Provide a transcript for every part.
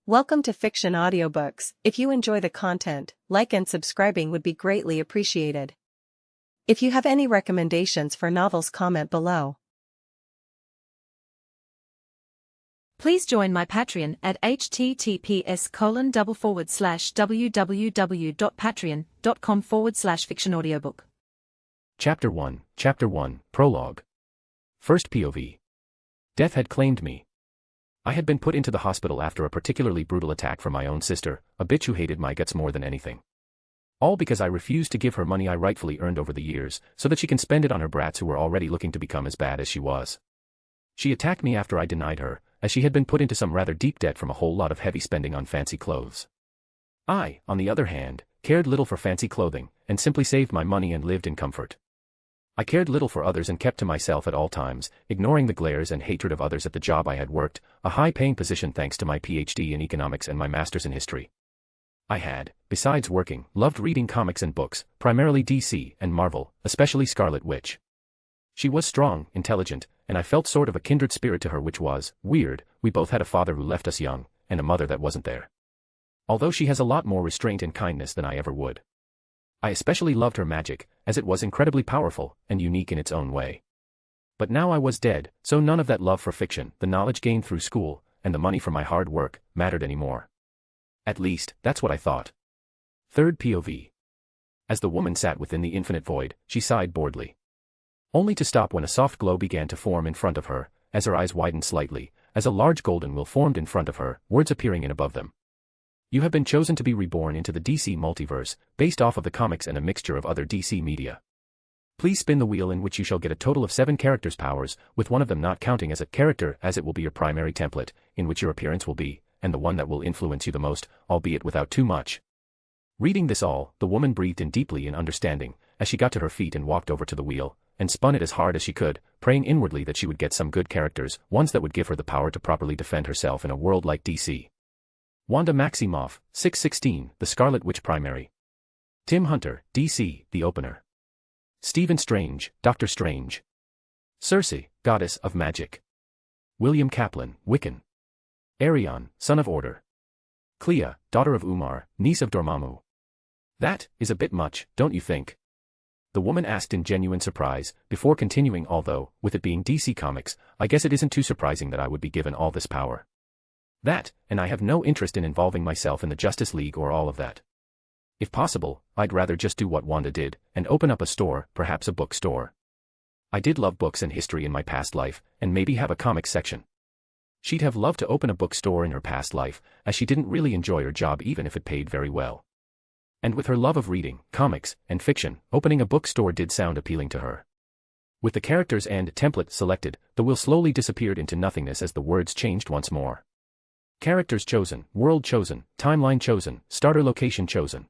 Welcome to Fiction Audiobooks. If you enjoy the content, like and subscribing would be greatly appreciated. If you have any recommendations for novels, comment below. Please join my Patreon at https://www.patreon.com/fictionaudiobook. Chapter 1, Prologue. First POV. Death had claimed me. I had been put into the hospital after a particularly brutal attack from my own sister, a bitch who hated my guts more than anything. All because I refused to give her money I rightfully earned over the years, so that she can spend it on her brats who were already looking to become as bad as she was. She attacked me after I denied her, as she had been put into some rather deep debt from a whole lot of heavy spending on fancy clothes. I, on the other hand, cared little for fancy clothing, and simply saved my money and lived in comfort. I cared little for others and kept to myself at all times, ignoring the glares and hatred of others at the job I had worked, a high-paying position thanks to my PhD in economics and my master's in history. I had, besides working, loved reading comics and books, primarily DC and Marvel, especially Scarlet Witch. She was strong, intelligent, and I felt sort of a kindred spirit to her, which was weird. We both had a father who left us young, and a mother that wasn't there. Although she has a lot more restraint and kindness than I ever would. I especially loved her magic, as it was incredibly powerful and unique in its own way. But now I was dead, so none of that love for fiction, the knowledge gained through school, and the money for my hard work, mattered anymore. At least, that's what I thought. Third POV. As the woman sat within the infinite void, she sighed boredly. Only to stop when a soft glow began to form in front of her, as her eyes widened slightly, as a large golden wheel formed in front of her, words appearing in above them. You have been chosen to be reborn into the DC Multiverse, based off of the comics and a mixture of other DC media. Please spin the wheel, in which you shall get a total of 7 characters' powers, with one of them not counting as a character, as it will be your primary template, in which your appearance will be, and the one that will influence you the most, albeit without too much. Reading this all, the woman breathed in deeply in understanding, as she got to her feet and walked over to the wheel, and spun it as hard as she could, praying inwardly that she would get some good characters, ones that would give her the power to properly defend herself in a world like DC. Wanda Maximoff, 616, the Scarlet Witch primary. Tim Hunter, DC, the opener. Stephen Strange, Doctor Strange. Circe, Goddess of Magic. William Kaplan, Wiccan. Arion, Son of Order. Clea, daughter of Umar, niece of Dormammu. That is a bit much, don't you think? The woman asked in genuine surprise, before continuing, although, with it being DC Comics, I guess it isn't too surprising that I would be given all this power. That, and I have no interest in involving myself in the Justice League or all of that. If possible, I'd rather just do what Wanda did, and open up a store, perhaps a bookstore. I did love books and history in my past life, and maybe have a comics section. She'd have loved to open a bookstore in her past life, as she didn't really enjoy her job even if it paid very well. And with her love of reading, comics, and fiction, opening a bookstore did sound appealing to her. With the characters and template selected, the wheel slowly disappeared into nothingness as the words changed once more. Characters chosen, world chosen, timeline chosen, starter location chosen.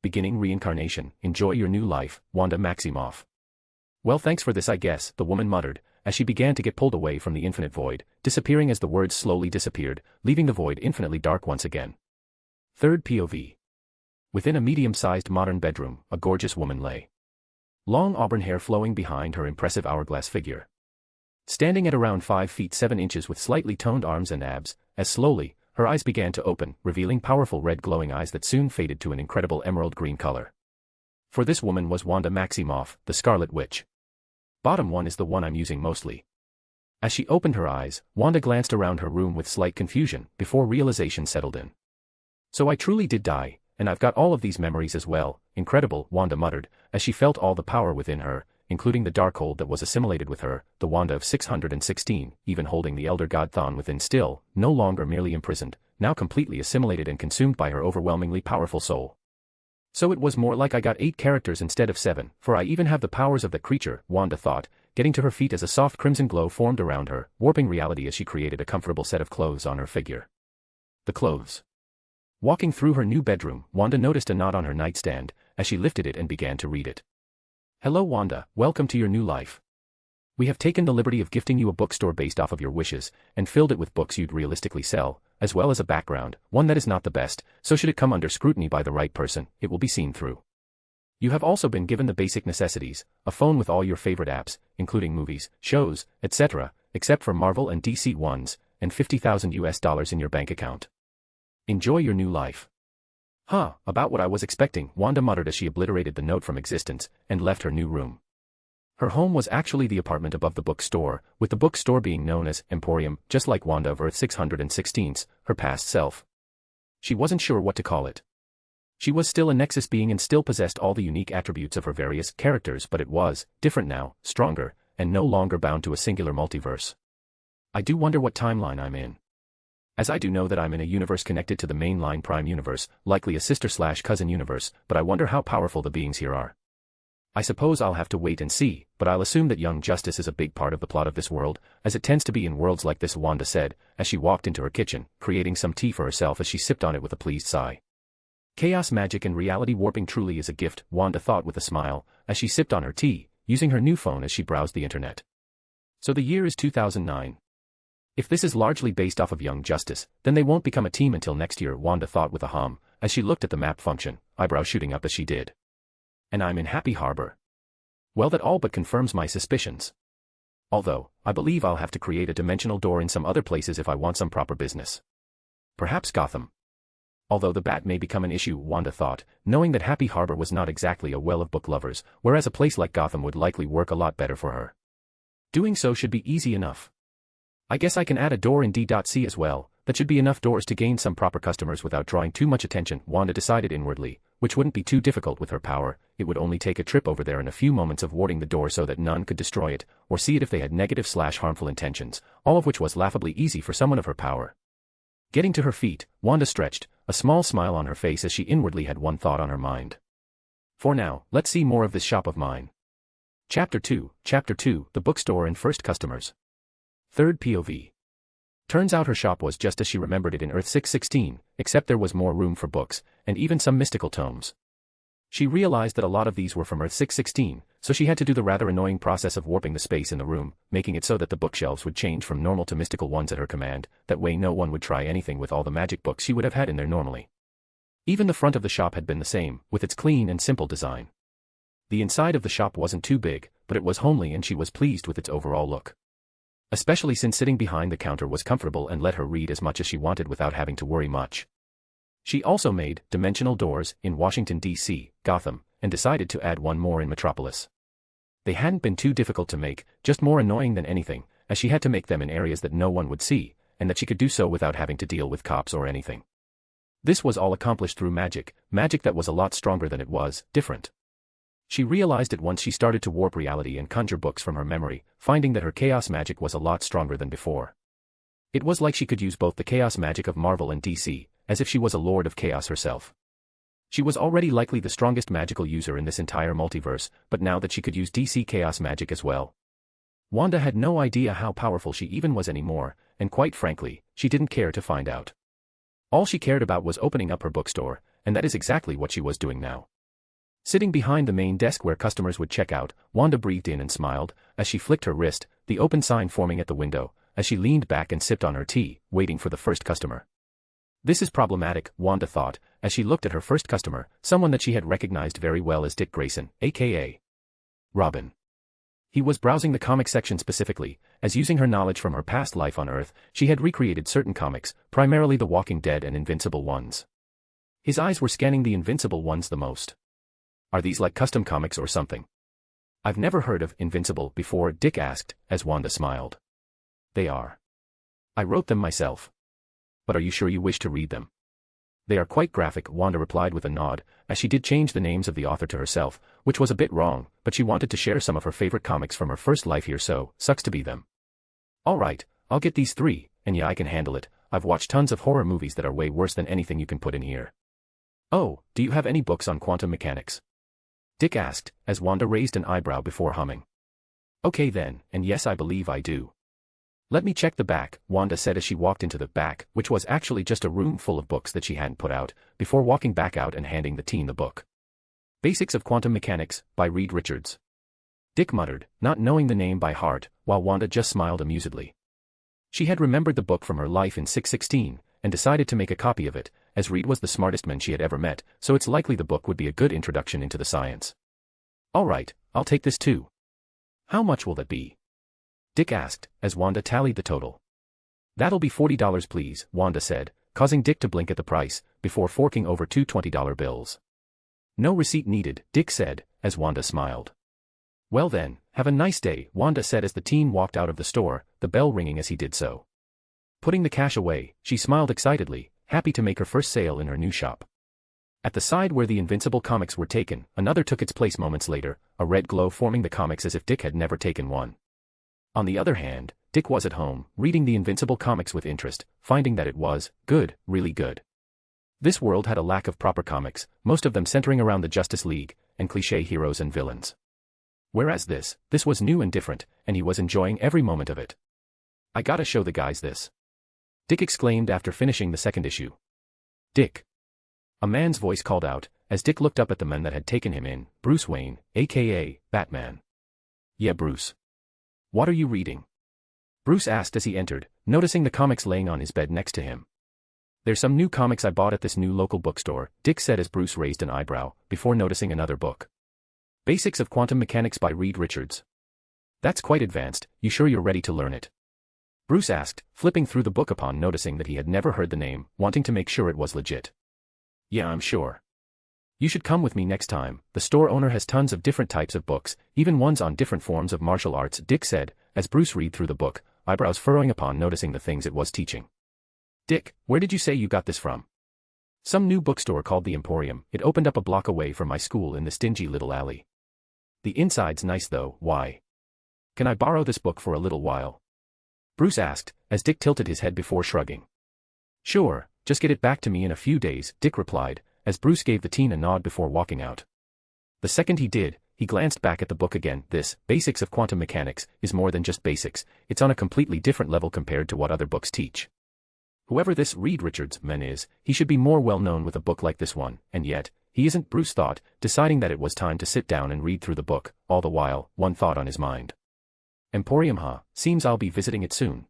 Beginning reincarnation, enjoy your new life, Wanda Maximoff. Well, thanks for this, I guess, the woman muttered, as she began to get pulled away from the infinite void, disappearing as the words slowly disappeared, leaving the void infinitely dark once again. Third POV. Within a medium-sized modern bedroom, a gorgeous woman lay. Long auburn hair flowing behind her impressive hourglass figure. Standing at around 5 feet 7 inches with slightly toned arms and abs, as slowly, her eyes began to open, revealing powerful red glowing eyes that soon faded to an incredible emerald green color. For this woman was Wanda Maximoff, the Scarlet Witch. Bottom one is the one I'm using mostly. As she opened her eyes, Wanda glanced around her room with slight confusion, before realization settled in. So I truly did die, and I've got all of these memories as well. Incredible, Wanda muttered, as she felt all the power within her, including the Darkhold that was assimilated with her, the Wanda of 616, even holding the Elder God Thon within still, no longer merely imprisoned, now completely assimilated and consumed by her overwhelmingly powerful soul. So it was more like I got 8 characters instead of 7, for I even have the powers of that creature, Wanda thought, getting to her feet as a soft crimson glow formed around her, warping reality as she created a comfortable set of clothes on her figure. The clothes. Walking through her new bedroom, Wanda noticed a knot on her nightstand, as she lifted it and began to read it. Hello Wanda, welcome to your new life. We have taken the liberty of gifting you a bookstore based off of your wishes, and filled it with books you'd realistically sell, as well as a background, one that is not the best, so should it come under scrutiny by the right person, it will be seen through. You have also been given the basic necessities, a phone with all your favorite apps, including movies, shows, etc., except for Marvel and DC ones, and $50,000 in your bank account. Enjoy your new life. Huh, about what I was expecting, Wanda muttered as she obliterated the note from existence and left her new room. Her home was actually the apartment above the bookstore, with the bookstore being known as Emporium, just like Wanda of Earth 616, her past self. She wasn't sure what to call it. She was still a Nexus being and still possessed all the unique attributes of her various characters, but it was different now, stronger, and no longer bound to a singular multiverse. I do wonder what timeline I'm in. As I do know that I'm in a universe connected to the mainline Prime universe, likely a sister/cousin universe, but I wonder how powerful the beings here are. I suppose I'll have to wait and see, but I'll assume that young justice is a big part of the plot of this world, as it tends to be in worlds like this, Wanda said, as she walked into her kitchen, creating some tea for herself as she sipped on it with a pleased sigh. Chaos magic and reality warping truly is a gift, Wanda thought with a smile, as she sipped on her tea, using her new phone as she browsed the internet. So the year is 2009. If this is largely based off of Young Justice, then they won't become a team until next year, Wanda thought with a hum, as she looked at the map function, eyebrows shooting up as she did. And I'm in Happy Harbor. Well, that all but confirms my suspicions. Although, I believe I'll have to create a dimensional door in some other places if I want some proper business. Perhaps Gotham. Although the bat may become an issue, Wanda thought, knowing that Happy Harbor was not exactly a well of book lovers, whereas a place like Gotham would likely work a lot better for her. Doing so should be easy enough. I guess I can add a door in D.C as well. That should be enough doors to gain some proper customers without drawing too much attention, Wanda decided inwardly, which wouldn't be too difficult with her power. It would only take a trip over there and a few moments of warding the door so that none could destroy it, or see it if they had negative/harmful intentions, all of which was laughably easy for someone of her power. Getting to her feet, Wanda stretched, a small smile on her face as she inwardly had one thought on her mind. For now, let's see more of this shop of mine. Chapter 2, The Bookstore and First Customers. Third POV. Turns out her shop was just as she remembered it in Earth 616, except there was more room for books, and even some mystical tomes. She realized that a lot of these were from Earth 616, so she had to do the rather annoying process of warping the space in the room, making it so that the bookshelves would change from normal to mystical ones at her command, that way no one would try anything with all the magic books she would have had in there normally. Even the front of the shop had been the same, with its clean and simple design. The inside of the shop wasn't too big, but it was homely and she was pleased with its overall look. Especially since sitting behind the counter was comfortable and let her read as much as she wanted without having to worry much. She also made dimensional doors in Washington, D.C., Gotham, and decided to add one more in Metropolis. They hadn't been too difficult to make, just more annoying than anything, as she had to make them in areas that no one would see, and that she could do so without having to deal with cops or anything. This was all accomplished through magic that was a lot stronger than it was different. She realized it once she started to warp reality and conjure books from her memory, finding that her chaos magic was a lot stronger than before. It was like she could use both the chaos magic of Marvel and DC, as if she was a Lord of Chaos herself. She was already likely the strongest magical user in this entire multiverse, but now that she could use DC chaos magic as well. Wanda had no idea how powerful she even was anymore, and quite frankly, she didn't care to find out. All she cared about was opening up her bookstore, and that is exactly what she was doing now. Sitting behind the main desk where customers would check out, Wanda breathed in and smiled, as she flicked her wrist, the open sign forming at the window, as she leaned back and sipped on her tea, waiting for the first customer. This is problematic, Wanda thought, as she looked at her first customer, someone that she had recognized very well as Dick Grayson, aka Robin. He was browsing the comic section specifically, as using her knowledge from her past life on Earth, she had recreated certain comics, primarily The Walking Dead and Invincible ones. His eyes were scanning the Invincible ones the most. Are these like custom comics or something? I've never heard of Invincible before, Dick asked, as Wanda smiled. They are. I wrote them myself. But are you sure you wish to read them? They are quite graphic, Wanda replied with a nod, as she did change the names of the author to herself, which was a bit wrong, but she wanted to share some of her favorite comics from her first life here, so sucks to be them. Alright, I'll get these 3, and yeah, I can handle it. I've watched tons of horror movies that are way worse than anything you can put in here. Oh, do you have any books on quantum mechanics? Dick asked, as Wanda raised an eyebrow before humming. Okay then, and yes, I believe I do. Let me check the back, Wanda said as she walked into the back, which was actually just a room full of books that she hadn't put out, before walking back out and handing the teen the book. Basics of Quantum Mechanics, by Reed Richards. Dick muttered, not knowing the name by heart, while Wanda just smiled amusedly. She had remembered the book from her life in 616, and decided to make a copy of it, as Reed was the smartest man she had ever met, so it's likely the book would be a good introduction into the science. Alright, I'll take this too. How much will that be? Dick asked, as Wanda tallied the total. That'll be $40 please, Wanda said, causing Dick to blink at the price, before forking over two $20 bills. No receipt needed, Dick said, as Wanda smiled. Well then, have a nice day, Wanda said as the teen walked out of the store, the bell ringing as he did so. Putting the cash away, she smiled excitedly, happy to make her first sale in her new shop. At the side where the Invincible comics were taken, another took its place moments later, a red glow forming the comics as if Dick had never taken one. On the other hand, Dick was at home, reading the Invincible comics with interest, finding that it was good, really good. This world had a lack of proper comics, most of them centering around the Justice League, and cliché heroes and villains. Whereas this was new and different, and he was enjoying every moment of it. I gotta show the guys this. Dick exclaimed after finishing the second issue. Dick. A man's voice called out, as Dick looked up at the men that had taken him in, Bruce Wayne, aka Batman. Yeah, Bruce. What are you reading? Bruce asked as he entered, noticing the comics laying on his bed next to him. There's some new comics I bought at this new local bookstore, Dick said as Bruce raised an eyebrow, before noticing another book. Basics of Quantum Mechanics by Reed Richards. That's quite advanced, you sure you're ready to learn it? Bruce asked, flipping through the book upon noticing that he had never heard the name, wanting to make sure it was legit. Yeah, I'm sure. You should come with me next time, the store owner has tons of different types of books, even ones on different forms of martial arts, Dick said, as Bruce read through the book, eyebrows furrowing upon noticing the things it was teaching. Dick, where did you say you got this from? Some new bookstore called the Emporium, it opened up a block away from my school in this dingy little alley. The inside's nice though, why? Can I borrow this book for a little while? Bruce asked, as Dick tilted his head before shrugging. Sure, just get it back to me in a few days, Dick replied, as Bruce gave the teen a nod before walking out. The second he did, he glanced back at the book again. This, Basics of Quantum Mechanics, is more than just basics, it's on a completely different level compared to what other books teach. Whoever this Reed Richards man is, he should be more well known with a book like this one, and yet, he isn't, Bruce thought, deciding that it was time to sit down and read through the book, all the while, one thought on his mind. Emporium, huh? Seems I'll be visiting it soon.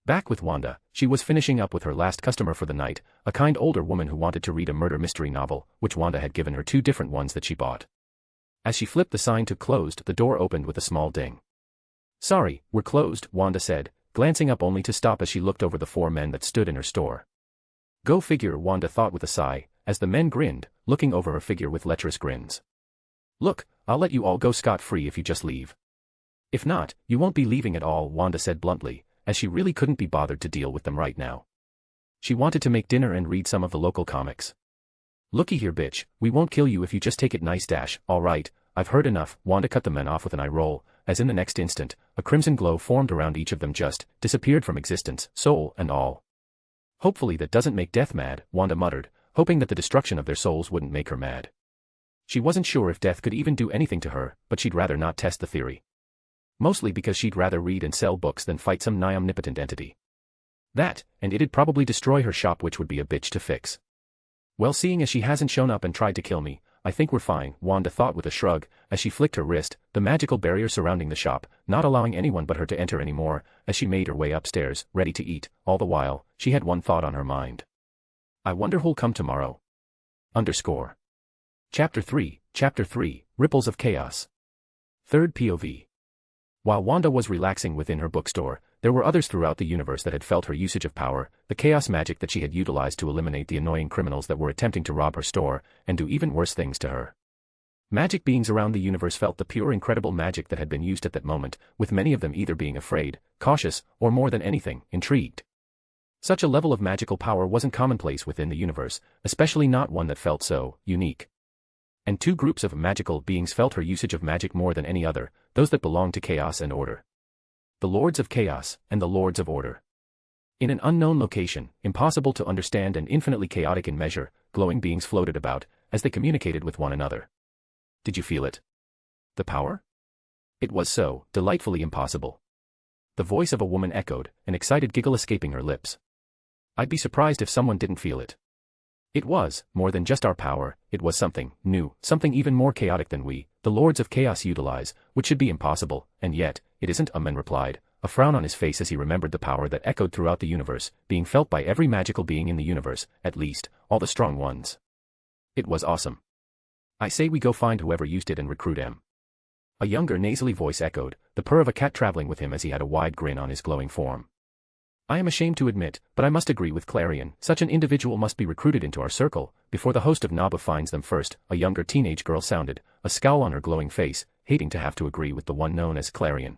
Back with Wanda, she was finishing up with her last customer for the night, a kind older woman who wanted to read a murder mystery novel, which Wanda had given her two different ones that she bought. As she flipped the sign to closed, the door opened with a small ding. Sorry, we're closed, Wanda said, glancing up only to stop as she looked over the four men that stood in her store. Go figure, Wanda thought with a sigh, as the men grinned, looking over her figure with lecherous grins. Look, I'll let you all go scot-free if you just leave. If not, you won't be leaving at all, Wanda said bluntly, as she really couldn't be bothered to deal with them right now. She wanted to make dinner and read some of the local comics. Looky here, bitch, we won't kill you if you just take it nice. All right, I've heard enough, Wanda cut the men off with an eye roll, as in the next instant, a crimson glow formed around each of them, just disappeared from existence, soul and all. Hopefully that doesn't make death mad, Wanda muttered, hoping that the destruction of their souls wouldn't make her mad. She wasn't sure if death could even do anything to her, but she'd rather not test the theory. Mostly because she'd rather read and sell books than fight some nigh omnipotent entity. That, and it'd probably destroy her shop, which would be a bitch to fix. Well, seeing as she hasn't shown up and tried to kill me, I think we're fine, Wanda thought with a shrug, as she flicked her wrist, the magical barrier surrounding the shop, not allowing anyone but her to enter anymore, as she made her way upstairs, ready to eat. All the while, she had one thought on her mind. I wonder who'll come tomorrow. Chapter 3, Ripples of Chaos. Third POV. While Wanda was relaxing within her bookstore, there were others throughout the universe that had felt her usage of power, the chaos magic that she had utilized to eliminate the annoying criminals that were attempting to rob her store, and do even worse things to her. Magic beings around the universe felt the pure incredible magic that had been used at that moment, with many of them either being afraid, cautious, or more than anything, intrigued. Such a level of magical power wasn't commonplace within the universe, especially not one that felt so unique. And two groups of magical beings felt her usage of magic more than any other, those that belonged to chaos and order. The Lords of Chaos and the Lords of Order. In an unknown location, impossible to understand and infinitely chaotic in measure, glowing beings floated about, as they communicated with one another. Did you feel it? The power? It was so delightfully impossible. The voice of a woman echoed, an excited giggle escaping her lips. I'd be surprised if someone didn't feel it. It was, more than just our power, it was something new, something even more chaotic than we, the Lords of Chaos, utilize, which should be impossible, and yet, it isn't, a man replied, a frown on his face as he remembered the power that echoed throughout the universe, being felt by every magical being in the universe, at least, all the strong ones. It was awesome. I say we go find whoever used it and recruit him. A younger nasally voice echoed, the purr of a cat traveling with him as he had a wide grin on his glowing form. I am ashamed to admit, but I must agree with Clarion, such an individual must be recruited into our circle, before the host of Naba finds them first, a younger teenage girl sounded, a scowl on her glowing face, hating to have to agree with the one known as Clarion.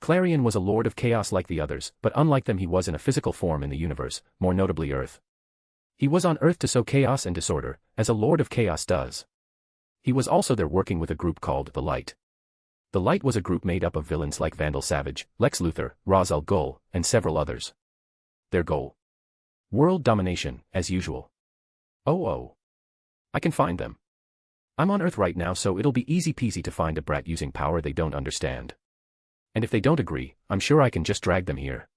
Clarion was a lord of chaos like the others, but unlike them he was in a physical form in the universe, more notably Earth. He was on Earth to sow chaos and disorder, as a lord of chaos does. He was also there working with a group called the Light. The Light was a group made up of villains like Vandal Savage, Lex Luthor, Ra's al Ghul, and several others. Their goal? World domination, as usual. Oh. I can find them. I'm on Earth right now, so it'll be easy peasy to find a brat using power they don't understand. And if they don't agree, I'm sure I can just drag them here.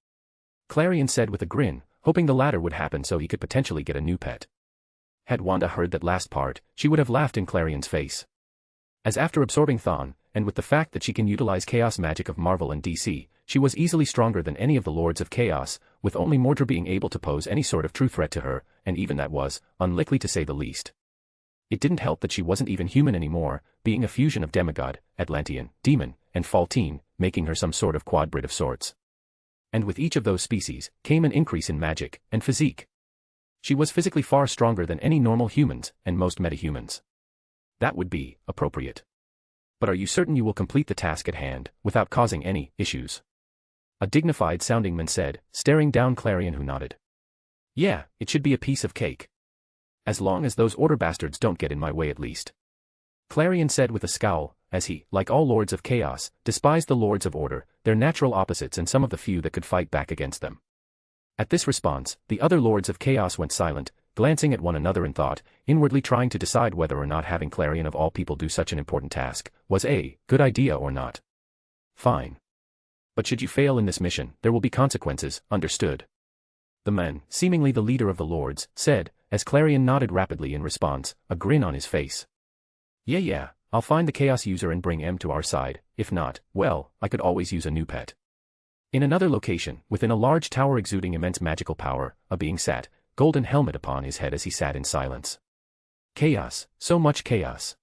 Clarion said with a grin, hoping the latter would happen so he could potentially get a new pet. Had Wanda heard that last part, she would have laughed in Clarion's face. As after absorbing Thawne, and with the fact that she can utilize chaos magic of Marvel and DC, she was easily stronger than any of the Lords of Chaos, with only Mordred being able to pose any sort of true threat to her, and even that was, unlikely to say the least. It didn't help that she wasn't even human anymore, being a fusion of demigod, Atlantean, demon, and Faltine, making her some sort of quadbrid of sorts. And with each of those species, came an increase in magic, and physique. She was physically far stronger than any normal humans, and most metahumans. That would be appropriate. But are you certain you will complete the task at hand, without causing any issues? A dignified-sounding man said, staring down Clarion, who nodded. Yeah, it should be a piece of cake. As long as those order bastards don't get in my way at least. Clarion said with a scowl, as he, like all Lords of Chaos, despised the Lords of Order, their natural opposites and some of the few that could fight back against them. At this response, the other Lords of Chaos went silent, glancing at one another in thought, inwardly trying to decide whether or not having Clarion of all people do such an important task was a good idea or not. Fine. But should you fail in this mission, there will be consequences, understood? The man, seemingly the leader of the Lords, said, as Clarion nodded rapidly in response, a grin on his face. Yeah, I'll find the Chaos user and bring M to our side, if not, well, I could always use a new pet. In another location, within a large tower exuding immense magical power, a being sat, golden helmet upon his head as he sat in silence. Chaos, so much chaos.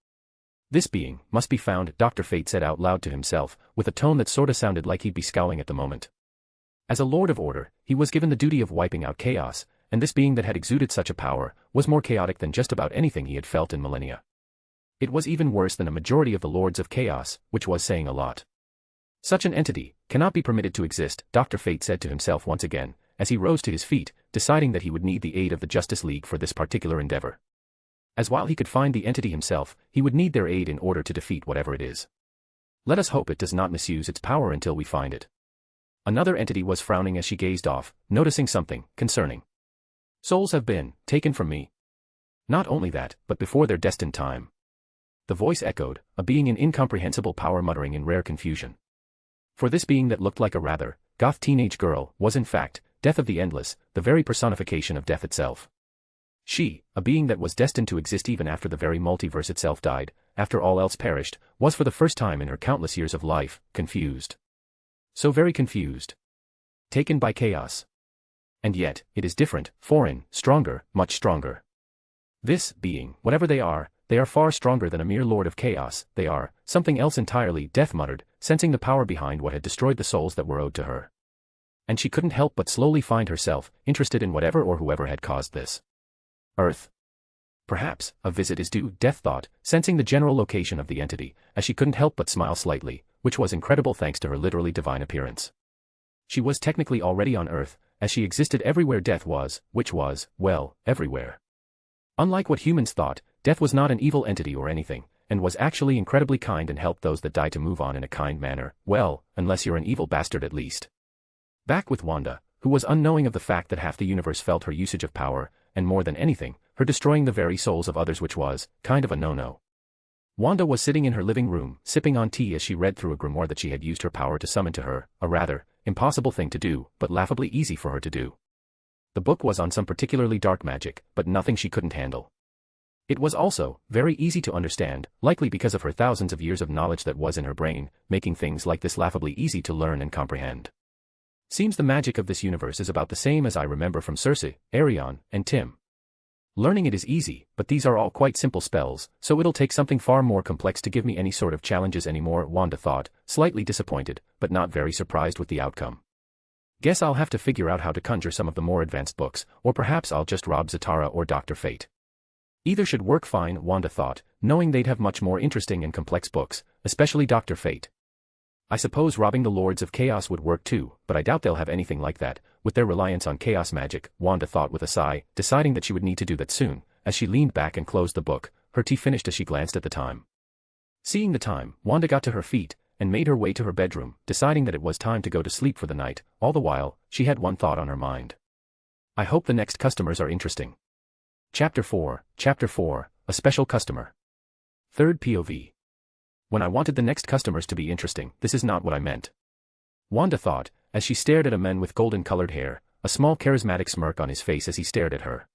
This being must be found, Dr. Fate said out loud to himself, with a tone that sorta sounded like he'd be scowling at the moment. As a Lord of Order, he was given the duty of wiping out chaos, and this being that had exuded such a power, was more chaotic than just about anything he had felt in millennia. It was even worse than a majority of the Lords of Chaos, which was saying a lot. Such an entity cannot be permitted to exist, Dr. Fate said to himself once again, as he rose to his feet, deciding that he would need the aid of the Justice League for this particular endeavor. As while he could find the entity himself, he would need their aid in order to defeat whatever it is. Let us hope it does not misuse its power until we find it. Another entity was frowning as she gazed off, noticing something concerning. Souls have been taken from me. Not only that, but before their destined time. The voice echoed, a being in incomprehensible power muttering in rare confusion. For this being that looked like a rather goth teenage girl was in fact Death of the Endless, the very personification of death itself. She, a being that was destined to exist even after the very multiverse itself died, after all else perished, was for the first time in her countless years of life, confused. So very confused. Taken by chaos. And yet, it is different, foreign, stronger, much stronger. This being, whatever they are far stronger than a mere Lord of Chaos, they are something else entirely, Death muttered, sensing the power behind what had destroyed the souls that were owed to her. And she couldn't help but slowly find herself interested in whatever or whoever had caused this. Earth. Perhaps a visit is due, Death thought, sensing the general location of the entity, as she couldn't help but smile slightly, which was incredible thanks to her literally divine appearance. She was technically already on Earth, as she existed everywhere Death was, which was, well, everywhere. Unlike what humans thought, Death was not an evil entity or anything, and was actually incredibly kind and helped those that died to move on in a kind manner, well, unless you're an evil bastard at least. Back with Wanda, who was unknowing of the fact that half the universe felt her usage of power, and more than anything, her destroying the very souls of others, which was kind of a no-no. Wanda was sitting in her living room, sipping on tea as she read through a grimoire that she had used her power to summon to her, a rather impossible thing to do, but laughably easy for her to do. The book was on some particularly dark magic, but nothing she couldn't handle. It was also very easy to understand, likely because of her thousands of years of knowledge that was in her brain, making things like this laughably easy to learn and comprehend. Seems the magic of this universe is about the same as I remember from Cersei, Arion, and Tim. Learning it is easy, but these are all quite simple spells, so it'll take something far more complex to give me any sort of challenges anymore, Wanda thought, slightly disappointed, but not very surprised with the outcome. Guess I'll have to figure out how to conjure some of the more advanced books, or perhaps I'll just rob Zatara or Dr. Fate. Either should work fine, Wanda thought, knowing they'd have much more interesting and complex books, especially Dr. Fate. I suppose robbing the Lords of Chaos would work too, but I doubt they'll have anything like that, with their reliance on chaos magic, Wanda thought with a sigh, deciding that she would need to do that soon. As she leaned back and closed the book, her tea finished as she glanced at the time. Seeing the time, Wanda got to her feet, and made her way to her bedroom, deciding that it was time to go to sleep for the night. All the while, she had one thought on her mind. I hope the next customers are interesting. Chapter 4, A Special Customer. Third POV. When I wanted the next customers to be interesting, this is not what I meant. Wanda thought, as she stared at a man with golden-colored hair, a small charismatic smirk on his face as he stared at her.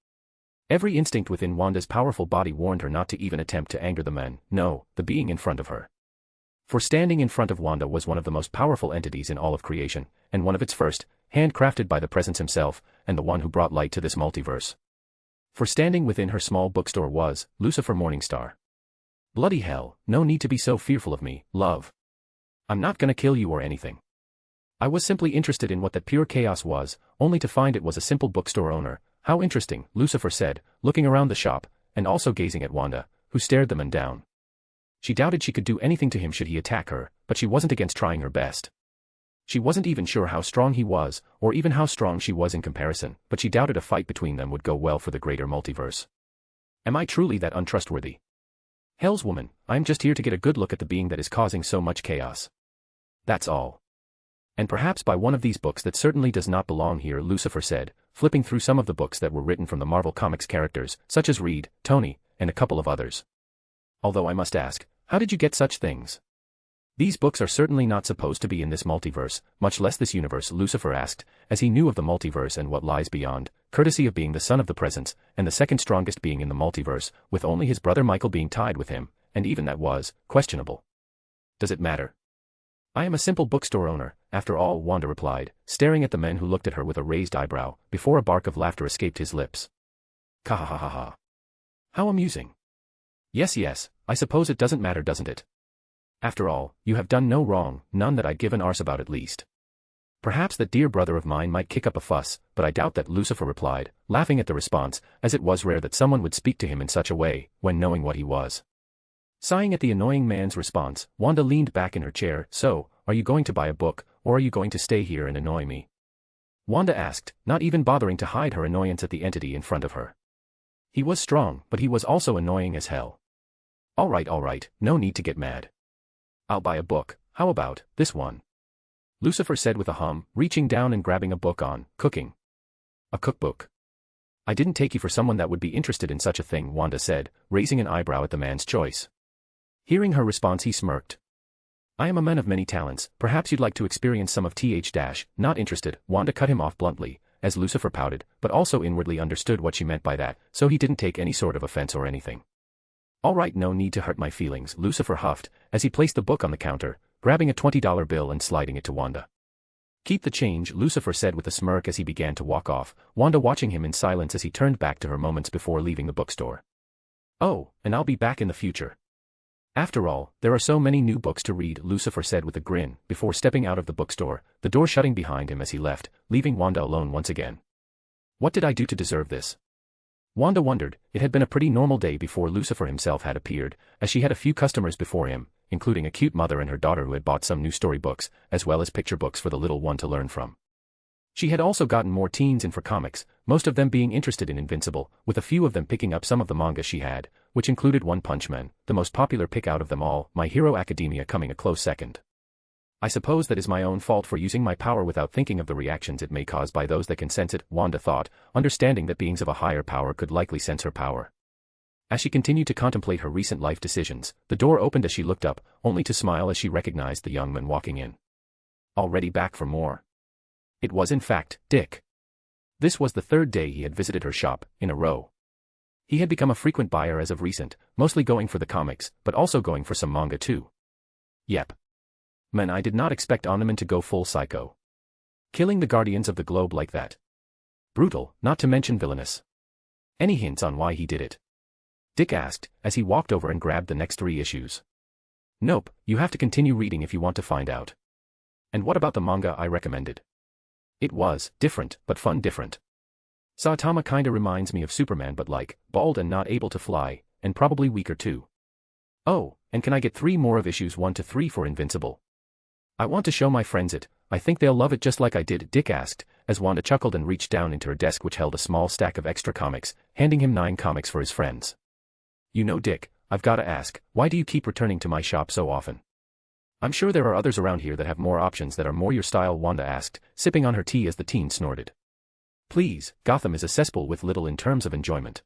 Every instinct within Wanda's powerful body warned her not to even attempt to anger the man, no, the being in front of her. For standing in front of Wanda was one of the most powerful entities in all of creation, and one of its first, handcrafted by the Presence himself, and the one who brought light to this multiverse. For standing within her small bookstore was Lucifer Morningstar. Bloody hell, no need to be so fearful of me, love. I'm not gonna kill you or anything. I was simply interested in what that pure chaos was, only to find it was a simple bookstore owner. How interesting, Lucifer said, looking around the shop, and also gazing at Wanda, who stared the man down. She doubted she could do anything to him should he attack her, but she wasn't against trying her best. She wasn't even sure how strong he was, or even how strong she was in comparison, but she doubted a fight between them would go well for the greater multiverse. Am I truly that untrustworthy? Hell's woman, I'm just here to get a good look at the being that is causing so much chaos. That's all. And perhaps buy one of these books that certainly does not belong here, Lucifer said, flipping through some of the books that were written from the Marvel Comics characters, such as Reed, Tony, and a couple of others. Although I must ask, how did you get such things? These books are certainly not supposed to be in this multiverse, much less this universe, Lucifer asked, as he knew of the multiverse and what lies beyond, courtesy of being the son of the Presence, and the second strongest being in the multiverse, with only his brother Michael being tied with him, and even that was questionable. Does it matter? I am a simple bookstore owner, after all, Wanda replied, staring at the man who looked at her with a raised eyebrow, before a bark of laughter escaped his lips. Ka-ha-ha-ha-ha. How amusing. Yes, I suppose it doesn't matter, doesn't it? After all, you have done no wrong, none that I'd give an arse about at least. Perhaps that dear brother of mine might kick up a fuss, but I doubt that, Lucifer replied, laughing at the response, as it was rare that someone would speak to him in such a way, when knowing what he was. Sighing at the annoying man's response, Wanda leaned back in her chair. So, are you going to buy a book, or are you going to stay here and annoy me? Wanda asked, not even bothering to hide her annoyance at the entity in front of her. He was strong, but he was also annoying as hell. All right, no need to get mad. I'll buy a book. How about this one? Lucifer said with a hum, reaching down and grabbing a book on cooking. A cookbook. I didn't take you for someone that would be interested in such a thing, Wanda said, raising an eyebrow at the man's choice. Hearing her response, he smirked. I am a man of many talents, perhaps you'd like to experience some of not interested, Wanda cut him off bluntly, as Lucifer pouted, but also inwardly understood what she meant by that, so he didn't take any sort of offense or anything. All right, no need to hurt my feelings, Lucifer huffed, as he placed the book on the counter, grabbing a $20 bill and sliding it to Wanda. Keep the change, Lucifer said with a smirk as he began to walk off, Wanda watching him in silence as he turned back to her moments before leaving the bookstore. Oh, and I'll be back in the future. After all, there are so many new books to read, Lucifer said with a grin, before stepping out of the bookstore, the door shutting behind him as he left, leaving Wanda alone once again. What did I do to deserve this? Wanda wondered. It had been a pretty normal day before Lucifer himself had appeared, as she had a few customers before him, including a cute mother and her daughter who had bought some new storybooks, as well as picture books for the little one to learn from. She had also gotten more teens in for comics, most of them being interested in Invincible, with a few of them picking up some of the manga she had, which included One Punch Man, the most popular pick out of them all, My Hero Academia coming a close second. I suppose that is my own fault for using my power without thinking of the reactions it may cause by those that can sense it, Wanda thought, understanding that beings of a higher power could likely sense her power. As she continued to contemplate her recent life decisions, the door opened as she looked up, only to smile as she recognized the young man walking in. Already back for more? It was in fact, Dick. This was the third day he had visited her shop, in a row. He had become a frequent buyer as of recent, mostly going for the comics, but also going for some manga too. Yep. Man, I did not expect Omniman to go full psycho. Killing the Guardians of the Globe like that. Brutal, not to mention villainous. Any hints on why he did it? Dick asked, as he walked over and grabbed the next 3 issues. Nope, you have to continue reading if you want to find out. And what about the manga I recommended? It was different, but fun different. Saitama kinda reminds me of Superman but like, bald and not able to fly, and probably weaker too. Oh, and can I get 3 more of issues 1 to 3 for Invincible? I want to show my friends it, I think they'll love it just like I did, Dick asked, as Wanda chuckled and reached down into her desk which held a small stack of extra comics, handing him 9 comics for his friends. You know Dick, I've gotta ask, why do you keep returning to my shop so often? I'm sure there are others around here that have more options that are more your style, Wanda asked, sipping on her tea as the teen snorted. Please, Gotham is a cesspool with little in terms of enjoyment.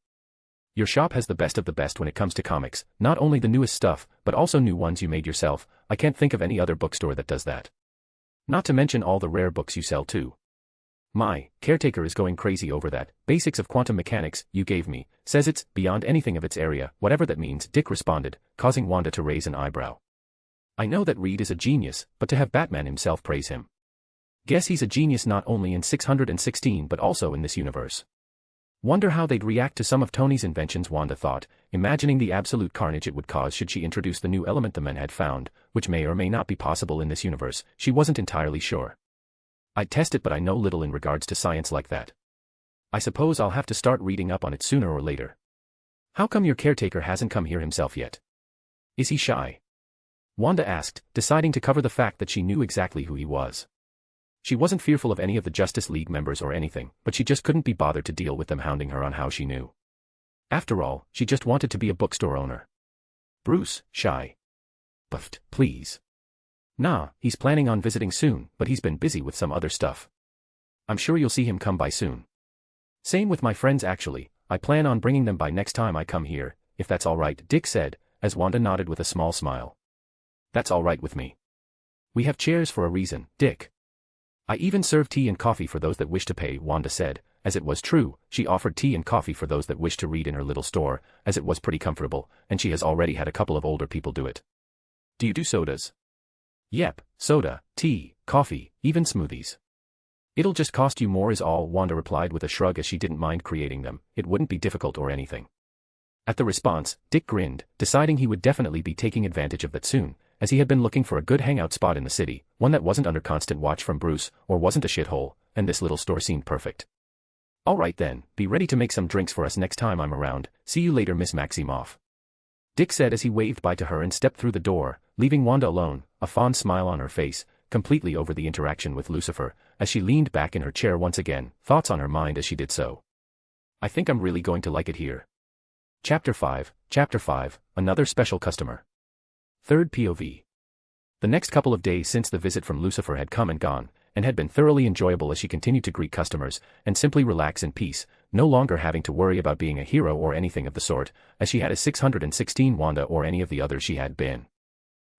Your shop has the best of the best when it comes to comics, not only the newest stuff, but also new ones you made yourself. I can't think of any other bookstore that does that. Not to mention all the rare books you sell too. My caretaker is going crazy over that basics of quantum mechanics you gave me, says it's beyond anything of its area, whatever that means, Dick responded, causing Wanda to raise an eyebrow. I know that Reed is a genius, but to have Batman himself praise him. Guess he's a genius not only in 616 but also in this universe. Wonder how they'd react to some of Tony's inventions, Wanda thought, imagining the absolute carnage it would cause should she introduce the new element the men had found, which may or may not be possible in this universe. She wasn't entirely sure. I'd test it, but I know little in regards to science like that. I suppose I'll have to start reading up on it sooner or later. How come your caretaker hasn't come here himself yet? Is he shy? Wanda asked, deciding to cover the fact that she knew exactly who he was. She wasn't fearful of any of the Justice League members or anything, but she just couldn't be bothered to deal with them hounding her on how she knew. After all, she just wanted to be a bookstore owner. Bruce, shy. Buffed, please. Nah, he's planning on visiting soon, but he's been busy with some other stuff. I'm sure you'll see him come by soon. Same with my friends actually, I plan on bringing them by next time I come here, if that's alright, Dick said, as Wanda nodded with a small smile. That's alright with me. We have chairs for a reason, Dick. I even serve tea and coffee for those that wish to pay, Wanda said, as it was true, she offered tea and coffee for those that wish to read in her little store, as it was pretty comfortable, and she has already had a couple of older people do it. Do you do sodas? Yep, soda, tea, coffee, even smoothies. It'll just cost you more is all, Wanda replied with a shrug as she didn't mind creating them, it wouldn't be difficult or anything. At the response, Dick grinned, deciding he would definitely be taking advantage of that soon, as he had been looking for a good hangout spot in the city, one that wasn't under constant watch from Bruce, or wasn't a shithole, and this little store seemed perfect. Alright then, be ready to make some drinks for us next time I'm around, see you later Miss Maximoff. Dick said as he waved bye to her and stepped through the door, leaving Wanda alone, a fond smile on her face, completely over the interaction with Lucifer, as she leaned back in her chair once again, thoughts on her mind as she did so. I think I'm really going to like it here. Chapter 5, Another Special Customer. Third POV. The next couple of days since the visit from Lucifer had come and gone, and had been thoroughly enjoyable as she continued to greet customers, and simply relax in peace, no longer having to worry about being a hero or anything of the sort, as she had a 616 Wanda or any of the others she had been.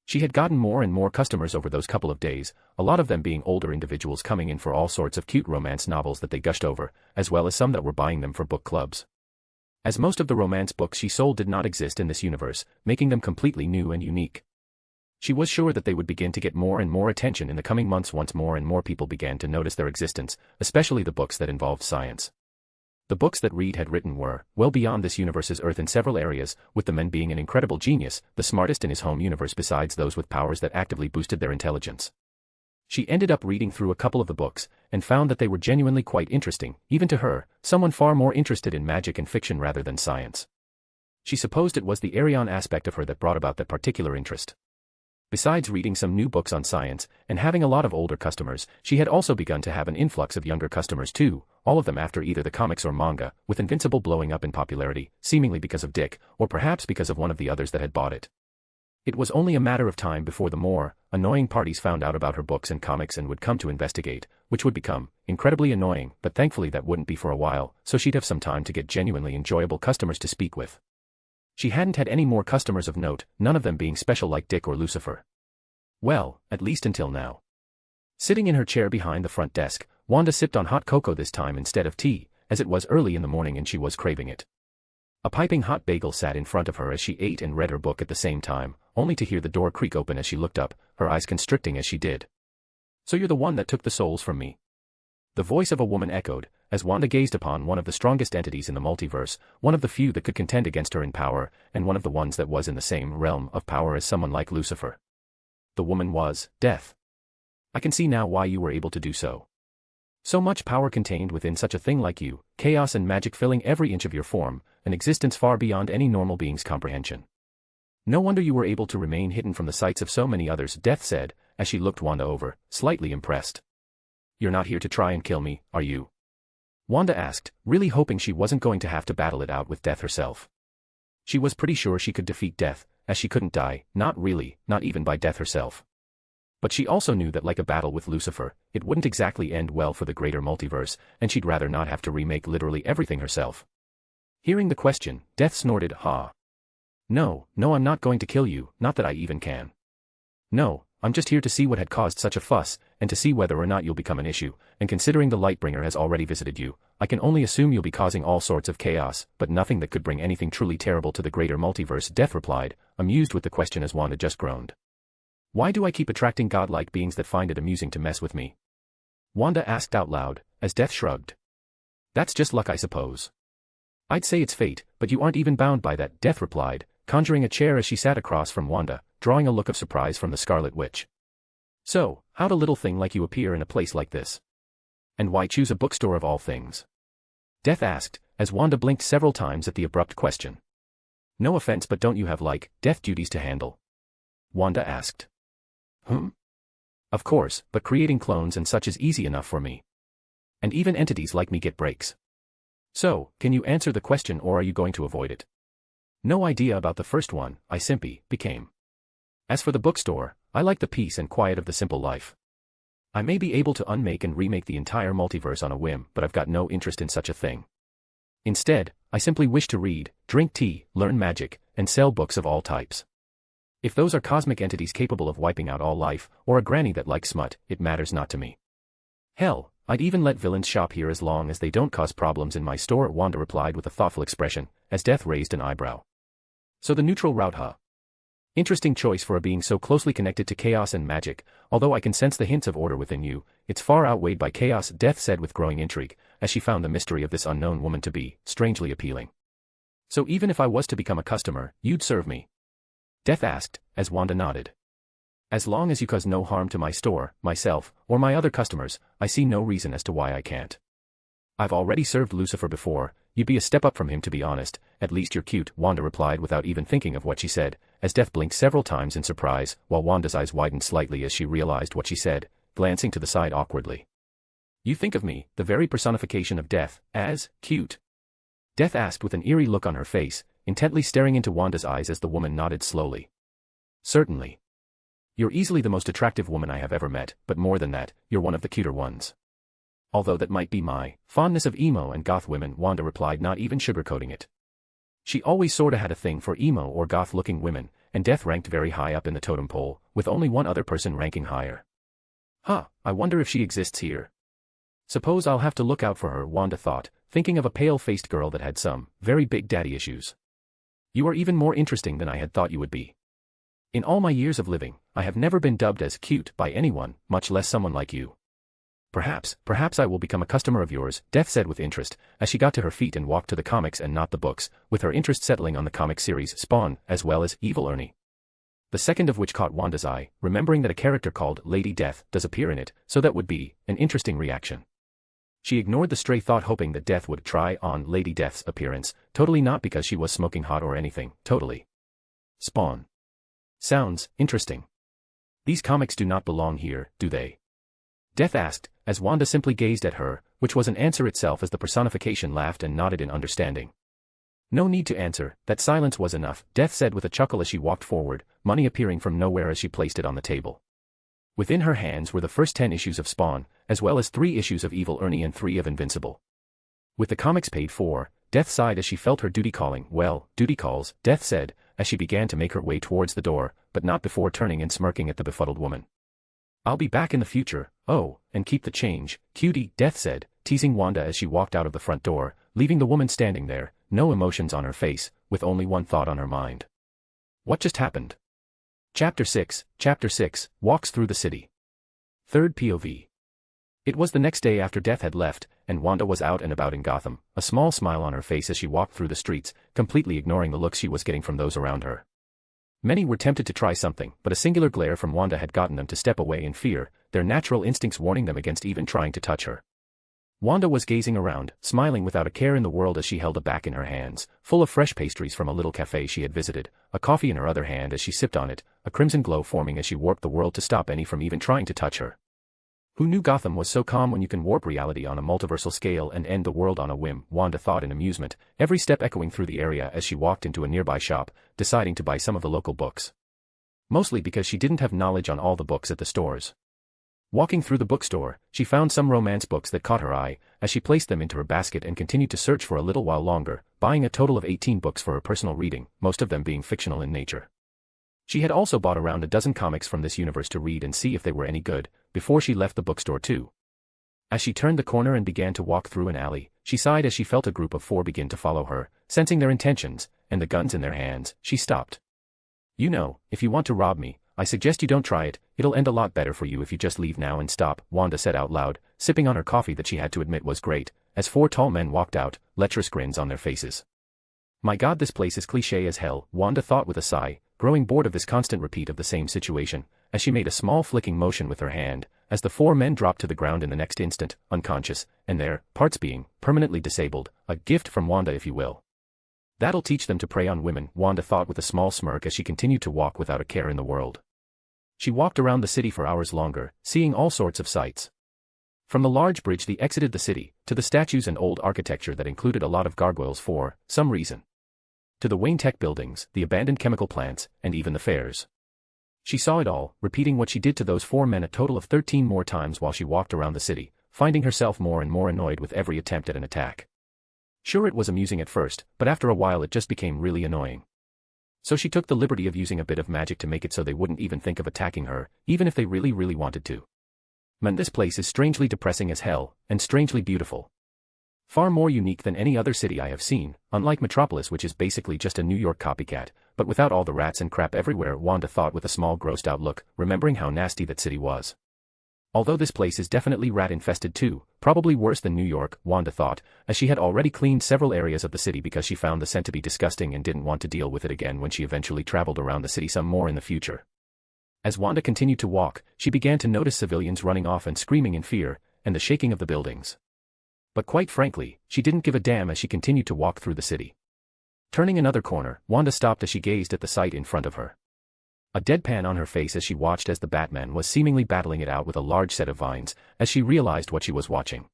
She had gotten more and more customers over those couple of days, a lot of them being older individuals coming in for all sorts of cute romance novels that they gushed over, as well as some that were buying them for book clubs. As most of the romance books she sold did not exist in this universe, making them completely new and unique. She was sure that they would begin to get more and more attention in the coming months once more and more people began to notice their existence, especially the books that involved science. The books that Reed had written were well beyond this universe's Earth in several areas, with the men being an incredible genius, the smartest in his home universe besides those with powers that actively boosted their intelligence. She ended up reading through a couple of the books, and found that they were genuinely quite interesting, even to her, someone far more interested in magic and fiction rather than science. She supposed it was the Arion aspect of her that brought about that particular interest. Besides reading some new books on science, and having a lot of older customers, she had also begun to have an influx of younger customers too, all of them after either the comics or manga, with Invincible blowing up in popularity, seemingly because of Dick, or perhaps because of one of the others that had bought it. It was only a matter of time before the more annoying parties found out about her books and comics and would come to investigate, which would become incredibly annoying, but thankfully that wouldn't be for a while, so she'd have some time to get genuinely enjoyable customers to speak with. She hadn't had any more customers of note, none of them being special like Dick or Lucifer. Well, at least until now. Sitting in her chair behind the front desk, Wanda sipped on hot cocoa this time instead of tea, as it was early in the morning and she was craving it. A piping hot bagel sat in front of her as she ate and read her book at the same time, only to hear the door creak open as she looked up, her eyes constricting as she did. So you're the one that took the souls from me? The voice of a woman echoed, as Wanda gazed upon one of the strongest entities in the multiverse, one of the few that could contend against her in power, and one of the ones that was in the same realm of power as someone like Lucifer. The woman was Death. I can see now why you were able to do so. So much power contained within such a thing like you, chaos and magic filling every inch of your form, an existence far beyond any normal being's comprehension. No wonder you were able to remain hidden from the sights of so many others, Death said, as she looked Wanda over, slightly impressed. You're not here to try and kill me, are you? Wanda asked, really hoping she wasn't going to have to battle it out with Death herself. She was pretty sure she could defeat Death, as she couldn't die, not really, not even by Death herself. But she also knew that like a battle with Lucifer, it wouldn't exactly end well for the greater multiverse, and she'd rather not have to remake literally everything herself. Hearing the question, Death snorted, "Ha. No, I'm not going to kill you, not that I even can. No, I'm just here to see what had caused such a fuss, and to see whether or not you'll become an issue, and considering the Lightbringer has already visited you, I can only assume you'll be causing all sorts of chaos, but nothing that could bring anything truly terrible to the greater multiverse," Death replied, amused with the question as Wanda just groaned. "Why do I keep attracting godlike beings that find it amusing to mess with me?" Wanda asked out loud, as Death shrugged. "That's just luck, I suppose." "I'd say it's fate, but you aren't even bound by that," Death replied, conjuring a chair as she sat across from Wanda, drawing a look of surprise from the Scarlet Witch. "So, how'd a little thing like you appear in a place like this? And why choose a bookstore of all things?" Death asked, as Wanda blinked several times at the abrupt question. "No offense, but don't you have Death duties to handle?" Wanda asked. Of course, but creating clones and such is easy enough for me. And even entities like me get breaks. So, can you answer the question or are you going to avoid it?" "No idea about the first one, I simply became. As for the bookstore, I like the peace and quiet of the simple life. I may be able to unmake and remake the entire multiverse on a whim, but I've got no interest in such a thing. Instead, I simply wish to read, drink tea, learn magic, and sell books of all types. If those are cosmic entities capable of wiping out all life, or a granny that likes smut, it matters not to me. Hell, I'd even let villains shop here as long as they don't cause problems in my store," Wanda replied with a thoughtful expression, as Death raised an eyebrow. "So the neutral route, huh? Interesting choice for a being so closely connected to chaos and magic, although I can sense the hints of order within you, it's far outweighed by chaos," Death said with growing intrigue, as she found the mystery of this unknown woman to be strangely appealing. "So even if I was to become a customer, you'd serve me?" Death asked, as Wanda nodded. "As long as you cause no harm to my store, myself, or my other customers, I see no reason as to why I can't. I've already served Lucifer before, you'd be a step up from him to be honest, at least you're cute," Wanda replied without even thinking of what she said, as Death blinked several times in surprise, while Wanda's eyes widened slightly as she realized what she said, glancing to the side awkwardly. "You think of me, the very personification of death, as cute?" Death asked with an eerie look on her face, intently staring into Wanda's eyes as the woman nodded slowly. "Certainly. You're easily the most attractive woman I have ever met, but more than that, you're one of the cuter ones. Although that might be my fondness of emo and goth women," Wanda replied, not even sugarcoating it. She always sorta had a thing for emo or goth-looking women, and Death ranked very high up in the totem pole, with only one other person ranking higher. "Huh, I wonder if she exists here. Suppose I'll have to look out for her," Wanda thought, thinking of a pale-faced girl that had some very big daddy issues. "You are even more interesting than I had thought you would be. In all my years of living, I have never been dubbed as cute by anyone, much less someone like you. Perhaps I will become a customer of yours," Death said with interest, as she got to her feet and walked to the comics and not the books, with her interest settling on the comic series Spawn, as well as Evil Ernie. The second of which caught Wanda's eye, remembering that a character called Lady Death does appear in it, so that would be an interesting reaction. She ignored the stray thought, hoping that Death would try on Lady Death's appearance, totally not because she was smoking hot or anything, totally. Spawn. Sounds interesting. These comics do not belong here, do they? Death asked, as Wanda simply gazed at her, which was an answer itself as the personification laughed and nodded in understanding. "No need to answer, that silence was enough," Death said with a chuckle as she walked forward, money appearing from nowhere as she placed it on the table. Within her hands were the first 10 issues of Spawn, as well as 3 issues of Evil Ernie and 3 of Invincible. With the comics paid for, Death sighed as she felt her duty calling. "Well, duty calls," Death said, as she began to make her way towards the door, but not before turning and smirking at the befuddled woman. "I'll be back in the future, oh, and keep the change, cutie," Death said, teasing Wanda as she walked out of the front door, leaving the woman standing there, no emotions on her face, with only one thought on her mind. What just happened? Chapter 6, Walks Through the City. Third POV. It was the next day after Death had left, and Wanda was out and about in Gotham, a small smile on her face as she walked through the streets, completely ignoring the looks she was getting from those around her. Many were tempted to try something, but a singular glare from Wanda had gotten them to step away in fear, their natural instincts warning them against even trying to touch her. Wanda was gazing around, smiling without a care in the world as she held a back in her hands, full of fresh pastries from a little cafe she had visited, a coffee in her other hand as she sipped on it, a crimson glow forming as she warped the world to stop any from even trying to touch her. Who knew Gotham was so calm when you can warp reality on a multiversal scale and end the world on a whim, Wanda thought in amusement, every step echoing through the area as she walked into a nearby shop, deciding to buy some of the local books. Mostly because she didn't have knowledge on all the books at the stores. Walking through the bookstore, she found some romance books that caught her eye, as she placed them into her basket and continued to search for a little while longer, buying a total of 18 books for her personal reading, most of them being fictional in nature. She had also bought around a dozen comics from this universe to read and see if they were any good, before she left the bookstore too. As she turned the corner and began to walk through an alley, she sighed as she felt a group of 4 begin to follow her, sensing their intentions, and the guns in their hands, she stopped. "You know, if you want to rob me, I suggest you don't try it, it'll end a lot better for you if you just leave now and stop," Wanda said out loud, sipping on her coffee that she had to admit was great, as 4 tall men walked out, lecherous grins on their faces. My God, this place is cliché as hell, Wanda thought with a sigh, growing bored of this constant repeat of the same situation, as she made a small flicking motion with her hand, as the 4 men dropped to the ground in the next instant, unconscious, and their parts being permanently disabled, a gift from Wanda if you will. That'll teach them to prey on women, Wanda thought with a small smirk as she continued to walk without a care in the world. She walked around the city for hours longer, seeing all sorts of sights. From the large bridge that exited the city, to the statues and old architecture that included a lot of gargoyles for some reason. To the Wayne Tech buildings, the abandoned chemical plants, and even the fairs. She saw it all, repeating what she did to those 4 men a total of 13 more times while she walked around the city, finding herself more and more annoyed with every attempt at an attack. Sure, it was amusing at first, but after a while it just became really annoying. So she took the liberty of using a bit of magic to make it so they wouldn't even think of attacking her, even if they really wanted to. Man, this place is strangely depressing as hell, and strangely beautiful. Far more unique than any other city I have seen, unlike Metropolis, which is basically just a New York copycat, but without all the rats and crap everywhere, Wanda thought with a small grossed out look, remembering how nasty that city was. Although this place is definitely rat-infested too, probably worse than New York, Wanda thought, as she had already cleaned several areas of the city because she found the scent to be disgusting and didn't want to deal with it again when she eventually traveled around the city some more in the future. As Wanda continued to walk, she began to notice civilians running off and screaming in fear, and the shaking of the buildings. But quite frankly, she didn't give a damn as she continued to walk through the city. Turning another corner, Wanda stopped as she gazed at the sight in front of her. A deadpan on her face as she watched as the Batman was seemingly battling it out with a large set of vines, as she realized what she was watching.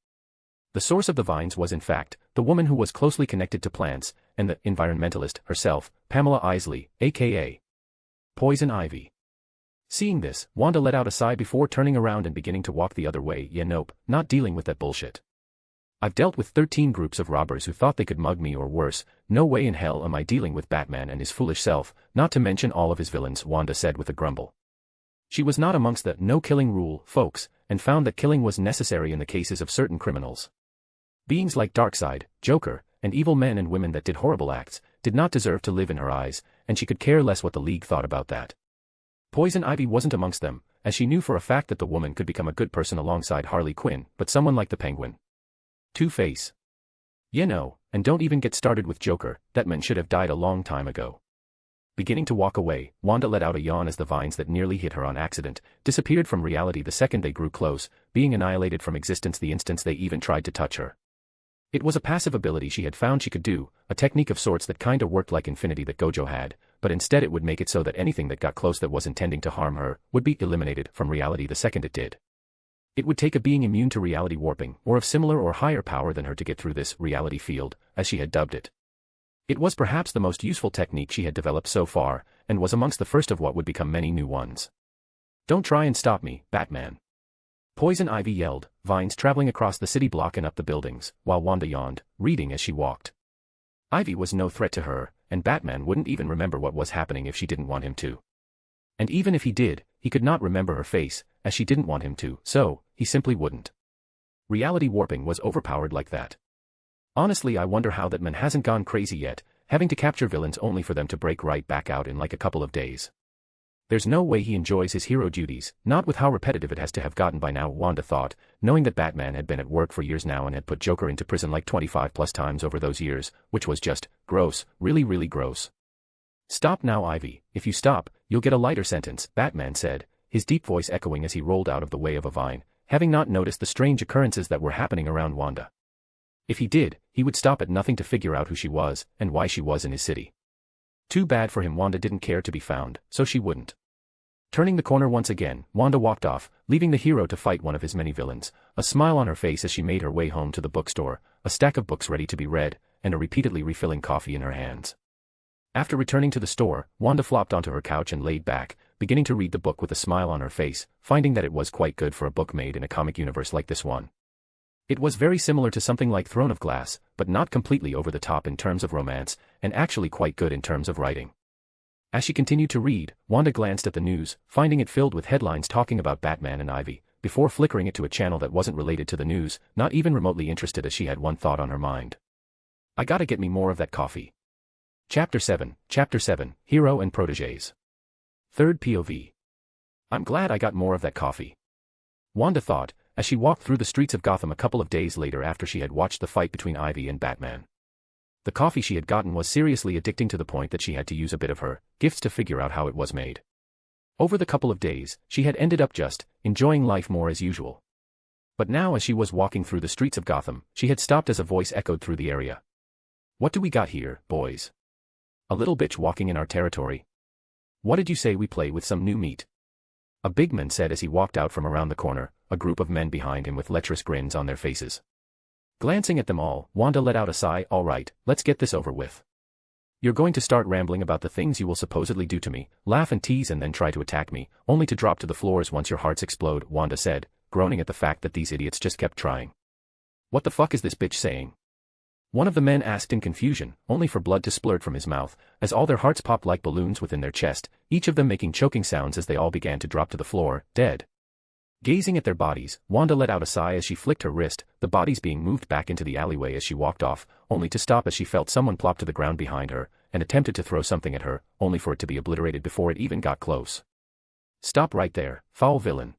The source of the vines was in fact, the woman who was closely connected to plants, and the environmentalist herself, Pamela Isley, aka Poison Ivy. Seeing this, Wanda let out a sigh before turning around and beginning to walk the other way. Yeah, nope, not dealing with that bullshit. I've dealt with 13 groups of robbers who thought they could mug me or worse, no way in hell am I dealing with Batman and his foolish self, not to mention all of his villains, Wanda said with a grumble. She was not amongst the no-killing rule folks, and found that killing was necessary in the cases of certain criminals. Beings like Darkseid, Joker, and evil men and women that did horrible acts, did not deserve to live in her eyes, and she could care less what the League thought about that. Poison Ivy wasn't amongst them, as she knew for a fact that the woman could become a good person alongside Harley Quinn, but someone like the Penguin. Two-Face. You know, and don't even get started with Joker, that man should have died a long time ago. Beginning to walk away, Wanda let out a yawn as the vines that nearly hit her on accident disappeared from reality the second they grew close, being annihilated from existence the instant they even tried to touch her. It was a passive ability she had found she could do, a technique of sorts that kinda worked like Infinity that Gojo had, but instead it would make it so that anything that got close that was intending to harm her would be eliminated from reality the second it did. It would take a being immune to reality warping, or of similar or higher power than her to get through this reality field, as she had dubbed it. It was perhaps the most useful technique she had developed so far, and was amongst the first of what would become many new ones. Don't try and stop me, Batman. Poison Ivy yelled, vines traveling across the city block and up the buildings, while Wanda yawned, reading as she walked. Ivy was no threat to her, and Batman wouldn't even remember what was happening if she didn't want him to. And even if he did, he could not remember her face, as she didn't want him to, so he simply wouldn't. Reality warping was overpowered like that. Honestly, I wonder how that man hasn't gone crazy yet, having to capture villains only for them to break right back out in like a couple of days. There's no way he enjoys his hero duties, not with how repetitive it has to have gotten by now, Wanda thought, knowing that Batman had been at work for years now and had put Joker into prison like 25 plus times over those years, which was just gross, really gross. Stop now, Ivy. If you stop, you'll get a lighter sentence, Batman said, his deep voice echoing as he rolled out of the way of a vine, having not noticed the strange occurrences that were happening around Wanda. If he did, he would stop at nothing to figure out who she was and why she was in his city. Too bad for him, Wanda didn't care to be found, so she wouldn't. Turning the corner once again, Wanda walked off, leaving the hero to fight one of his many villains, a smile on her face as she made her way home to the bookstore, a stack of books ready to be read, and a repeatedly refilling coffee in her hands. After returning to the store, Wanda flopped onto her couch and laid back, beginning to read the book with a smile on her face, finding that it was quite good for a book made in a comic universe like this one. It was very similar to something like Throne of Glass, but not completely over the top in terms of romance, and actually quite good in terms of writing. As she continued to read, Wanda glanced at the news, finding it filled with headlines talking about Batman and Ivy, before flickering it to a channel that wasn't related to the news, not even remotely interested, as she had one thought on her mind. I gotta get me more of that coffee. Chapter 7, Hero and Proteges. Third POV. I'm glad I got more of that coffee, Wanda thought, as she walked through the streets of Gotham a couple of days later after she had watched the fight between Ivy and Batman. The coffee she had gotten was seriously addicting to the point that she had to use a bit of her gifts to figure out how it was made. Over the couple of days, she had ended up just enjoying life more as usual. But now, as she was walking through the streets of Gotham, she had stopped as a voice echoed through the area. What do we got here, boys? A little bitch walking in our territory? What did you say we play with some new meat? A big man said as he walked out from around the corner, a group of men behind him with lecherous grins on their faces. Glancing at them all, Wanda let out a sigh. All right, let's get this over with. You're going to start rambling about the things you will supposedly do to me, laugh and tease and then try to attack me, only to drop to the floors once your hearts explode, Wanda said, groaning at the fact that these idiots just kept trying. What the fuck is this bitch saying? One of the men asked in confusion, only for blood to splurt from his mouth, as all their hearts popped like balloons within their chest, each of them making choking sounds as they all began to drop to the floor, dead. Gazing at their bodies, Wanda let out a sigh as she flicked her wrist, the bodies being moved back into the alleyway as she walked off, only to stop as she felt someone plop to the ground behind her, and attempted to throw something at her, only for it to be obliterated before it even got close. Stop right there, foul villain.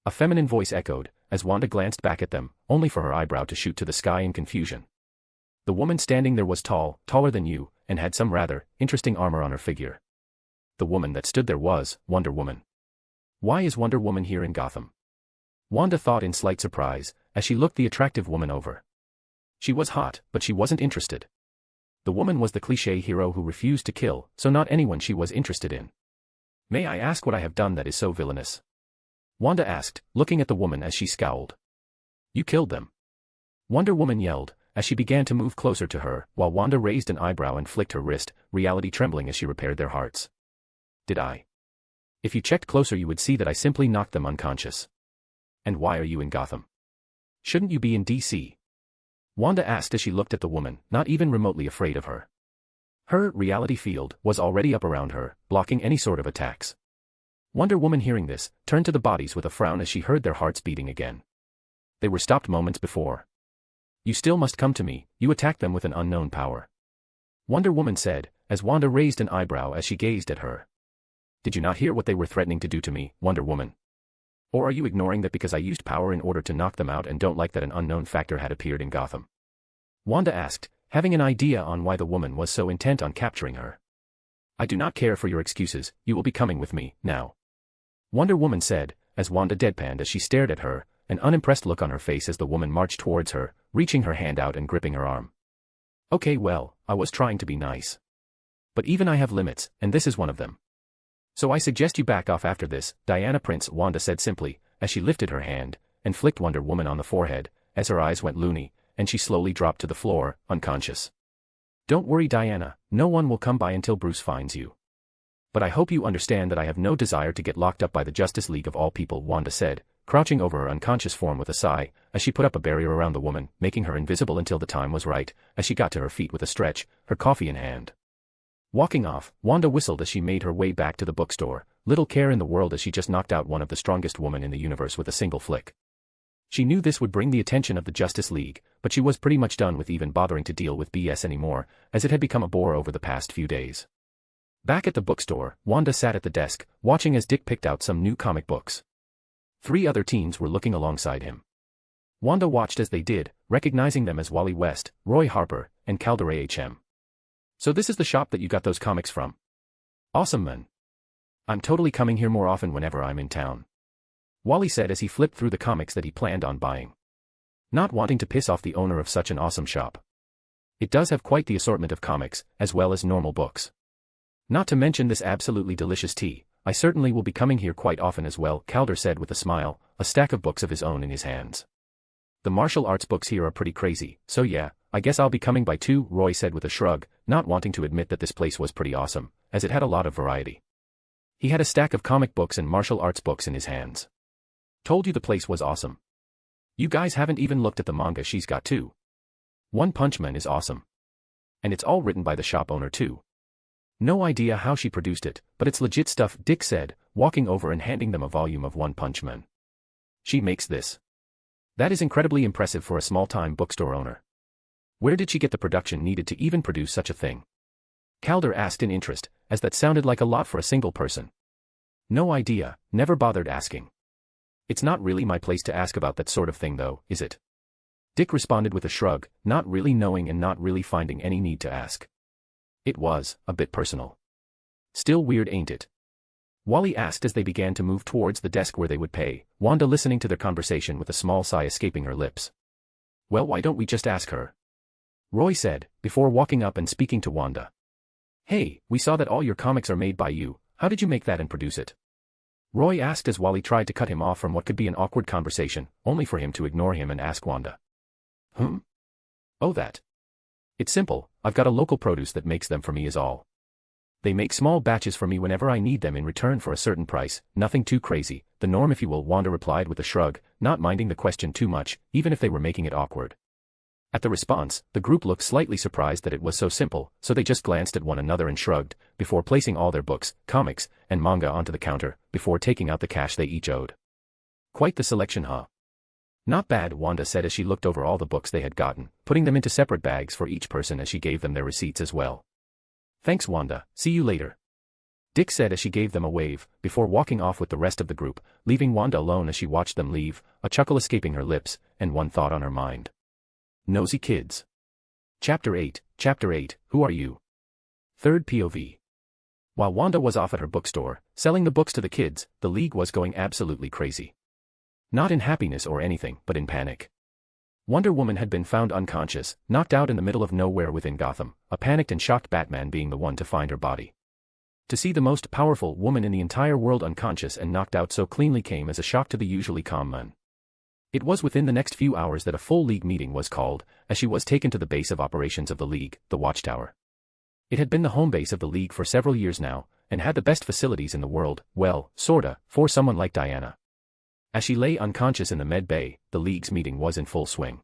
A feminine voice echoed, as Wanda glanced back at them, only for her eyebrow to shoot to the sky in confusion. The woman standing there was tall, taller than you, and had some rather interesting armor on her figure. The woman that stood there was Wonder Woman. Why is Wonder Woman here in Gotham? Wanda thought in slight surprise, as she looked the attractive woman over. She was hot, but she wasn't interested. The woman was the cliché hero who refused to kill, so not anyone she was interested in. May I ask what I have done that is so villainous? Wanda asked, looking at the woman as she scowled. You killed them. Wonder Woman yelled, as she began to move closer to her, while Wanda raised an eyebrow and flicked her wrist, reality trembling as she repaired their hearts. Did I? If you checked closer you would see that I simply knocked them unconscious. And why are you in Gotham? Shouldn't you be in DC? Wanda asked as she looked at the woman, not even remotely afraid of her. Her reality field was already up around her, blocking any sort of attacks. Wonder Woman, hearing this, turned to the bodies with a frown as she heard their hearts beating again. They were stopped moments before. You still must come to me, you attacked them with an unknown power. Wonder Woman said, as Wanda raised an eyebrow as she gazed at her. Did you not hear what they were threatening to do to me, Wonder Woman? Or are you ignoring that because I used power in order to knock them out and don't like that an unknown factor had appeared in Gotham? Wanda asked, having an idea on why the woman was so intent on capturing her. I do not care for your excuses, you will be coming with me, now. Wonder Woman said, as Wanda deadpanned as she stared at her, an unimpressed look on her face as the woman marched towards her, reaching her hand out and gripping her arm. Okay, well, I was trying to be nice. But even I have limits, and this is one of them. So I suggest you back off after this, Diana Prince, Wanda said simply, as she lifted her hand, and flicked Wonder Woman on the forehead, as her eyes went loony, and she slowly dropped to the floor, unconscious. Don't worry, Diana, no one will come by until Bruce finds you. But I hope you understand that I have no desire to get locked up by the Justice League of all people, Wanda said, crouching over her unconscious form with a sigh, as she put up a barrier around the woman, making her invisible until the time was right, as she got to her feet with a stretch, her coffee in hand. Walking off, Wanda whistled as she made her way back to the bookstore, little care in the world as she just knocked out one of the strongest women in the universe with a single flick. She knew this would bring the attention of the Justice League, but she was pretty much done with even bothering to deal with BS anymore, as it had become a bore over the past few days. Back at the bookstore, Wanda sat at the desk, watching as Dick picked out some new comic books. 3 other teens were looking alongside him. Wanda watched as they did, recognizing them as Wally West, Roy Harper, and Calderay HM. So this is the shop that you got those comics from? Awesome, man. I'm totally coming here more often whenever I'm in town. Wally said as he flipped through the comics that he planned on buying. Not wanting to piss off the owner of such an awesome shop. It does have quite the assortment of comics, as well as normal books. Not to mention this absolutely delicious tea. I certainly will be coming here quite often as well, Calder said with a smile, a stack of books of his own in his hands. The martial arts books here are pretty crazy, so yeah, I guess I'll be coming by too, Roy said with a shrug, not wanting to admit that this place was pretty awesome, as it had a lot of variety. He had a stack of comic books and martial arts books in his hands. Told you the place was awesome. You guys haven't even looked at the manga she's got too. One Punch Man is awesome. And it's all written by the shop owner too. No idea how she produced it, but it's legit stuff, Dick said, walking over and handing them a volume of One Punch Man. She makes this. That is incredibly impressive for a small-time bookstore owner. Where did she get the production needed to even produce such a thing? Calder asked in interest, as that sounded like a lot for a single person. No idea, never bothered asking. It's not really my place to ask about that sort of thing though, is it? Dick responded with a shrug, not really knowing and not really finding any need to ask. It was a bit personal. Still weird, ain't it? Wally asked as they began to move towards the desk where they would pay, Wanda listening to their conversation with a small sigh escaping her lips. Well, why don't we just ask her? Roy said, before walking up and speaking to Wanda. Hey, we saw that all your comics are made by you, how did you make that and produce it? Roy asked as Wally tried to cut him off from what could be an awkward conversation, only for him to ignore him and ask Wanda. Oh that. It's simple, I've got a local produce that makes them for me is all. They make small batches for me whenever I need them in return for a certain price, nothing too crazy, the norm if you will, Wanda replied with a shrug, not minding the question too much, even if they were making it awkward. At the response, the group looked slightly surprised that it was so simple, so they just glanced at one another and shrugged, before placing all their books, comics, and manga onto the counter, before taking out the cash they each owed. Quite the selection, huh? Not bad, Wanda said as she looked over all the books they had gotten, putting them into separate bags for each person as she gave them their receipts as well. Thanks, Wanda, see you later. Dick said as she gave them a wave, before walking off with the rest of the group, leaving Wanda alone as she watched them leave, a chuckle escaping her lips, and one thought on her mind. Nosy kids. Chapter 8, Who Are You? Third POV. While Wanda was off at her bookstore, selling the books to the kids, the League was going absolutely crazy. Not in happiness or anything, but in panic. Wonder Woman had been found unconscious, knocked out in the middle of nowhere within Gotham, a panicked and shocked Batman being the one to find her body. To see the most powerful woman in the entire world unconscious and knocked out so cleanly came as a shock to the usually calm man. It was within the next few hours that a full League meeting was called, as she was taken to the base of operations of the League, the Watchtower. It had been the home base of the League for several years now, and had the best facilities in the world, well, sorta, for someone like Diana. As she lay unconscious in the med bay, the League's meeting was in full swing.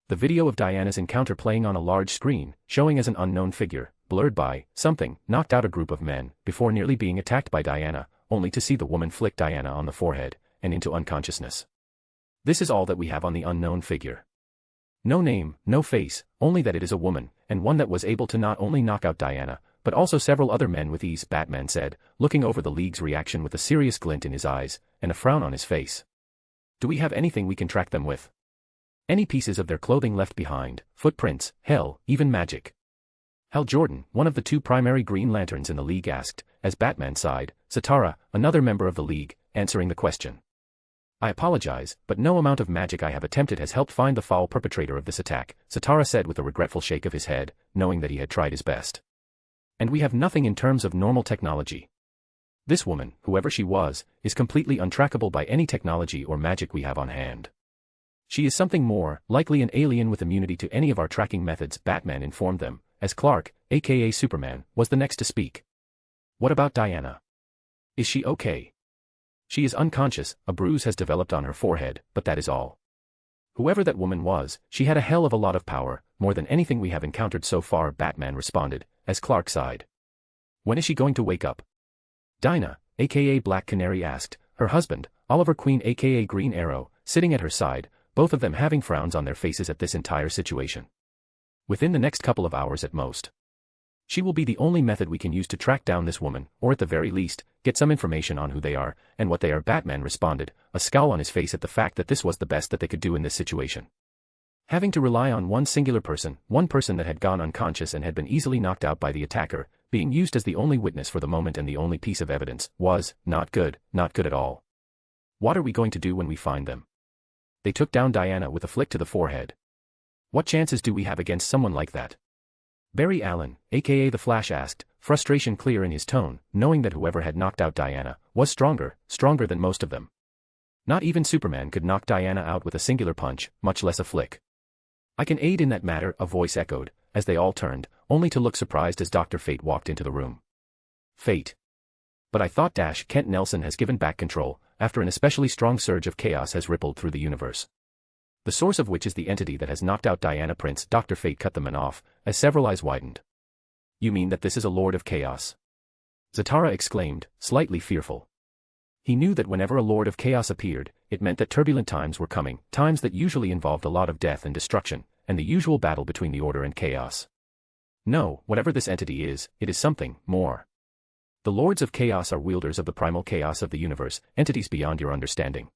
The video of Diana's encounter playing on a large screen, showing as an unknown figure, blurred by something, knocked out a group of men, before nearly being attacked by Diana, only to see the woman flick Diana on the forehead, and into unconsciousness. This is all that we have on the unknown figure. No name, no face, only that it is a woman, and one that was able to not only knock out Diana, but also several other men with ease, Batman said, looking over the League's reaction with a serious glint in his eyes, and a frown on his face. Do we have anything we can track them with? Any pieces of their clothing left behind, footprints, hell, even magic? Hal Jordan, one of the two primary Green Lanterns in the League asked, as Batman sighed, Satara, another member of the League, answering the question. I apologize, but no amount of magic I have attempted has helped find the foul perpetrator of this attack, Satara said with a regretful shake of his head, knowing that he had tried his best. And we have nothing in terms of normal technology. This woman, whoever she was, is completely untrackable by any technology or magic we have on hand. She is something more, likely an alien with immunity to any of our tracking methods, Batman informed them, as Clark, aka Superman, was the next to speak. What about Diana? Is she okay? She is unconscious, a bruise has developed on her forehead, but that is all. Whoever that woman was, she had a hell of a lot of power, more than anything we have encountered so far, Batman responded, as Clark sighed. When is she going to wake up? Dinah, aka Black Canary asked, her husband, Oliver Queen aka Green Arrow, sitting at her side, both of them having frowns on their faces at this entire situation. Within the next couple of hours at most. She will be the only method we can use to track down this woman, or at the very least, get some information on who they are, and what they are, Batman responded, a scowl on his face at the fact that this was the best that they could do in this situation. Having to rely on one singular person, one person that had gone unconscious and had been easily knocked out by the attacker, being used as the only witness for the moment and the only piece of evidence, was not good at all. What are we going to do when we find them? They took down Diana with a flick to the forehead. What chances do we have against someone like that? Barry Allen, aka The Flash, asked, frustration clear in his tone, knowing that whoever had knocked out Diana was stronger than most of them. Not even Superman could knock Diana out with a singular punch, much less a flick. I can aid in that matter, a voice echoed, as they all turned, only to look surprised as Dr. Fate walked into the room. Fate. But I thought Kent Nelson has given back control, after an especially strong surge of chaos has rippled through the universe. The source of which is the entity that has knocked out Diana Prince. Dr. Fate cut the man off, as several eyes widened. You mean that this is a Lord of Chaos? Zatara exclaimed, slightly fearful. He knew that whenever a Lord of Chaos appeared, it meant that turbulent times were coming, times that usually involved a lot of death and destruction, and the usual battle between the order and chaos. No, whatever this entity is, it is something more. The Lords of Chaos are wielders of the primal chaos of the universe, entities beyond your understanding.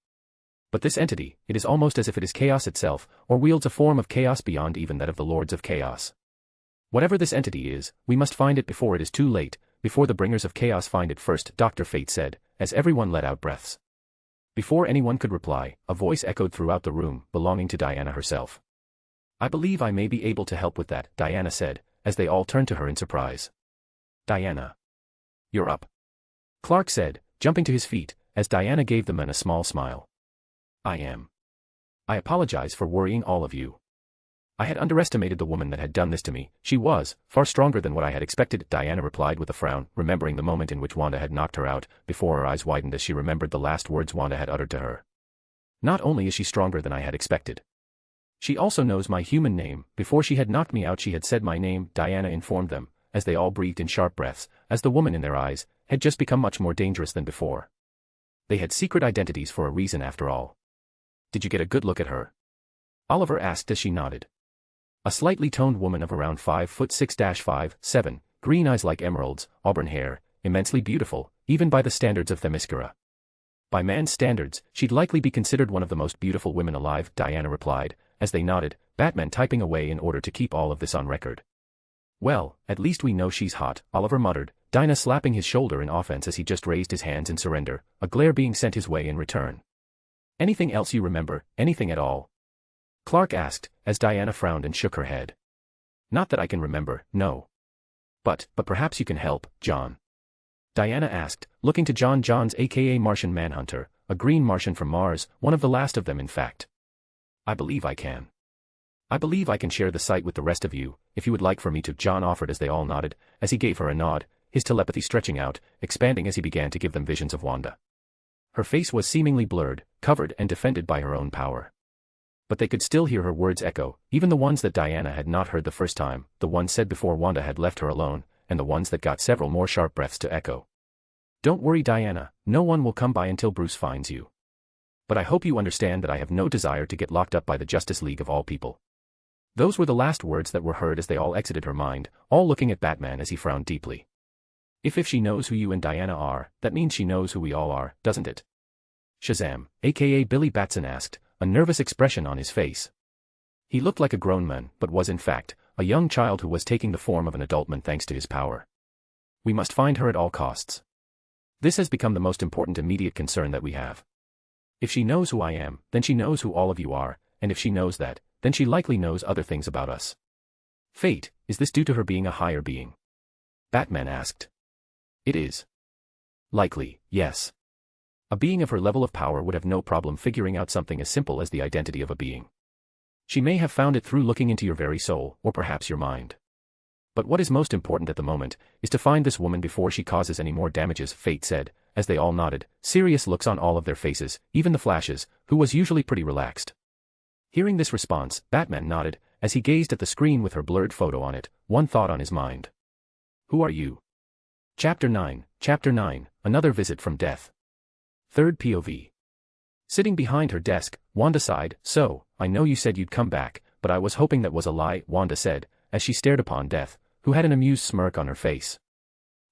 But this entity, it is almost as if it is chaos itself, or wields a form of chaos beyond even that of the Lords of Chaos. Whatever this entity is, we must find it before it is too late, before the bringers of chaos find it first, Dr. Fate said, as everyone let out breaths. Before anyone could reply, a voice echoed throughout the room, belonging to Diana herself. I believe I may be able to help with that, Diana said, as they all turned to her in surprise. Diana. You're up. Clark said, jumping to his feet, as Diana gave the man a small smile. I am. I apologize for worrying all of you. I had underestimated the woman that had done this to me. She was far stronger than what I had expected, Diana replied with a frown, remembering the moment in which Wanda had knocked her out, before her eyes widened as she remembered the last words Wanda had uttered to her. Not only is she stronger than I had expected. She also knows my human name. Before she had knocked me out she had said my name, Diana informed them, as they all breathed in sharp breaths, as the woman in their eyes had just become much more dangerous than before. They had secret identities for a reason after all. Did you get a good look at her? Oliver asked as she nodded. A slightly toned woman of around 5'6", green eyes like emeralds, auburn hair, immensely beautiful, even by the standards of Themyscira. By man's standards, she'd likely be considered one of the most beautiful women alive, Diana replied, as they nodded, Batman typing away in order to keep all of this on record. Well, at least we know she's hot, Oliver muttered, Dinah slapping his shoulder in offense as he just raised his hands in surrender, a glare being sent his way in return. Anything else you remember, anything at all? Clark asked, as Diana frowned and shook her head. Not that I can remember, no. But perhaps you can help, John. Diana asked, looking to Johns aka Martian Manhunter, a green Martian from Mars, one of the last of them in fact. I believe I can. I believe I can share the site with the rest of you, if you would like for me to, John offered as they all nodded, as he gave her a nod, his telepathy stretching out, expanding as he began to give them visions of Wanda. Her face was seemingly blurred, covered and defended by her own power. But they could still hear her words echo, even the ones that Diana had not heard the first time, the ones said before Wanda had left her alone, and the ones that got several more sharp breaths to echo. Don't worry, Diana, no one will come by until Bruce finds you. But I hope you understand that I have no desire to get locked up by the Justice League of all people. Those were the last words that were heard as they all exited her mind, all looking at Batman as he frowned deeply. If she knows who you and Diana are, that means she knows who we all are, doesn't it? Shazam, aka Billy Batson asked, a nervous expression on his face. He looked like a grown man, but was in fact, a young child who was taking the form of an adult man thanks to his power. We must find her at all costs. This has become the most important immediate concern that we have. If she knows who I am, then she knows who all of you are, and if she knows that, then she likely knows other things about us. Fate, is this due to her being a higher being? Batman asked. It is. Likely, yes. A being of her level of power would have no problem figuring out something as simple as the identity of a being. She may have found it through looking into your very soul, or perhaps your mind. But what is most important at the moment, is to find this woman before she causes any more damages, Fate said, as they all nodded, serious looks on all of their faces, even the Flash's, who was usually pretty relaxed. Hearing this response, Batman nodded, as he gazed at the screen with her blurred photo on it, one thought on his mind. Who are you? Chapter 9, Another Visit from Death. Third POV. Sitting behind her desk, Wanda sighed, so, I know you said you'd come back, but I was hoping that was a lie, Wanda said, as she stared upon Death, who had an amused smirk on her face.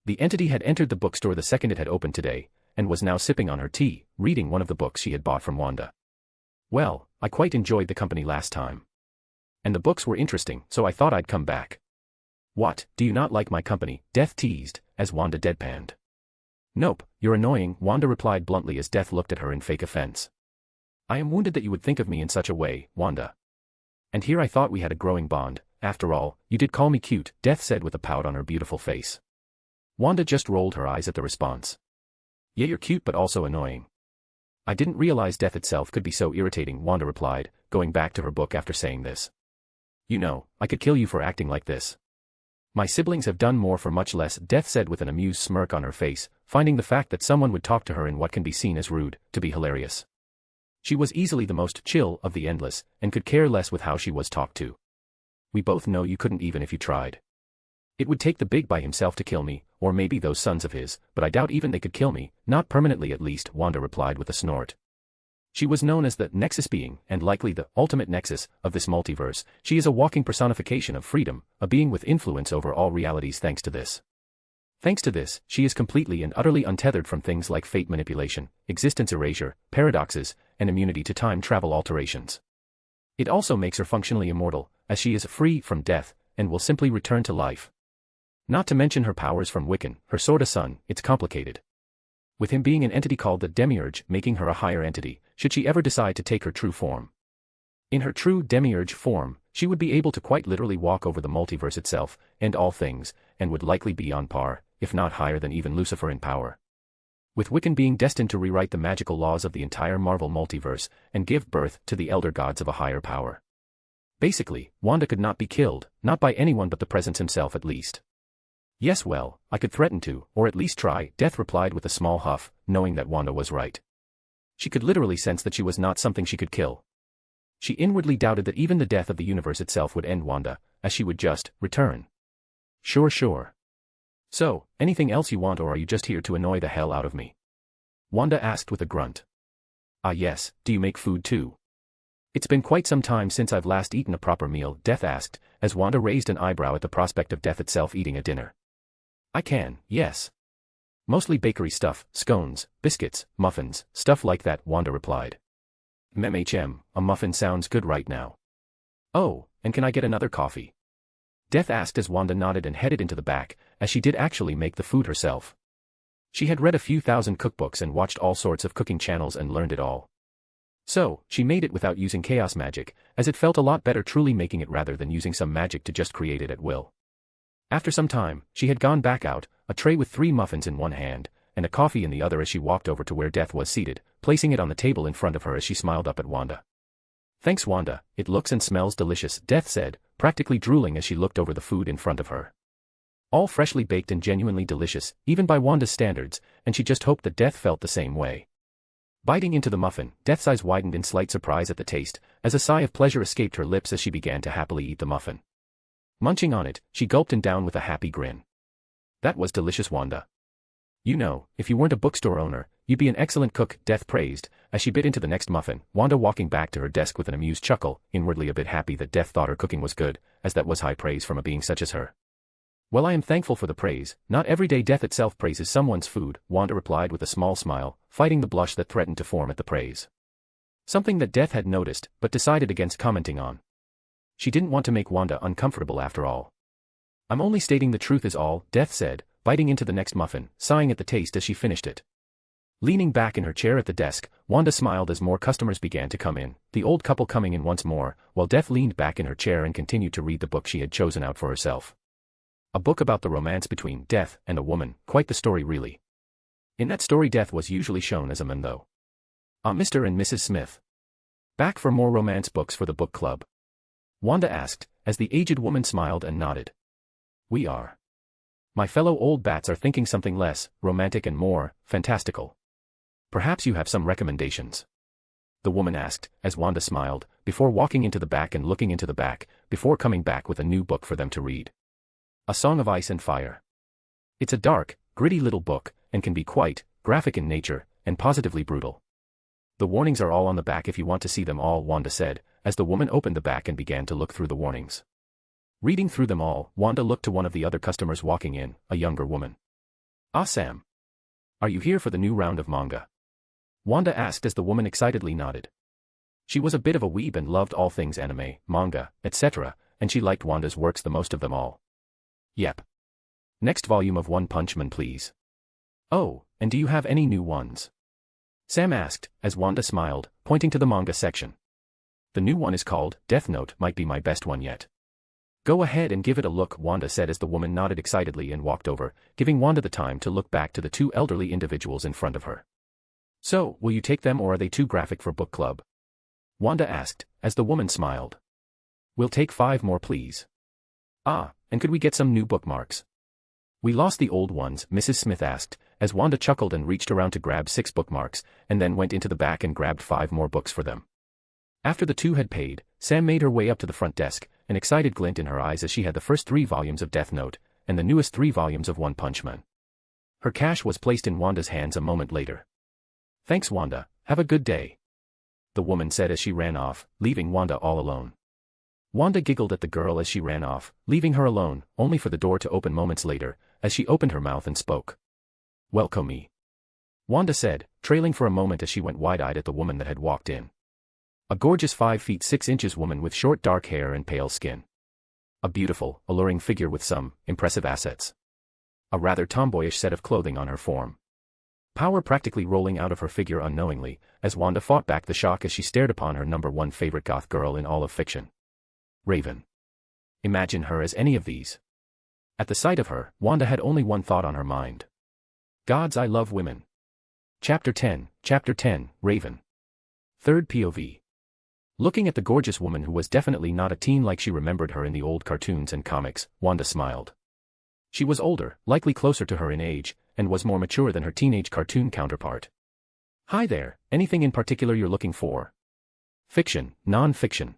The entity had entered the bookstore the second it had opened today, and was now sipping on her tea, reading one of the books she had bought from Wanda. Well, I quite enjoyed the company last time. And the books were interesting, so I thought I'd come back. What, do you not like my company? Death teased, as Wanda deadpanned. Nope, you're annoying, Wanda replied bluntly as Death looked at her in fake offense. I am wounded that you would think of me in such a way, Wanda. And here I thought we had a growing bond. After all, you did call me cute, Death said with a pout on her beautiful face. Wanda just rolled her eyes at the response. Yeah, you're cute but also annoying. I didn't realize death itself could be so irritating, Wanda replied, going back to her book after saying this. You know, I could kill you for acting like this. My siblings have done more for much less, Death said with an amused smirk on her face, finding the fact that someone would talk to her in what can be seen as rude, to be hilarious. She was easily the most chill of the endless, and could care less with how she was talked to. We both know you couldn't even if you tried. It would take the big by himself to kill me, or maybe those sons of his, but I doubt even they could kill me, not permanently at least, Wanda replied with a snort. She was known as the Nexus being, and likely the ultimate nexus, of this multiverse. She is a walking personification of freedom, a being with influence over all realities thanks to this. Thanks to this, she is completely and utterly untethered from things like fate manipulation, existence erasure, paradoxes, and immunity to time travel alterations. It also makes her functionally immortal, as she is free from death, and will simply return to life. Not to mention her powers from Wiccan, her sorta son, it's complicated. With him being an entity called the Demiurge, making her a higher entity, should she ever decide to take her true form. In her true Demiurge form, she would be able to quite literally walk over the multiverse itself, and all things, and would likely be on par, if not higher than even Lucifer in power. With Wiccan being destined to rewrite the magical laws of the entire Marvel multiverse, and give birth to the elder gods of a higher power. Basically, Wanda could not be killed, not by anyone but the Presence himself at least. Yes, well, I could threaten to, or at least try, Death replied with a small huff, knowing that Wanda was right. She could literally sense that she was not something she could kill. She inwardly doubted that even the death of the universe itself would end Wanda, as she would just return. Sure. So, anything else you want, or are you just here to annoy the hell out of me? Wanda asked with a grunt. Ah yes, do you make food too? It's been quite some time since I've last eaten a proper meal, Death asked, as Wanda raised an eyebrow at the prospect of Death itself eating a dinner. I can, yes. Mostly bakery stuff, scones, biscuits, muffins, stuff like that, Wanda replied. A muffin sounds good right now. Oh, and can I get another coffee? Death asked as Wanda nodded and headed into the back, as she did actually make the food herself. She had read a few thousand cookbooks and watched all sorts of cooking channels and learned it all. So, she made it without using chaos magic, as it felt a lot better truly making it rather than using some magic to just create it at will. After some time, she had gone back out, a tray with 3 muffins in one hand, and a coffee in the other as she walked over to where Death was seated, placing it on the table in front of her as she smiled up at Wanda. Thanks Wanda, it looks and smells delicious, Death said, practically drooling as she looked over the food in front of her. All freshly baked and genuinely delicious, even by Wanda's standards, and she just hoped that Death felt the same way. Biting into the muffin, Death's eyes widened in slight surprise at the taste, as a sigh of pleasure escaped her lips as she began to happily eat the muffin. Munching on it, she gulped and down with a happy grin. That was delicious, Wanda. You know, if you weren't a bookstore owner, you'd be an excellent cook, Death praised, as she bit into the next muffin, Wanda walking back to her desk with an amused chuckle, inwardly a bit happy that Death thought her cooking was good, as that was high praise from a being such as her. Well, I am thankful for the praise. Not every day Death itself praises someone's food, Wanda replied with a small smile, fighting the blush that threatened to form at the praise. Something that Death had noticed, but decided against commenting on. She didn't want to make Wanda uncomfortable after all. I'm only stating the truth is all, Death said, biting into the next muffin, sighing at the taste as she finished it. Leaning back in her chair at the desk, Wanda smiled as more customers began to come in, the old couple coming in once more, while Death leaned back in her chair and continued to read the book she had chosen out for herself. A book about the romance between Death and a woman, quite the story really. In that story Death was usually shown as a man though. Mr. and Mrs. Smith. Back for more romance books for the book club? Wanda asked, as the aged woman smiled and nodded. We are. My fellow old bats are thinking something less romantic and more fantastical. Perhaps you have some recommendations? The woman asked, as Wanda smiled, before walking into the back and looking into the back, before coming back with a new book for them to read. A Song of Ice and Fire. It's a dark, gritty little book, and can be quite graphic in nature, and positively brutal. The warnings are all on the back if you want to see them all, Wanda said, as the woman opened the back and began to look through the warnings. Reading through them all, Wanda looked to one of the other customers walking in, a younger woman. Ah, Sam. Are you here for the new round of manga? Wanda asked as the woman excitedly nodded. She was a bit of a weeb and loved all things anime, manga, etc., and she liked Wanda's works the most of them all. Yep. Next volume of One Punch Man please. Oh, and do you have any new ones? Sam asked, as Wanda smiled, pointing to the manga section. The new one is called Death Note, might be my best one yet. Go ahead and give it a look, Wanda said as the woman nodded excitedly and walked over, giving Wanda the time to look back to the two elderly individuals in front of her. So, will you take them or are they too graphic for book club? Wanda asked, as the woman smiled. We'll take 5 more please. Ah, and could we get some new bookmarks? We lost the old ones, Mrs. Smith asked, as Wanda chuckled and reached around to grab 6 bookmarks, and then went into the back and grabbed 5 more books for them. After the two had paid, Sam made her way up to the front desk, an excited glint in her eyes as she had the first 3 volumes of Death Note, and the newest 3 volumes of One Punch Man. Her cash was placed in Wanda's hands a moment later. Thanks Wanda, have a good day, the woman said as she ran off, leaving Wanda all alone. Wanda giggled at the girl as she ran off, leaving her alone, only for the door to open moments later, as she opened her mouth and spoke. Welcome me, Wanda said, trailing for a moment as she went wide-eyed at the woman that had walked in. A gorgeous 5 feet 6 inches woman with short dark hair and pale skin. A beautiful, alluring figure with some impressive assets. A rather tomboyish set of clothing on her form. Power practically rolling out of her figure unknowingly, as Wanda fought back the shock as she stared upon her #1 favorite goth girl in all of fiction. Raven. Imagine her as any of these. At the sight of her, Wanda had only one thought on her mind. Gods, I love women. Chapter 10, Raven. Third POV. Looking at the gorgeous woman who was definitely not a teen like she remembered her in the old cartoons and comics, Wanda smiled. She was older, likely closer to her in age, and was more mature than her teenage cartoon counterpart. Hi there, anything in particular you're looking for? Fiction, non-fiction?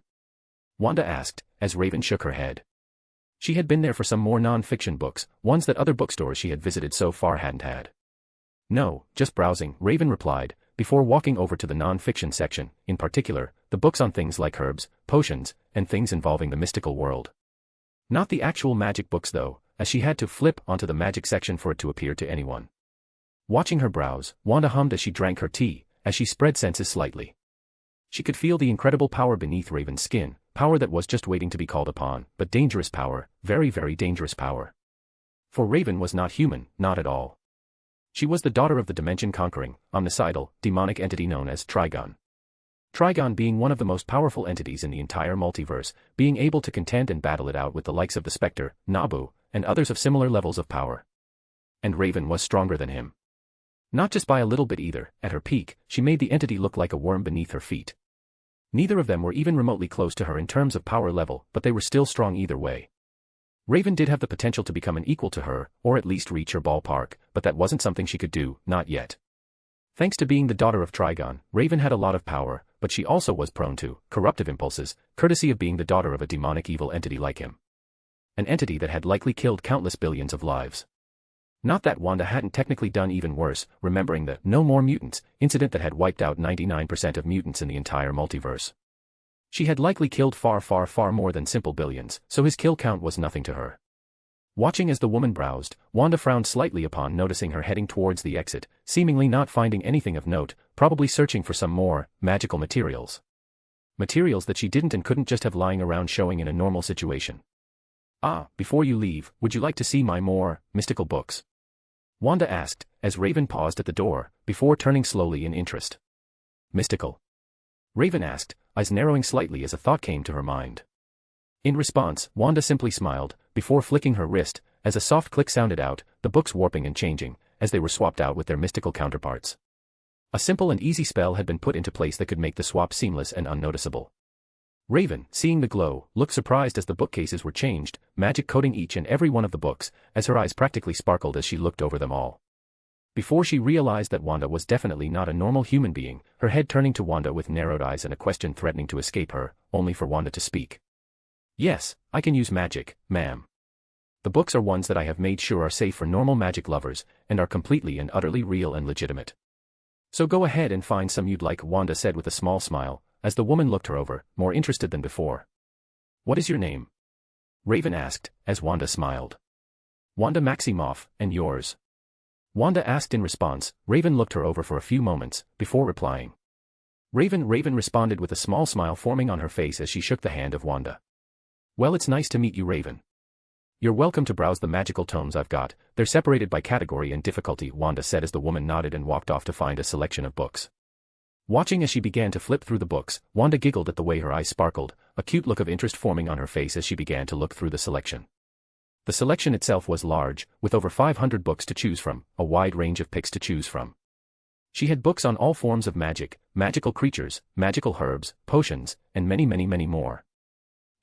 Wanda asked, as Raven shook her head. She had been there for some more non-fiction books, ones that other bookstores she had visited so far hadn't had. No, just browsing, Raven replied, before walking over to the non-fiction section, in particular, the books on things like herbs, potions, and things involving the mystical world. Not the actual magic books though, as she had to flip onto the magic section for it to appear to anyone. Watching her browse, Wanda hummed as she drank her tea, as she spread senses slightly. She could feel the incredible power beneath Raven's skin, power that was just waiting to be called upon, but dangerous power, very very dangerous power. For Raven was not human, not at all. She was the daughter of the dimension-conquering, omnicidal, demonic entity known as Trigon. Trigon being one of the most powerful entities in the entire multiverse, being able to contend and battle it out with the likes of the Spectre, Nabu, and others of similar levels of power. And Raven was stronger than him. Not just by a little bit either, at her peak, she made the entity look like a worm beneath her feet. Neither of them were even remotely close to her in terms of power level, but they were still strong either way. Raven did have the potential to become an equal to her, or at least reach her ballpark, but that wasn't something she could do, not yet. Thanks to being the daughter of Trigon, Raven had a lot of power, but she also was prone to corruptive impulses, courtesy of being the daughter of a demonic evil entity like him. An entity that had likely killed countless billions of lives. Not that Wanda hadn't technically done even worse, remembering the "no more mutants" incident that had wiped out 99% of mutants in the entire multiverse. She had likely killed far more than simple billions, so his kill count was nothing to her. Watching as the woman browsed, Wanda frowned slightly upon noticing her heading towards the exit, seemingly not finding anything of note, probably searching for some more magical materials. Materials that she didn't and couldn't just have lying around showing in a normal situation. Ah, before you leave, would you like to see my more mystical books? Wanda asked, as Raven paused at the door, before turning slowly in interest. Mystical? Raven asked, eyes narrowing slightly as a thought came to her mind. In response, Wanda simply smiled, before flicking her wrist, as a soft click sounded out, the books warping and changing, as they were swapped out with their mystical counterparts. A simple and easy spell had been put into place that could make the swap seamless and unnoticeable. Raven, seeing the glow, looked surprised as the bookcases were changed, magic coating each and every one of the books, as her eyes practically sparkled as she looked over them all. Before she realized that Wanda was definitely not a normal human being, her head turning to Wanda with narrowed eyes and a question threatening to escape her, only for Wanda to speak. Yes, I can use magic, ma'am. The books are ones that I have made sure are safe for normal magic lovers, and are completely and utterly real and legitimate. So go ahead and find some you'd like, Wanda said with a small smile, as the woman looked her over, more interested than before. What is your name? Raven asked, as Wanda smiled. Wanda Maximoff, and yours? Wanda asked in response. Raven looked her over for a few moments, before replying. Raven responded with a small smile forming on her face as she shook the hand of Wanda. Well, it's nice to meet you, Raven. You're welcome to browse the magical tomes I've got, they're separated by category and difficulty, Wanda said as the woman nodded and walked off to find a selection of books. Watching as she began to flip through the books, Wanda giggled at the way her eyes sparkled, a cute look of interest forming on her face as she began to look through the selection. The selection itself was large, with over 500 books to choose from, a wide range of picks to choose from. She had books on all forms of magic, magical creatures, magical herbs, potions, and many more.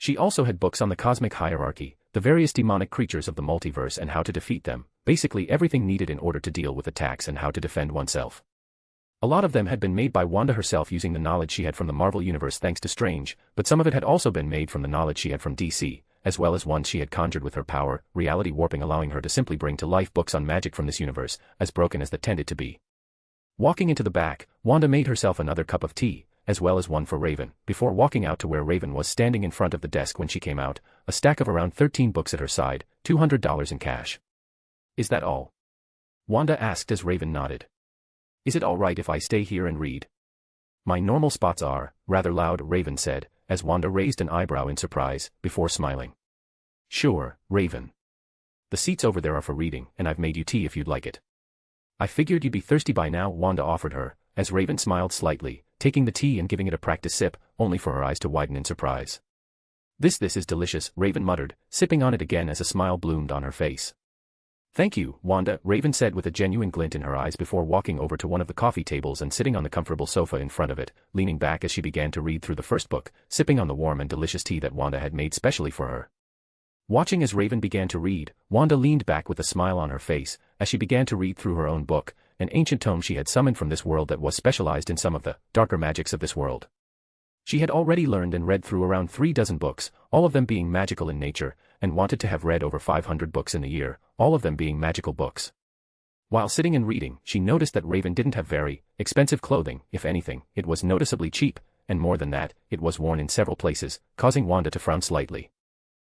She also had books on the cosmic hierarchy, the various demonic creatures of the multiverse and how to defeat them, basically everything needed in order to deal with attacks and how to defend oneself. A lot of them had been made by Wanda herself using the knowledge she had from the Marvel Universe thanks to Strange, but some of it had also been made from the knowledge she had from DC, as well as ones she had conjured with her power, reality warping, allowing her to simply bring to life books on magic from this universe, as broken as they tended to be. Walking into the back, Wanda made herself another cup of tea, as well as one for Raven, before walking out to where Raven was standing in front of the desk when she came out, a stack of around 13 books at her side, $200 in cash. Is that all? Wanda asked as Raven nodded. Is it all right if I stay here and read? My normal spots are, rather loud, Raven said, as Wanda raised an eyebrow in surprise, before smiling. Sure, Raven. The seats over there are for reading, and I've made you tea if you'd like it. I figured you'd be thirsty by now, Wanda offered her, as Raven smiled slightly, taking the tea and giving it a practice sip, only for her eyes to widen in surprise. This is delicious, Raven muttered, sipping on it again as a smile bloomed on her face. Thank you, Wanda, Raven said with a genuine glint in her eyes before walking over to one of the coffee tables and sitting on the comfortable sofa in front of it, leaning back as she began to read through the first book, sipping on the warm and delicious tea that Wanda had made specially for her. Watching as Raven began to read, Wanda leaned back with a smile on her face, as she began to read through her own book, an ancient tome she had summoned from this world that was specialized in some of the darker magics of this world. She had already learned and read through around 36 books, all of them being magical in nature, and wanted to have read over 500 books in a year, all of them being magical books. While sitting and reading, she noticed that Raven didn't have very expensive clothing. If anything, it was noticeably cheap, and more than that, it was worn in several places, causing Wanda to frown slightly.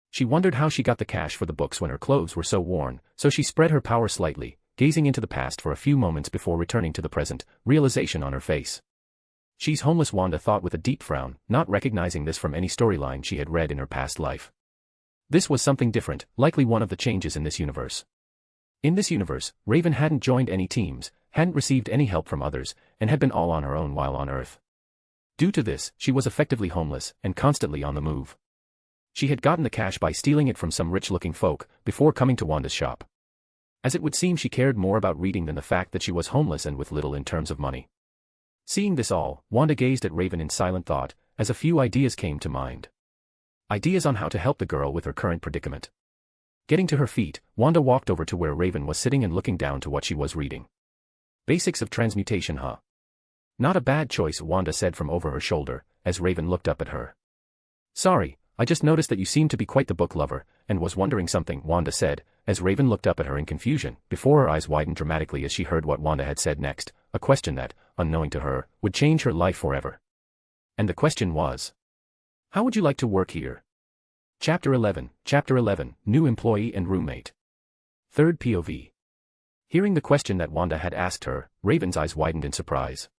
She wondered how she got the cash for the books when her clothes were so worn, so she spread her power slightly, gazing into the past for a few moments before returning to the present, realization on her face. She's homeless, Wanda thought with a deep frown, not recognizing this from any storyline she had read in her past life. This was something different, likely one of the changes in this universe. In this universe, Raven hadn't joined any teams, hadn't received any help from others, and had been all on her own while on Earth. Due to this, she was effectively homeless, and constantly on the move. She had gotten the cash by stealing it from some rich-looking folk, before coming to Wanda's shop. As it would seem, she cared more about reading than the fact that she was homeless and with little in terms of money. Seeing this all, Wanda gazed at Raven in silent thought, as a few ideas came to mind. Ideas on how to help the girl with her current predicament. Getting to her feet, Wanda walked over to where Raven was sitting and looking down to what she was reading. Basics of transmutation, huh? Not a bad choice, Wanda said from over her shoulder, as Raven looked up at her. Sorry, I just noticed that you seem to be quite the book lover, and was wondering something, Wanda said, as Raven looked up at her in confusion, before her eyes widened dramatically as she heard what Wanda had said next, a question that, unknowing to her, would change her life forever. And the question was, how would you like to work here? Chapter 11, New Employee and Roommate. Third POV. Hearing the question that Wanda had asked her, Raven's eyes widened in surprise.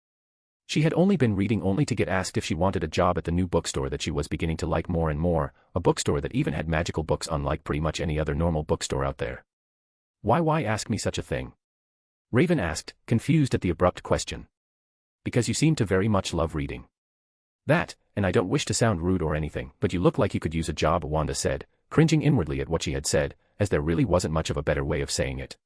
She had only been reading only to get asked if she wanted a job at the new bookstore that she was beginning to like more and more, a bookstore that even had magical books unlike pretty much any other normal bookstore out there. Why ask me such a thing? Raven asked, confused at the abrupt question. Because you seem to very much love reading. That, and I don't wish to sound rude or anything, but you look like you could use a job, Wanda said, cringing inwardly at what she had said, as there really wasn't much of a better way of saying it.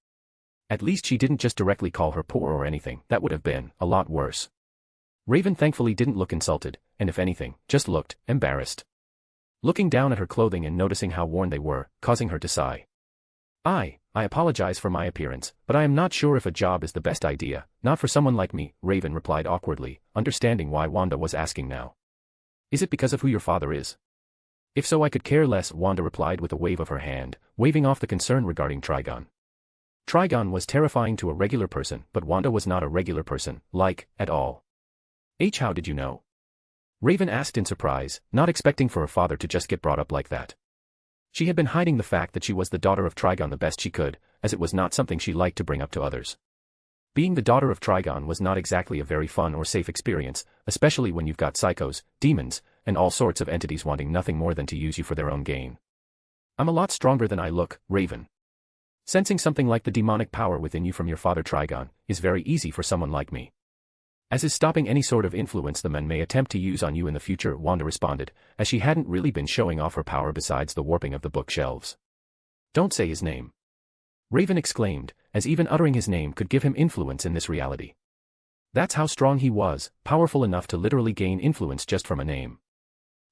At least she didn't just directly call her poor or anything, that would have been a lot worse. Raven thankfully didn't look insulted, and if anything, just looked embarrassed. Looking down at her clothing and noticing how worn they were, causing her to sigh. I apologize for my appearance, but I am not sure if a job is the best idea, not for someone like me, Raven replied awkwardly, understanding why Wanda was asking now. Is it because of who your father is? If so, I could care less, Wanda replied with a wave of her hand, waving off the concern regarding Trigon. Trigon was terrifying to a regular person, but Wanda was not a regular person, at all. How did you know? Raven asked in surprise, not expecting for her father to just get brought up like that. She had been hiding the fact that she was the daughter of Trigon the best she could, as it was not something she liked to bring up to others. Being the daughter of Trigon was not exactly a very fun or safe experience, especially when you've got psychos, demons, and all sorts of entities wanting nothing more than to use you for their own gain. I'm a lot stronger than I look, Raven. Sensing something like the demonic power within you from your father Trigon is very easy for someone like me. As is stopping any sort of influence the men may attempt to use on you in the future, Wanda responded, as she hadn't really been showing off her power besides the warping of the bookshelves. Don't say his name. Raven exclaimed, as even uttering his name could give him influence in this reality. That's how strong he was, powerful enough to literally gain influence just from a name.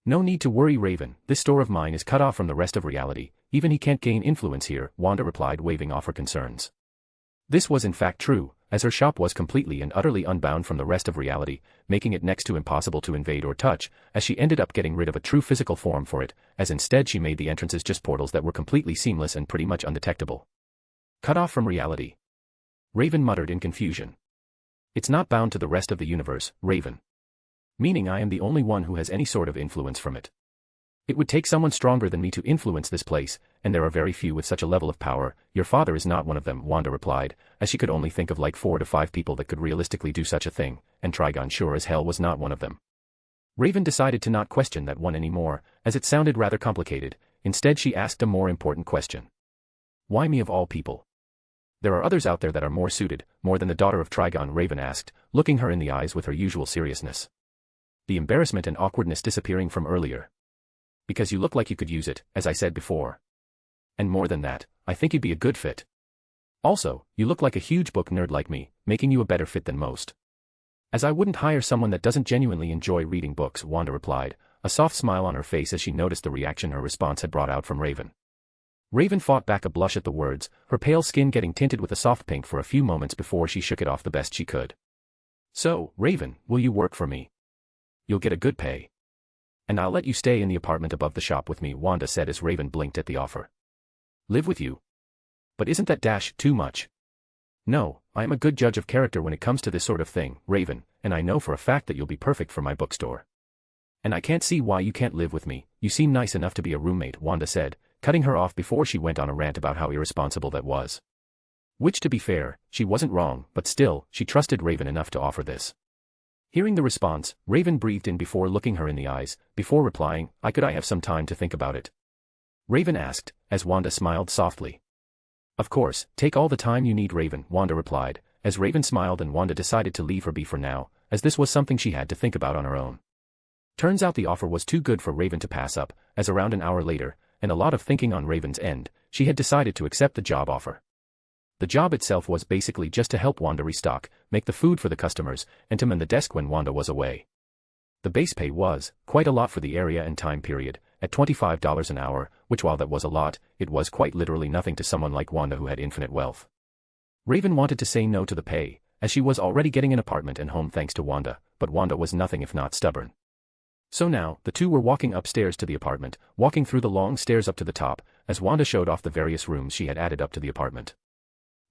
No need to worry, Raven, this store of mine is cut off from the rest of reality, even he can't gain influence here, Wanda replied, waving off her concerns. This was in fact true, as her shop was completely and utterly unbound from the rest of reality, making it next to impossible to invade or touch, as she ended up getting rid of a true physical form for it, as instead she made the entrances just portals that were completely seamless and pretty much undetectable. Cut off from reality. Raven muttered in confusion. It's not bound to the rest of the universe, Raven. Meaning I am the only one who has any sort of influence from it. It would take someone stronger than me to influence this place, and there are very few with such a level of power. Your father is not one of them, Wanda replied, as she could only think of like 4 to 5 people that could realistically do such a thing, and Trigon sure as hell was not one of them. Raven decided to not question that one anymore, as it sounded rather complicated. Instead she asked a more important question. Why me of all people? There are others out there that are more suited, more than the daughter of Trigon, Raven asked, looking her in the eyes with her usual seriousness. The embarrassment and awkwardness disappearing from earlier. Because you look like you could use it, as I said before. And more than that, I think you'd be a good fit. Also, you look like a huge book nerd like me, making you a better fit than most. As I wouldn't hire someone that doesn't genuinely enjoy reading books, Wanda replied, a soft smile on her face as she noticed the reaction her response had brought out from Raven. Raven fought back a blush at the words, her pale skin getting tinted with a soft pink for a few moments before she shook it off the best she could. So, Raven, will you work for me? You'll get a good pay. And I'll let you stay in the apartment above the shop with me, Wanda said as Raven blinked at the offer. Live with you? But isn't that too much? No, I am a good judge of character when it comes to this sort of thing, Raven, and I know for a fact that you'll be perfect for my bookstore. And I can't see why you can't live with me, you seem nice enough to be a roommate, Wanda said, cutting her off before she went on a rant about how irresponsible that was. Which to be fair, she wasn't wrong, but still, she trusted Raven enough to offer this. Hearing the response, Raven breathed in before looking her in the eyes, before replying, Could I have some time to think about it? Raven asked, as Wanda smiled softly. Of course, take all the time you need, Raven, Wanda replied, as Raven smiled and Wanda decided to leave her be for now, as this was something she had to think about on her own. Turns out the offer was too good for Raven to pass up, as around an hour later, and a lot of thinking on Raven's end, she had decided to accept the job offer. The job itself was basically just to help Wanda restock, make the food for the customers, and to man the desk when Wanda was away. The base pay was quite a lot for the area and time period, at $25 an hour, which while that was a lot, it was quite literally nothing to someone like Wanda who had infinite wealth. Raven wanted to say no to the pay, as she was already getting an apartment and home thanks to Wanda, but Wanda was nothing if not stubborn. So now, the two were walking upstairs to the apartment, walking through the long stairs up to the top, as Wanda showed off the various rooms she had added up to the apartment.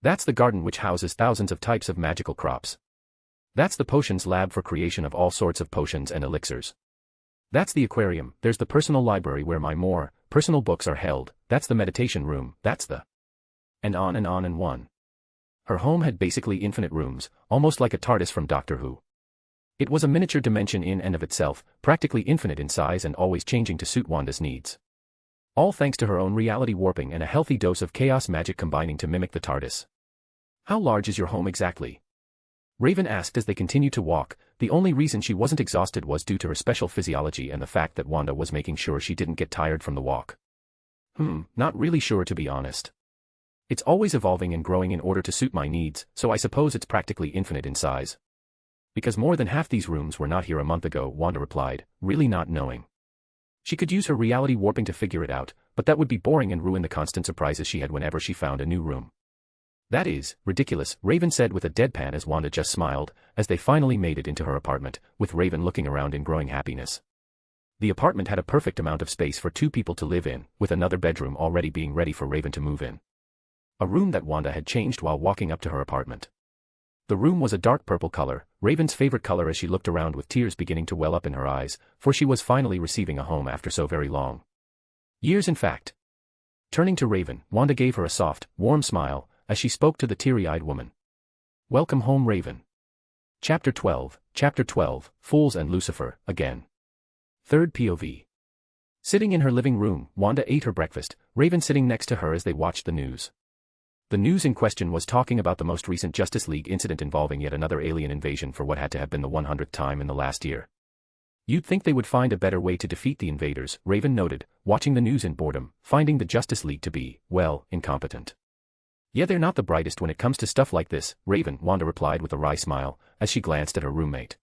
That's the garden which houses thousands of types of magical crops. That's the potions lab for creation of all sorts of potions and elixirs. That's the aquarium, there's the personal library where my more personal books are held, that's the meditation room, that's the... And on and on and on. Her home had basically infinite rooms, almost like a TARDIS from Doctor Who. It was a miniature dimension in and of itself, practically infinite in size and always changing to suit Wanda's needs. All thanks to her own reality warping and a healthy dose of chaos magic combining to mimic the TARDIS. How large is your home exactly? Raven asked as they continued to walk. The only reason she wasn't exhausted was due to her special physiology and the fact that Wanda was making sure she didn't get tired from the walk. Not really sure to be honest. It's always evolving and growing in order to suit my needs, so I suppose it's practically infinite in size. Because more than half these rooms were not here a month ago, Wanda replied, really not knowing. She could use her reality warping to figure it out, but that would be boring and ruin the constant surprises she had whenever she found a new room. That is ridiculous, Raven said with a deadpan as Wanda just smiled, as they finally made it into her apartment, with Raven looking around in growing happiness. The apartment had a perfect amount of space for 2 people to live in, with another bedroom already being ready for Raven to move in. A room that Wanda had changed while walking up to her apartment. The room was a dark purple color, Raven's favorite color as she looked around with tears beginning to well up in her eyes, for she was finally receiving a home after so very long. Years in fact. Turning to Raven, Wanda gave her a soft, warm smile, as she spoke to the teary-eyed woman. Welcome home, Raven. Chapter 12, Fools and Lucifer, again. Third POV. Sitting in her living room, Wanda ate her breakfast, Raven sitting next to her as they watched the news. The news in question was talking about the most recent Justice League incident involving yet another alien invasion for what had to have been the 100th time in the last year. You'd think they would find a better way to defeat the invaders, Raven noted, watching the news in boredom, finding the Justice League to be, well, incompetent. Yeah, they're not the brightest when it comes to stuff like this, Raven, Wanda replied with a wry smile, as she glanced at her roommate.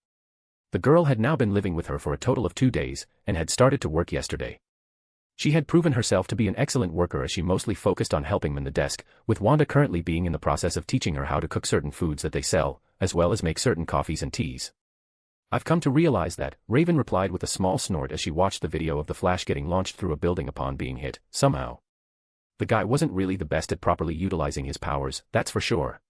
The girl had now been living with her for a total of 2 days, and had started to work yesterday. She had proven herself to be an excellent worker as she mostly focused on helping man the desk, with Wanda currently being in the process of teaching her how to cook certain foods that they sell, as well as make certain coffees and teas. I've come to realize that, Raven replied with a small snort as she watched the video of the Flash getting launched through a building upon being hit, somehow. The guy wasn't really the best at properly utilizing his powers, that's for sure.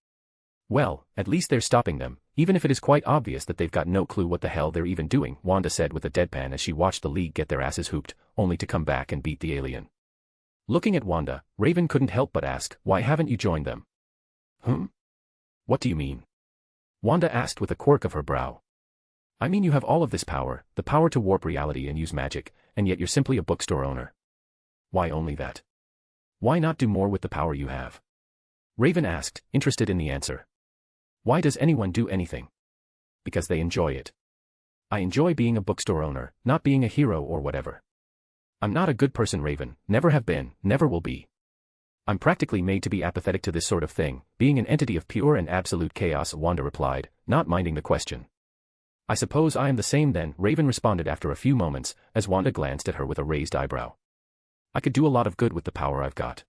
Well, at least they're stopping them, even if it is quite obvious that they've got no clue what the hell they're even doing, Wanda said with a deadpan as she watched the League get their asses hooped, only to come back and beat the alien. Looking at Wanda, Raven couldn't help but ask, why haven't you joined them? What do you mean? Wanda asked with a quirk of her brow. I mean you have all of this power, the power to warp reality and use magic, and yet you're simply a bookstore owner. Why only that? Why not do more with the power you have? Raven asked, interested in the answer. Why does anyone do anything? Because they enjoy it. I enjoy being a bookstore owner, not being a hero or whatever. I'm not a good person, Raven, never have been, never will be. I'm practically made to be apathetic to this sort of thing, being an entity of pure and absolute chaos, Wanda replied, not minding the question. I suppose I am the same then, Raven responded after a few moments, as Wanda glanced at her with a raised eyebrow. I could do a lot of good with the power I've got.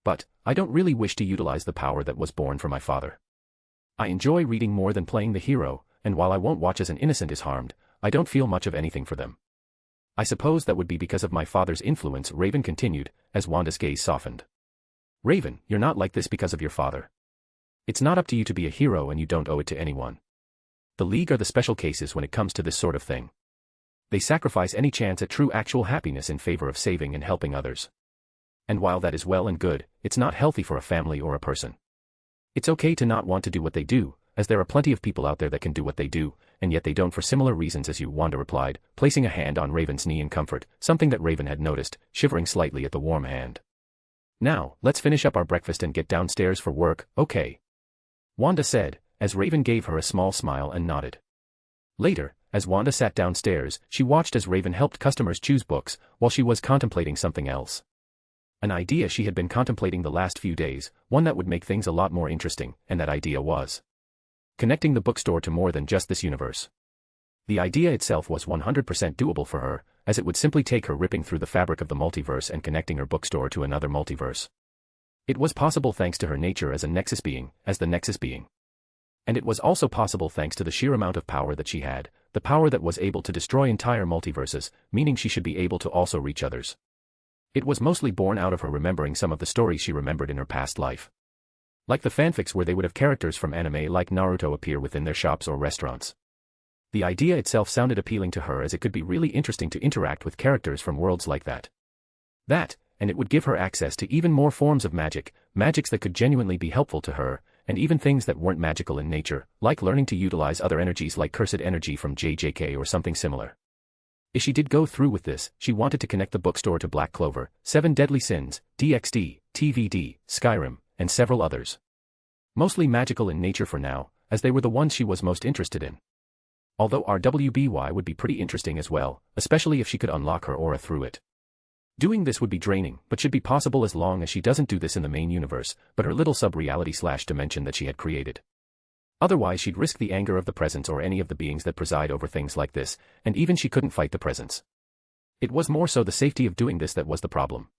But, I don't really wish to utilize the power that was born from my father. I enjoy reading more than playing the hero, and while I won't watch as an innocent is harmed, I don't feel much of anything for them. I suppose that would be because of my father's influence, Raven continued, as Wanda's gaze softened. Raven, you're not like this because of your father. It's not up to you to be a hero and you don't owe it to anyone. The League are the special cases when it comes to this sort of thing. They sacrifice any chance at true actual happiness in favor of saving and helping others. And while that is well and good, it's not healthy for a family or a person. It's okay to not want to do what they do, as there are plenty of people out there that can do what they do, and yet they don't for similar reasons as you, Wanda replied, placing a hand on Raven's knee in comfort, something that Raven had noticed, shivering slightly at the warm hand. Now, let's finish up our breakfast and get downstairs for work, okay? Wanda said, as Raven gave her a small smile and nodded. Later, as Wanda sat downstairs, she watched as Raven helped customers choose books, while she was contemplating something else. An idea she had been contemplating the last few days, one that would make things a lot more interesting, and that idea was connecting the bookstore to more than just this universe. The idea itself was 100% doable for her, as it would simply take her ripping through the fabric of the multiverse and connecting her bookstore to another multiverse. It was possible thanks to her nature as a Nexus being, And it was also possible thanks to the sheer amount of power that she had, the power that was able to destroy entire multiverses, meaning she should be able to also reach others. It was mostly born out of her remembering some of the stories she remembered in her past life. Like the fanfics where they would have characters from anime like Naruto appear within their shops or restaurants. The idea itself sounded appealing to her as it could be really interesting to interact with characters from worlds like that. And it would give her access to even more forms of magics that could genuinely be helpful to her, and even things that weren't magical in nature, like learning to utilize other energies like cursed energy from JJK or something similar. If she did go through with this, she wanted to connect the bookstore to Black Clover, 7 Deadly Sins, DxD, TVD, Skyrim, and several others. Mostly magical in nature for now, as they were the ones she was most interested in. Although RWBY would be pretty interesting as well, especially if she could unlock her aura through it. Doing this would be draining, but should be possible as long as she doesn't do this in the main universe, but her little sub-reality/dimension that she had created. Otherwise she'd risk the anger of the presence or any of the beings that preside over things like this, and even she couldn't fight the presence. It was more so the safety of doing this that was the problem.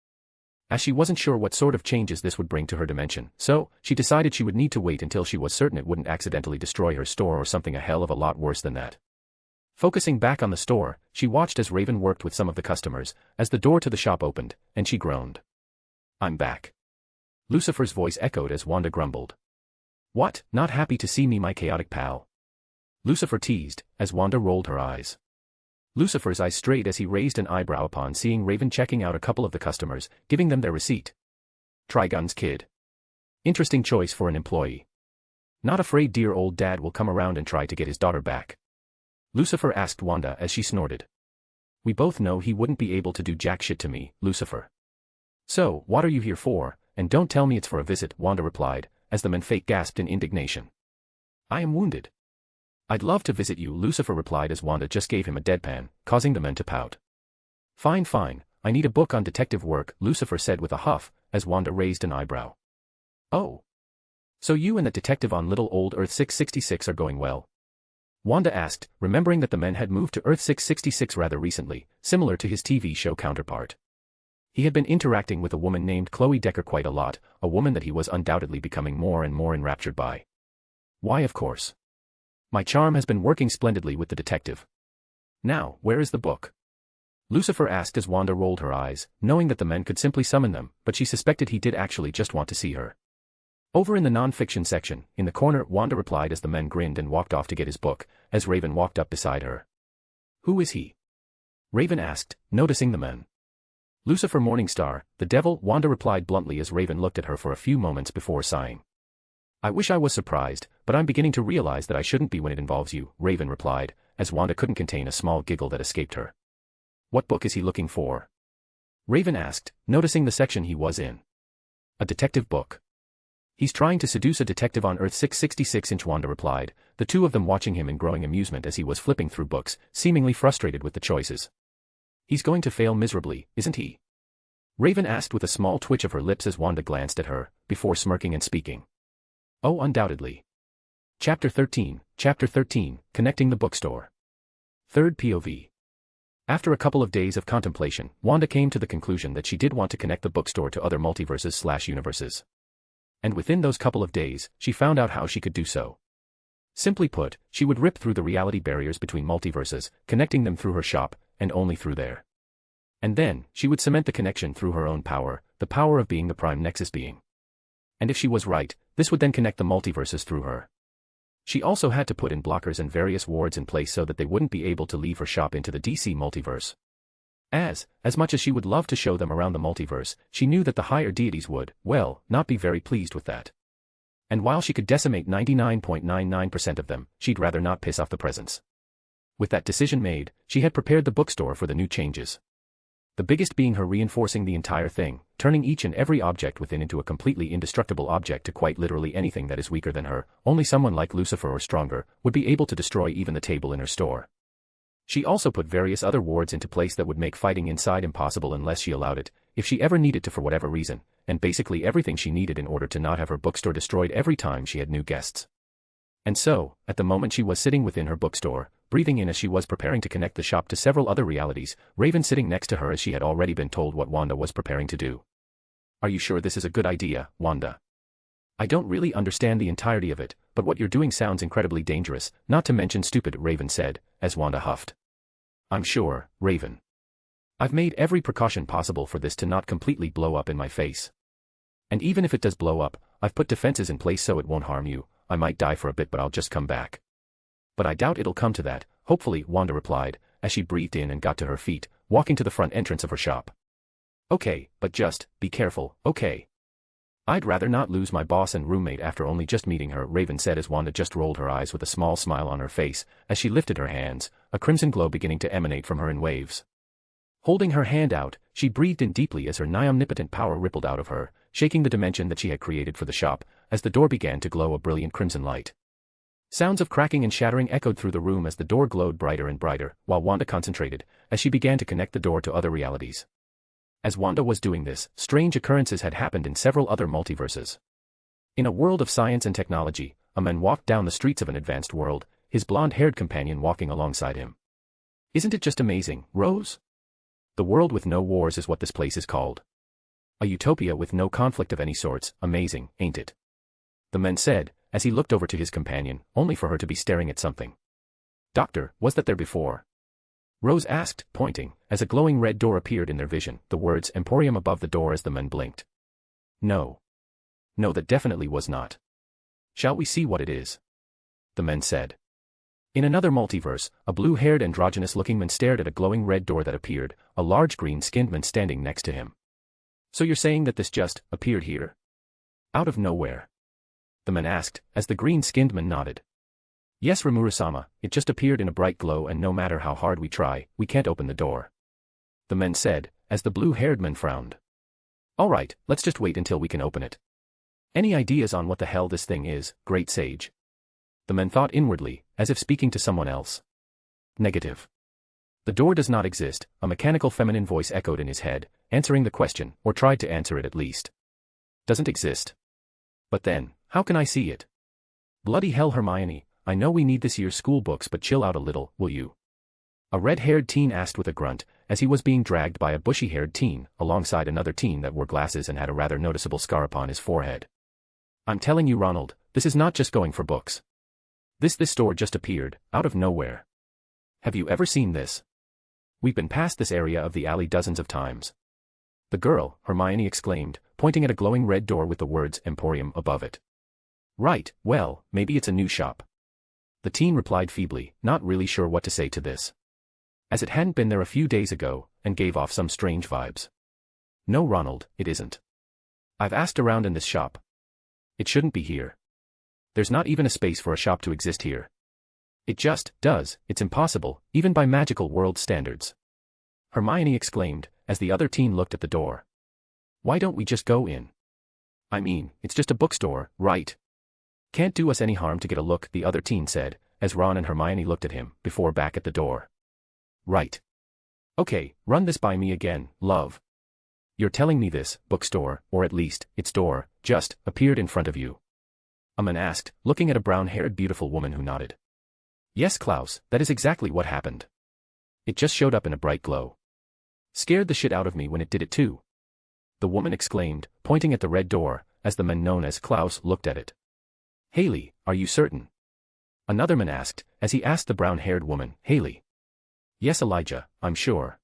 As she wasn't sure what sort of changes this would bring to her dimension, so, she decided she would need to wait until she was certain it wouldn't accidentally destroy her store or something a hell of a lot worse than that. Focusing back on the store, she watched as Raven worked with some of the customers, as the door to the shop opened, and she groaned. I'm back. Lucifer's voice echoed as Wanda grumbled. What, not happy to see me, my chaotic pal? Lucifer teased, as Wanda rolled her eyes. Lucifer's eyes strayed as he raised an eyebrow upon seeing Raven checking out a couple of the customers, giving them their receipt. Trigun's kid. Interesting choice for an employee. Not afraid dear old dad will come around and try to get his daughter back? Lucifer asked Wanda as she snorted. We both know he wouldn't be able to do jack shit to me, Lucifer. So, what are you here for? And don't tell me it's for a visit, Wanda replied, as the men fake gasped in indignation. I am wounded. I'd love to visit you, Lucifer replied as Wanda just gave him a deadpan, causing the men to pout. Fine, fine, I need a book on detective work, Lucifer said with a huff, as Wanda raised an eyebrow. Oh. So you and that detective on Little Old Earth 666 are going well? Wanda asked, remembering that the men had moved to Earth 666 rather recently, similar to his TV show counterpart. He had been interacting with a woman named Chloe Decker quite a lot, a woman that he was undoubtedly becoming more and more enraptured by. Why, of course. My charm has been working splendidly with the detective. Now, where is the book? Lucifer asked as Wanda rolled her eyes, knowing that the men could simply summon them, but she suspected he did actually just want to see her. Over in the non-fiction section, in the corner, Wanda replied as the men grinned and walked off to get his book, as Raven walked up beside her. Who is he? Raven asked, noticing the men. Lucifer Morningstar, the devil, Wanda replied bluntly as Raven looked at her for a few moments before sighing. I wish I was surprised, but I'm beginning to realize that I shouldn't be when it involves you, Raven replied, as Wanda couldn't contain a small giggle that escaped her. What book is he looking for? Raven asked, noticing the section he was in. A detective book. He's trying to seduce a detective on Earth 666, Wanda replied, the two of them watching him in growing amusement as he was flipping through books, seemingly frustrated with the choices. He's going to fail miserably, isn't he? Raven asked with a small twitch of her lips as Wanda glanced at her, before smirking and speaking. Oh, undoubtedly. Chapter 13, Connecting the Bookstore. Third POV. After a couple of days of contemplation, Wanda came to the conclusion that she did want to connect the bookstore to other multiverses/universes. And within those couple of days, she found out how she could do so. Simply put, she would rip through the reality barriers between multiverses, connecting them through her shop, and only through there. And then, she would cement the connection through her own power, the power of being the prime nexus being. And if she was right, this would then connect the multiverses through her. She also had to put in blockers and various wards in place so that they wouldn't be able to leave her shop into the DC multiverse. As much as she would love to show them around the multiverse, she knew that the higher deities would, well, not be very pleased with that. And while she could decimate 99.99% of them, she'd rather not piss off the presence. With that decision made, she had prepared the bookstore for the new changes. The biggest being her reinforcing the entire thing, turning each and every object within into a completely indestructible object to quite literally anything that is weaker than her. Only someone like Lucifer or stronger would be able to destroy even the table in her store. She also put various other wards into place that would make fighting inside impossible unless she allowed it, if she ever needed to for whatever reason, and basically everything she needed in order to not have her bookstore destroyed every time she had new guests. And so, at the moment she was sitting within her bookstore, breathing in as she was preparing to connect the shop to several other realities, Raven sitting next to her as she had already been told what Wanda was preparing to do. Are you sure this is a good idea, Wanda? I don't really understand the entirety of it, but what you're doing sounds incredibly dangerous, not to mention stupid, Raven said, as Wanda huffed. I'm sure, Raven. I've made every precaution possible for this to not completely blow up in my face. And even if it does blow up, I've put defenses in place so it won't harm you. I might die for a bit but I'll just come back. But I doubt it'll come to that, hopefully, Wanda replied, as she breathed in and got to her feet, walking to the front entrance of her shop. Okay, but just, be careful, okay? I'd rather not lose my boss and roommate after only just meeting her, Raven said as Wanda just rolled her eyes with a small smile on her face, as she lifted her hands, a crimson glow beginning to emanate from her in waves. Holding her hand out, she breathed in deeply as her nigh-omnipotent power rippled out of her, shaking the dimension that she had created for the shop, as the door began to glow a brilliant crimson light. Sounds of cracking and shattering echoed through the room as the door glowed brighter and brighter, while Wanda concentrated, as she began to connect the door to other realities. As Wanda was doing this, strange occurrences had happened in several other multiverses. In a world of science and technology, a man walked down the streets of an advanced world, his blonde-haired companion walking alongside him. Isn't it just amazing, Rose? The world with no wars is what this place is called. A utopia with no conflict of any sorts, amazing, ain't it? The man said, as he looked over to his companion, only for her to be staring at something. Doctor, was that there before? Rose asked, pointing, as a glowing red door appeared in their vision, the words emporium above the door as the men blinked. No. No, that definitely was not. Shall we see what it is? The men said. In another multiverse, a blue-haired androgynous-looking man stared at a glowing red door that appeared, a large green-skinned man standing next to him. So you're saying that this just appeared here? Out of nowhere? The man asked, as the green-skinned man nodded. Yes, Rimuru-sama, it just appeared in a bright glow and no matter how hard we try, we can't open the door. The man said, as the blue-haired man frowned. Alright, let's just wait until we can open it. Any ideas on what the hell this thing is, great sage? The men thought inwardly, as if speaking to someone else. Negative. The door does not exist, a mechanical feminine voice echoed in his head, answering the question, or tried to answer it at least. Doesn't exist. But then, how can I see it? Bloody hell, Hermione, I know we need this year's school books, but chill out a little, will you? A red-haired teen asked with a grunt, as he was being dragged by a bushy-haired teen, alongside another teen that wore glasses and had a rather noticeable scar upon his forehead. I'm telling you, Ronald, this is not just going for books. This store just appeared, out of nowhere. Have you ever seen this? We've been past this area of the alley dozens of times. The girl, Hermione exclaimed, pointing at a glowing red door with the words Emporium above it. Right, well, maybe it's a new shop. The teen replied feebly, not really sure what to say to this, as it hadn't been there a few days ago, and gave off some strange vibes. No, Ronald, it isn't. I've asked around in this shop. It shouldn't be here. There's not even a space for a shop to exist here. It just does, it's impossible, even by magical world standards. Hermione exclaimed, as the other teen looked at the door. Why don't we just go in? I mean, it's just a bookstore, right? Can't do us any harm to get a look, the other teen said, as Ron and Hermione looked at him, before back at the door. Right. Okay, run this by me again, love. You're telling me this bookstore, or at least, its door, just appeared in front of you? A man asked, looking at a brown-haired beautiful woman who nodded. Yes, Klaus, that is exactly what happened. It just showed up in a bright glow. Scared the shit out of me when it did it too. The woman exclaimed, pointing at the red door, as the man known as Klaus looked at it. Haley, are you certain? Another man asked, as he asked the brown-haired woman, Haley. Yes, Elijah, I'm sure.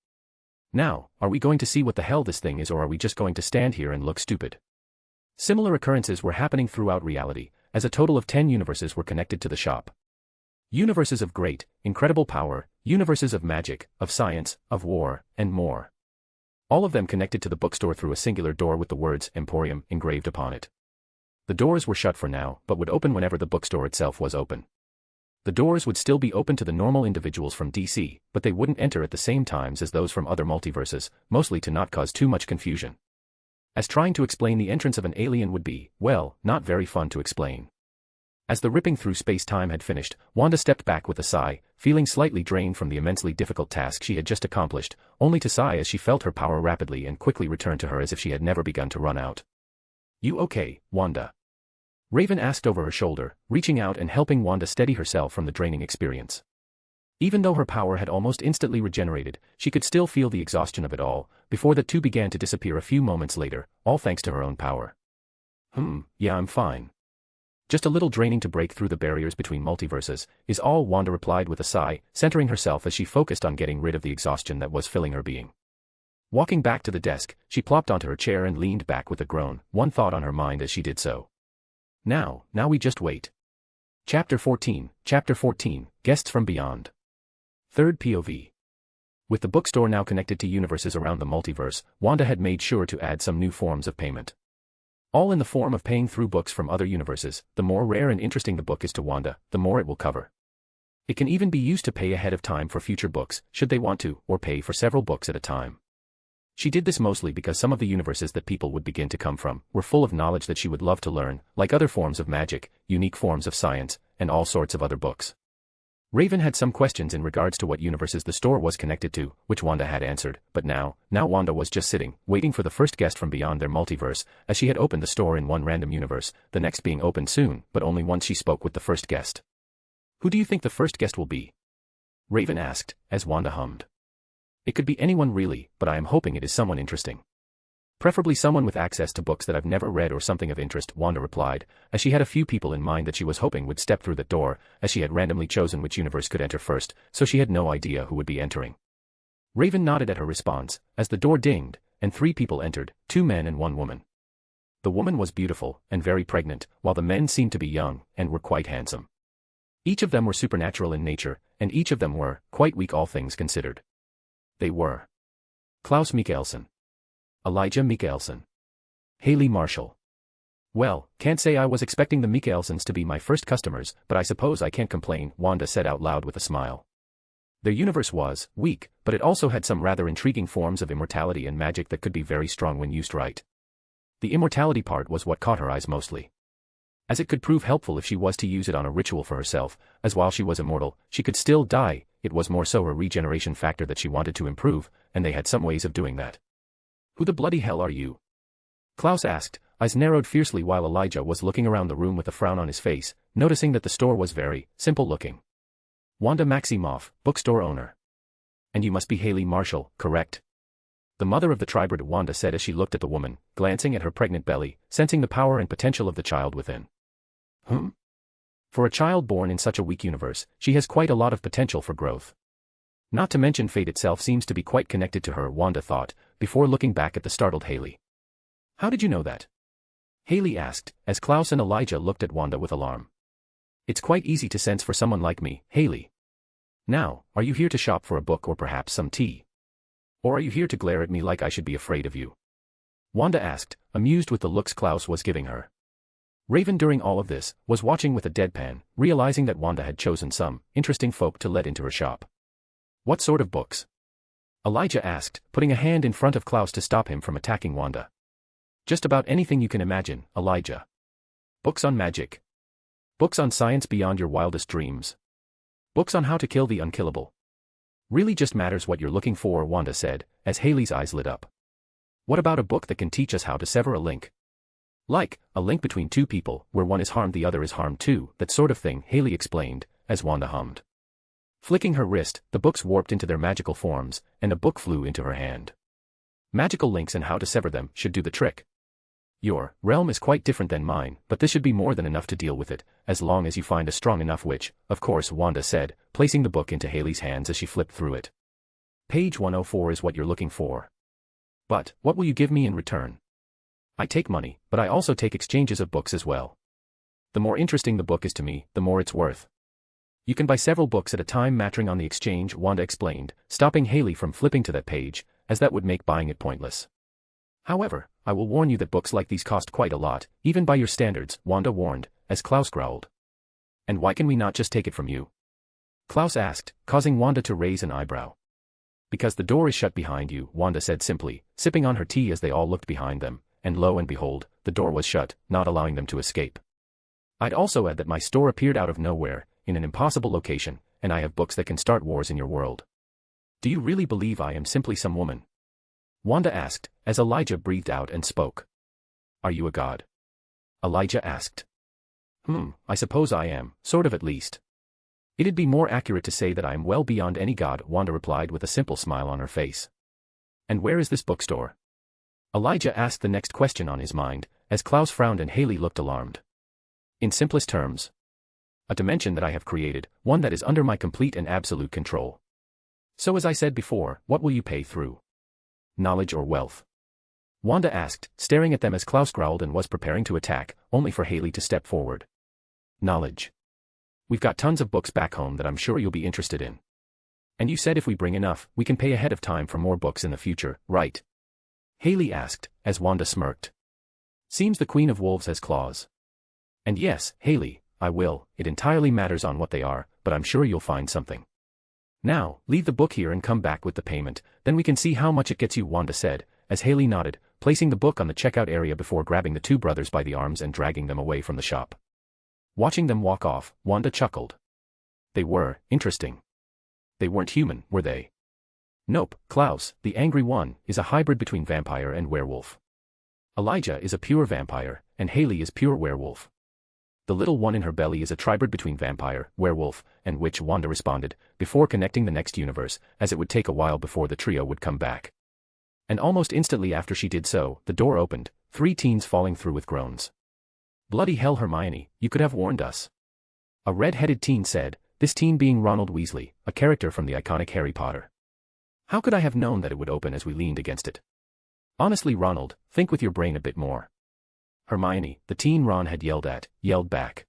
Now, are we going to see what the hell this thing is, or are we just going to stand here and look stupid? Similar occurrences were happening throughout reality, as a total of 10 universes were connected to the shop. Universes of great, incredible power, universes of magic, of science, of war, and more. All of them connected to the bookstore through a singular door with the words Emporium engraved upon it. The doors were shut for now, but would open whenever the bookstore itself was open. The doors would still be open to the normal individuals from DC, but they wouldn't enter at the same times as those from other multiverses, mostly to not cause too much confusion. As trying to explain the entrance of an alien would be, well, not very fun to explain. As the ripping through space-time had finished, Wanda stepped back with a sigh, feeling slightly drained from the immensely difficult task she had just accomplished, only to sigh as she felt her power rapidly and quickly return to her as if she had never begun to run out. You okay, Wanda? Raven asked over her shoulder, reaching out and helping Wanda steady herself from the draining experience. Even though her power had almost instantly regenerated, she could still feel the exhaustion of it all, before the two began to disappear a few moments later, all thanks to her own power. Yeah, I'm fine. Just a little draining to break through the barriers between multiverses, is all, Wanda replied with a sigh, centering herself as she focused on getting rid of the exhaustion that was filling her being. Walking back to the desk, she plopped onto her chair and leaned back with a groan, one thought on her mind as she did so. Now we just wait. Chapter 14, Guests from Beyond. Third POV. With the bookstore now connected to universes around the multiverse, Wanda had made sure to add some new forms of payment. All in the form of paying through books from other universes. The more rare and interesting the book is to Wanda, the more it will cover. It can even be used to pay ahead of time for future books, should they want to, or pay for several books at a time. She did this mostly because some of the universes that people would begin to come from were full of knowledge that she would love to learn, like other forms of magic, unique forms of science, and all sorts of other books. Raven had some questions in regards to what universes the store was connected to, which Wanda had answered, but now Wanda was just sitting, waiting for the first guest from beyond their multiverse, as she had opened the store in one random universe, the next being opened soon, but only once she spoke with the first guest. Who do you think the first guest will be? Raven asked, as Wanda hummed. It could be anyone really, but I am hoping it is someone interesting. Preferably someone with access to books that I've never read or something of interest, Wanda replied, as she had a few people in mind that she was hoping would step through that door, as she had randomly chosen which universe could enter first, so she had no idea who would be entering. Raven nodded at her response, as the door dinged, and 3 people entered, 2 men and 1 woman. The woman was beautiful, and very pregnant, while the men seemed to be young, and were quite handsome. Each of them were supernatural in nature, and each of them were, quite weak all things considered. They were Klaus Mikaelson, Elijah Mikaelson, Haley Marshall. Well, can't say I was expecting the Mikaelsons to be my first customers, but I suppose I can't complain, Wanda said out loud with a smile. Their universe was weak, but it also had some rather intriguing forms of immortality and magic that could be very strong when used right. The immortality part was what caught her eyes mostly, as it could prove helpful if she was to use it on a ritual for herself, as while she was immortal, she could still die. It was more so a regeneration factor that she wanted to improve, and they had some ways of doing that. Who the bloody hell are you? Klaus asked, eyes narrowed fiercely while Elijah was looking around the room with a frown on his face, noticing that the store was very simple looking. Wanda Maximoff, bookstore owner. And you must be Haley Marshall, correct? The mother of the tribrid, Wanda said as she looked at the woman, glancing at her pregnant belly, sensing the power and potential of the child within. For a child born in such a weak universe, she has quite a lot of potential for growth. Not to mention fate itself seems to be quite connected to her, Wanda thought, before looking back at the startled Haley. How did you know that? Haley asked, as Klaus and Elijah looked at Wanda with alarm. It's quite easy to sense for someone like me, Haley. Now, are you here to shop for a book or perhaps some tea? Or are you here to glare at me like I should be afraid of you? Wanda asked, amused with the looks Klaus was giving her. Raven, during all of this, was watching with a deadpan, realizing that Wanda had chosen some interesting folk to let into her shop. What sort of books? Elijah asked, putting a hand in front of Klaus to stop him from attacking Wanda. Just about anything you can imagine, Elijah. Books on magic. Books on science beyond your wildest dreams. Books on how to kill the unkillable. Really just matters what you're looking for, Wanda said, as Haley's eyes lit up. What about a book that can teach us how to sever a link? Like, a link between two people, where one is harmed the other is harmed too, that sort of thing, Haley explained, as Wanda hummed. Flicking her wrist, the books warped into their magical forms, and a book flew into her hand. Magical links and how to sever them should do the trick. Your realm is quite different than mine, but this should be more than enough to deal with it, as long as you find a strong enough witch, of course, Wanda said, placing the book into Haley's hands as she flipped through it. Page 104 is what you're looking for. But, what will you give me in return? I take money, but I also take exchanges of books as well. The more interesting the book is to me, the more it's worth. You can buy several books at a time matching on the exchange, Wanda explained, stopping Haley from flipping to that page, as that would make buying it pointless. However, I will warn you that books like these cost quite a lot, even by your standards, Wanda warned, as Klaus growled. And why can we not just take it from you? Klaus asked, causing Wanda to raise an eyebrow. Because the door is shut behind you, Wanda said simply, sipping on her tea as they all looked behind them, and lo and behold, the door was shut, not allowing them to escape. I'd also add that my store appeared out of nowhere, in an impossible location, and I have books that can start wars in your world. Do you really believe I am simply some woman? Wanda asked, as Elijah breathed out and spoke. Are you a god? Elijah asked. I suppose I am, sort of at least. It'd be more accurate to say that I am well beyond any god, Wanda replied with a simple smile on her face. And where is this bookstore? Elijah asked the next question on his mind, as Klaus frowned and Haley looked alarmed. In simplest terms. A dimension that I have created, one that is under my complete and absolute control. So as I said before, what will you pay through? Knowledge or wealth? Wanda asked, staring at them as Klaus growled and was preparing to attack, only for Haley to step forward. Knowledge. We've got tons of books back home that I'm sure you'll be interested in. And you said if we bring enough, we can pay ahead of time for more books in the future, right? Haley asked, as Wanda smirked. Seems the Queen of Wolves has claws. And yes, Haley, I will, it entirely matters on what they are, but I'm sure you'll find something. Now, leave the book here and come back with the payment, then we can see how much it gets you, Wanda said, as Haley nodded, placing the book on the checkout area before grabbing the two brothers by the arms and dragging them away from the shop. Watching them walk off, Wanda chuckled. They were interesting. They weren't human, were they? Nope, Klaus, the angry one, is a hybrid between vampire and werewolf. Elijah is a pure vampire, and Haley is pure werewolf. The little one in her belly is a tribrid between vampire, werewolf, and witch, Wanda responded, before connecting the next universe, as it would take a while before the trio would come back. And almost instantly after she did so, the door opened, 3 teens falling through with groans. Bloody hell, Hermione, you could have warned us. A red-headed teen said, this teen being Ronald Weasley, a character from the iconic Harry Potter. How could I have known that it would open as we leaned against it? Honestly, Ronald, think with your brain a bit more. Hermione, the teen Ron had yelled back.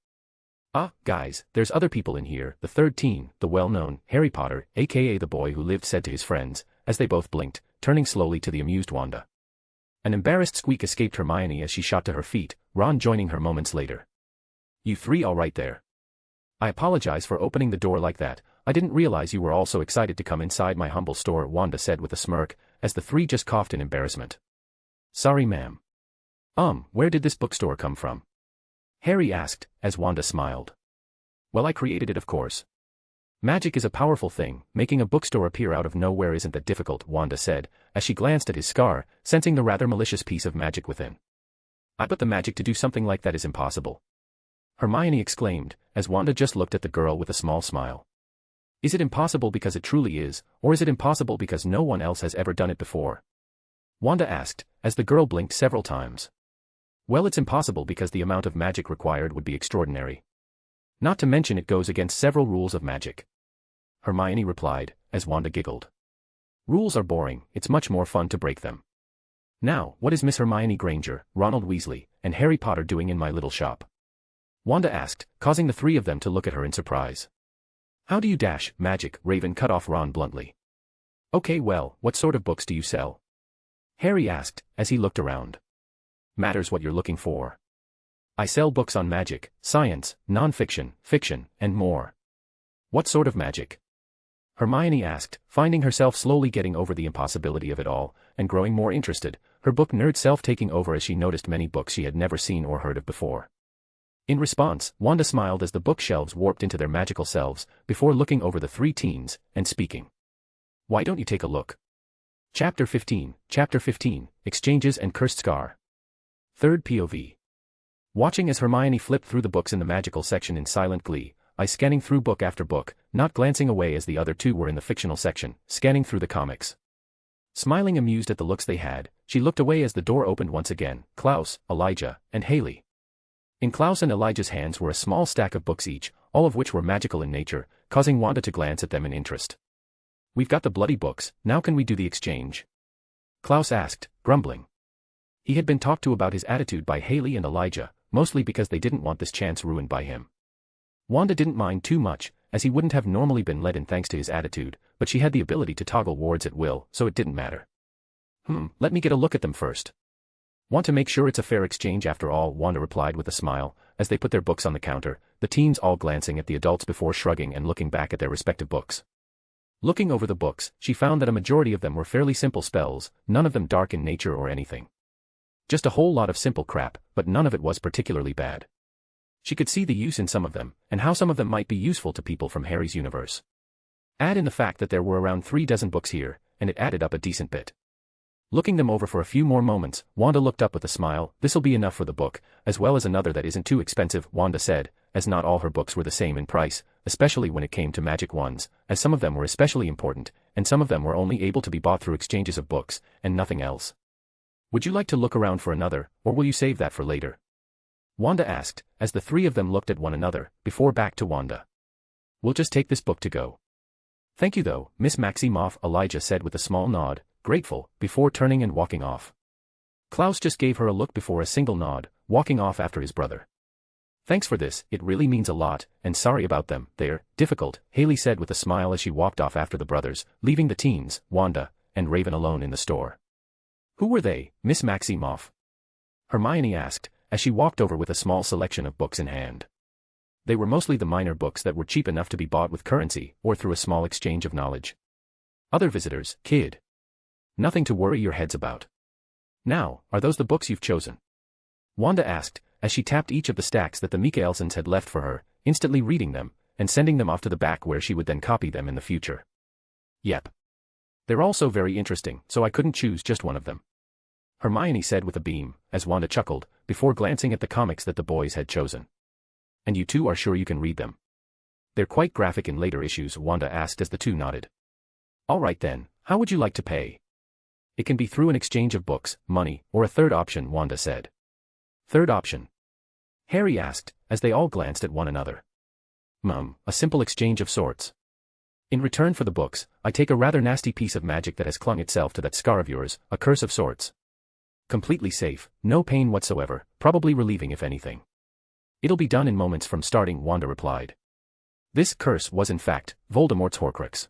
Guys, there's other people in here, the third teen, the well-known Harry Potter, aka the boy who lived, said to his friends, as they both blinked, turning slowly to the amused Wanda. An embarrassed squeak escaped Hermione as she shot to her feet, Ron joining her moments later. You three all right there? I apologize for opening the door like that, I didn't realize you were all so excited to come inside my humble store, Wanda said with a smirk, as the three just coughed in embarrassment. Sorry, ma'am. Where did this bookstore come from? Harry asked, as Wanda smiled. Well, I created it, of course. Magic is a powerful thing, making a bookstore appear out of nowhere isn't that difficult, Wanda said, as she glanced at his scar, sensing the rather malicious piece of magic within. But the magic to do something like that is impossible. Hermione exclaimed, as Wanda just looked at the girl with a small smile. Is it impossible because it truly is, or is it impossible because no one else has ever done it before? Wanda asked, as the girl blinked several times. Well, it's impossible because the amount of magic required would be extraordinary. Not to mention it goes against several rules of magic. Hermione replied, as Wanda giggled. Rules are boring, it's much more fun to break them. Now, what is Miss Hermione Granger, Ronald Weasley, and Harry Potter doing in my little shop? Wanda asked, causing the three of them to look at her in surprise. How do you dash, magic? Raven cut off Ron bluntly. Okay, well, what sort of books do you sell? Harry asked, as he looked around. Matters what you're looking for. I sell books on magic, science, non-fiction, fiction, and more. What sort of magic? Hermione asked, finding herself slowly getting over the impossibility of it all, and growing more interested, her book nerd self taking over as she noticed many books she had never seen or heard of before. In response, Wanda smiled as the bookshelves warped into their magical selves, before looking over the three teens, and speaking. Why don't you take a look? Chapter 15, Exchanges and Cursed Scar. Third POV. Watching as Hermione flipped through the books in the magical section in silent glee, I scanning through book after book, not glancing away as the other two were in the fictional section, scanning through the comics. Smiling amused at the looks they had, she looked away as the door opened once again. Klaus, Elijah, and Haley. In Klaus and Elijah's hands were a small stack of books each, all of which were magical in nature, causing Wanda to glance at them in interest. We've got the bloody books, now can we do the exchange? Klaus asked, grumbling. He had been talked to about his attitude by Haley and Elijah, mostly because they didn't want this chance ruined by him. Wanda didn't mind too much, as he wouldn't have normally been let in thanks to his attitude, but she had the ability to toggle wards at will, so it didn't matter. Let me get a look at them first. Want to make sure it's a fair exchange after all, Wanda replied with a smile, as they put their books on the counter, the teens all glancing at the adults before shrugging and looking back at their respective books. Looking over the books, she found that a majority of them were fairly simple spells, none of them dark in nature or anything. Just a whole lot of simple crap, but none of it was particularly bad. She could see the use in some of them, and how some of them might be useful to people from Harry's universe. Add in the fact that there were around 36 books here, and it added up a decent bit. Looking them over for a few more moments, Wanda looked up with a smile. This'll be enough for the book, as well as another that isn't too expensive, Wanda said, as not all her books were the same in price, especially when it came to magic ones, as some of them were especially important, and some of them were only able to be bought through exchanges of books, and nothing else. Would you like to look around for another, or will you save that for later? Wanda asked, as the three of them looked at one another, before back to Wanda. We'll just take this book to go. Thank you though, Miss Maximoff, Elijah said with a small nod, grateful, before turning and walking off. Klaus just gave her a look before a single nod, walking off after his brother. Thanks for this, it really means a lot, and sorry about them, they're difficult, Haley said with a smile as she walked off after the brothers, leaving the teens, Wanda, and Raven alone in the store. Who were they, Miss Maximoff? Hermione asked, as she walked over with a small selection of books in hand. They were mostly the minor books that were cheap enough to be bought with currency, or through a small exchange of knowledge. Other visitors, kid. Nothing to worry your heads about. Now, are those the books you've chosen? Wanda asked, as she tapped each of the stacks that the Mikaelsons had left for her, instantly reading them, and sending them off to the back where she would then copy them in the future. Yep. They're all so very interesting, so I couldn't choose just one of them. Hermione said with a beam, as Wanda chuckled, before glancing at the comics that the boys had chosen. And you two are sure you can read them? They're quite graphic in later issues, Wanda asked as the two nodded. All right then, how would you like to pay? It can be through an exchange of books, money, or a third option, Wanda said. Third option? Harry asked, as they all glanced at one another. A simple exchange of sorts. In return for the books, I take a rather nasty piece of magic that has clung itself to that scar of yours, a curse of sorts. Completely safe, no pain whatsoever, probably relieving if anything. It'll be done in moments from starting, Wanda replied. This curse was in fact, Voldemort's Horcrux.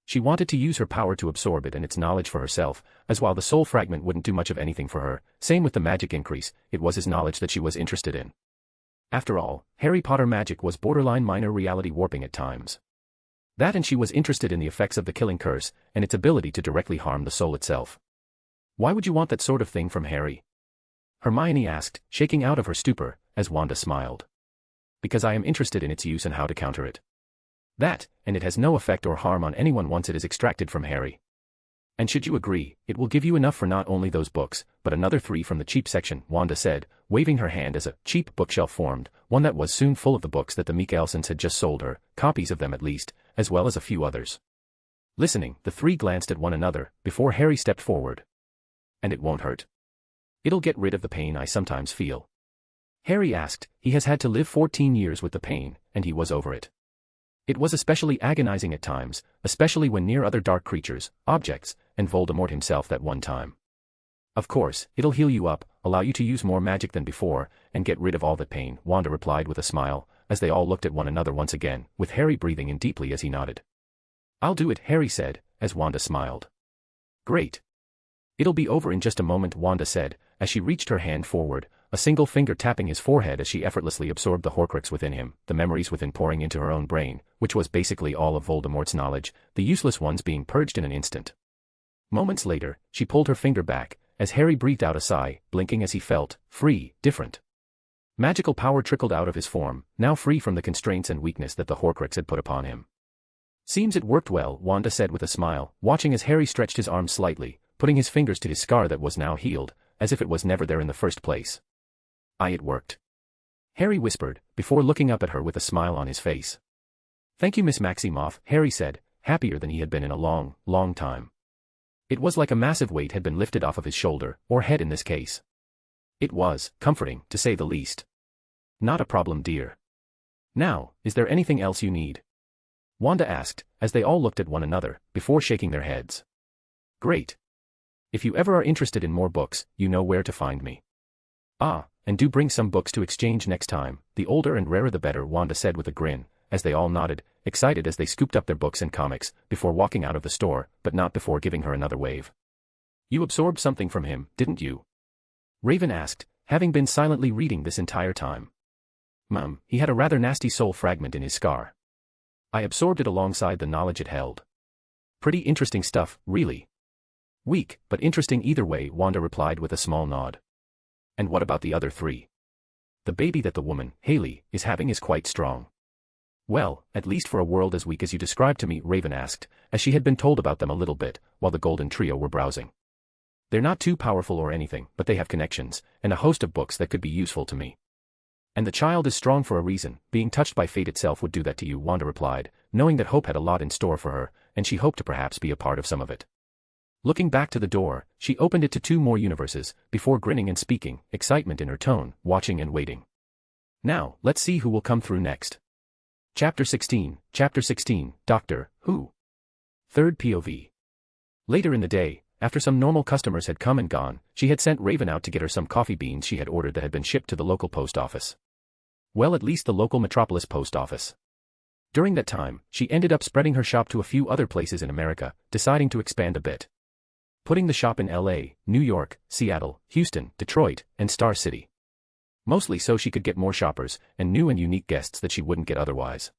She wanted to use her power to absorb it and its knowledge for herself, as while the soul fragment wouldn't do much of anything for her, same with the magic increase, it was his knowledge that she was interested in. After all, Harry Potter magic was borderline minor reality warping at times. That and she was interested in the effects of the killing curse, and its ability to directly harm the soul itself. Why would you want that sort of thing from Harry? Hermione asked, shaking out of her stupor, as Wanda smiled. Because I am interested in its use and how to counter it. That, and it has no effect or harm on anyone once it is extracted from Harry. And should you agree, it will give you enough for not only those books, but another 3 from the cheap section, Wanda said, waving her hand as a cheap bookshelf formed, one that was soon full of the books that the Michaelsons had just sold her, copies of them at least, as well as a few others. Listening, the 3 glanced at one another, before Harry stepped forward. And it won't hurt. It'll get rid of the pain I sometimes feel. Harry asked. He has had to live 14 years with the pain, and he was over it. It was especially agonizing at times, especially when near other dark creatures, objects, and Voldemort himself that one time. Of course, it'll heal you up, allow you to use more magic than before, and get rid of all that pain, Wanda replied with a smile, as they all looked at one another once again, with Harry breathing in deeply as he nodded. I'll do it, Harry said, as Wanda smiled. Great. It'll be over in just a moment, Wanda said, as she reached her hand forward, a single finger tapping his forehead as she effortlessly absorbed the Horcrux within him, the memories within pouring into her own brain, which was basically all of Voldemort's knowledge, the useless ones being purged in an instant. Moments later, she pulled her finger back, as Harry breathed out a sigh, blinking as he felt free, different. Magical power trickled out of his form, now free from the constraints and weakness that the Horcrux had put upon him. Seems it worked well, Wanda said with a smile, watching as Harry stretched his arms slightly, putting his fingers to his scar that was now healed, as if it was never there in the first place. It worked. Harry whispered, before looking up at her with a smile on his face. Thank you, Miss Maximoff, Harry said, happier than he had been in a long, long time. It was like a massive weight had been lifted off of his shoulder, or head in this case. It was comforting, to say the least. Not a problem, dear. Now, is there anything else you need? Wanda asked, as they all looked at one another, before shaking their heads. Great. If you ever are interested in more books, you know where to find me. And do bring some books to exchange next time, the older and rarer the better, Wanda said with a grin, as they all nodded, excited as they scooped up their books and comics, before walking out of the store, but not before giving her another wave. You absorbed something from him, didn't you? Raven asked, having been silently reading this entire time. Mum, he had a rather nasty soul fragment in his scar. I absorbed it alongside the knowledge it held. Pretty interesting stuff, really. Weak, but interesting either way, Wanda replied with a small nod. And what about the other 3? The baby that the woman, Haley, is having is quite strong. Well, at least for a world as weak as you described to me, Raven asked, as she had been told about them a little bit, while the Golden Trio were browsing. They're not too powerful or anything, but they have connections, and a host of books that could be useful to me. And the child is strong for a reason, being touched by fate itself would do that to you, Wanda replied, knowing that Hope had a lot in store for her, and she hoped to perhaps be a part of some of it. Looking back to the door, she opened it to 2 more universes, before grinning and speaking, excitement in her tone, watching and waiting. Now, let's see who will come through next. Chapter 16, Doctor Who. Third POV. Later in the day, after some normal customers had come and gone, she had sent Raven out to get her some coffee beans she had ordered that had been shipped to the local post office. Well, at least the local Metropolis post office. During that time, she ended up spreading her shop to a few other places in America, deciding to expand a bit. Putting the shop in LA, New York, Seattle, Houston, Detroit, and Star City. Mostly so she could get more shoppers, and new and unique guests that she wouldn't get otherwise.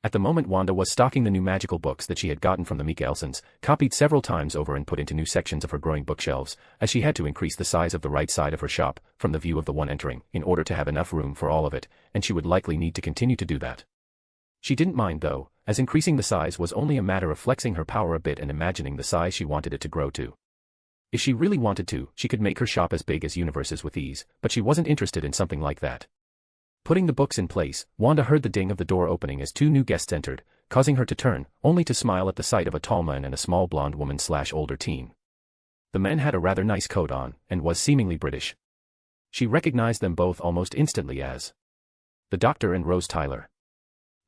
At the moment Wanda was stocking the new magical books that she had gotten from the Michaelsons, copied several times over and put into new sections of her growing bookshelves, as she had to increase the size of the right side of her shop, from the view of the one entering, in order to have enough room for all of it, and she would likely need to continue to do that. She didn't mind though, as increasing the size was only a matter of flexing her power a bit and imagining the size she wanted it to grow to. If she really wanted to, she could make her shop as big as universes with ease, but she wasn't interested in something like that. Putting the books in place, Wanda heard the ding of the door opening as 2 new guests entered, causing her to turn, only to smile at the sight of a tall man and a small blonde woman/older teen. The man had a rather nice coat on, and was seemingly British. She recognized them both almost instantly as the Doctor and Rose Tyler.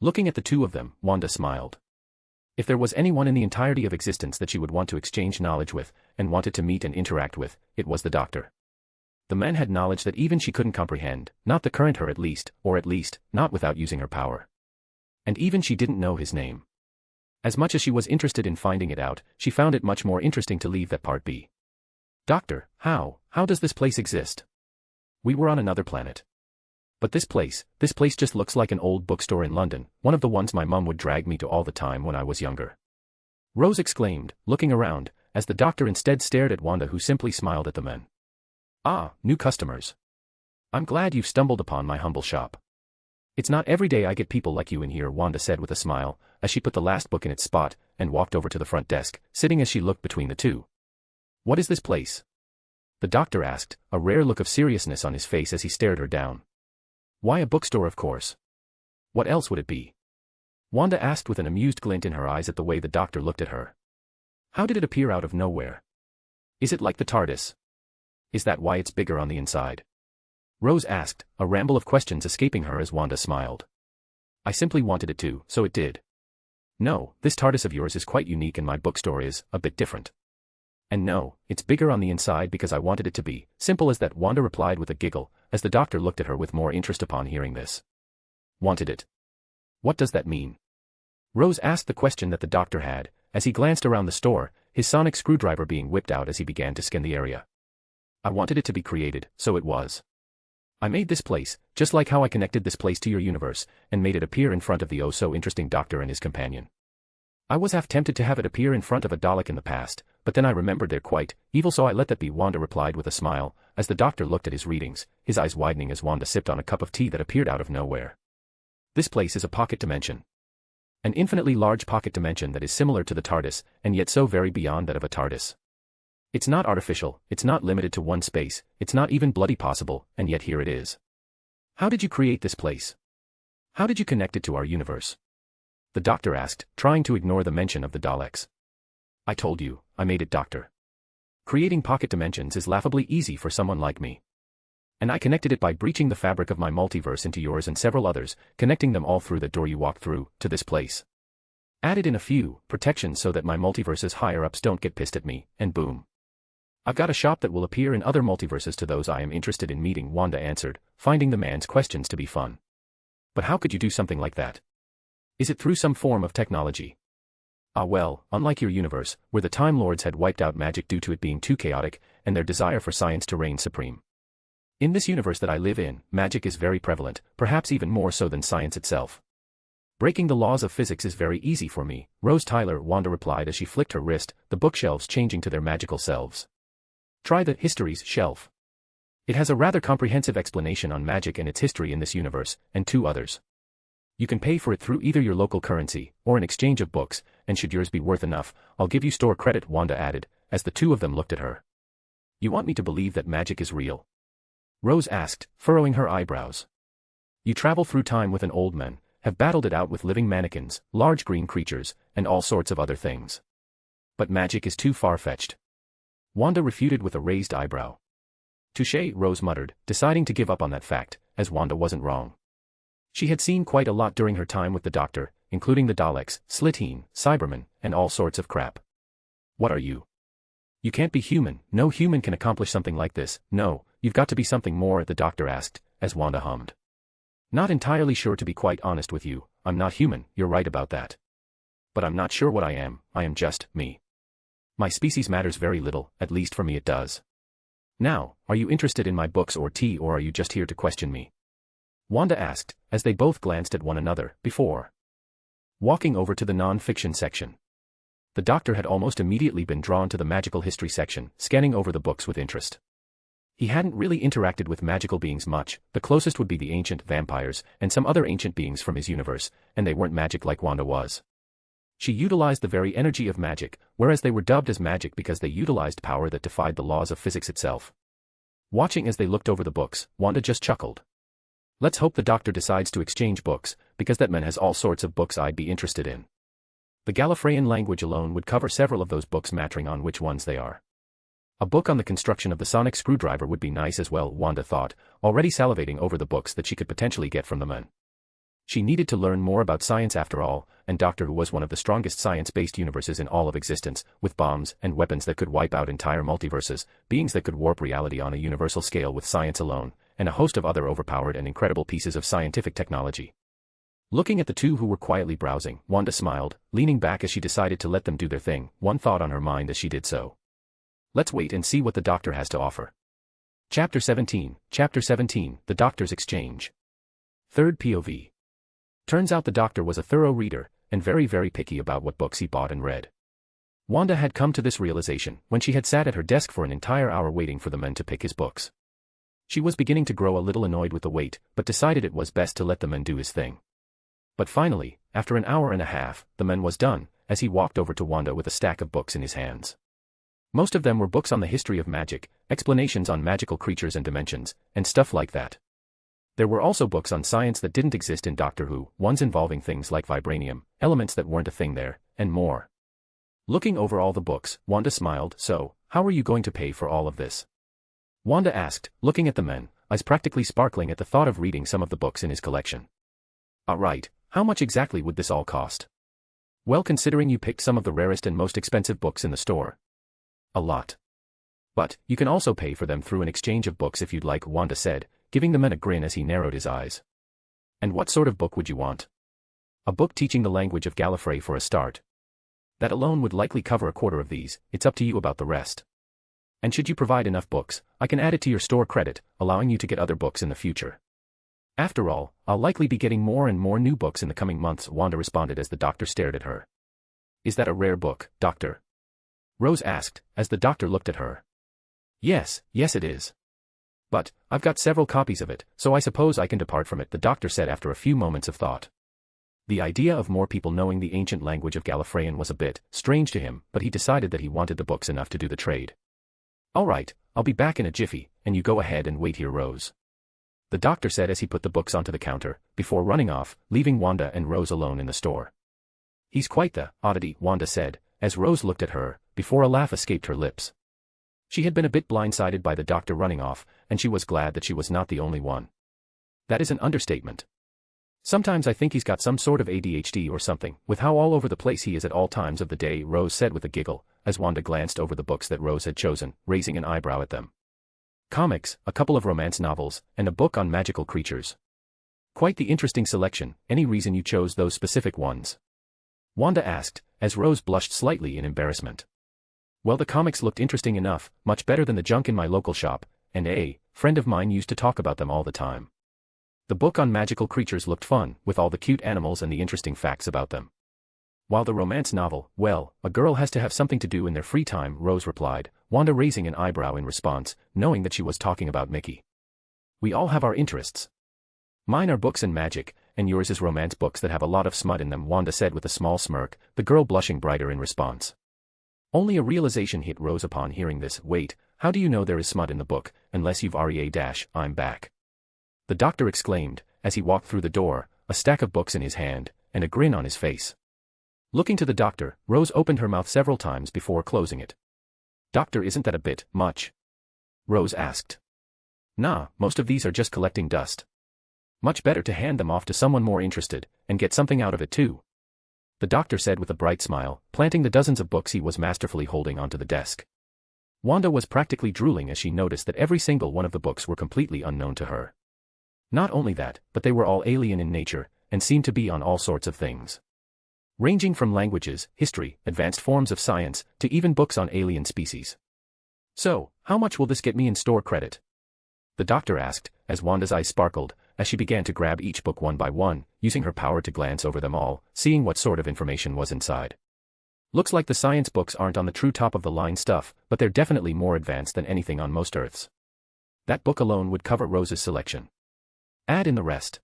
Looking at the 2 of them, Wanda smiled. If there was anyone in the entirety of existence that she would want to exchange knowledge with, and wanted to meet and interact with, it was the Doctor. The man had knowledge that even she couldn't comprehend, not the current her at least, or at least, not without using her power. And even she didn't know his name. As much as she was interested in finding it out, she found it much more interesting to leave that part be. Doctor, how does this place exist? We were on another planet. But this place just looks like an old bookstore in London, one of the ones my mum would drag me to all the time when I was younger. Rose exclaimed, looking around, as the Doctor instead stared at Wanda, who simply smiled at the men. Ah, new customers. I'm glad you've stumbled upon my humble shop. It's not every day I get people like you in here, Wanda said with a smile, as she put the last book in its spot, and walked over to the front desk, sitting as she looked between the two. What is this place? The doctor asked, a rare look of seriousness on his face as he stared her down. Why, a bookstore, of course. What else would it be? Wanda asked with an amused glint in her eyes at the way the doctor looked at her. How did it appear out of nowhere? Is it like the TARDIS? Is that why it's bigger on the inside? Rose asked, a ramble of questions escaping her as Wanda smiled. I simply wanted it to, so it did. No, this TARDIS of yours is quite unique and my bookstore is a bit different. And no, it's bigger on the inside because I wanted it to be, simple as that, Wanda replied with a giggle, as the doctor looked at her with more interest upon hearing this. Wanted it? What does that mean? Rose asked the question that the doctor had, as he glanced around the store, his sonic screwdriver being whipped out as he began to scan the area. I wanted it to be created, so it was. I made this place, just like how I connected this place to your universe, and made it appear in front of the oh-so-interesting doctor and his companion. I was half tempted to have it appear in front of a Dalek in the past, but then I remembered they're quite evil, so I let that be, Wanda replied with a smile, as the doctor looked at his readings, his eyes widening as Wanda sipped on a cup of tea that appeared out of nowhere. This place is a pocket dimension. An infinitely large pocket dimension that is similar to the TARDIS, and yet so very beyond that of a TARDIS. It's not artificial, it's not limited to one space, it's not even bloody possible, and yet here it is. How did you create this place? How did you connect it to our universe? The doctor asked, trying to ignore the mention of the Daleks. I told you, I made it, doctor. Creating pocket dimensions is laughably easy for someone like me. And I connected it by breaching the fabric of my multiverse into yours and several others, connecting them all through the door you walked through, to this place. Added in a few protections so that my multiverse's higher-ups don't get pissed at me, and boom. I've got a shop that will appear in other multiverses to those I am interested in meeting, Wanda answered, finding the man's questions to be fun. But how could you do something like that? Is it through some form of technology? Ah well, unlike your universe, where the Time Lords had wiped out magic due to it being too chaotic, and their desire for science to reign supreme. In this universe that I live in, magic is very prevalent, perhaps even more so than science itself. Breaking the laws of physics is very easy for me, Rose Tyler, Wanda replied as she flicked her wrist, the bookshelves changing to their magical selves. Try the Histories shelf. It has a rather comprehensive explanation on magic and its history in this universe, and 2 others. You can pay for it through either your local currency, or an exchange of books, and should yours be worth enough, I'll give you store credit, Wanda added, as the 2 of them looked at her. You want me to believe that magic is real? Rose asked, furrowing her eyebrows. You travel through time with an old man, have battled it out with living mannequins, large green creatures, and all sorts of other things. But magic is too far-fetched. Wanda refuted with a raised eyebrow. Touché, Rose muttered, deciding to give up on that fact, as Wanda wasn't wrong. She had seen quite a lot during her time with the doctor, including the Daleks, Slitheen, Cybermen, and all sorts of crap. What are you? You can't be human, no human can accomplish something like this, no, you've got to be something more, the doctor asked, as Wanda hummed. Not entirely sure, to be quite honest with you, I'm not human, you're right about that. But I'm not sure what I am just me. My species matters very little, at least for me it does. Now, are you interested in my books or tea, or are you just here to question me? Wanda asked, as they both glanced at one another, before walking over to the non-fiction section. The doctor had almost immediately been drawn to the magical history section, scanning over the books with interest. He hadn't really interacted with magical beings much, the closest would be the ancient vampires, and some other ancient beings from his universe, and they weren't magic like Wanda was. She utilized the very energy of magic, whereas they were dubbed as magic because they utilized power that defied the laws of physics itself. Watching as they looked over the books, Wanda just chuckled. Let's hope the doctor decides to exchange books, because that man has all sorts of books I'd be interested in. The Gallifreyan language alone would cover several of those books, mattering on which ones they are. A book on the construction of the sonic screwdriver would be nice as well, Wanda thought, already salivating over the books that she could potentially get from the man. She needed to learn more about science after all, and Doctor Who was one of the strongest science-based universes in all of existence, with bombs and weapons that could wipe out entire multiverses, beings that could warp reality on a universal scale with science alone, and a host of other overpowered and incredible pieces of scientific technology. Looking at the 2 who were quietly browsing, Wanda smiled, leaning back as she decided to let them do their thing, one thought on her mind as she did so. Let's wait and see what the doctor has to offer. Chapter 17, The Doctor's Exchange. 3rd POV. Turns out the doctor was a thorough reader, and very picky about what books he bought and read. Wanda had come to this realization when she had sat at her desk for an entire hour waiting for the man to pick his books. She was beginning to grow a little annoyed with the wait, but decided it was best to let the man do his thing. But finally, after an hour and a half, the man was done, as he walked over to Wanda with a stack of books in his hands. Most of them were books on the history of magic, explanations on magical creatures and dimensions, and stuff like that. There were also books on science that didn't exist in Doctor Who, ones involving things like vibranium, elements that weren't a thing there, and more. Looking over all the books, Wanda smiled. So, how are you going to pay for all of this? Wanda asked, looking at the man, eyes practically sparkling at the thought of reading some of the books in his collection. Alright, how much exactly would this all cost? Well, considering you picked some of the rarest and most expensive books in the store. A lot. But, you can also pay for them through an exchange of books if you'd like, Wanda said, giving the man a grin as he narrowed his eyes. And what sort of book would you want? A book teaching the language of Gallifrey for a start. That alone would likely cover a quarter of these, it's up to you about the rest. And should you provide enough books, I can add it to your store credit, allowing you to get other books in the future. After all, I'll likely be getting more and more new books in the coming months, Wanda responded as the doctor stared at her. Is that a rare book, Doctor? Rose asked, as the doctor looked at her. Yes it is. But, I've got several copies of it, so I suppose I can depart from it, the doctor said after a few moments of thought. The idea of more people knowing the ancient language of Gallifreyan was a bit strange to him, but he decided that he wanted the books enough to do the trade. Alright, I'll be back in a jiffy, and you go ahead and wait here, Rose. The doctor said as he put the books onto the counter, before running off, leaving Wanda and Rose alone in the store. He's quite the oddity, Wanda said, as Rose looked at her, before a laugh escaped her lips. She had been a bit blindsided by the doctor running off, and she was glad that she was not the only one. That is an understatement. Sometimes I think he's got some sort of ADHD or something, with how all over the place he is at all times of the day, Rose said with a giggle, as Wanda glanced over the books that Rose had chosen, raising an eyebrow at them. Comics, a couple of romance novels, and a book on magical creatures. Quite the interesting selection. Any reason you chose those specific ones? Wanda asked, as Rose blushed slightly in embarrassment. Well, the comics looked interesting enough, much better than the junk in my local shop, and a friend of mine used to talk about them all the time. The book on magical creatures looked fun, with all the cute animals and the interesting facts about them. While the romance novel, well, a girl has to have something to do in their free time, Rose replied, Wanda raising an eyebrow in response, knowing that she was talking about Mickey. We all have our interests. Mine are books and magic, and yours is romance books that have a lot of smut in them, Wanda said with a small smirk, the girl blushing brighter in response. Only a realization hit Rose upon hearing this. Wait, how do you know there is smut in the book, unless you've I'm back? The doctor exclaimed, as he walked through the door, a stack of books in his hand, and a grin on his face. Looking to the doctor, Rose opened her mouth several times before closing it. Doctor, isn't that a bit much? Rose asked. Nah, most of these are just collecting dust. Much better to hand them off to someone more interested, and get something out of it too. The doctor said with a bright smile, planting the dozens of books he was masterfully holding onto the desk. Wanda was practically drooling as she noticed that every single one of the books were completely unknown to her. Not only that, but they were all alien in nature, and seemed to be on all sorts of things. Ranging from languages, history, advanced forms of science, to even books on alien species. So, how much will this get me in store credit? The doctor asked, as Wanda's eyes sparkled, as she began to grab each book one by one, using her power to glance over them all, seeing what sort of information was inside. Looks like the science books aren't on the true top-of-the-line stuff, but they're definitely more advanced than anything on most Earths. That book alone would cover Rose's selection. Add in the rest.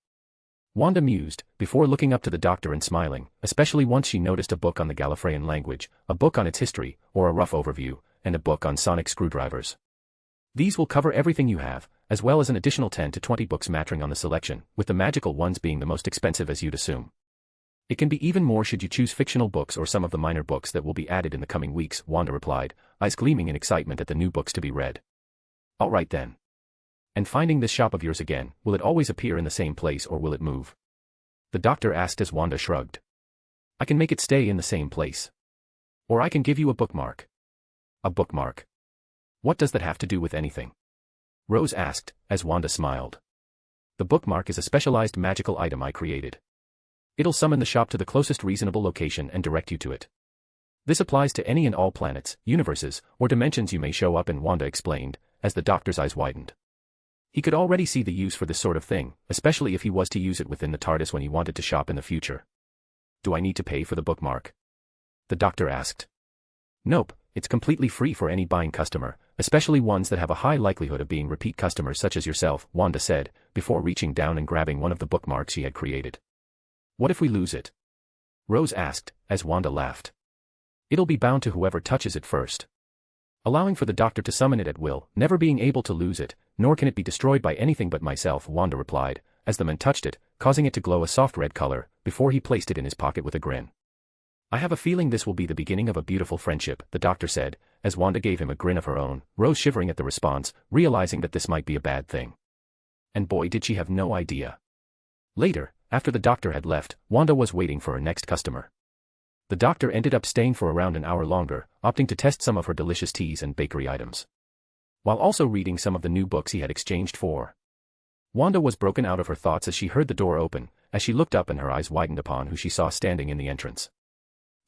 Wanda mused, before looking up to the doctor and smiling, especially once she noticed a book on the Gallifreyan language, a book on its history, or a rough overview, and a book on sonic screwdrivers. These will cover everything you have, as well as an additional 10 to 20 books mattering on the selection, with the magical ones being the most expensive as you'd assume. It can be even more should you choose fictional books or some of the minor books that will be added in the coming weeks, Wanda replied, eyes gleaming in excitement at the new books to be read. Alright then. And finding this shop of yours again, will it always appear in the same place or will it move? The doctor asked as Wanda shrugged. I can make it stay in the same place. Or I can give you a bookmark. A bookmark? What does that have to do with anything? Rose asked, as Wanda smiled. The bookmark is a specialized magical item I created. It'll summon the shop to the closest reasonable location and direct you to it. This applies to any and all planets, universes, or dimensions you may show up in, Wanda explained, as the doctor's eyes widened. He could already see the use for this sort of thing, especially if he was to use it within the TARDIS when he wanted to shop in the future. Do I need to pay for the bookmark? The doctor asked. Nope, it's completely free for any buying customer, especially ones that have a high likelihood of being repeat customers such as yourself, Wanda said, before reaching down and grabbing one of the bookmarks she had created. What if we lose it? Rose asked, as Wanda laughed. It'll be bound to whoever touches it first. Allowing for the doctor to summon it at will, never being able to lose it, nor can it be destroyed by anything but myself, Wanda replied, as the man touched it, causing it to glow a soft red color, before he placed it in his pocket with a grin. I have a feeling this will be the beginning of a beautiful friendship, the doctor said, as Wanda gave him a grin of her own, Rose shivering at the response, realizing that this might be a bad thing. And boy did she have no idea. Later, after the doctor had left, Wanda was waiting for her next customer. The doctor ended up staying for around an hour longer, opting to test some of her delicious teas and bakery items, while also reading some of the new books he had exchanged for. Wanda was broken out of her thoughts as she heard the door open, as she looked up and her eyes widened upon who she saw standing in the entrance.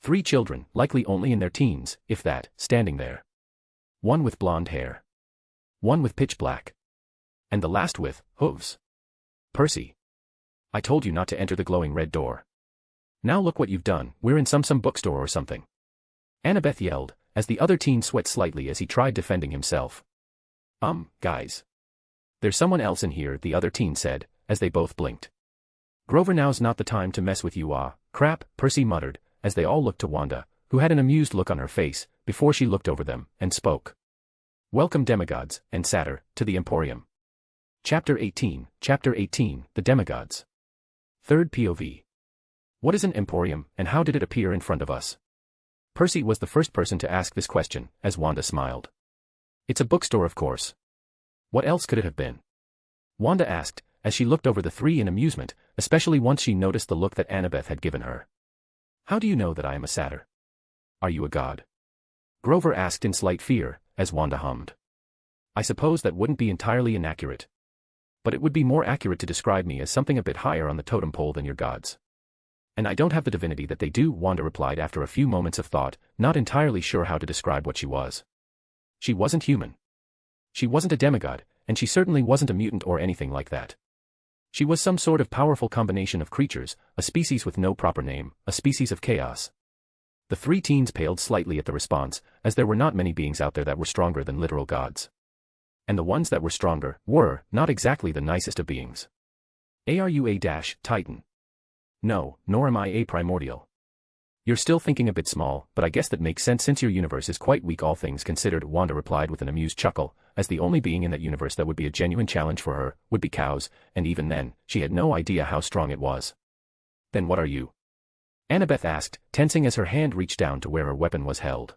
3 children, likely only in their teens, if that, standing there. One with blonde hair. One with pitch black. And the last with hooves. Percy. I told you not to enter the glowing red door. Now look what you've done, we're in some bookstore or something. Annabeth yelled, as the other teen sweat slightly as he tried defending himself. Guys. There's someone else in here, the other teen said, as they both blinked. Grover, now's not the time to mess with you, crap, Percy muttered, as they all looked to Wanda, who had an amused look on her face, before she looked over them, and spoke. Welcome demigods, and Satyr, to the Emporium. Chapter 18, The Demigods. Third POV. What is an emporium, and how did it appear in front of us? Percy was the first person to ask this question, as Wanda smiled. It's a bookstore, of course. What else could it have been? Wanda asked, as she looked over the 3 in amusement, especially once she noticed the look that Annabeth had given her. How do you know that I am a satyr? Are you a god? Grover asked in slight fear, as Wanda hummed. I suppose that wouldn't be entirely inaccurate. But it would be more accurate to describe me as something a bit higher on the totem pole than your gods. And I don't have the divinity that they do, Wanda replied after a few moments of thought, not entirely sure how to describe what she was. She wasn't human. She wasn't a demigod, and she certainly wasn't a mutant or anything like that. She was some sort of powerful combination of creatures, a species with no proper name, a species of chaos. The 3 teens paled slightly at the response, as there were not many beings out there that were stronger than literal gods. And the ones that were stronger were not exactly the nicest of beings. Are you a Titan? No, nor am I a primordial. You're still thinking a bit small, but I guess that makes sense since your universe is quite weak all things considered, Wanda replied with an amused chuckle, as the only being in that universe that would be a genuine challenge for her would be cows, and even then, she had no idea how strong it was. Then what are you? Annabeth asked, tensing as her hand reached down to where her weapon was held.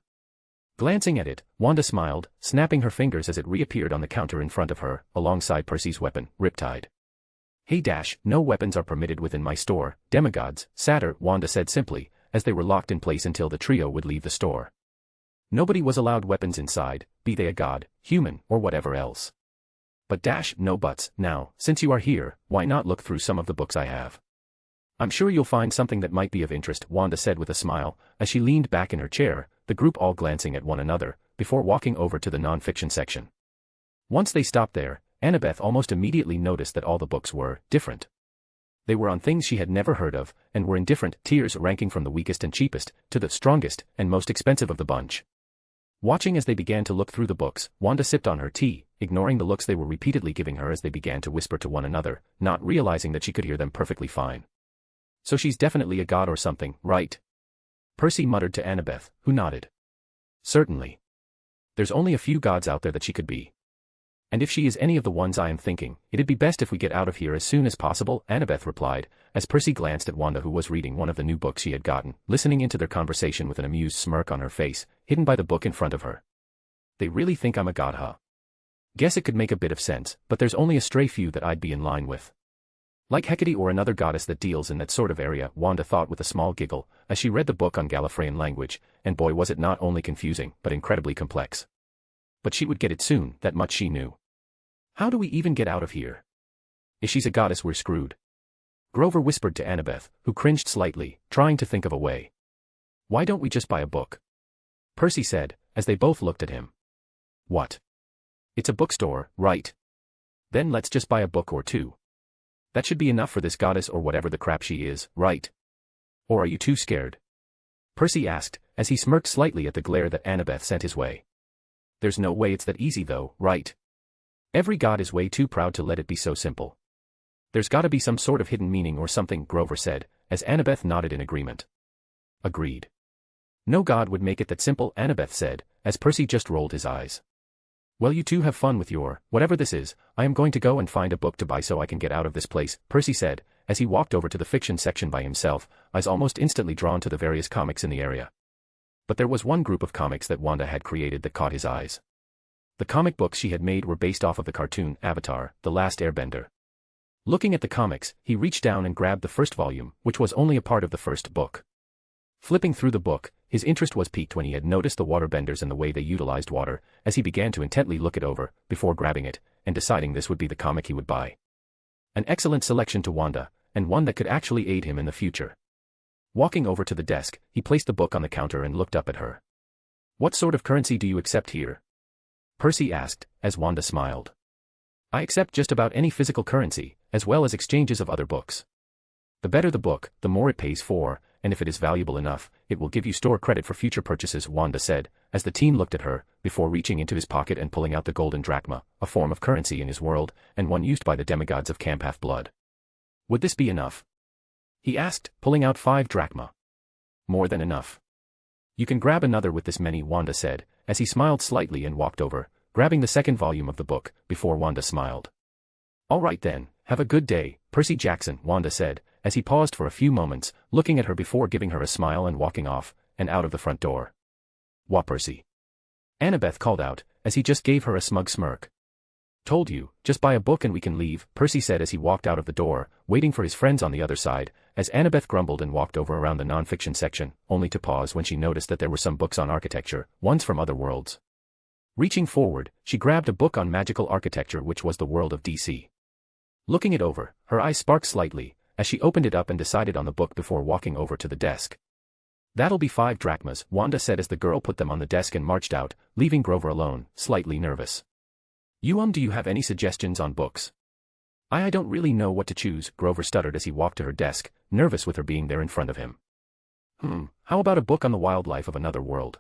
Glancing at it, Wanda smiled, snapping her fingers as it reappeared on the counter in front of her, alongside Percy's weapon, Riptide. Hey no weapons are permitted within my store, demigods, Satyr, Wanda said simply, as they were locked in place until the trio would leave the store. Nobody was allowed weapons inside, be they a god, human, or whatever else. But no buts, now, since you are here, why not look through some of the books I have? I'm sure you'll find something that might be of interest, Wanda said with a smile, as she leaned back in her chair, the group all glancing at one another, before walking over to the non-fiction section. Once they stopped there, Annabeth almost immediately noticed that all the books were different. They were on things she had never heard of, and were in different tiers ranking from the weakest and cheapest, to the strongest and most expensive of the bunch. Watching as they began to look through the books, Wanda sipped on her tea, ignoring the looks they were repeatedly giving her as they began to whisper to one another, not realizing that she could hear them perfectly fine. So she's definitely a god or something, right? Percy muttered to Annabeth, who nodded. Certainly. There's only a few gods out there that she could be. And if she is any of the ones I am thinking, it'd be best if we get out of here as soon as possible, Annabeth replied, as Percy glanced at Wanda who was reading one of the new books she had gotten, listening into their conversation with an amused smirk on her face, hidden by the book in front of her. They really think I'm a god, huh? Guess it could make a bit of sense, but there's only a stray few that I'd be in line with. Like Hecate or another goddess that deals in that sort of area, Wanda thought with a small giggle, as she read the book on Gallifreyan language, and boy was it not only confusing, but incredibly complex. But she would get it soon, that much she knew. How do we even get out of here? If she's a goddess, we're screwed. Grover whispered to Annabeth, who cringed slightly, trying to think of a way. Why don't we just buy a book? Percy said, as they both looked at him. What? It's a bookstore, right? Then let's just buy a book or 2. That should be enough for this goddess or whatever the crap she is, right? Or are you too scared? Percy asked, as he smirked slightly at the glare that Annabeth sent his way. There's no way it's that easy though, right? Every god is way too proud to let it be so simple. There's gotta be some sort of hidden meaning or something, Grover said, as Annabeth nodded in agreement. Agreed. No god would make it that simple, Annabeth said, as Percy just rolled his eyes. Well, you two have fun with your, whatever this is. I am going to go and find a book to buy so I can get out of this place, Percy said, as he walked over to the fiction section by himself, eyes almost instantly drawn to the various comics in the area. But there was one group of comics that Wanda had created that caught his eyes. The comic books she had made were based off of the cartoon Avatar, The Last Airbender. Looking at the comics, he reached down and grabbed the first volume, which was only a part of the first book. Flipping through the book, his interest was piqued when he had noticed the waterbenders and the way they utilized water, as he began to intently look it over, before grabbing it, and deciding this would be the comic he would buy. An excellent selection to Wanda, and one that could actually aid him in the future. Walking over to the desk, he placed the book on the counter and looked up at her. What sort of currency do you accept here? Percy asked, as Wanda smiled. I accept just about any physical currency, as well as exchanges of other books. The better the book, the more it pays for, and if it is valuable enough, it will give you store credit for future purchases, Wanda said, as the teen looked at her, before reaching into his pocket and pulling out the golden drachma, a form of currency in his world, and one used by the demigods of Camp Half-Blood. Would this be enough? He asked, pulling out 5 drachma. More than enough. You can grab another with this many, Wanda said, as he smiled slightly and walked over, grabbing the second volume of the book, before Wanda smiled. All right then, have a good day, Percy Jackson, Wanda said, as he paused for a few moments, looking at her before giving her a smile and walking off, and out of the front door. Wah, Percy. Annabeth called out, as he just gave her a smug smirk. Told you, just buy a book and we can leave, Percy said as he walked out of the door, waiting for his friends on the other side, as Annabeth grumbled and walked over around the non-fiction section, only to pause when she noticed that there were some books on architecture, ones from other worlds. Reaching forward, she grabbed a book on magical architecture which was the world of DC. Looking it over, her eyes sparked slightly, as she opened it up and decided on the book before walking over to the desk. That'll be 5 drachmas, Wanda said as the girl put them on the desk and marched out, leaving Grover alone, slightly nervous. Do you have any suggestions on books? I don't really know what to choose, Grover stuttered as he walked to her desk, nervous with her being there in front of him. How about a book on the wildlife of another world?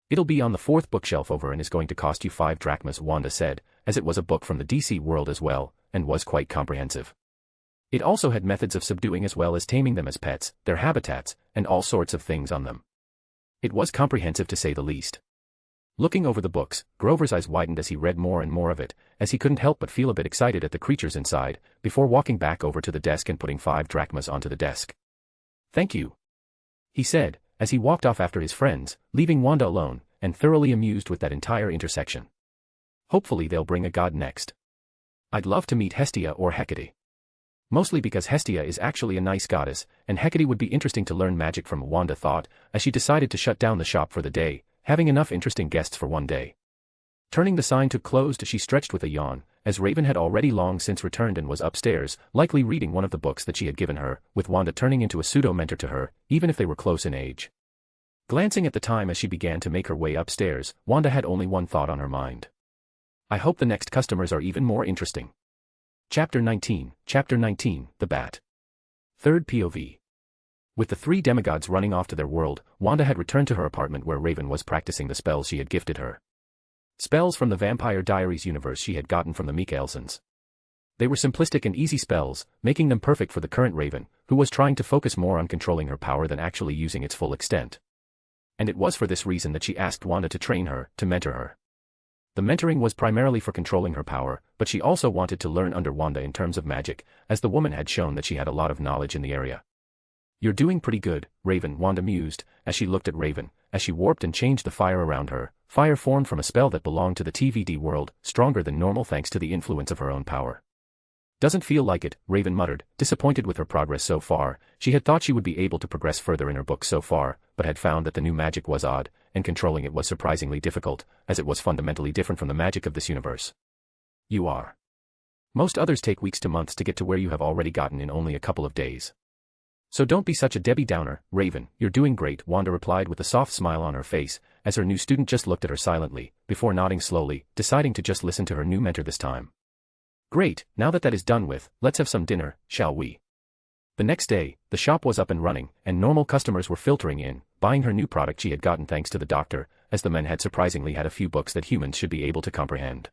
It'll be on the 4th bookshelf over and is going to cost you 5 drachmas, Wanda said, as it was a book from the DC world as well, and was quite comprehensive. It also had methods of subduing as well as taming them as pets, their habitats, and all sorts of things on them. It was comprehensive to say the least. Looking over the books, Grover's eyes widened as he read more and more of it, as he couldn't help but feel a bit excited at the creatures inside, before walking back over to the desk and putting 5 drachmas onto the desk. Thank you, he said, as he walked off after his friends, leaving Wanda alone, and thoroughly amused with that entire intersection. Hopefully they'll bring a god next. I'd love to meet Hestia or Hecate. Mostly because Hestia is actually a nice goddess, and Hecate would be interesting to learn magic from, Wanda thought, as she decided to shut down the shop for the day, having enough interesting guests for one day. Turning the sign to closed, she stretched with a yawn, as Raven had already long since returned and was upstairs, likely reading one of the books that she had given her, with Wanda turning into a pseudo-mentor to her, even if they were close in age. Glancing at the time as she began to make her way upstairs, Wanda had only one thought on her mind. I hope the next customers are even more interesting. Chapter 19, The Bat. 3rd POV. With the 3 demigods running off to their world, Wanda had returned to her apartment where Raven was practicing the spells she had gifted her. Spells from the Vampire Diaries universe she had gotten from the Mikaelsons. They were simplistic and easy spells, making them perfect for the current Raven, who was trying to focus more on controlling her power than actually using its full extent. And it was for this reason that she asked Wanda to train her, to mentor her. The mentoring was primarily for controlling her power, but she also wanted to learn under Wanda in terms of magic, as the woman had shown that she had a lot of knowledge in the area. You're doing pretty good, Raven, Wanda mused, as she looked at Raven, as she warped and changed the fire around her. Fire formed from a spell that belonged to the TVD world, stronger than normal thanks to the influence of her own power. Doesn't feel like it, Raven muttered, disappointed with her progress so far. She had thought she would be able to progress further in her book so far, but had found that the new magic was odd, and controlling it was surprisingly difficult, as it was fundamentally different from the magic of this universe. You are. Most others take weeks to months to get to where you have already gotten in only a couple of days. So don't be such a Debbie Downer, Raven, you're doing great, Wanda replied with a soft smile on her face, as her new student just looked at her silently, before nodding slowly, deciding to just listen to her new mentor this time. Great, now that is done with, let's have some dinner, shall we? The next day, the shop was up and running, and normal customers were filtering in, buying her new product she had gotten thanks to the doctor, as the men had surprisingly had a few books that humans should be able to comprehend.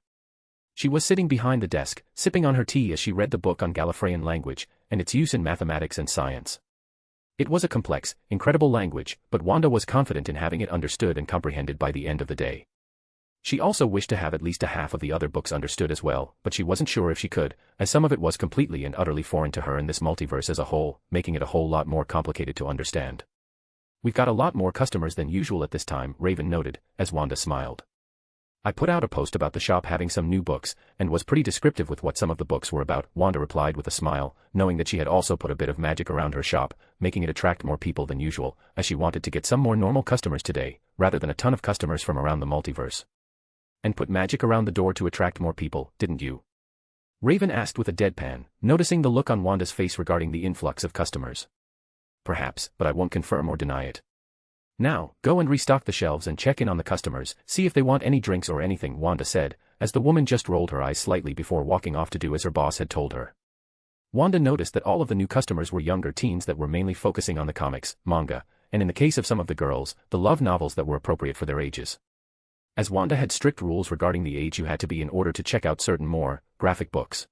She was sitting behind the desk, sipping on her tea as she read the book on Gallifreyan language, and its use in mathematics and science. It was a complex, incredible language, but Wanda was confident in having it understood and comprehended by the end of the day. She also wished to have at least a half of the other books understood as well, but she wasn't sure if she could, as some of it was completely and utterly foreign to her in this multiverse as a whole, making it a whole lot more complicated to understand. "We've got a lot more customers than usual at this time," Raven noted, as Wanda smiled. "I put out a post about the shop having some new books, and was pretty descriptive with what some of the books were about," Wanda replied with a smile, knowing that she had also put a bit of magic around her shop, making it attract more people than usual, as she wanted to get some more normal customers today, rather than a ton of customers from around the multiverse. "And put magic around the door to attract more people, didn't you?" Raven asked with a deadpan, noticing the look on Wanda's face regarding the influx of customers. "Perhaps, but I won't confirm or deny it. Now, go and restock the shelves and check in on the customers, see if they want any drinks or anything," Wanda said, as the woman just rolled her eyes slightly before walking off to do as her boss had told her. Wanda noticed that all of the new customers were younger teens that were mainly focusing on the comics, manga, and in the case of some of the girls, the love novels that were appropriate for their ages. As Wanda had strict rules regarding the age you had to be in order to check out certain more graphic books.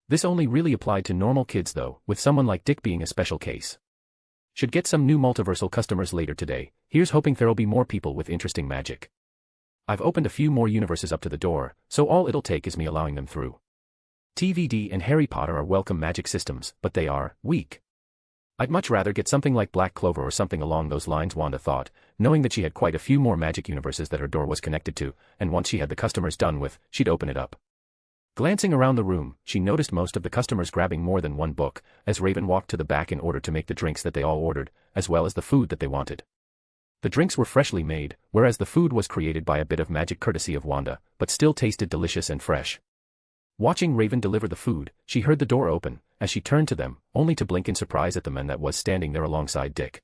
This only really applied to normal kids though, with someone like Dick being a special case. Should get some new multiversal customers later today, here's hoping there'll be more people with interesting magic. I've opened a few more universes up to the door, so all it'll take is me allowing them through. TVD and Harry Potter are welcome magic systems, but they are weak. I'd much rather get something like Black Clover or something along those lines, Wanda thought, knowing that she had quite a few more magic universes that her door was connected to, and once she had the customers done with, she'd open it up. Glancing around the room, she noticed most of the customers grabbing more than one book, as Raven walked to the back in order to make the drinks that they all ordered, as well as the food that they wanted. The drinks were freshly made, whereas the food was created by a bit of magic courtesy of Wanda, but still tasted delicious and fresh. Watching Raven deliver the food, she heard the door open, as she turned to them, only to blink in surprise at the man that was standing there alongside Dick.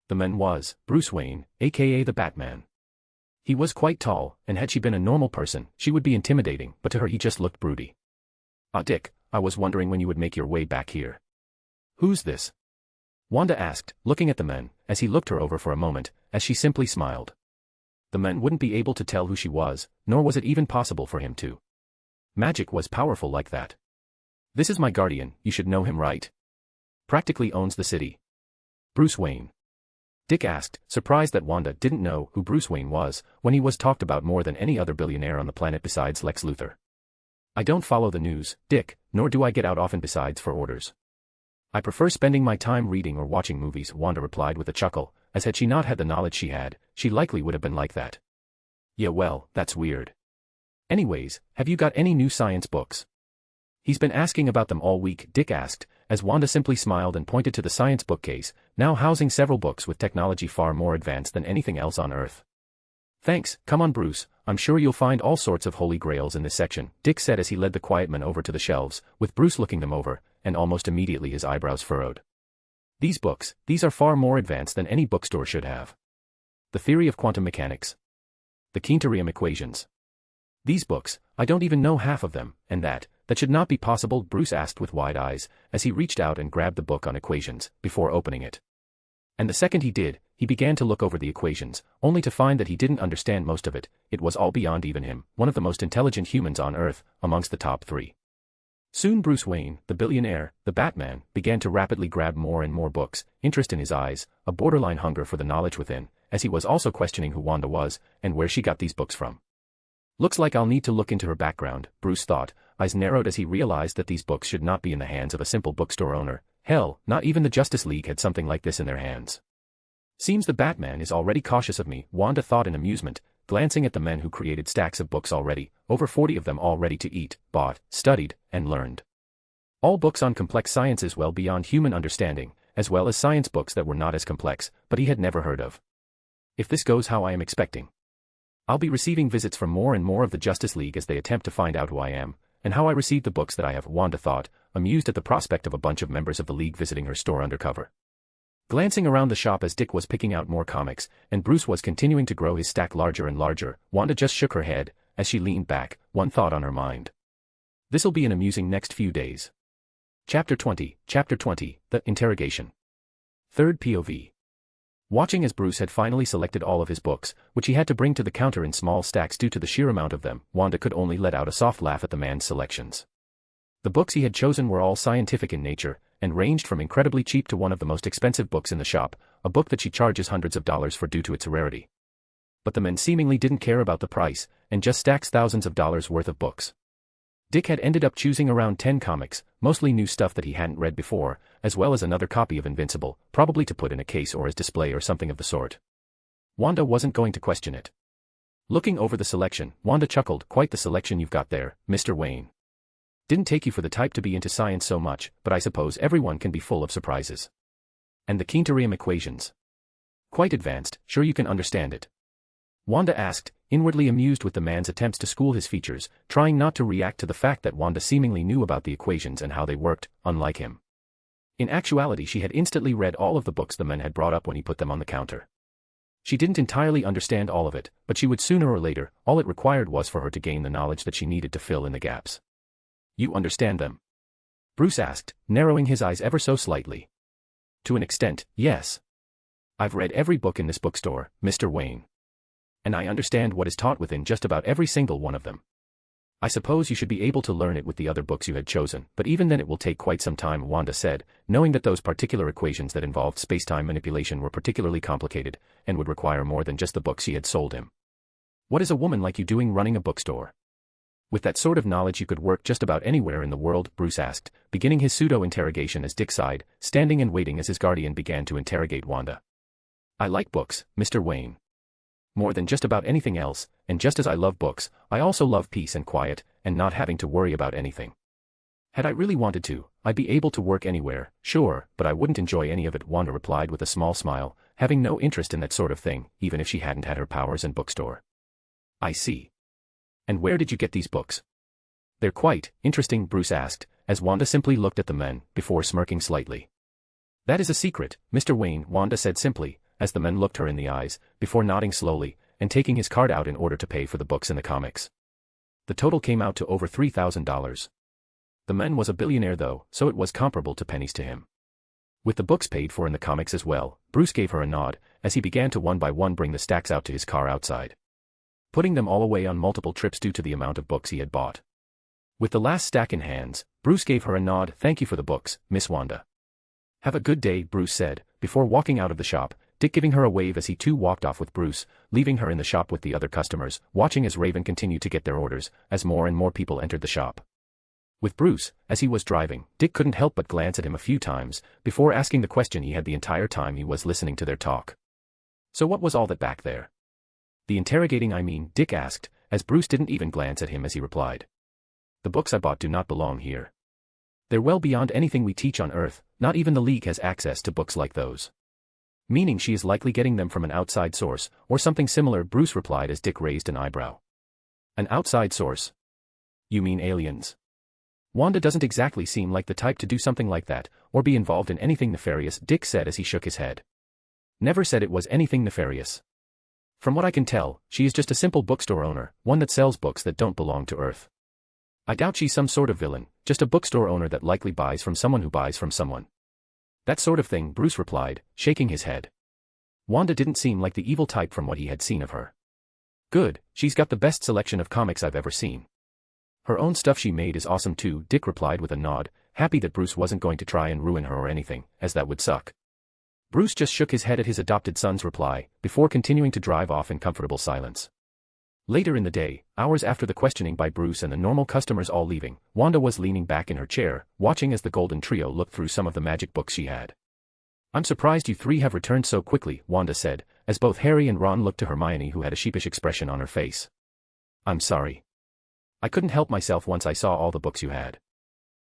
The man was Bruce Wayne, aka the Batman. He was quite tall, and had she been a normal person, she would be intimidating, but to her he just looked broody. "Ah, Dick, I was wondering when you would make your way back here." "Who's this?" Wanda asked, looking at the man, as he looked her over for a moment, as she simply smiled. The man wouldn't be able to tell who she was, nor was it even possible for him to. Magic was powerful like that. "This is my guardian, you should know him, right? Practically owns the city." "Bruce Wayne?" Dick asked, surprised that Wanda didn't know who Bruce Wayne was, when he was talked about more than any other billionaire on the planet besides Lex Luthor. "I don't follow the news, Dick, nor do I get out often besides for orders. I prefer spending my time reading or watching movies," Wanda replied with a chuckle, as had she not had the knowledge she had, she likely would have been like that. "Yeah, well, that's weird. Anyways, have you got any new science books?" "He's been asking about them all week," Dick asked, as Wanda simply smiled and pointed to the science bookcase, now housing several books with technology far more advanced than anything else on Earth. "Thanks, come on Bruce, I'm sure you'll find all sorts of holy grails in this section," Dick said as he led the quiet man over to the shelves, with Bruce looking them over, and almost immediately his eyebrows furrowed. "These books, these are far more advanced than any bookstore should have. The theory of quantum mechanics. The quinterium equations. These books, I don't even know half of them, and that should not be possible," Bruce asked with wide eyes, as he reached out and grabbed the book on equations, before opening it. And the second he did, he began to look over the equations, only to find that he didn't understand most of it. It was all beyond even him, one of the most intelligent humans on Earth, amongst the top 3. Soon Bruce Wayne, the billionaire, the Batman, began to rapidly grab more and more books, interest in his eyes, a borderline hunger for the knowledge within, as he was also questioning who Wanda was, and where she got these books from. "Looks like I'll need to look into her background," Bruce thought, eyes narrowed as he realized that these books should not be in the hands of a simple bookstore owner. Hell, not even the Justice League had something like this in their hands. "Seems the Batman is already cautious of me," Wanda thought in amusement, glancing at the men who created stacks of books already, over 40 of them all ready to eat, bought, studied, and learned. All books on complex sciences well beyond human understanding, as well as science books that were not as complex, but he had never heard of. "If this goes how I am expecting, I'll be receiving visits from more and more of the Justice League as they attempt to find out who I am, and how I received the books that I have," Wanda thought, amused at the prospect of a bunch of members of the League visiting her store undercover. Glancing around the shop as Dick was picking out more comics, and Bruce was continuing to grow his stack larger and larger, Wanda just shook her head, as she leaned back, one thought on her mind. "This'll be an amusing next few days. Chapter 20, The Interrogation. Third POV. Watching as Bruce had finally selected all of his books, which he had to bring to the counter in small stacks due to the sheer amount of them, Wanda could only let out a soft laugh at the man's selections. The books he had chosen were all scientific in nature, and ranged from incredibly cheap to one of the most expensive books in the shop, a book that she charges hundreds of dollars for due to its rarity. But the men seemingly didn't care about the price, and just stacks thousands of dollars worth of books. Dick had ended up choosing around 10 comics, mostly new stuff that he hadn't read before, as well as another copy of Invincible, probably to put in a case or as display or something of the sort. Wanda wasn't going to question it. Looking over the selection, Wanda chuckled, "Quite the selection you've got there, Mr. Wayne. Didn't take you for the type to be into science so much, but I suppose everyone can be full of surprises. And the Quinterium equations. Quite advanced, sure you can understand it?" Wanda asked, inwardly amused with the man's attempts to school his features, trying not to react to the fact that Wanda seemingly knew about the equations and how they worked, unlike him. In actuality, she had instantly read all of the books the man had brought up when he put them on the counter. She didn't entirely understand all of it, but she would sooner or later. All it required was for her to gain the knowledge that she needed to fill in the gaps. "You understand them?" Bruce asked, narrowing his eyes ever so slightly. "To an extent, yes. I've read every book in this bookstore, Mr. Wayne. And I understand what is taught within just about every single one of them. I suppose you should be able to learn it with the other books you had chosen, but even then it will take quite some time," Wanda said, knowing that those particular equations that involved space-time manipulation were particularly complicated, and would require more than just the books she had sold him. "What is a woman like you doing running a bookstore? With that sort of knowledge you could work just about anywhere in the world," Bruce asked, beginning his pseudo-interrogation as Dick sighed, standing and waiting as his guardian began to interrogate Wanda. "I like books, Mr. Wayne. More than just about anything else, and just as I love books, I also love peace and quiet, and not having to worry about anything. Had I really wanted to, I'd be able to work anywhere, sure, but I wouldn't enjoy any of it," Wanda replied with a small smile, having no interest in that sort of thing, even if she hadn't had her powers and bookstore. "I see. And where did you get these books?" "They're quite interesting," Bruce asked, as Wanda simply looked at the men, before smirking slightly. "That is a secret, Mr. Wayne," Wanda said simply, as the man looked her in the eyes, before nodding slowly, and taking his card out in order to pay for the books and the comics. The total came out to over $3,000. The man was a billionaire though, so it was comparable to pennies to him. With the books paid for and the comics as well, Bruce gave her a nod, as he began to one by one bring the stacks out to his car outside, putting them all away on multiple trips due to the amount of books he had bought. With the last stack in hands, Bruce gave her a nod. "Thank you for the books, Miss Wanda." "Have a good day," Bruce said, before walking out of the shop, Dick giving her a wave as he too walked off with Bruce, leaving her in the shop with the other customers, watching as Raven continued to get their orders, as more and more people entered the shop. With Bruce, as he was driving, Dick couldn't help but glance at him a few times, before asking the question he had the entire time he was listening to their talk. "So what was all that back there?" "The interrogating, I mean," Dick asked, as Bruce didn't even glance at him as he replied. "The books I bought do not belong here. They're well beyond anything we teach on Earth, not even the League has access to books like those." "Meaning she is likely getting them from an outside source, or something similar," Bruce replied as Dick raised an eyebrow. "An outside source? You mean aliens?" "Wanda doesn't exactly seem like the type to do something like that, or be involved in anything nefarious," Dick said as he shook his head. "Never said it was anything nefarious. From what I can tell, she is just a simple bookstore owner, one that sells books that don't belong to Earth. I doubt she's some sort of villain, just a bookstore owner that likely buys from someone who buys from someone." "That sort of thing," Bruce replied, shaking his head. Wanda didn't seem like the evil type from what he had seen of her. "Good, she's got the best selection of comics I've ever seen. Her own stuff she made is awesome too," Dick replied with a nod, happy that Bruce wasn't going to try and ruin her or anything, as that would suck. Bruce just shook his head at his adopted son's reply, before continuing to drive off in comfortable silence. Later in the day, hours after the questioning by Bruce and the normal customers all leaving, Wanda was leaning back in her chair, watching as the Golden Trio looked through some of the magic books she had. "I'm surprised you three have returned so quickly," Wanda said, as both Harry and Ron looked to Hermione, who had a sheepish expression on her face. "I'm sorry. I couldn't help myself once I saw all the books you had.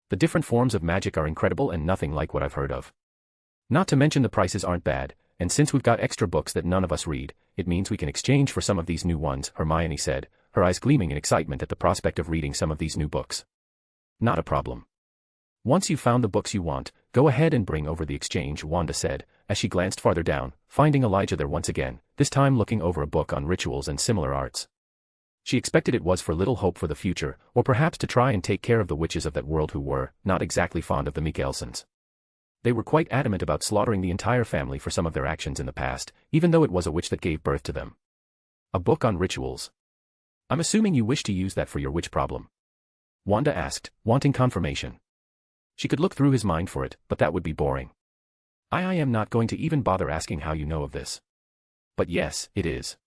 The different forms of magic are incredible and nothing like what I've heard of. Not to mention the prices aren't bad, and since we've got extra books that none of us read, it means we can exchange for some of these new ones," Hermione said, her eyes gleaming in excitement at the prospect of reading some of these new books. "Not a problem. Once you've found the books you want, go ahead and bring over the exchange," Wanda said, as she glanced farther down, finding Elijah there once again, this time looking over a book on rituals and similar arts. She expected it was for little hope for the future, or perhaps to try and take care of the witches of that world who were not exactly fond of the Mikkelsons. They were quite adamant about slaughtering the entire family for some of their actions in the past, even though it was a witch that gave birth to them. A book on rituals. I'm assuming you wish to use that for your witch problem. Wanda asked, wanting confirmation. She could look through his mind for it, but that would be boring. I am not going to even bother asking how you know of this. But yes, it is.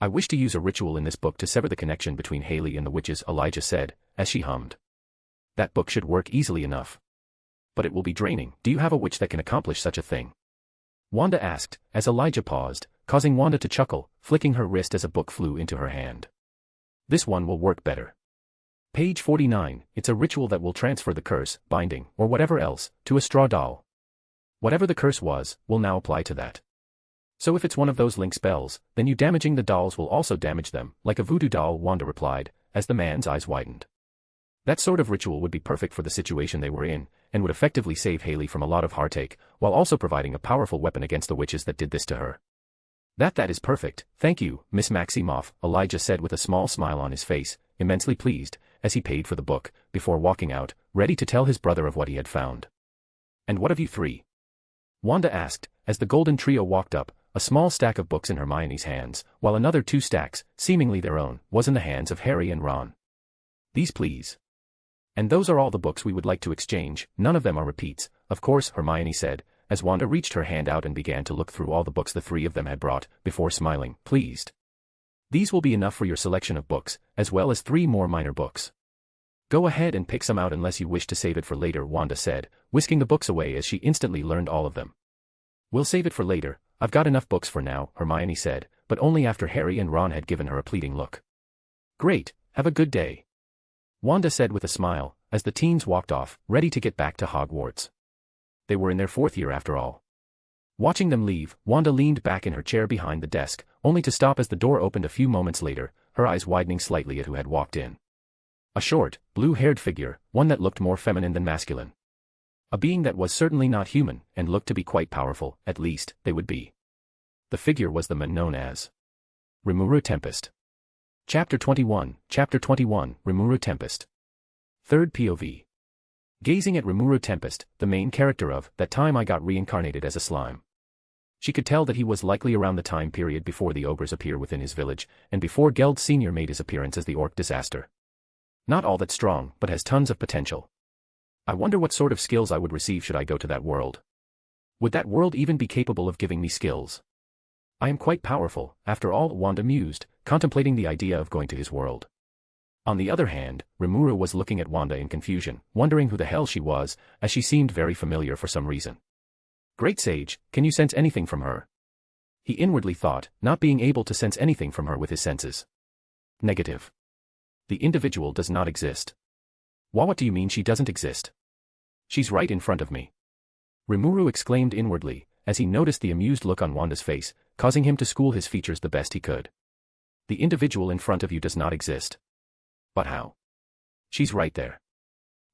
I wish to use a ritual in this book to sever the connection between Haley and the witches, Elijah said, as she hummed. That book should work easily enough. But it will be draining. Do you have a witch that can accomplish such a thing? Wanda asked, as Elijah paused, causing Wanda to chuckle, flicking her wrist as a book flew into her hand. This one will work better. Page 49, it's a ritual that will transfer the curse, binding, or whatever else, to a straw doll. Whatever the curse was, will now apply to that. So if it's one of those link spells, then you damaging the dolls will also damage them, like a voodoo doll, Wanda replied, as the man's eyes widened. That sort of ritual would be perfect for the situation they were in, and would effectively save Haley from a lot of heartache, while also providing a powerful weapon against the witches that did this to her. That is perfect, thank you, Miss Maximoff, Elijah said with a small smile on his face, immensely pleased, as he paid for the book, before walking out, ready to tell his brother of what he had found. And what of you three? Wanda asked, as the golden trio walked up, a small stack of books in Hermione's hands, while another 2 stacks, seemingly their own, was in the hands of Harry and Ron. These please. And those are all the books we would like to exchange, none of them are repeats, of course, Hermione said, as Wanda reached her hand out and began to look through all the books the 3 of them had brought, before smiling, pleased. These will be enough for your selection of books, as well as 3 more minor books. Go ahead and pick some out unless you wish to save it for later, Wanda said, whisking the books away as she instantly learned all of them. We'll save it for later, I've got enough books for now, Hermione said, but only after Harry and Ron had given her a pleading look. Great, have a good day. Wanda said with a smile, as the teens walked off, ready to get back to Hogwarts. They were in their 4th year after all. Watching them leave, Wanda leaned back in her chair behind the desk, only to stop as the door opened a few moments later, her eyes widening slightly at who had walked in. A short, blue-haired figure, one that looked more feminine than masculine. A being that was certainly not human, and looked to be quite powerful, at least, they would be. The figure was the man known as Rimuru Tempest. Chapter 21, Rimuru Tempest. 3rd POV. Gazing at Rimuru Tempest, the main character of That Time I Got Reincarnated as a Slime. She could tell that he was likely around the time period before the ogres appear within his village, and before Geld Sr. made his appearance as the orc disaster. Not all that strong, but has tons of potential. I wonder what sort of skills I would receive should I go to that world. Would that world even be capable of giving me skills? I am quite powerful, after all, Wanda mused, contemplating the idea of going to his world. On the other hand, Rimuru was looking at Wanda in confusion, wondering who the hell she was, as she seemed very familiar for some reason. Great Sage, can you sense anything from her? He inwardly thought, not being able to sense anything from her with his senses. Negative. The individual does not exist. What do you mean she doesn't exist? She's right in front of me. Rimuru exclaimed inwardly, as he noticed the amused look on Wanda's face, causing him to school his features the best he could. The individual in front of you does not exist. But how? She's right there.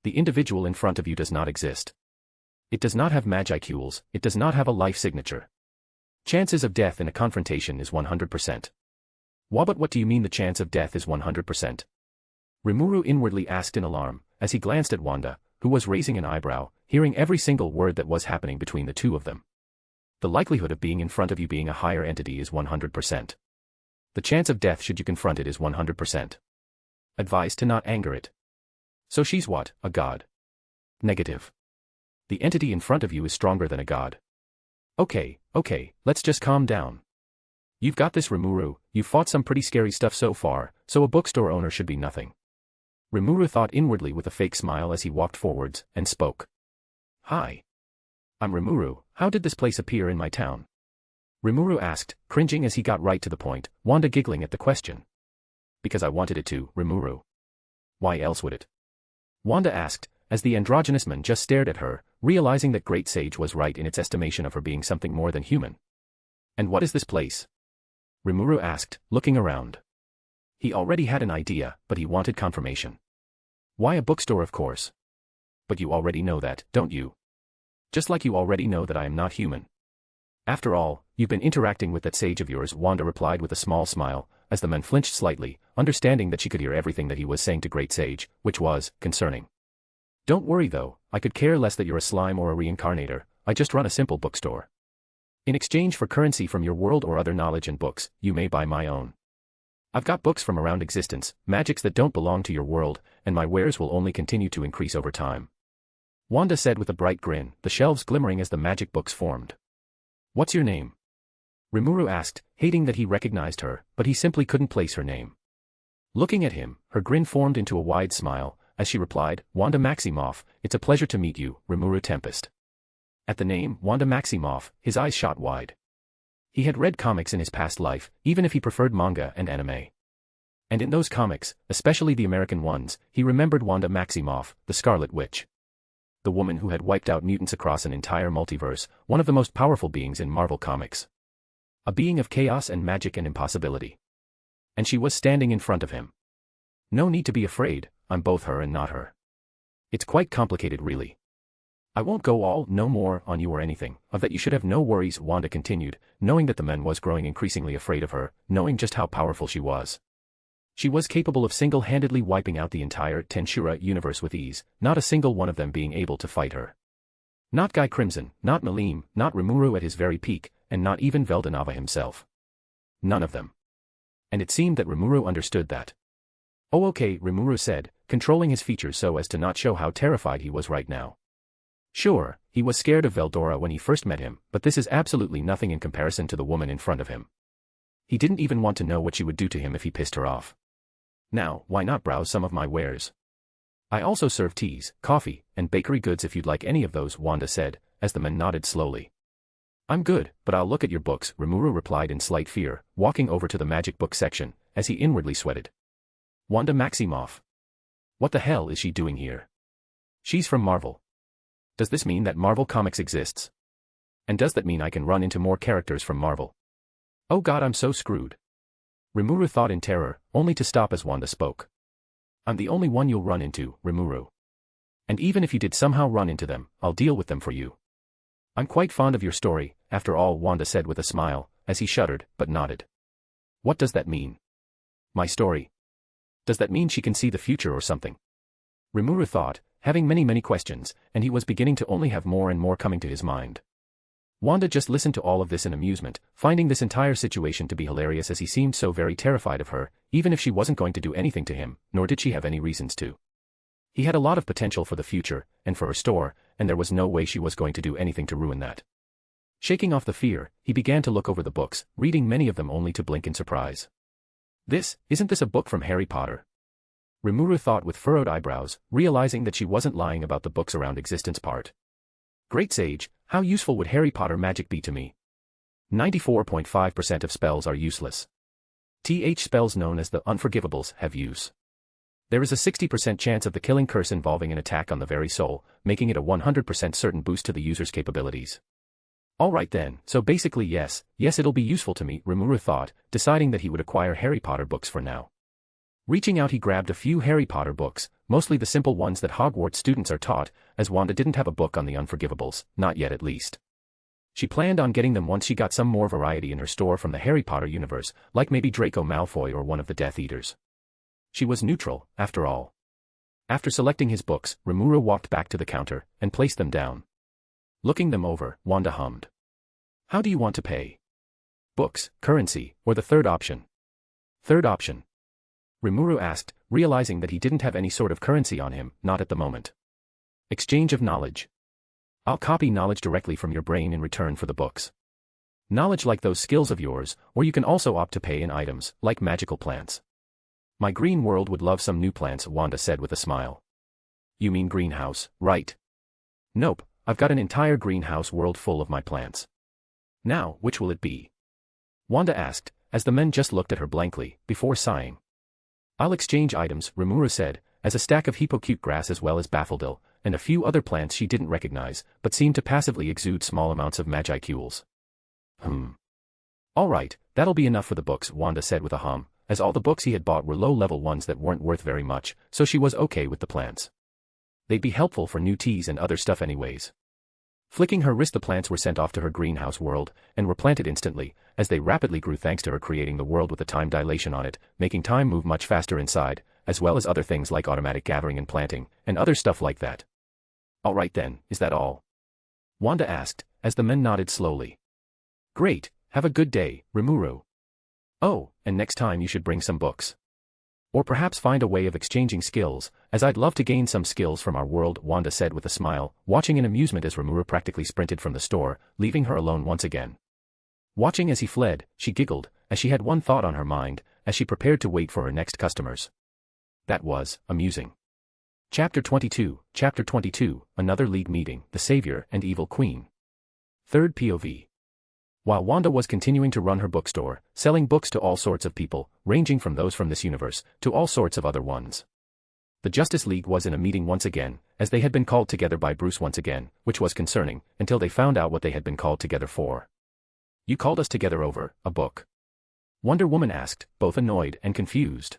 The individual in front of you does not exist. It does not have magicules, it does not have a life signature. Chances of death in a confrontation is 100%. But what do you mean the chance of death is 100%? Rimuru inwardly asked in alarm, as he glanced at Wanda, who was raising an eyebrow, hearing every single word that was happening between the two of them. The likelihood of being in front of you being a higher entity is 100%. The chance of death should you confront it is 100%. Advise to not anger it. So she's what, a god? Negative. The entity in front of you is stronger than a god. Okay, let's just calm down. You've got this, Rimuru, you've fought some pretty scary stuff so far, so a bookstore owner should be nothing. Rimuru thought inwardly with a fake smile as he walked forwards, and spoke. Hi. I'm Rimuru, how did this place appear in my town? Rimuru asked, cringing as he got right to the point, Wanda giggling at the question. Because I wanted it to, Rimuru. Why else would it? Wanda asked, as the androgynous man just stared at her, realizing that Great Sage was right in its estimation of her being something more than human. And what is this place? Rimuru asked, looking around. He already had an idea, but he wanted confirmation. Why a bookstore, of course. But you already know that, don't you? Just like you already know that I am not human. After all, you've been interacting with that sage of yours, Wanda replied with a small smile, as the men flinched slightly, understanding that she could hear everything that he was saying to Great Sage, which was concerning. Don't worry though, I could care less that you're a slime or a reincarnator, I just run a simple bookstore. In exchange for currency from your world or other knowledge and books, you may buy my own. I've got books from around existence, magics that don't belong to your world, and my wares will only continue to increase over time. Wanda said with a bright grin, the shelves glimmering as the magic books formed. What's your name? Rimuru asked, hating that he recognized her, but he simply couldn't place her name. Looking at him, her grin formed into a wide smile, as she replied, Wanda Maximoff, it's a pleasure to meet you, Rimuru Tempest. At the name, Wanda Maximoff, his eyes shot wide. He had read comics in his past life, even if he preferred manga and anime. And in those comics, especially the American ones, he remembered Wanda Maximoff, the Scarlet Witch. The woman who had wiped out mutants across an entire multiverse, one of the most powerful beings in Marvel Comics. A being of chaos and magic and impossibility. And she was standing in front of him. No need to be afraid, I'm both her and not her. It's quite complicated really. I won't go all, no more, on you or anything, of that you should have no worries, Wanda continued, knowing that the man was growing increasingly afraid of her, knowing just how powerful she was. She was capable of single-handedly wiping out the entire Tensura universe with ease, not a single one of them being able to fight her. Not Guy Crimson, not Malim, not Rimuru at his very peak, and not even Veldanava himself. None of them. And it seemed that Rimuru understood that. Oh okay, Rimuru said, controlling his features so as to not show how terrified he was right now. Sure, he was scared of Veldora when he first met him, but this is absolutely nothing in comparison to the woman in front of him. He didn't even want to know what she would do to him if he pissed her off. Now, why not browse some of my wares? I also serve teas, coffee, and bakery goods if you'd like any of those, Wanda said, as the man nodded slowly. I'm good, but I'll look at your books, Rimuru replied in slight fear, walking over to the magic book section, as he inwardly sweated. Wanda Maximoff. What the hell is she doing here? She's from Marvel. Does this mean that Marvel Comics exists? And does that mean I can run into more characters from Marvel? Oh god, I'm so screwed. Rimuru thought in terror, only to stop as Wanda spoke. I'm the only one you'll run into, Rimuru. And even if you did somehow run into them, I'll deal with them for you. I'm quite fond of your story, after all, Wanda said with a smile, as he shuddered, but nodded. What does that mean? My story? Does that mean she can see the future or something? Rimuru thought, having many questions, and he was beginning to only have more and more coming to his mind. Wanda just listened to all of this in amusement, finding this entire situation to be hilarious as he seemed so very terrified of her, even if she wasn't going to do anything to him, nor did she have any reasons to. He had a lot of potential for the future, and for her store, and there was no way she was going to do anything to ruin that. Shaking off the fear, he began to look over the books, reading many of them only to blink in surprise. Isn't this a book from Harry Potter? Rimuru thought with furrowed eyebrows, realizing that she wasn't lying about the books around existence part. Great Sage, how useful would Harry Potter magic be to me? 94.5% of spells are useless. Spells known as the Unforgivables have use. There is a 60% chance of the killing curse involving an attack on the very soul, making it a 100% certain boost to the user's capabilities. Alright then, so basically yes, it'll be useful to me, Rimuru thought, deciding that he would acquire Harry Potter books for now. Reaching out he grabbed a few Harry Potter books, mostly the simple ones that Hogwarts students are taught, as Wanda didn't have a book on the Unforgivables, not yet at least. She planned on getting them once she got some more variety in her store from the Harry Potter universe, like maybe Draco Malfoy or one of the Death Eaters. She was neutral, after all. After selecting his books, Rimuru walked back to the counter, and placed them down. Looking them over, Wanda hummed. How do you want to pay? Books, currency, or the third option? Third option. Rimuru asked, realizing that he didn't have any sort of currency on him, not at the moment. Exchange of knowledge. I'll copy knowledge directly from your brain in return for the books. Knowledge like those skills of yours, or you can also opt to pay in items, like magical plants. My green world would love some new plants, Wanda said with a smile. You mean greenhouse, right? Nope, I've got an entire greenhouse world full of my plants. Now, which will it be? Wanda asked, as the men just looked at her blankly, before sighing. I'll exchange items, Rimuru said, as a stack of hippocute grass as well as baffledil, and a few other plants she didn't recognize, but seemed to passively exude small amounts of magicules. Alright, that'll be enough for the books, Wanda said with a hum, as all the books he had bought were low-level ones that weren't worth very much, so she was okay with the plants. They'd be helpful for new teas and other stuff anyways. Flicking her wrist, the plants were sent off to her greenhouse world, and were planted instantly, as they rapidly grew thanks to her creating the world with a time dilation on it, making time move much faster inside, as well as other things like automatic gathering and planting, and other stuff like that. Alright then, is that all? Wanda asked, as the men nodded slowly. Great, have a good day, Rimuru. Oh, and next time you should bring some books. Or perhaps find a way of exchanging skills, as I'd love to gain some skills from our world, Wanda said with a smile, watching in amusement as Rimuru practically sprinted from the store, leaving her alone once again. Watching as he fled, she giggled, as she had one thought on her mind, as she prepared to wait for her next customers. That was amusing. Chapter 22, Another League Meeting, the Savior and Evil Queen. Third POV. While Wanda was continuing to run her bookstore, selling books to all sorts of people, ranging from those from this universe, to all sorts of other ones. The Justice League was in a meeting once again, as they had been called together by Bruce once again, which was concerning, until they found out what they had been called together for. You called us together over a book? Wonder Woman asked, both annoyed and confused.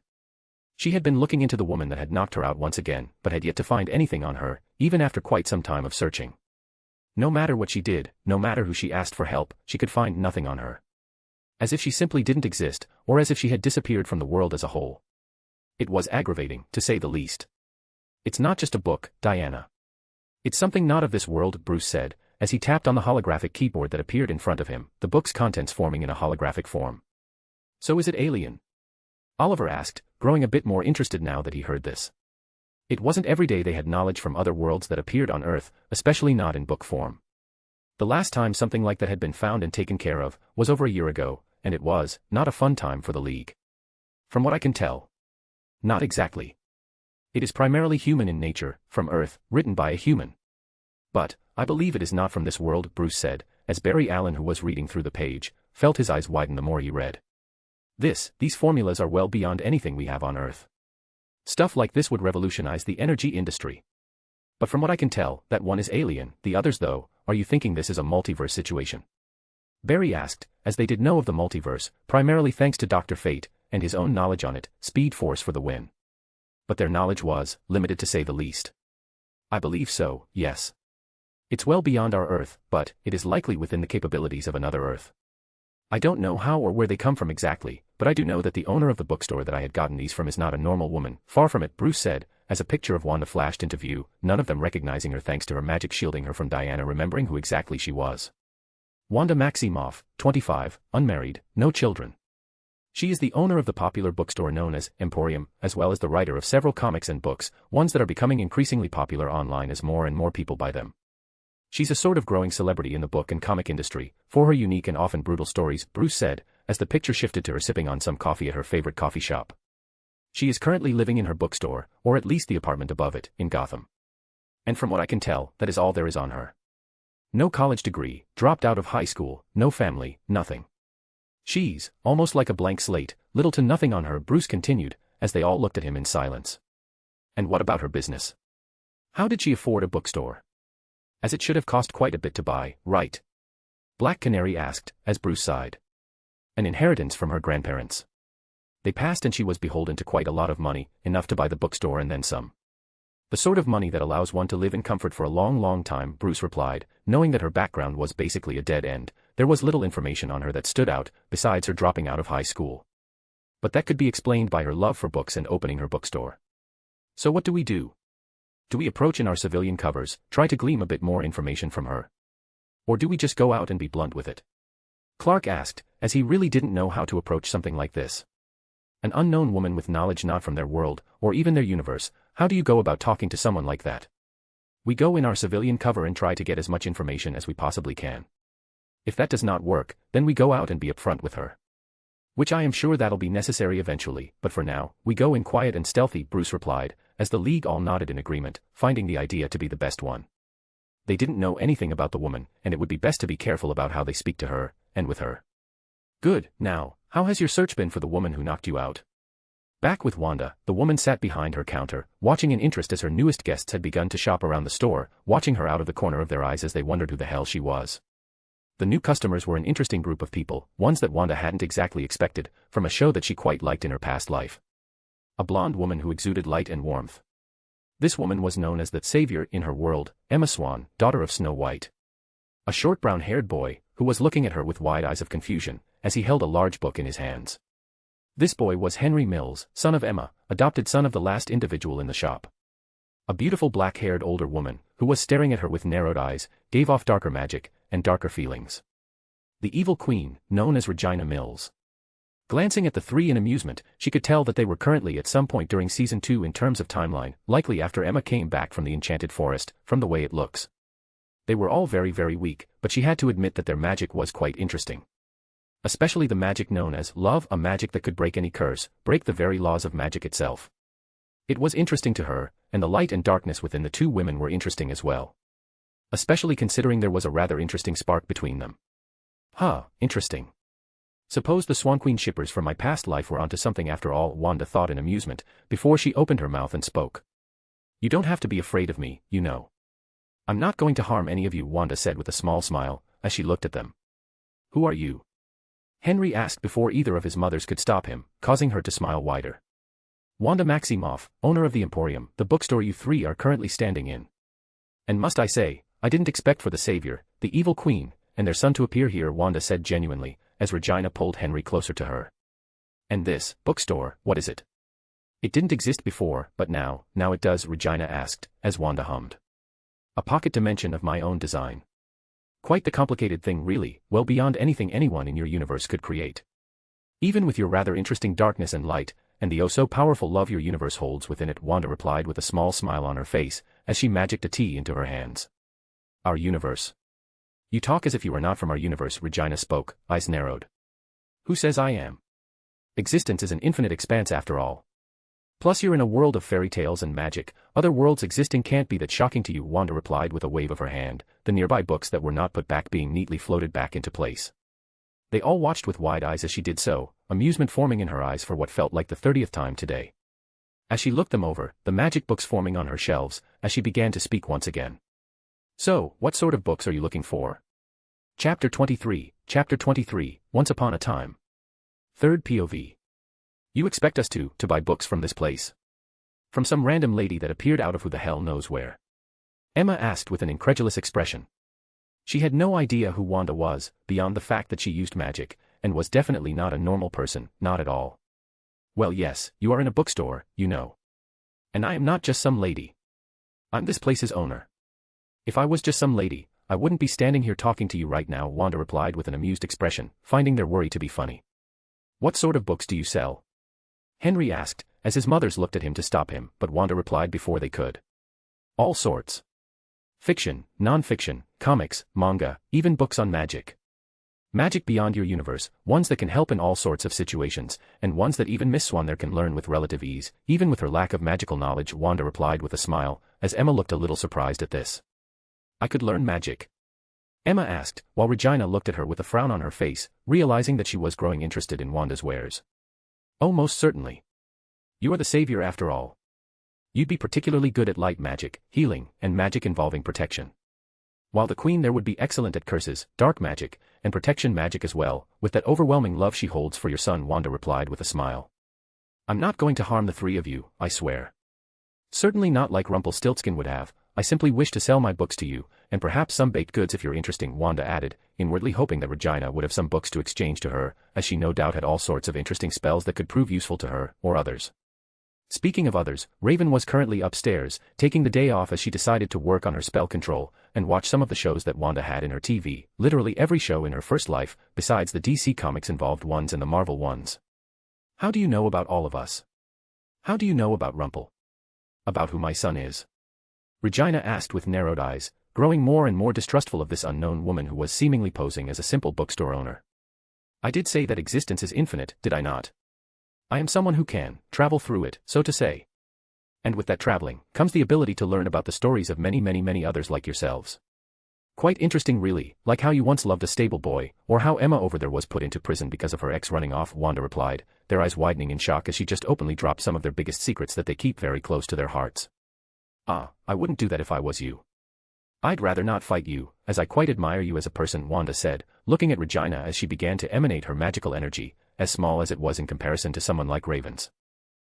She had been looking into the woman that had knocked her out once again, but had yet to find anything on her, even after quite some time of searching. No matter what she did, no matter who she asked for help, she could find nothing on her. As if she simply didn't exist, or as if she had disappeared from the world as a whole. It was aggravating, to say the least. It's not just a book, Diana. It's something not of this world, Bruce said, as he tapped on the holographic keyboard that appeared in front of him, the book's contents forming in a holographic form. So is it alien? Oliver asked, growing a bit more interested now that he heard this. It wasn't every day they had knowledge from other worlds that appeared on Earth, especially not in book form. The last time something like that had been found and taken care of, was over a year ago, and it was not a fun time for the League. From what I can tell. Not exactly. It is primarily human in nature, from Earth, written by a human. But, I believe it is not from this world, Bruce said, as Barry Allen, who was reading through the page, felt his eyes widen the more he read. These formulas are well beyond anything we have on Earth. Stuff like this would revolutionize the energy industry. But from what I can tell, that one is alien, the others though, are you thinking this is a multiverse situation? Barry asked, as they did know of the multiverse, primarily thanks to Dr. Fate, and his own knowledge on it, Speed Force for the win. But their knowledge was, limited to say the least. I believe so, yes. It's well beyond our Earth, but, it is likely within the capabilities of another Earth. I don't know how or where they come from exactly, but I do know that the owner of the bookstore that I had gotten these from is not a normal woman, far from it, Bruce said, as a picture of Wanda flashed into view, none of them recognizing her thanks to her magic shielding her from Diana remembering who exactly she was. Wanda Maximoff, 25, unmarried, no children. She is the owner of the popular bookstore known as Emporium, as well as the writer of several comics and books, ones that are becoming increasingly popular online as more and more people buy them. She's a sort of growing celebrity in the book and comic industry, for her unique and often brutal stories, Bruce said, as the picture shifted to her sipping on some coffee at her favorite coffee shop. She is currently living in her bookstore, or at least the apartment above it, in Gotham. And from what I can tell, that is all there is on her. No college degree, dropped out of high school, no family, nothing. She's, almost like a blank slate, little to nothing on her, Bruce continued, as they all looked at him in silence. And what about her business? How did she afford a bookstore? As it should have cost quite a bit to buy, right? Black Canary asked, as Bruce sighed. An inheritance from her grandparents. They passed and she was beholden to quite a lot of money, enough to buy the bookstore and then some. The sort of money that allows one to live in comfort for a long, long time, Bruce replied, knowing that her background was basically a dead end. There was little information on her that stood out, besides her dropping out of high school. But that could be explained by her love for books and opening her bookstore. So what do we do? Do we approach in our civilian covers, try to glean a bit more information from her? Or do we just go out and be blunt with it? Clark asked, as he really didn't know how to approach something like this. An unknown woman with knowledge not from their world, or even their universe, how do you go about talking to someone like that? We go in our civilian cover and try to get as much information as we possibly can. If that does not work, then we go out and be upfront with her. Which I am sure that'll be necessary eventually, but for now, we go in quiet and stealthy, Bruce replied, as the League all nodded in agreement, finding the idea to be the best one. They didn't know anything about the woman, and it would be best to be careful about how they speak to her, and with her. Good, now, how has your search been for the woman who knocked you out? Back with Wanda, the woman sat behind her counter, watching in interest as her newest guests had begun to shop around the store, watching her out of the corner of their eyes as they wondered who the hell she was. The new customers were an interesting group of people, ones that Wanda hadn't exactly expected, from a show that she quite liked in her past life. A blonde woman who exuded light and warmth. This woman was known as the Savior in her world, Emma Swan, daughter of Snow White. A short brown-haired boy, who was looking at her with wide eyes of confusion, as he held a large book in his hands. This boy was Henry Mills, son of Emma, adopted son of the last individual in the shop. A beautiful black-haired older woman, who was staring at her with narrowed eyes, gave off darker magic, and darker feelings. The evil queen, known as Regina Mills. Glancing at the three in amusement, she could tell that they were currently at some point during Season 2 in terms of timeline, likely after Emma came back from the Enchanted Forest, from the way it looks. They were all very very weak, but she had to admit that their magic was quite interesting. Especially the magic known as love, a magic that could break any curse, break the very laws of magic itself. It was interesting to her, and the light and darkness within the two women were interesting as well. Especially considering there was a rather interesting spark between them. Interesting. Suppose the Swan Queen shippers from my past life were onto something after all, Wanda thought in amusement, before she opened her mouth and spoke. You don't have to be afraid of me, you know. I'm not going to harm any of you, Wanda said with a small smile, as she looked at them. Who are you? Henry asked before either of his mothers could stop him, causing her to smile wider. Wanda Maximoff, owner of the Emporium, the bookstore you three are currently standing in. And must I say, I didn't expect for the savior, the evil queen, and their son to appear here, Wanda said genuinely, as Regina pulled Henry closer to her. And this, bookstore, what is it? It didn't exist before, but now it does, Regina asked, as Wanda hummed. A pocket dimension of my own design. Quite the complicated thing really, well beyond anything anyone in your universe could create. Even with your rather interesting darkness and light, and the oh-so-powerful love your universe holds within it, Wanda replied with a small smile on her face, as she magicked a tea into her hands. Our universe. You talk as if you are not from our universe, Regina spoke, eyes narrowed. Who says I am? Existence is an infinite expanse after all. Plus you're in a world of fairy tales and magic, other worlds existing can't be that shocking to you, Wanda replied with a wave of her hand, the nearby books that were not put back being neatly floated back into place. They all watched with wide eyes as she did so, amusement forming in her eyes for what felt like the 30th time today. As she looked them over, the magic books forming on her shelves, as she began to speak once again. So, what sort of books are you looking for? Chapter 23, Once Upon a Time. Third POV. You expect us to buy books from this place? From some random lady that appeared out of who the hell knows where? Emma asked with an incredulous expression. She had no idea who Wanda was, beyond the fact that she used magic, and was definitely not a normal person, not at all. Well yes, you are in a bookstore, you know. And I am not just some lady. I'm this place's owner. If I was just some lady, I wouldn't be standing here talking to you right now, Wanda replied with an amused expression, finding their worry to be funny. What sort of books do you sell? Henry asked, as his mothers looked at him to stop him, but Wanda replied before they could. All sorts. Fiction, non-fiction, comics, manga, even books on magic. Magic beyond your universe, ones that can help in all sorts of situations, and ones that even Miss Swan there can learn with relative ease, even with her lack of magical knowledge, Wanda replied with a smile, as Emma looked a little surprised at this. I could learn magic? Emma asked, while Regina looked at her with a frown on her face, realizing that she was growing interested in Wanda's wares. Oh, most certainly. You are the savior after all. You'd be particularly good at light magic, healing, and magic involving protection. While the queen there would be excellent at curses, dark magic, and protection magic as well, with that overwhelming love she holds for your son, Wanda replied with a smile. I'm not going to harm the three of you, I swear. Certainly not like Rumpelstiltskin would have. I simply wish to sell my books to you, and perhaps some baked goods if you're interesting, Wanda added, inwardly hoping that Regina would have some books to exchange to her, as she no doubt had all sorts of interesting spells that could prove useful to her, or others. Speaking of others, Raven was currently upstairs, taking the day off as she decided to work on her spell control, and watch some of the shows that Wanda had in her TV, literally every show in her first life, besides the DC Comics involved ones and the Marvel ones. How do you know about all of us? How do you know about Rumpel? About who my son is? Regina asked with narrowed eyes, growing more and more distrustful of this unknown woman who was seemingly posing as a simple bookstore owner. I did say that existence is infinite, did I not? I am someone who can travel through it, so to say. And with that traveling, comes the ability to learn about the stories of many others like yourselves. Quite interesting really, like how you once loved a stable boy, or how Emma over there was put into prison because of her ex running off, Wanda replied, their eyes widening in shock as she just openly dropped some of their biggest secrets that they keep very close to their hearts. I wouldn't do that if I was you. I'd rather not fight you, as I quite admire you as a person, Wanda said, looking at Regina as she began to emanate her magical energy, as small as it was in comparison to someone like Raven's.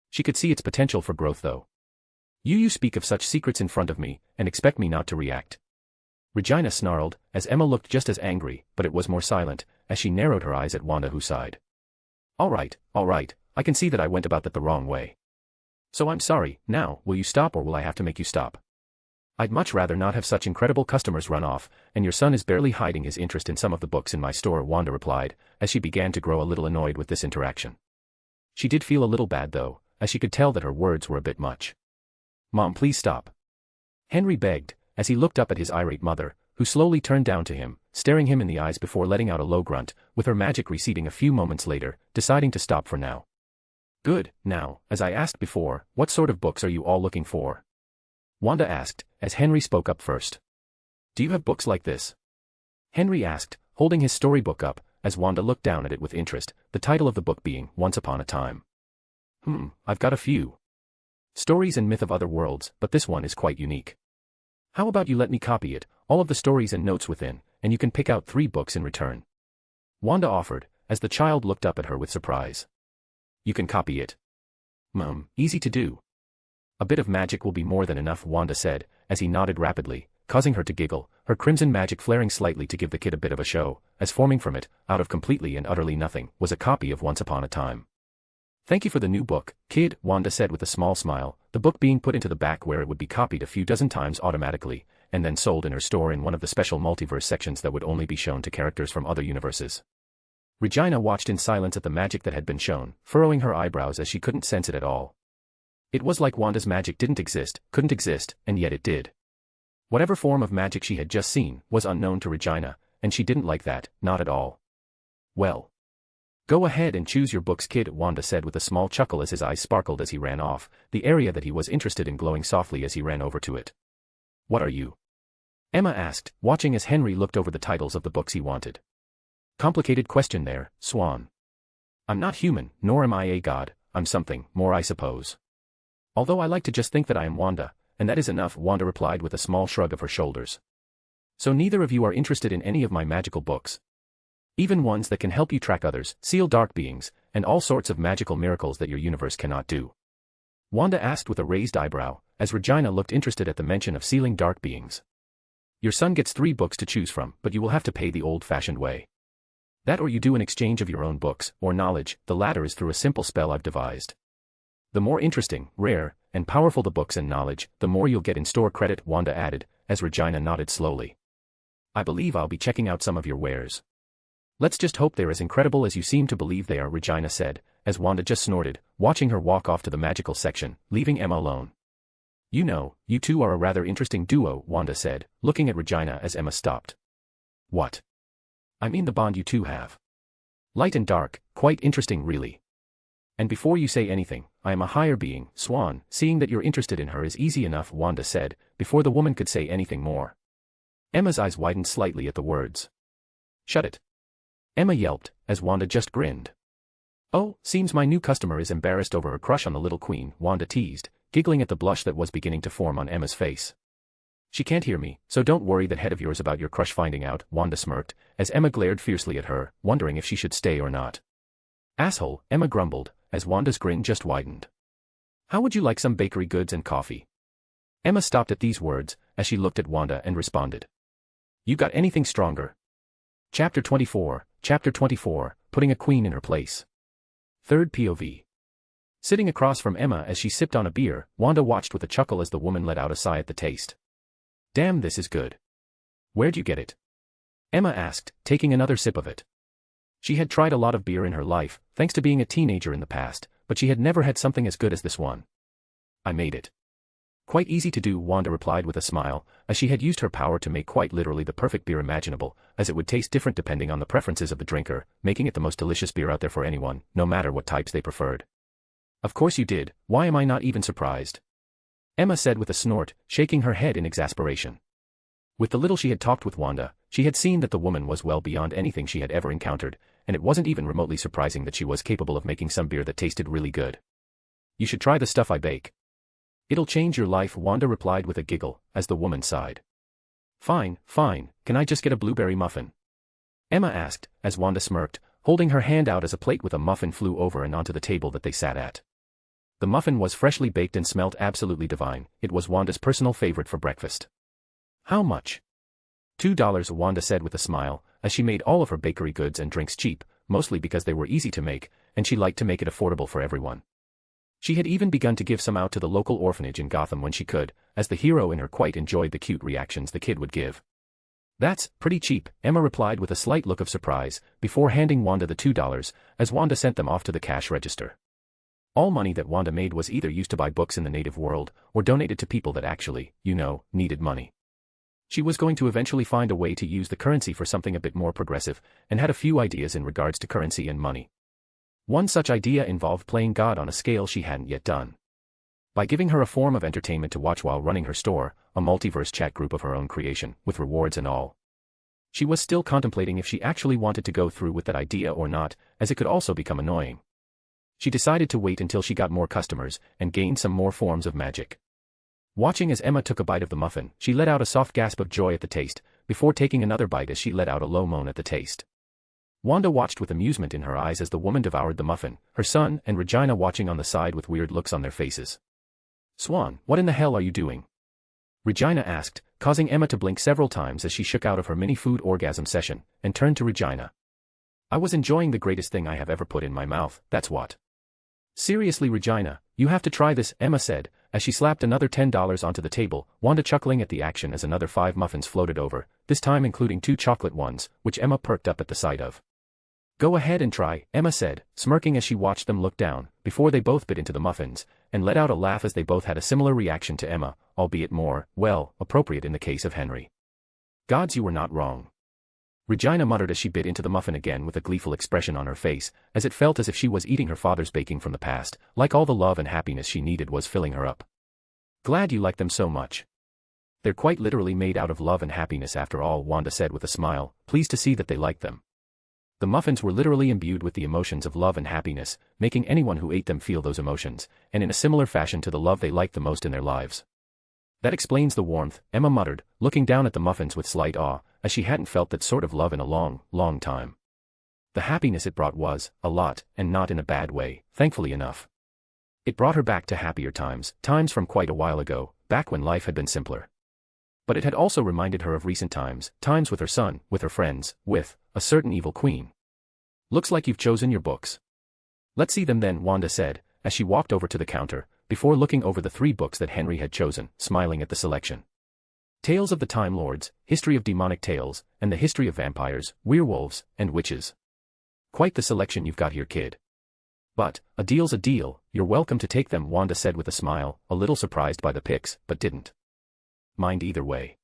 She could see its potential for growth though. You speak of such secrets in front of me, and expect me not to react. Regina snarled, as Emma looked just as angry, but it was more silent, as she narrowed her eyes at Wanda, who sighed. All right, I can see that I went about that the wrong way. So I'm sorry. Now, will you stop, or will I have to make you stop? I'd much rather not have such incredible customers run off, and your son is barely hiding his interest in some of the books in my store, Wanda replied, as she began to grow a little annoyed with this interaction. She did feel a little bad though, as she could tell that her words were a bit much. Mom, please stop. Henry begged, as he looked up at his irate mother, who slowly turned down to him, staring him in the eyes before letting out a low grunt, with her magic receding a few moments later, deciding to stop for now. Good. Now, as I asked before, what sort of books are you all looking for? Wanda asked, as Henry spoke up first. Do you have books like this? Henry asked, holding his storybook up, as Wanda looked down at it with interest, the title of the book being Once Upon a Time. I've got a few. Stories and Myth of Other Worlds, but this one is quite unique. How about you let me copy it, all of the stories and notes within, and you can pick out 3 books in return. Wanda offered, as the child looked up at her with surprise. You can copy it? Easy to do. A bit of magic will be more than enough, Wanda said, as he nodded rapidly, causing her to giggle, her crimson magic flaring slightly to give the kid a bit of a show, as forming from it, out of completely and utterly nothing, was a copy of Once Upon a Time. Thank you for the new book, kid, Wanda said with a small smile, the book being put into the back where it would be copied a few dozen times automatically, and then sold in her store in one of the special multiverse sections that would only be shown to characters from other universes. Regina watched in silence at the magic that had been shown, furrowing her eyebrows as she couldn't sense it at all. It was like Wanda's magic couldn't exist, and yet it did. Whatever form of magic she had just seen was unknown to Regina, and she didn't like that, not at all. Well. Go ahead and choose your books, kid, Wanda said with a small chuckle as his eyes sparkled as he ran off, the area that he was interested in glowing softly as he ran over to it. What are you? Emma asked, watching as Henry looked over the titles of the books he wanted. Complicated question there, Swan. I'm not human, nor am I a god, I'm something more, I suppose. Although I like to just think that I am Wanda, and that is enough, Wanda replied with a small shrug of her shoulders. So neither of you are interested in any of my magical books? Even ones that can help you track others, seal dark beings, and all sorts of magical miracles that your universe cannot do? Wanda asked with a raised eyebrow, as Regina looked interested at the mention of sealing dark beings. Your son gets 3 books to choose from, but you will have to pay the old-fashioned way. That or you do an exchange of your own books, or knowledge, the latter is through a simple spell I've devised. The more interesting, rare, and powerful the books and knowledge, the more you'll get in store credit, Wanda added, as Regina nodded slowly. I believe I'll be checking out some of your wares. Let's just hope they're as incredible as you seem to believe they are, Regina said, as Wanda just snorted, watching her walk off to the magical section, leaving Emma alone. You know, you two are a rather interesting duo, Wanda said, looking at Regina as Emma stopped. What? I mean the bond you two have. Light and dark, quite interesting really. And before you say anything, I am a higher being, Swan, seeing that you're interested in her is easy enough, Wanda said, before the woman could say anything more. Emma's eyes widened slightly at the words. Shut it. Emma yelped, as Wanda just grinned. Oh, seems my new customer is embarrassed over her crush on the little queen, Wanda teased, giggling at the blush that was beginning to form on Emma's face. She can't hear me, so don't worry that head of yours about your crush finding out, Wanda smirked, as Emma glared fiercely at her, wondering if she should stay or not. Asshole, Emma grumbled, as Wanda's grin just widened. How would you like some bakery goods and coffee? Emma stopped at these words, as she looked at Wanda and responded. You got anything stronger? Chapter 24, Putting a Queen in Her Place. Third POV. Sitting across from Emma as she sipped on a beer, Wanda watched with a chuckle as the woman let out a sigh at the taste. Damn, this is good. Where'd you get it? Emma asked, taking another sip of it. She had tried a lot of beer in her life, thanks to being a teenager in the past, but she had never had something as good as this one. I made it. Quite easy to do, Wanda replied with a smile, as she had used her power to make quite literally the perfect beer imaginable, as it would taste different depending on the preferences of the drinker, making it the most delicious beer out there for anyone, no matter what types they preferred. Of course you did, why am I not even surprised? Emma said with a snort, shaking her head in exasperation. With the little she had talked with Wanda, she had seen that the woman was well beyond anything she had ever encountered, and it wasn't even remotely surprising that she was capable of making some beer that tasted really good. You should try the stuff I bake. It'll change your life, Wanda replied with a giggle, as the woman sighed. Fine, can I just get a blueberry muffin? Emma asked, as Wanda smirked, holding her hand out as a plate with a muffin flew over and onto the table that they sat at. The muffin was freshly baked and smelled absolutely divine. It was Wanda's personal favorite for breakfast. How much? $2, Wanda said with a smile, as she made all of her bakery goods and drinks cheap, mostly because they were easy to make, and she liked to make it affordable for everyone. She had even begun to give some out to the local orphanage in Gotham when she could, as the hero in her quite enjoyed the cute reactions the kid would give. "That's pretty cheap," Emma replied with a slight look of surprise, before handing Wanda the $2, as Wanda sent them off to the cash register. All money that Wanda made was either used to buy books in the native world, or donated to people that actually, needed money. She was going to eventually find a way to use the currency for something a bit more progressive, and had a few ideas in regards to currency and money. One such idea involved playing God on a scale she hadn't yet done. By giving her a form of entertainment to watch while running her store, a multiverse chat group of her own creation, with rewards and all. She was still contemplating if she actually wanted to go through with that idea or not, as it could also become annoying. She decided to wait until she got more customers, and gained some more forms of magic. Watching as Emma took a bite of the muffin, she let out a soft gasp of joy at the taste, before taking another bite as she let out a low moan at the taste. Wanda watched with amusement in her eyes as the woman devoured the muffin, her son and Regina watching on the side with weird looks on their faces. "Swan, what in the hell are you doing?" Regina asked, causing Emma to blink several times as she shook out of her mini-food orgasm session, and turned to Regina. "I was enjoying the greatest thing I have ever put in my mouth, that's what." "Seriously, Regina, you have to try this," Emma said, as she slapped another $10 onto the table, Wanda chuckling at the action as another 5 muffins floated over, this time including 2 chocolate ones, which Emma perked up at the sight of. "Go ahead and try," Emma said, smirking as she watched them look down, before they both bit into the muffins, and let out a laugh as they both had a similar reaction to Emma, albeit more, appropriate in the case of Henry. "Gods, you were not wrong," Regina muttered as she bit into the muffin again with a gleeful expression on her face, as it felt as if she was eating her father's baking from the past, like all the love and happiness she needed was filling her up. "Glad you like them so much. They're quite literally made out of love and happiness after all," Wanda said with a smile, pleased to see that they liked them. The muffins were literally imbued with the emotions of love and happiness, making anyone who ate them feel those emotions, and in a similar fashion to the love they liked the most in their lives. "That explains the warmth," Emma muttered, looking down at the muffins with slight awe, as she hadn't felt that sort of love in a long, long time. The happiness it brought was, a lot, and not in a bad way, thankfully enough. It brought her back to happier times, times from quite a while ago, back when life had been simpler. But it had also reminded her of recent times, times with her son, with her friends, with a certain evil queen. "Looks like you've chosen your books. Let's see them then," Wanda said, as she walked over to the counter, before looking over the 3 books that Henry had chosen, smiling at the selection. Tales of the Time Lords, History of Demonic Tales, and the History of Vampires, Werewolves, and Witches. "Quite the selection you've got here, kid. But, a deal's a deal, you're welcome to take them," Wanda said with a smile, a little surprised by the picks, but didn't mind either way.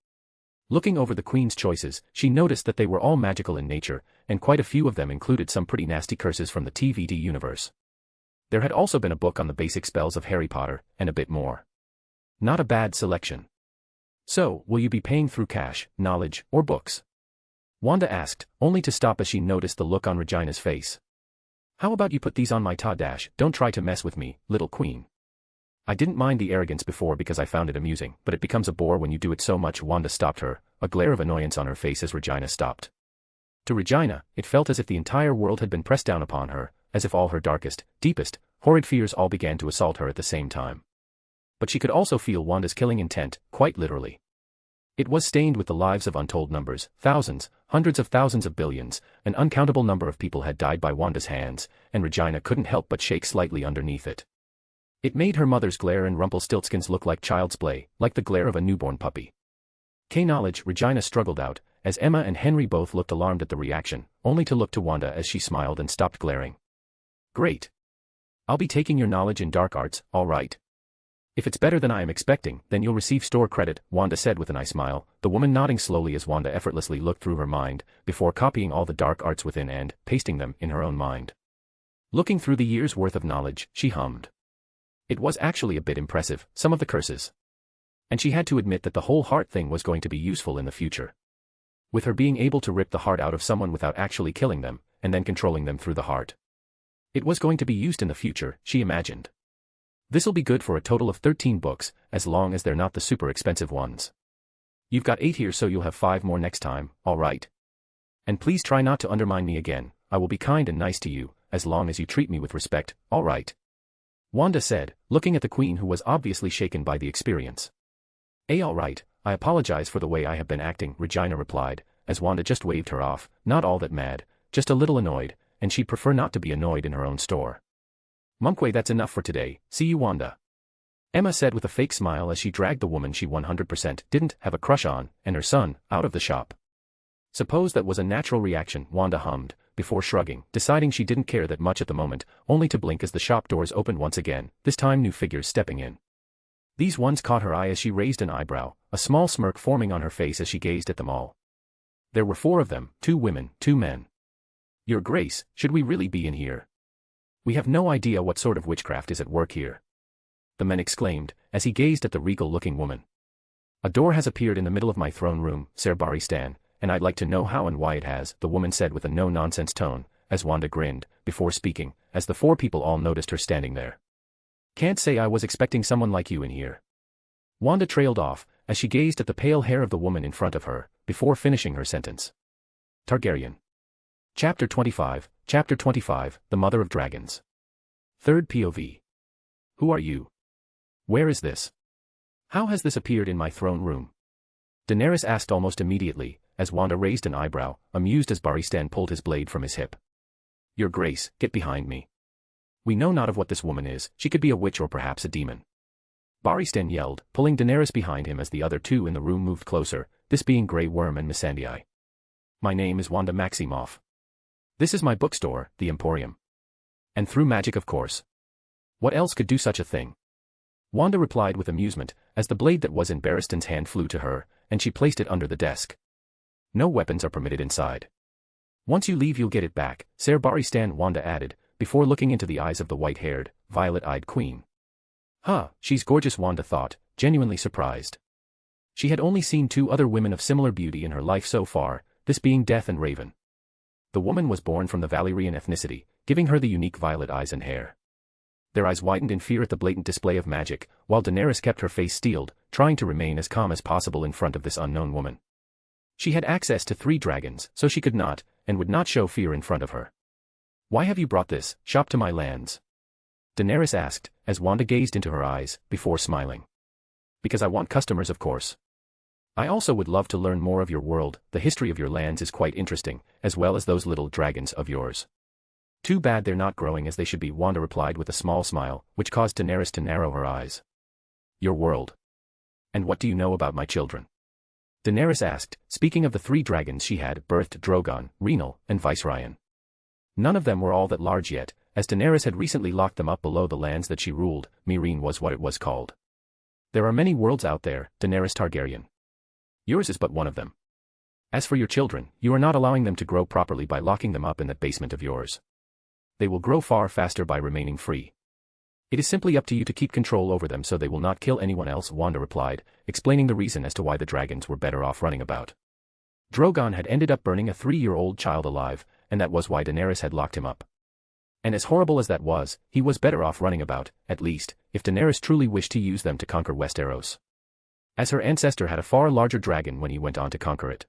Looking over the Queen's choices, she noticed that they were all magical in nature, and quite a few of them included some pretty nasty curses from the TVD universe. There had also been a book on the basic spells of Harry Potter, and a bit more. Not a bad selection. "So, will you be paying through cash, knowledge, or books?" Wanda asked, only to stop as she noticed the look on Regina's face. "How about you put these on my ta-dash, don't try to mess with me, little queen." "I didn't mind the arrogance before because I found it amusing, but it becomes a bore when you do it so much," Wanda stopped her, a glare of annoyance on her face as Regina stopped. To Regina, it felt as if the entire world had been pressed down upon her, as if all her darkest, deepest, horrid fears all began to assault her at the same time. But she could also feel Wanda's killing intent, quite literally. It was stained with the lives of untold numbers, thousands, hundreds of thousands of billions, an uncountable number of people had died by Wanda's hands, and Regina couldn't help but shake slightly underneath it. It made her mother's glare and Rumpelstiltskin's look like child's play, like the glare of a newborn puppy. "Knowledge," Regina struggled out, as Emma and Henry both looked alarmed at the reaction, only to look to Wanda as she smiled and stopped glaring. "Great. I'll be taking your knowledge in dark arts, all right. If it's better than I am expecting, then you'll receive store credit," Wanda said with a nice smile, the woman nodding slowly as Wanda effortlessly looked through her mind, before copying all the dark arts within and pasting them in her own mind. Looking through the year's worth of knowledge, she hummed. It was actually a bit impressive, some of the curses. And she had to admit that the whole heart thing was going to be useful in the future. With her being able to rip the heart out of someone without actually killing them, and then controlling them through the heart. It was going to be used in the future, she imagined. This'll be good for a total of 13 books, as long as they're not the super expensive ones. "You've got 8 here, so you'll have 5 more next time, all right? And please try not to undermine me again. I will be kind and nice to you, as long as you treat me with respect, all right?" Wanda said, looking at the Queen who was obviously shaken by the experience. All right, I apologize for the way I have been acting, Regina replied, as Wanda just waved her off, not all that mad, just a little annoyed, and she'd prefer not to be annoyed in her own store. Mumquay, that's enough for today, see you Wanda. Emma said with a fake smile as she dragged the woman she 100% didn't have a crush on, and her son, out of the shop. Suppose that was a natural reaction, Wanda hummed, before shrugging, deciding she didn't care that much at the moment, only to blink as the shop doors opened once again, this time new figures stepping in. These ones caught her eye as she raised an eyebrow, a small smirk forming on her face as she gazed at them all. There were 4 of them, 2 women, 2 men. Your Grace, should we really be in here? We have no idea what sort of witchcraft is at work here. The man exclaimed, as he gazed at the regal-looking woman. A door has appeared in the middle of my throne room, Ser Baristan, and I'd like to know how and why it has, the woman said with a no-nonsense tone, as Wanda grinned, before speaking, as the 4 people all noticed her standing there. Can't say I was expecting someone like you in here. Wanda trailed off, as she gazed at the pale hair of the woman in front of her, before finishing her sentence. Targaryen. Chapter 25, The Mother of Dragons. 3rd POV. Who are you? Where is this? How has this appeared in my throne room? Daenerys asked almost immediately, as Wanda raised an eyebrow, amused as Baristan pulled his blade from his hip. Your Grace, get behind me. We know not of what this woman is, she could be a witch or perhaps a demon. Baristan yelled, pulling Daenerys behind him as the other 2 in the room moved closer, this being Grey Worm and Missandei. My name is Wanda Maximoff. This is my bookstore, the Emporium. And through magic of course. What else could do such a thing? Wanda replied with amusement, as the blade that was in Baristan's hand flew to her, and she placed it under the desk. No weapons are permitted inside. Once you leave you'll get it back, Ser Baristan, Wanda added, before looking into the eyes of the white-haired, violet-eyed queen. Huh, she's gorgeous, Wanda thought, genuinely surprised. She had only seen 2 other women of similar beauty in her life so far, this being Death and Raven. The woman was born from the Valyrian ethnicity, giving her the unique violet eyes and hair. Their eyes widened in fear at the blatant display of magic, while Daenerys kept her face steeled, trying to remain as calm as possible in front of this unknown woman. She had access to 3 dragons, so she could not, and would not show fear in front of her. Why have you brought this shop to my lands? Daenerys asked, as Wanda gazed into her eyes, before smiling. Because I want customers, of course. I also would love to learn more of your world, the history of your lands is quite interesting, as well as those little dragons of yours. Too bad they're not growing as they should be, Wanda replied with a small smile, which caused Daenerys to narrow her eyes. Your world. And what do you know about my children? Daenerys asked, speaking of the 3 dragons she had birthed, Drogon, Rhaenys, and Viserys. None of them were all that large yet, as Daenerys had recently locked them up below the lands that she ruled, Meereen was what it was called. There are many worlds out there, Daenerys Targaryen. Yours is but one of them. As for your children, you are not allowing them to grow properly by locking them up in that basement of yours. They will grow far faster by remaining free. It is simply up to you to keep control over them so they will not kill anyone else, Wanda replied, explaining the reason as to why the dragons were better off running about. Drogon had ended up burning a 3-year-old child alive, and that was why Daenerys had locked him up. And as horrible as that was, he was better off running about, at least, if Daenerys truly wished to use them to conquer Westeros. As her ancestor had a far larger dragon when he went on to conquer it.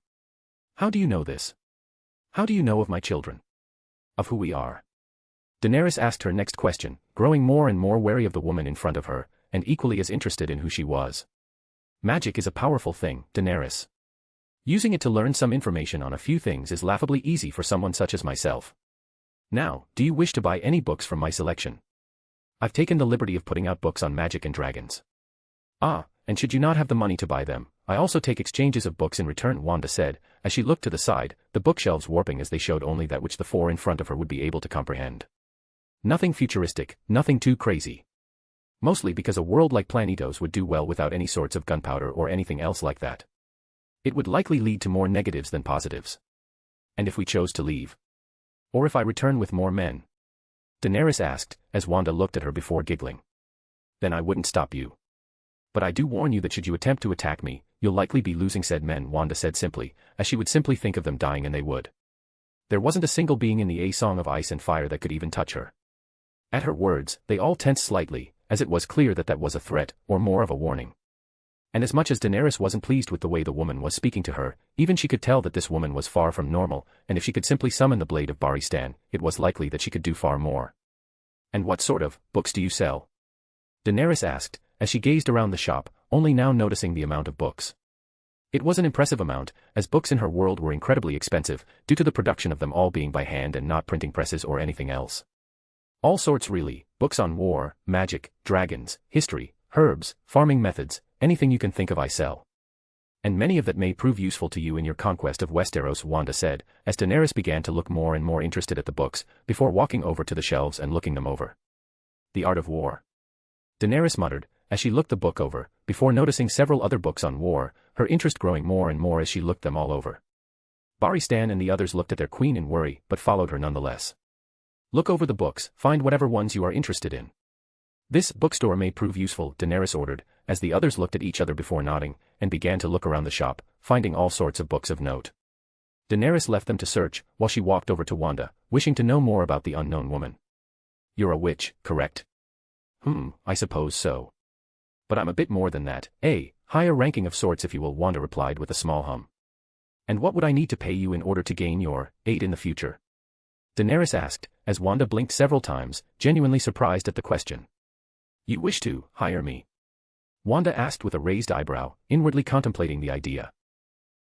How do you know this? How do you know of my children? Of who we are? Daenerys asked her next question, growing more and more wary of the woman in front of her, and equally as interested in who she was. Magic is a powerful thing, Daenerys. Using it to learn some information on a few things is laughably easy for someone such as myself. Now, do you wish to buy any books from my selection? I've taken the liberty of putting out books on magic and dragons. Ah, and should you not have the money to buy them, I also take exchanges of books in return, Wanda said, as she looked to the side, the bookshelves warping as they showed only that which the 4 in front of her would be able to comprehend. Nothing futuristic, nothing too crazy. Mostly because a world like Planetos would do well without any sorts of gunpowder or anything else like that. It would likely lead to more negatives than positives. And if we chose to leave? Or if I return with more men? Daenerys asked, as Wanda looked at her before giggling. Then I wouldn't stop you. But I do warn you that should you attempt to attack me, you'll likely be losing said men, Wanda said simply, as she would simply think of them dying, and they would. There wasn't a single being in the A Song of Ice and Fire that could even touch her. At her words, they all tensed slightly, as it was clear that that was a threat, or more of a warning. And as much as Daenerys wasn't pleased with the way the woman was speaking to her, even she could tell that this woman was far from normal, and if she could simply summon the blade of Baristan, it was likely that she could do far more. And what sort of books do you sell? Daenerys asked, as she gazed around the shop, only now noticing the amount of books. It was an impressive amount, as books in her world were incredibly expensive, due to the production of them all being by hand and not printing presses or anything else. All sorts really, books on war, magic, dragons, history, herbs, farming methods, anything you can think of I sell. And many of that may prove useful to you in your conquest of Westeros, Wanda said, as Daenerys began to look more and more interested at the books, before walking over to the shelves and looking them over. The Art of War. Daenerys muttered, as she looked the book over, before noticing several other books on war, her interest growing more and more as she looked them all over. Barry Stan and the others looked at their queen in worry, but followed her nonetheless. Look over the books, find whatever ones you are interested in. This bookstore may prove useful, Daenerys ordered, as the others looked at each other before nodding, and began to look around the shop, finding all sorts of books of note. Daenerys left them to search, while she walked over to Wanda, wishing to know more about the unknown woman. You're a witch, correct? I suppose so. But I'm a bit more than that, higher ranking of sorts if you will, Wanda replied with a small hum. And what would I need to pay you in order to gain your aid in the future? Daenerys asked, as Wanda blinked several times, genuinely surprised at the question. You wish to hire me? Wanda asked with a raised eyebrow, inwardly contemplating the idea.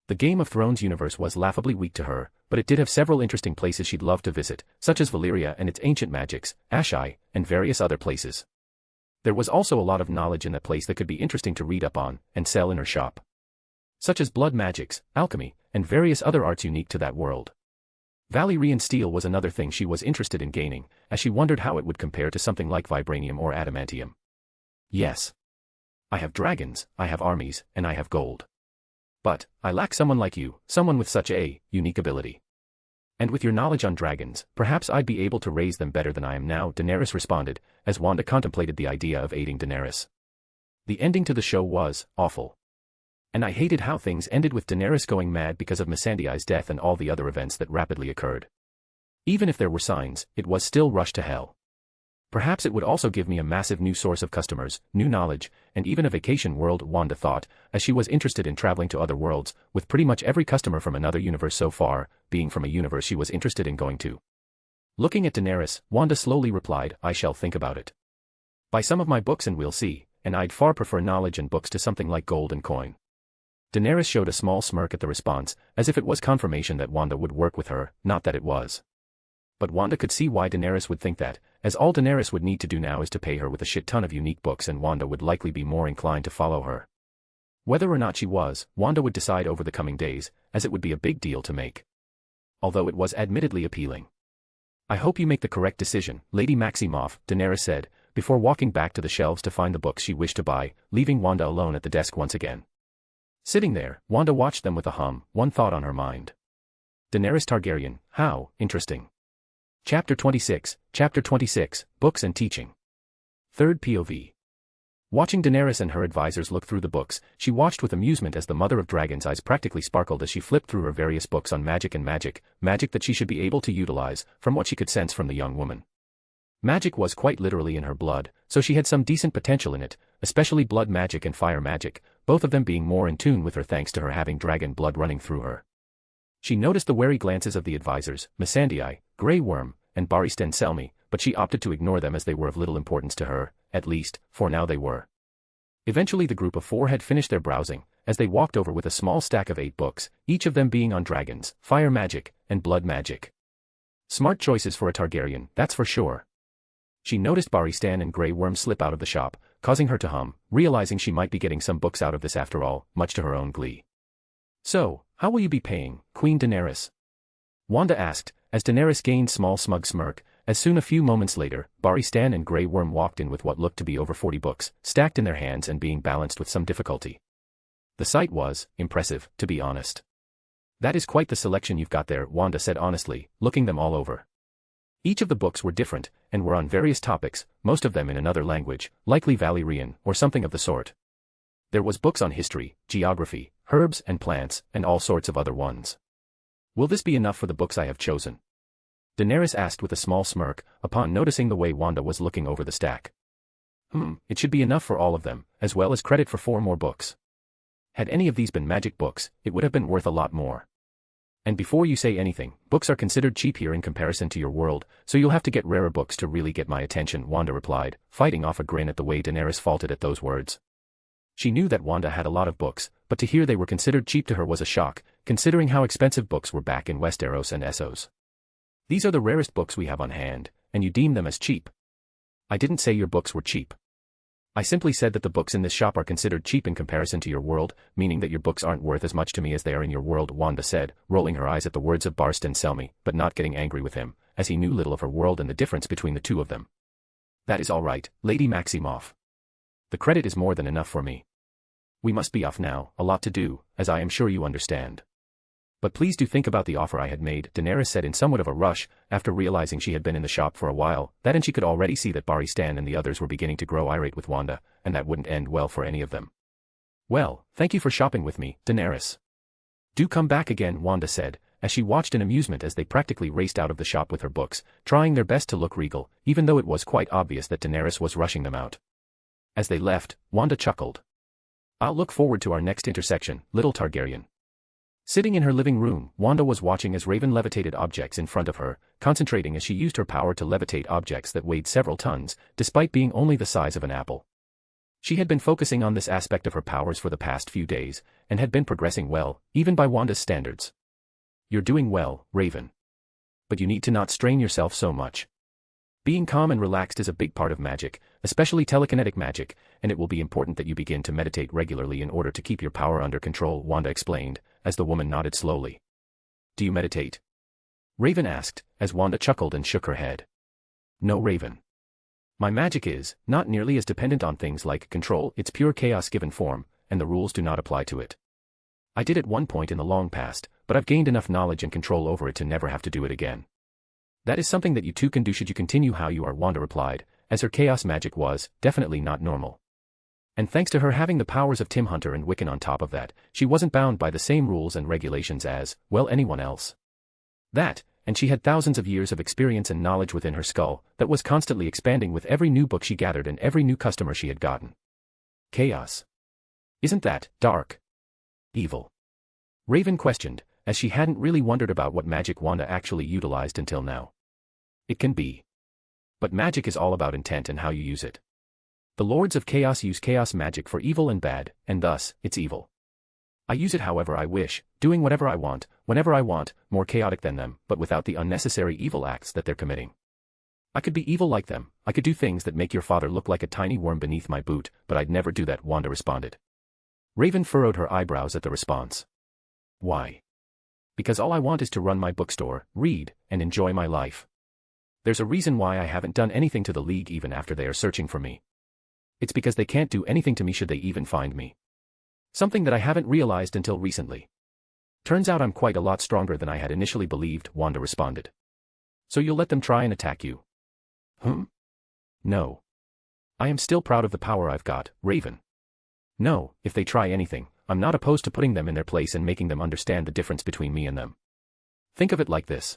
The Game of Thrones universe was laughably weak to her, but it did have several interesting places she'd love to visit, such as Valyria and its ancient magics, Ashai, and various other places. There was also a lot of knowledge in that place that could be interesting to read up on, and sell in her shop. Such as blood magics, alchemy, and various other arts unique to that world. Valyrian steel was another thing she was interested in gaining, as she wondered how it would compare to something like vibranium or adamantium. Yes. I have dragons, I have armies, and I have gold. But, I lack someone like you, someone with such a unique ability. And with your knowledge on dragons, perhaps I'd be able to raise them better than I am now, Daenerys responded, as Wanda contemplated the idea of aiding Daenerys. The ending to the show was awful. And I hated how things ended with Daenerys going mad because of Missandei's death and all the other events that rapidly occurred. Even if there were signs, it was still rushed to hell. Perhaps it would also give me a massive new source of customers, new knowledge, and even a vacation world, Wanda thought, as she was interested in traveling to other worlds, with pretty much every customer from another universe so far, being from a universe she was interested in going to. Looking at Daenerys, Wanda slowly replied, I shall think about it. Buy some of my books and we'll see, and I'd far prefer knowledge and books to something like gold and coin. Daenerys showed a small smirk at the response, as if it was confirmation that Wanda would work with her, not that it was. But Wanda could see why Daenerys would think that, as all Daenerys would need to do now is to pay her with a shit ton of unique books, and Wanda would likely be more inclined to follow her. Whether or not she was, Wanda would decide over the coming days, as it would be a big deal to make. Although it was admittedly appealing. I hope you make the correct decision, Lady Maximoff, Daenerys said, before walking back to the shelves to find the books she wished to buy, leaving Wanda alone at the desk once again. Sitting there, Wanda watched them with a hum, one thought on her mind. Daenerys Targaryen, how interesting. Chapter 26, Books and Teaching. Third POV. Watching Daenerys and her advisors look through the books, she watched with amusement as the Mother of Dragons' eyes practically sparkled as she flipped through her various books on magic and magic that she should be able to utilize, from what she could sense from the young woman. Magic was quite literally in her blood, so she had some decent potential in it, especially blood magic and fire magic, both of them being more in tune with her thanks to her having dragon blood running through her. She noticed the wary glances of the advisors, Missandei, Grey Worm, and Barristan Selmy, but she opted to ignore them as they were of little importance to her, at least, for now they were. Eventually the group of four had finished their browsing, as they walked over with a small stack of 8 books, each of them being on dragons, fire magic, and blood magic. Smart choices for a Targaryen, that's for sure. She noticed Barristan and Grey Worm slip out of the shop, causing her to hum, realizing she might be getting some books out of this after all, much to her own glee. So, how will you be paying, Queen Daenerys? Wanda asked, as Daenerys gained small smug smirk, as soon a few moments later, Barristan and Grey Worm walked in with what looked to be over 40 books, stacked in their hands and being balanced with some difficulty. The sight was impressive, to be honest. That is quite the selection you've got there, Wanda said honestly, looking them all over. Each of the books were different, and were on various topics, most of them in another language, likely Valyrian, or something of the sort. There was books on history, geography, herbs and plants, and all sorts of other ones. Will this be enough for the books I have chosen? Daenerys asked with a small smirk, upon noticing the way Wanda was looking over the stack. It should be enough for all of them, as well as credit for 4 more books. Had any of these been magic books, it would have been worth a lot more. And before you say anything, books are considered cheap here in comparison to your world, so you'll have to get rarer books to really get my attention, Wanda replied, fighting off a grin at the way Daenerys faltered at those words. She knew that Wanda had a lot of books, but to hear they were considered cheap to her was a shock, considering how expensive books were back in Westeros and Essos. These are the rarest books we have on hand, and you deem them as cheap. I didn't say your books were cheap. I simply said that the books in this shop are considered cheap in comparison to your world, meaning that your books aren't worth as much to me as they are in your world, Wanda said, rolling her eyes at the words of Barstan Selmy, but not getting angry with him, as he knew little of her world and the difference between the two of them. That is all right, Lady Maximoff. The credit is more than enough for me. We must be off now, a lot to do, as I am sure you understand. But please do think about the offer I had made, Daenerys said in somewhat of a rush, after realizing she had been in the shop for a while, and she could already see that Baristan and the others were beginning to grow irate with Wanda, and that wouldn't end well for any of them. Well, thank you for shopping with me, Daenerys. Do come back again, Wanda said, as she watched in amusement as they practically raced out of the shop with her books, trying their best to look regal, even though it was quite obvious that Daenerys was rushing them out. As they left, Wanda chuckled. I'll look forward to our next intersection, little Targaryen. Sitting in her living room, Wanda was watching as Raven levitated objects in front of her, concentrating as she used her power to levitate objects that weighed several tons, despite being only the size of an apple. She had been focusing on this aspect of her powers for the past few days, and had been progressing well, even by Wanda's standards. You're doing well, Raven. But you need to not strain yourself so much. Being calm and relaxed is a big part of magic, especially telekinetic magic, and it will be important that you begin to meditate regularly in order to keep your power under control, Wanda explained, as the woman nodded slowly. Do you meditate? Raven asked, as Wanda chuckled and shook her head. No, Raven. My magic is not nearly as dependent on things like control, it's pure chaos given form, and the rules do not apply to it. I did at one point in the long past, but I've gained enough knowledge and control over it to never have to do it again. That is something that you too can do should you continue how you are, Wanda replied, as her chaos magic was definitely not normal. And thanks to her having the powers of Tim Hunter and Wiccan on top of that, she wasn't bound by the same rules and regulations as, well, anyone else. That, and she had thousands of years of experience and knowledge within her skull that was constantly expanding with every new book she gathered and every new customer she had gotten. Chaos. Isn't that dark? Evil? Raven questioned, as she hadn't really wondered about what magic Wanda actually utilized until now. It can be. But magic is all about intent and how you use it. The Lords of Chaos use chaos magic for evil and bad, and thus, it's evil. I use it however I wish, doing whatever I want, whenever I want, more chaotic than them, but without the unnecessary evil acts that they're committing. I could be evil like them, I could do things that make your father look like a tiny worm beneath my boot, but I'd never do that, Wanda responded. Raven furrowed her eyebrows at the response. Why? Because all I want is to run my bookstore, read, and enjoy my life. There's a reason why I haven't done anything to the League even after they are searching for me. It's because they can't do anything to me should they even find me. Something that I haven't realized until recently. Turns out I'm quite a lot stronger than I had initially believed, Wanda responded. So you'll let them try and attack you? No. I am still proud of the power I've got, Raven. No, if they try anything, I'm not opposed to putting them in their place and making them understand the difference between me and them. Think of it like this.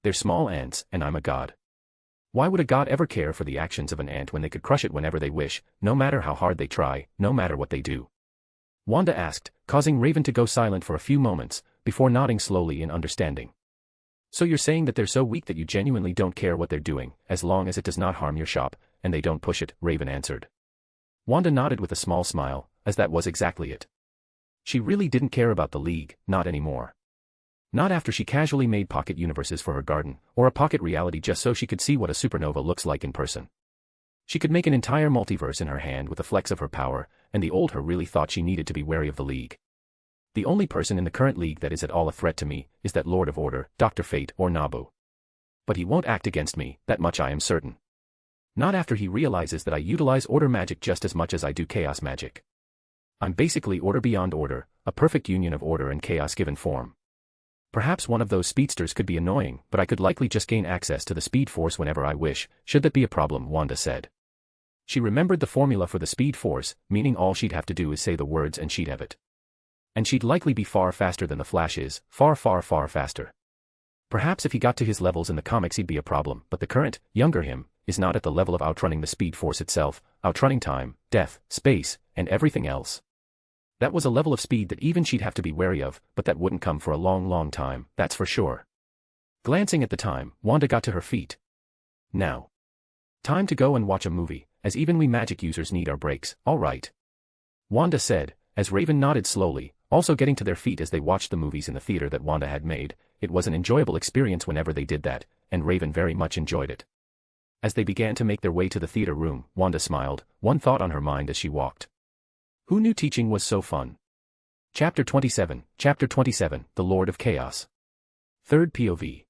They're small ants, and I'm a god. Why would a god ever care for the actions of an ant when they could crush it whenever they wish, no matter how hard they try, no matter what they do? Wanda asked, causing Raven to go silent for a few moments, before nodding slowly in understanding. So you're saying that they're so weak that you genuinely don't care what they're doing, as long as it does not harm your shop, and they don't push it, Raven answered. Wanda nodded with a small smile, as that was exactly it. She really didn't care about the League, not anymore. Not after she casually made pocket universes for her garden, or a pocket reality just so she could see what a supernova looks like in person. She could make an entire multiverse in her hand with a flex of her power, and the old her really thought she needed to be wary of the League. The only person in the current League that is at all a threat to me is that Lord of Order, Dr. Fate or Nabu. But he won't act against me, that much I am certain. Not after he realizes that I utilize order magic just as much as I do chaos magic. I'm basically order beyond order, a perfect union of order and chaos given form. Perhaps one of those speedsters could be annoying, but I could likely just gain access to the speed force whenever I wish, should that be a problem, Wanda said. She remembered the formula for the speed force, meaning all she'd have to do is say the words and she'd have it. And she'd likely be far faster than the Flash is, far faster. Perhaps if he got to his levels in the comics he'd be a problem, but the current, younger him, is not at the level of outrunning the speed force itself, outrunning time, death, space, and everything else. That was a level of speed that even she'd have to be wary of, but that wouldn't come for a long time, that's for sure. Glancing at the time, Wanda got to her feet. Now. Time to go and watch a movie, as even we magic users need our breaks, all right. Wanda said, as Raven nodded slowly, also getting to their feet as they watched the movies in the theater that Wanda had made. It was an enjoyable experience whenever they did that, and Raven very much enjoyed it. As they began to make their way to the theater room, Wanda smiled, one thought on her mind as she walked. Who knew teaching was so fun? Chapter 27, The Lord of Chaos. Third POV.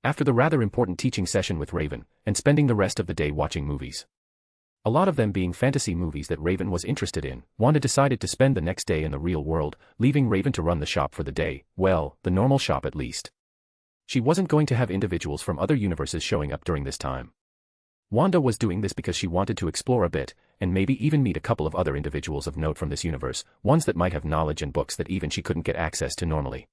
After the rather important teaching session with Raven, and spending the rest of the day watching movies, a lot of them being fantasy movies that Raven was interested in, Wanda decided to spend the next day in the real world, leaving Raven to run the shop for the day, well, the normal shop at least. She wasn't going to have individuals from other universes showing up during this time. Wanda was doing this because she wanted to explore a bit, and maybe even meet a couple of other individuals of note from this universe, ones that might have knowledge and books that even she couldn't get access to normally.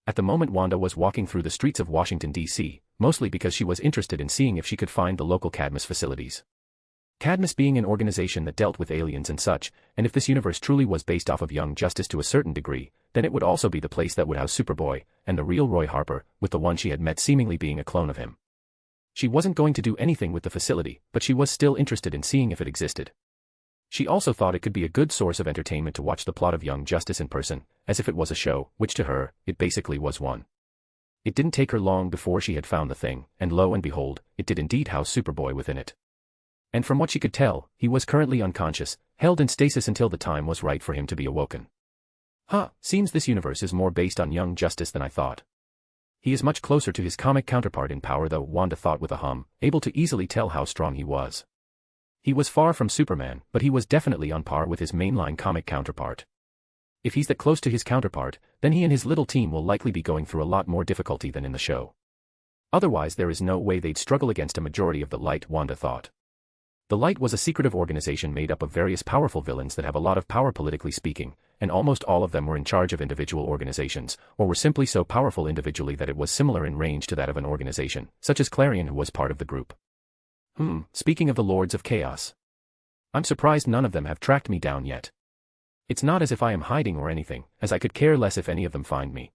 At the moment Wanda was walking through the streets of Washington, D.C., mostly because she was interested in seeing if she could find the local Cadmus facilities. Cadmus being an organization that dealt with aliens and such, and if this universe truly was based off of Young Justice to a certain degree, then it would also be the place that would house Superboy, and the real Roy Harper, with the one she had met seemingly being a clone of him. She wasn't going to do anything with the facility, but she was still interested in seeing if it existed. She also thought it could be a good source of entertainment to watch the plot of Young Justice in person, as if it was a show, which to her, it basically was one. It didn't take her long before she had found the thing, and lo and behold, it did indeed house Superboy within it. And from what she could tell, he was currently unconscious, held in stasis until the time was right for him to be awoken. Seems this universe is more based on Young Justice than I thought. He is much closer to his comic counterpart in power though, Wanda thought with a hum, able to easily tell how strong he was. He was far from Superman, but he was definitely on par with his mainline comic counterpart. If he's that close to his counterpart, then he and his little team will likely be going through a lot more difficulty than in the show. Otherwise there is no way they'd struggle against a majority of the Light, Wanda thought. The Light was a secretive organization made up of various powerful villains that have a lot of power politically speaking, and almost all of them were in charge of individual organizations, or were simply so powerful individually that it was similar in range to that of an organization, such as Clarion, who was part of the group. Speaking of the Lords of Chaos, I'm surprised none of them have tracked me down yet. It's not as if I am hiding or anything, as I could care less if any of them find me.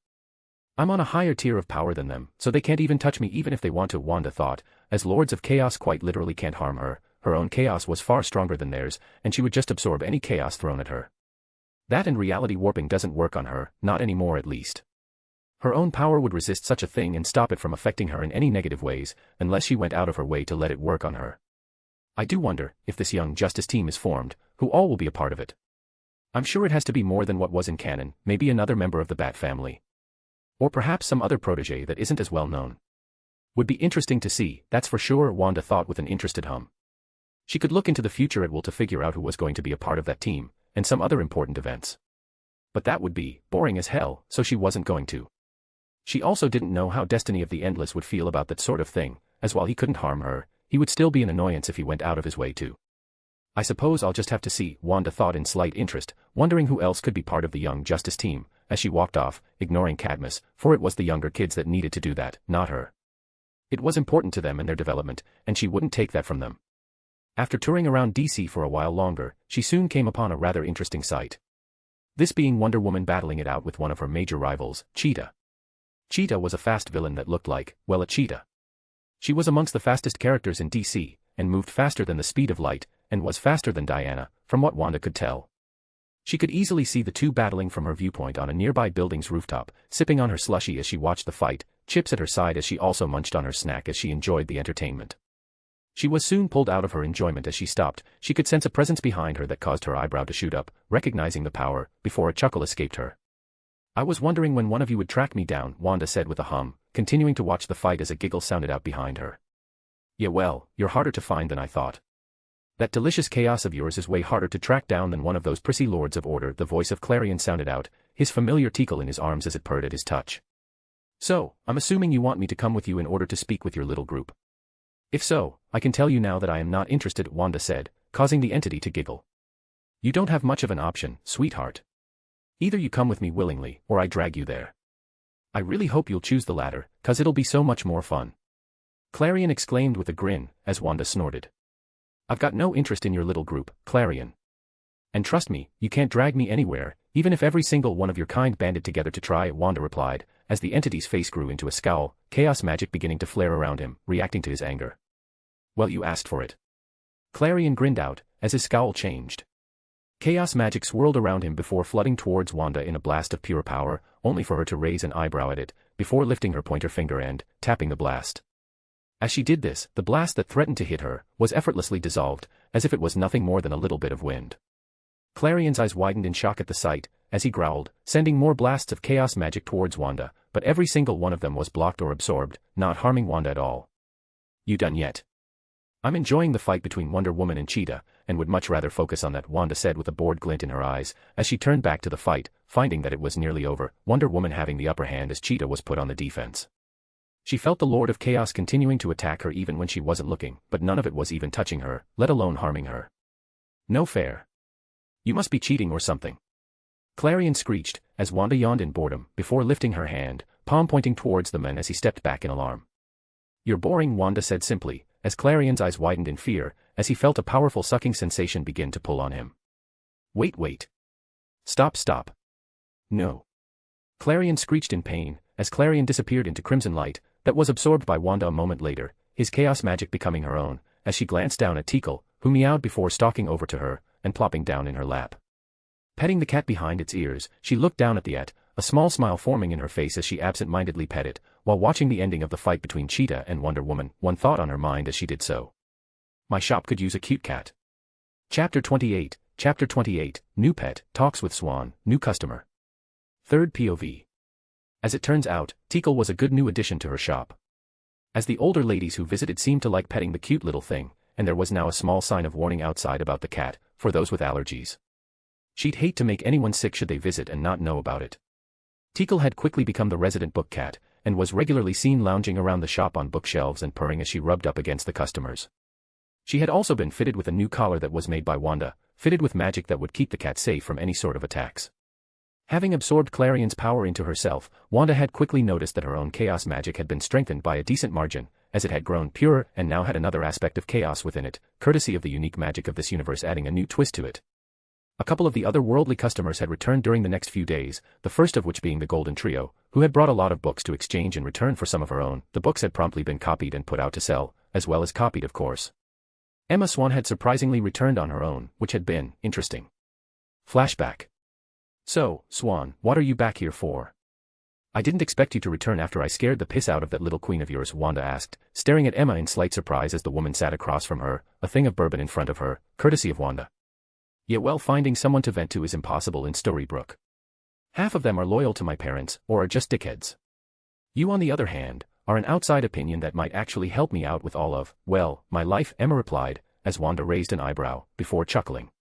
I'm on a higher tier of power than them, so they can't even touch me even if they want to, Wanda thought, as Lords of Chaos quite literally can't harm her. Her own chaos was far stronger than theirs, and she would just absorb any chaos thrown at her. That and reality warping doesn't work on her, not anymore at least. Her own power would resist such a thing and stop it from affecting her in any negative ways, unless she went out of her way to let it work on her. I do wonder, if this Young Justice team is formed, who all will be a part of it. I'm sure it has to be more than what was in canon, maybe another member of the Bat family. Or perhaps some other protege that isn't as well known. Would be interesting to see, that's for sure, Wanda thought with an interested hum. She could look into the future at will to figure out who was going to be a part of that team, and some other important events. But that would be boring as hell, so she wasn't going to. She also didn't know how Destiny of the Endless would feel about that sort of thing, as while he couldn't harm her, he would still be an annoyance if he went out of his way to. I suppose I'll just have to see, Wanda thought in slight interest, wondering who else could be part of the Young Justice team, as she walked off, ignoring Cadmus, for it was the younger kids that needed to do that, not her. It was important to them and their development, and she wouldn't take that from them. After touring around DC for a while longer, she soon came upon a rather interesting sight. This being Wonder Woman battling it out with one of her major rivals, Cheetah. Cheetah was a fast villain that looked like, well, a cheetah. She was amongst the fastest characters in DC, and moved faster than the speed of light, and was faster than Diana, from what Wanda could tell. She could easily see the two battling from her viewpoint on a nearby building's rooftop, sipping on her slushie as she watched the fight, chips at her side as she also munched on her snack as she enjoyed the entertainment. She was soon pulled out of her enjoyment as she stopped. She could sense a presence behind her that caused her eyebrow to shoot up, recognizing the power, before a chuckle escaped her. I was wondering when one of you would track me down, Wanda said with a hum, continuing to watch the fight as a giggle sounded out behind her. Yeah, well, you're harder to find than I thought. That delicious chaos of yours is way harder to track down than one of those prissy Lords of Order, the voice of Clarion sounded out, his familiar tickle in his arms as it purred at his touch. So, I'm assuming you want me to come with you in order to speak with your little group. If so, I can tell you now that I am not interested, Wanda said, causing the entity to giggle. You don't have much of an option, sweetheart. Either you come with me willingly, or I drag you there. I really hope you'll choose the latter, 'cause it'll be so much more fun. Clarion exclaimed with a grin, as Wanda snorted. I've got no interest in your little group, Clarion. And trust me, you can't drag me anywhere, even if every single one of your kind banded together to try, Wanda replied, as the entity's face grew into a scowl, chaos magic beginning to flare around him, reacting to his anger. Well, you asked for it. Clarion grinned out, as his scowl changed. Chaos magic swirled around him before flooding towards Wanda in a blast of pure power, only for her to raise an eyebrow at it, before lifting her pointer finger and tapping the blast. As she did this, the blast that threatened to hit her was effortlessly dissolved, as if it was nothing more than a little bit of wind. Clarion's eyes widened in shock at the sight, as he growled, sending more blasts of chaos magic towards Wanda, but every single one of them was blocked or absorbed, not harming Wanda at all. "You done yet?" "I'm enjoying the fight between Wonder Woman and Cheetah, and would much rather focus on that," Wanda said with a bored glint in her eyes, as she turned back to the fight, finding that it was nearly over, Wonder Woman having the upper hand as Cheetah was put on the defense. She felt the Lord of Chaos continuing to attack her even when she wasn't looking, but none of it was even touching her, let alone harming her. "No fair. You must be cheating or something." Clarion screeched, as Wanda yawned in boredom, before lifting her hand, palm pointing towards the men as he stepped back in alarm. "You're boring," Wanda said simply, as Clarion's eyes widened in fear, as he felt a powerful sucking sensation begin to pull on him. Wait. Stop. No." Clarion screeched in pain, as Clarion disappeared into crimson light, that was absorbed by Wanda a moment later, his chaos magic becoming her own, as she glanced down at Tikal, who meowed before stalking over to her, and plopping down in her lap. Petting the cat behind its ears, she looked down at the cat, a small smile forming in her face as she absent-mindedly pet it, while watching the ending of the fight between Cheetah and Wonder Woman, one thought on her mind as she did so. "My shop could use a cute cat." Chapter 28, New Pet, Talks with Swan, New Customer. Third POV. As it turns out, Tikal was a good new addition to her shop. As the older ladies who visited seemed to like petting the cute little thing, and there was now a small sign of warning outside about the cat, for those with allergies. She'd hate to make anyone sick should they visit and not know about it. Tikal had quickly become the resident book cat, and was regularly seen lounging around the shop on bookshelves and purring as she rubbed up against the customers. She had also been fitted with a new collar that was made by Wanda, fitted with magic that would keep the cat safe from any sort of attacks. Having absorbed Clarion's power into herself, Wanda had quickly noticed that her own chaos magic had been strengthened by a decent margin, as it had grown purer and now had another aspect of chaos within it, courtesy of the unique magic of this universe adding a new twist to it. A couple of the otherworldly customers had returned during the next few days, the first of which being the Golden Trio, who had brought a lot of books to exchange in return for some of her own. The books had promptly been copied and put out to sell, as well as copied of course. Emma Swan had surprisingly returned on her own, which had been interesting. Flashback. "So, Swan, what are you back here for?" "I didn't expect you to return after I scared the piss out of that little queen of yours," Wanda asked, staring at Emma in slight surprise as the woman sat across from her, a thing of bourbon in front of her, courtesy of Wanda. "Yeah, well, finding someone to vent to is impossible in Storybrooke. Half of them are loyal to my parents, or are just dickheads. You on the other hand, are an outside opinion that might actually help me out with all of, well, my life," Emma replied, as Wanda raised an eyebrow, before chuckling.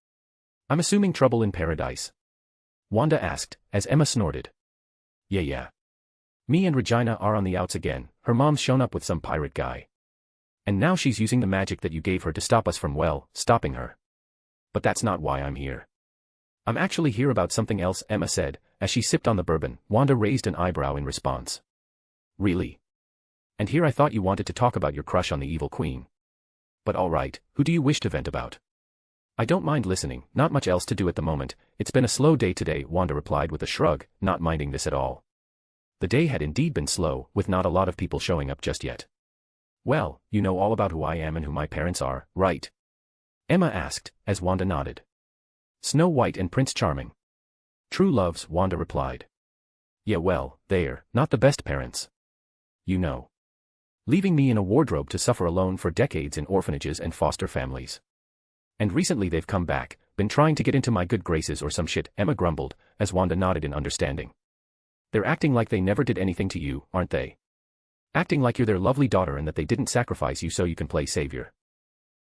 "I'm assuming trouble in paradise?" Wanda asked, as Emma snorted. Yeah. Me and Regina are on the outs again, her mom's shown up with some pirate guy. And now she's using the magic that you gave her to stop us from, well, stopping her. But that's not why I'm here. I'm actually here about something else," Emma said, as she sipped on the bourbon. Wanda raised an eyebrow in response. "Really? And here I thought you wanted to talk about your crush on the evil queen. But alright, who do you wish to vent about?" "I don't mind listening, not much else to do at the moment. It's been a slow day today," Wanda replied with a shrug, not minding this at all. The day had indeed been slow, with not a lot of people showing up just yet. "Well, you know all about who I am and who my parents are, right?" Emma asked, as Wanda nodded. "Snow White and Prince Charming. True loves," Wanda replied. "Yeah, well, they're not the best parents. You know. Leaving me in a wardrobe to suffer alone for decades in orphanages and foster families. And recently they've come back, been trying to get into my good graces or some shit," Emma grumbled, as Wanda nodded in understanding. "They're acting like they never did anything to you, aren't they? Acting like you're their lovely daughter and that they didn't sacrifice you so you can play savior.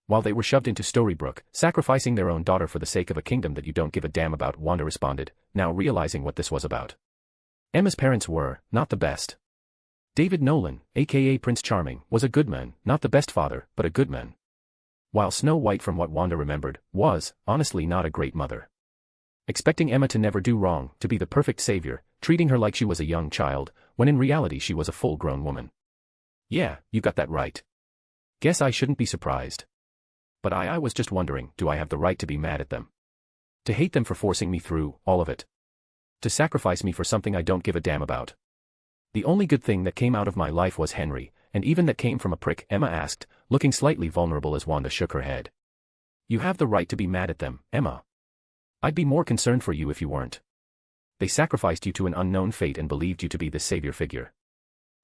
While they were shoved into Storybrooke, sacrificing their own daughter for the sake of a kingdom that you don't give a damn about," Wanda responded, now realizing what this was about. Emma's parents were not the best. David Nolan, aka Prince Charming, was a good man, not the best father, but a good man. While Snow White, from what Wanda remembered, was, honestly, not a great mother. Expecting Emma to never do wrong, to be the perfect savior, treating her like she was a young child, when in reality she was a full-grown woman. "Yeah, you got that right. Guess I shouldn't be surprised. But I was just wondering, do I have the right to be mad at them? To hate them for forcing me through all of it? To sacrifice me for something I don't give a damn about? The only good thing that came out of my life was Henry, and even that came from a prick," Emma asked, looking slightly vulnerable as Wanda shook her head. "You have the right to be mad at them, Emma. I'd be more concerned for you if you weren't. They sacrificed you to an unknown fate and believed you to be the savior figure.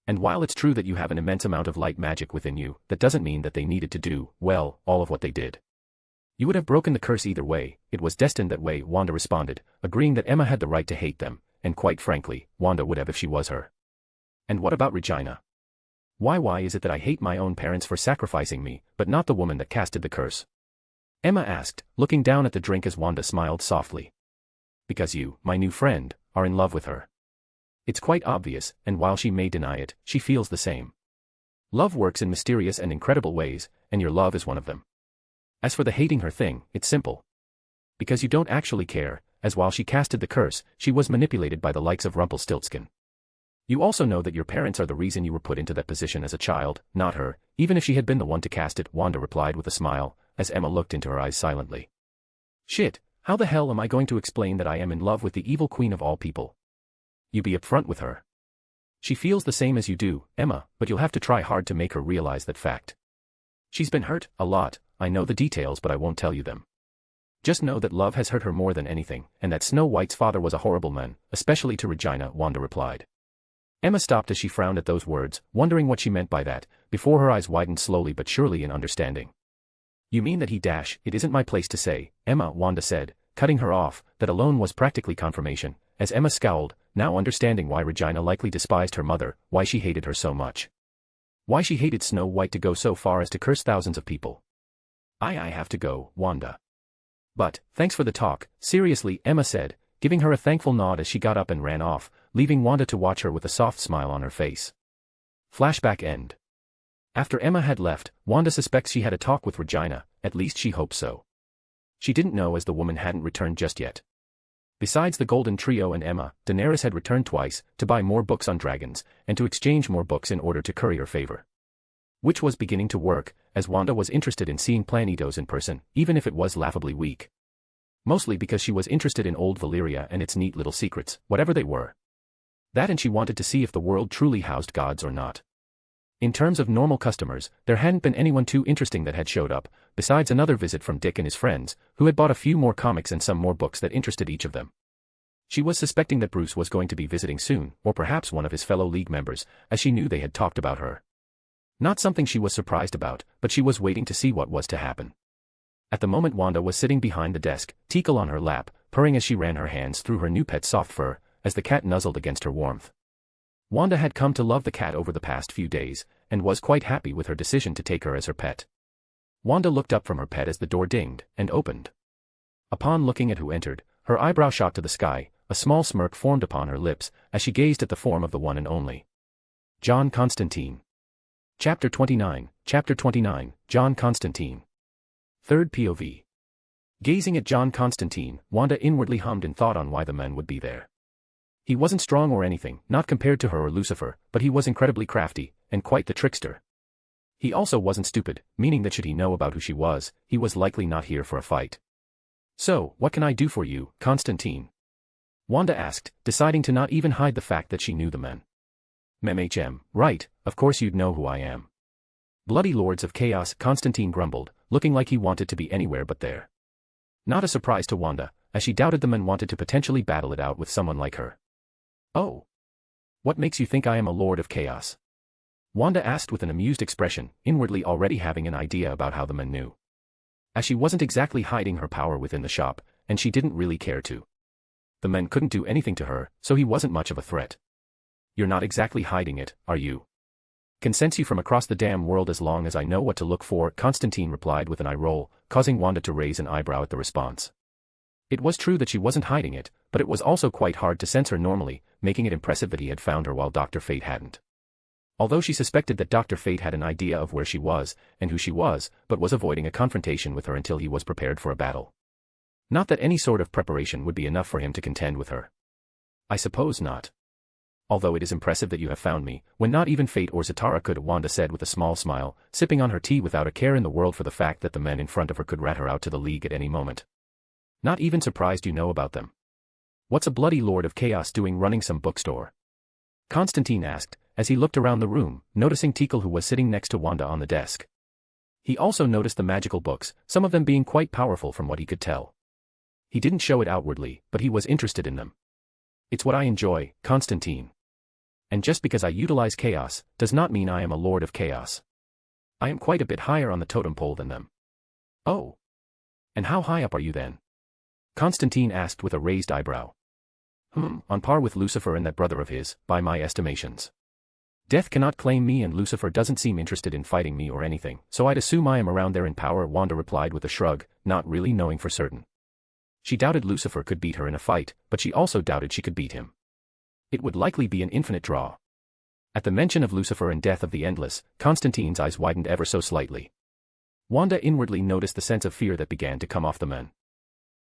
And while it's true that you have an immense amount of light magic within you, that doesn't mean that they needed to do, well, all of what they did. You would have broken the curse either way, it was destined that way, Wanda responded, agreeing that Emma had the right to hate them, and quite frankly, Wanda would have if she was her. And what about Regina? Why is it that I hate my own parents for sacrificing me, but not the woman that casted the curse? Emma asked, looking down at the drink as Wanda smiled softly. Because you, my new friend, are in love with her. It's quite obvious, and while she may deny it, she feels the same. Love works in mysterious and incredible ways, and your love is one of them. As for the hating her thing, it's simple. Because you don't actually care, as while she casted the curse, she was manipulated by the likes of Rumpelstiltskin. You also know that your parents are the reason you were put into that position as a child, not her, even if she had been the one to cast it, Wanda replied with a smile, as Emma looked into her eyes silently. Shit, how the hell am I going to explain that I am in love with the evil queen of all people? You be upfront with her. She feels the same as you do, Emma, but you'll have to try hard to make her realize that fact. She's been hurt, a lot, I know the details but I won't tell you them. Just know that love has hurt her more than anything, and that Snow White's father was a horrible man, especially to Regina, Wanda replied. Emma stopped as she frowned at those words, wondering what she meant by that, before her eyes widened slowly but surely in understanding. You mean that it isn't my place to say, Emma, Wanda said, cutting her off, that alone was practically confirmation, as Emma scowled, now understanding why Regina likely despised her mother, why she hated her so much. Why she hated Snow White to go so far as to curse thousands of people. I have to go, Wanda. But, thanks for the talk, seriously, Emma said, giving her a thankful nod as she got up and ran off, leaving Wanda to watch her with a soft smile on her face. Flashback end. After Emma had left, Wanda suspects she had a talk with Regina, at least she hoped so. She didn't know as the woman hadn't returned just yet. Besides the Golden Trio and Emma, Daenerys had returned twice, to buy more books on dragons, and to exchange more books in order to curry her favor. Which was beginning to work, as Wanda was interested in seeing Planitos in person, even if it was laughably weak. Mostly because she was interested in old Valyria and its neat little secrets, whatever they were. That and she wanted to see if the world truly housed gods or not. In terms of normal customers, there hadn't been anyone too interesting that had showed up, besides another visit from Dick and his friends, who had bought a few more comics and some more books that interested each of them. She was suspecting that Bruce was going to be visiting soon, or perhaps one of his fellow League members, as she knew they had talked about her. Not something she was surprised about, but she was waiting to see what was to happen. At the moment Wanda was sitting behind the desk, Teakle on her lap, purring as she ran her hands through her new pet's soft fur, as the cat nuzzled against her warmth. Wanda had come to love the cat over the past few days, and was quite happy with her decision to take her as her pet. Wanda looked up from her pet as the door dinged, and opened. Upon looking at who entered, her eyebrow shot to the sky, a small smirk formed upon her lips, as she gazed at the form of the one and only John Constantine. Chapter 29, John Constantine. Third POV. Gazing at John Constantine, Wanda inwardly hummed in thought on why the man would be there. He wasn't strong or anything, not compared to her or Lucifer, but he was incredibly crafty, and quite the trickster. He also wasn't stupid, meaning that should he know about who she was, he was likely not here for a fight. So, what can I do for you, Constantine? Wanda asked, deciding to not even hide the fact that she knew the man. Right, of course you'd know who I am. Bloody Lords of Chaos, Constantine grumbled, looking like he wanted to be anywhere but there. Not a surprise to Wanda, as she doubted the man wanted to potentially battle it out with someone like her. Oh. What makes you think I am a Lord of Chaos? Wanda asked with an amused expression, inwardly already having an idea about how the man knew. As she wasn't exactly hiding her power within the shop, and she didn't really care to. The man couldn't do anything to her, so he wasn't much of a threat. You're not exactly hiding it, are you? Can sense you from across the damn world as long as I know what to look for, Constantine replied with an eye roll, causing Wanda to raise an eyebrow at the response. It was true that she wasn't hiding it, but it was also quite hard to sense her normally, making it impressive that he had found her while Dr. Fate hadn't. Although she suspected that Dr. Fate had an idea of where she was, and who she was, but was avoiding a confrontation with her until he was prepared for a battle. Not that any sort of preparation would be enough for him to contend with her. I suppose not. Although it is impressive that you have found me, when not even Fate or Zatara could, Wanda said with a small smile, sipping on her tea without a care in the world for the fact that the men in front of her could rat her out to the League at any moment. Not even surprised you know about them. What's a bloody Lord of Chaos doing running some bookstore? Constantine asked, as he looked around the room, noticing Teakle who was sitting next to Wanda on the desk. He also noticed the magical books, some of them being quite powerful from what he could tell. He didn't show it outwardly, but he was interested in them. It's what I enjoy, Constantine. And just because I utilize chaos, does not mean I am a lord of chaos. I am quite a bit higher on the totem pole than them. Oh. And how high up are you then? Constantine asked with a raised eyebrow. On par with Lucifer and that brother of his, by my estimations. Death cannot claim me and Lucifer doesn't seem interested in fighting me or anything, so I'd assume I am around there in power, Wanda replied with a shrug, not really knowing for certain. She doubted Lucifer could beat her in a fight, but she also doubted she could beat him. It would likely be an infinite draw. At the mention of Lucifer and Death of the Endless, Constantine's eyes widened ever so slightly. Wanda inwardly noticed the sense of fear that began to come off the man.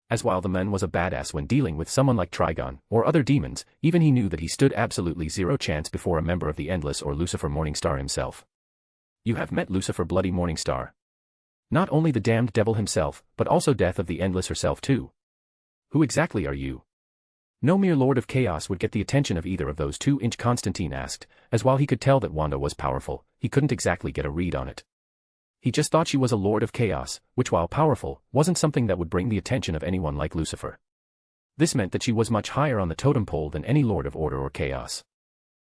As while the man was a badass when dealing with someone like Trigon, or other demons, even he knew that he stood absolutely zero chance before a member of the Endless or Lucifer Morningstar himself. You have met Lucifer Bloody Morningstar. Not only the damned devil himself, but also Death of the Endless herself too. Who exactly are you? No mere Lord of Chaos would get the attention of either of those two. Constantine asked, as while he could tell that Wanda was powerful, he couldn't exactly get a read on it. He just thought she was a Lord of Chaos, which while powerful, wasn't something that would bring the attention of anyone like Lucifer. This meant that she was much higher on the totem pole than any Lord of Order or Chaos.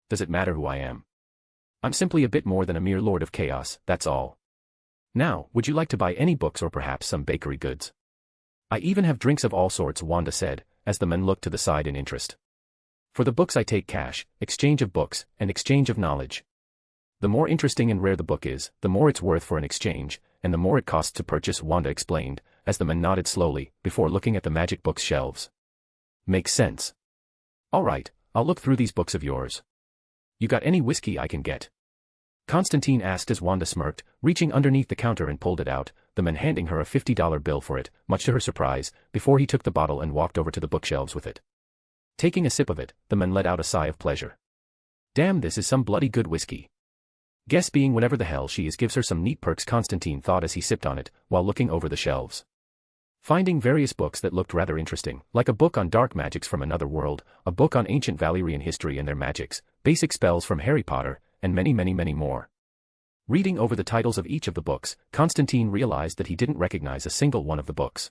Does it matter who I am? I'm simply a bit more than a mere Lord of Chaos, that's all. Now, would you like to buy any books or perhaps some bakery goods? I even have drinks of all sorts, Wanda said, as the men looked to the side in interest. For the books I take cash, exchange of books, and exchange of knowledge. The more interesting and rare the book is, the more it's worth for an exchange, and the more it costs to purchase, Wanda explained, as the men nodded slowly, before looking at the magic books shelves. Makes sense. Alright, I'll look through these books of yours. You got any whiskey I can get? Constantine asked as Wanda smirked, reaching underneath the counter and pulled it out, the man handing her a $50 bill for it, much to her surprise, before he took the bottle and walked over to the bookshelves with it. Taking a sip of it, the man let out a sigh of pleasure. Damn, this is some bloody good whiskey. Guess being whatever the hell she is gives her some neat perks, Constantine thought as he sipped on it, while looking over the shelves. Finding various books that looked rather interesting, like a book on dark magics from another world, a book on ancient Valyrian history and their magics, basic spells from Harry Potter, and many more. Reading over the titles of each of the books, Constantine realized that he didn't recognize a single one of the books.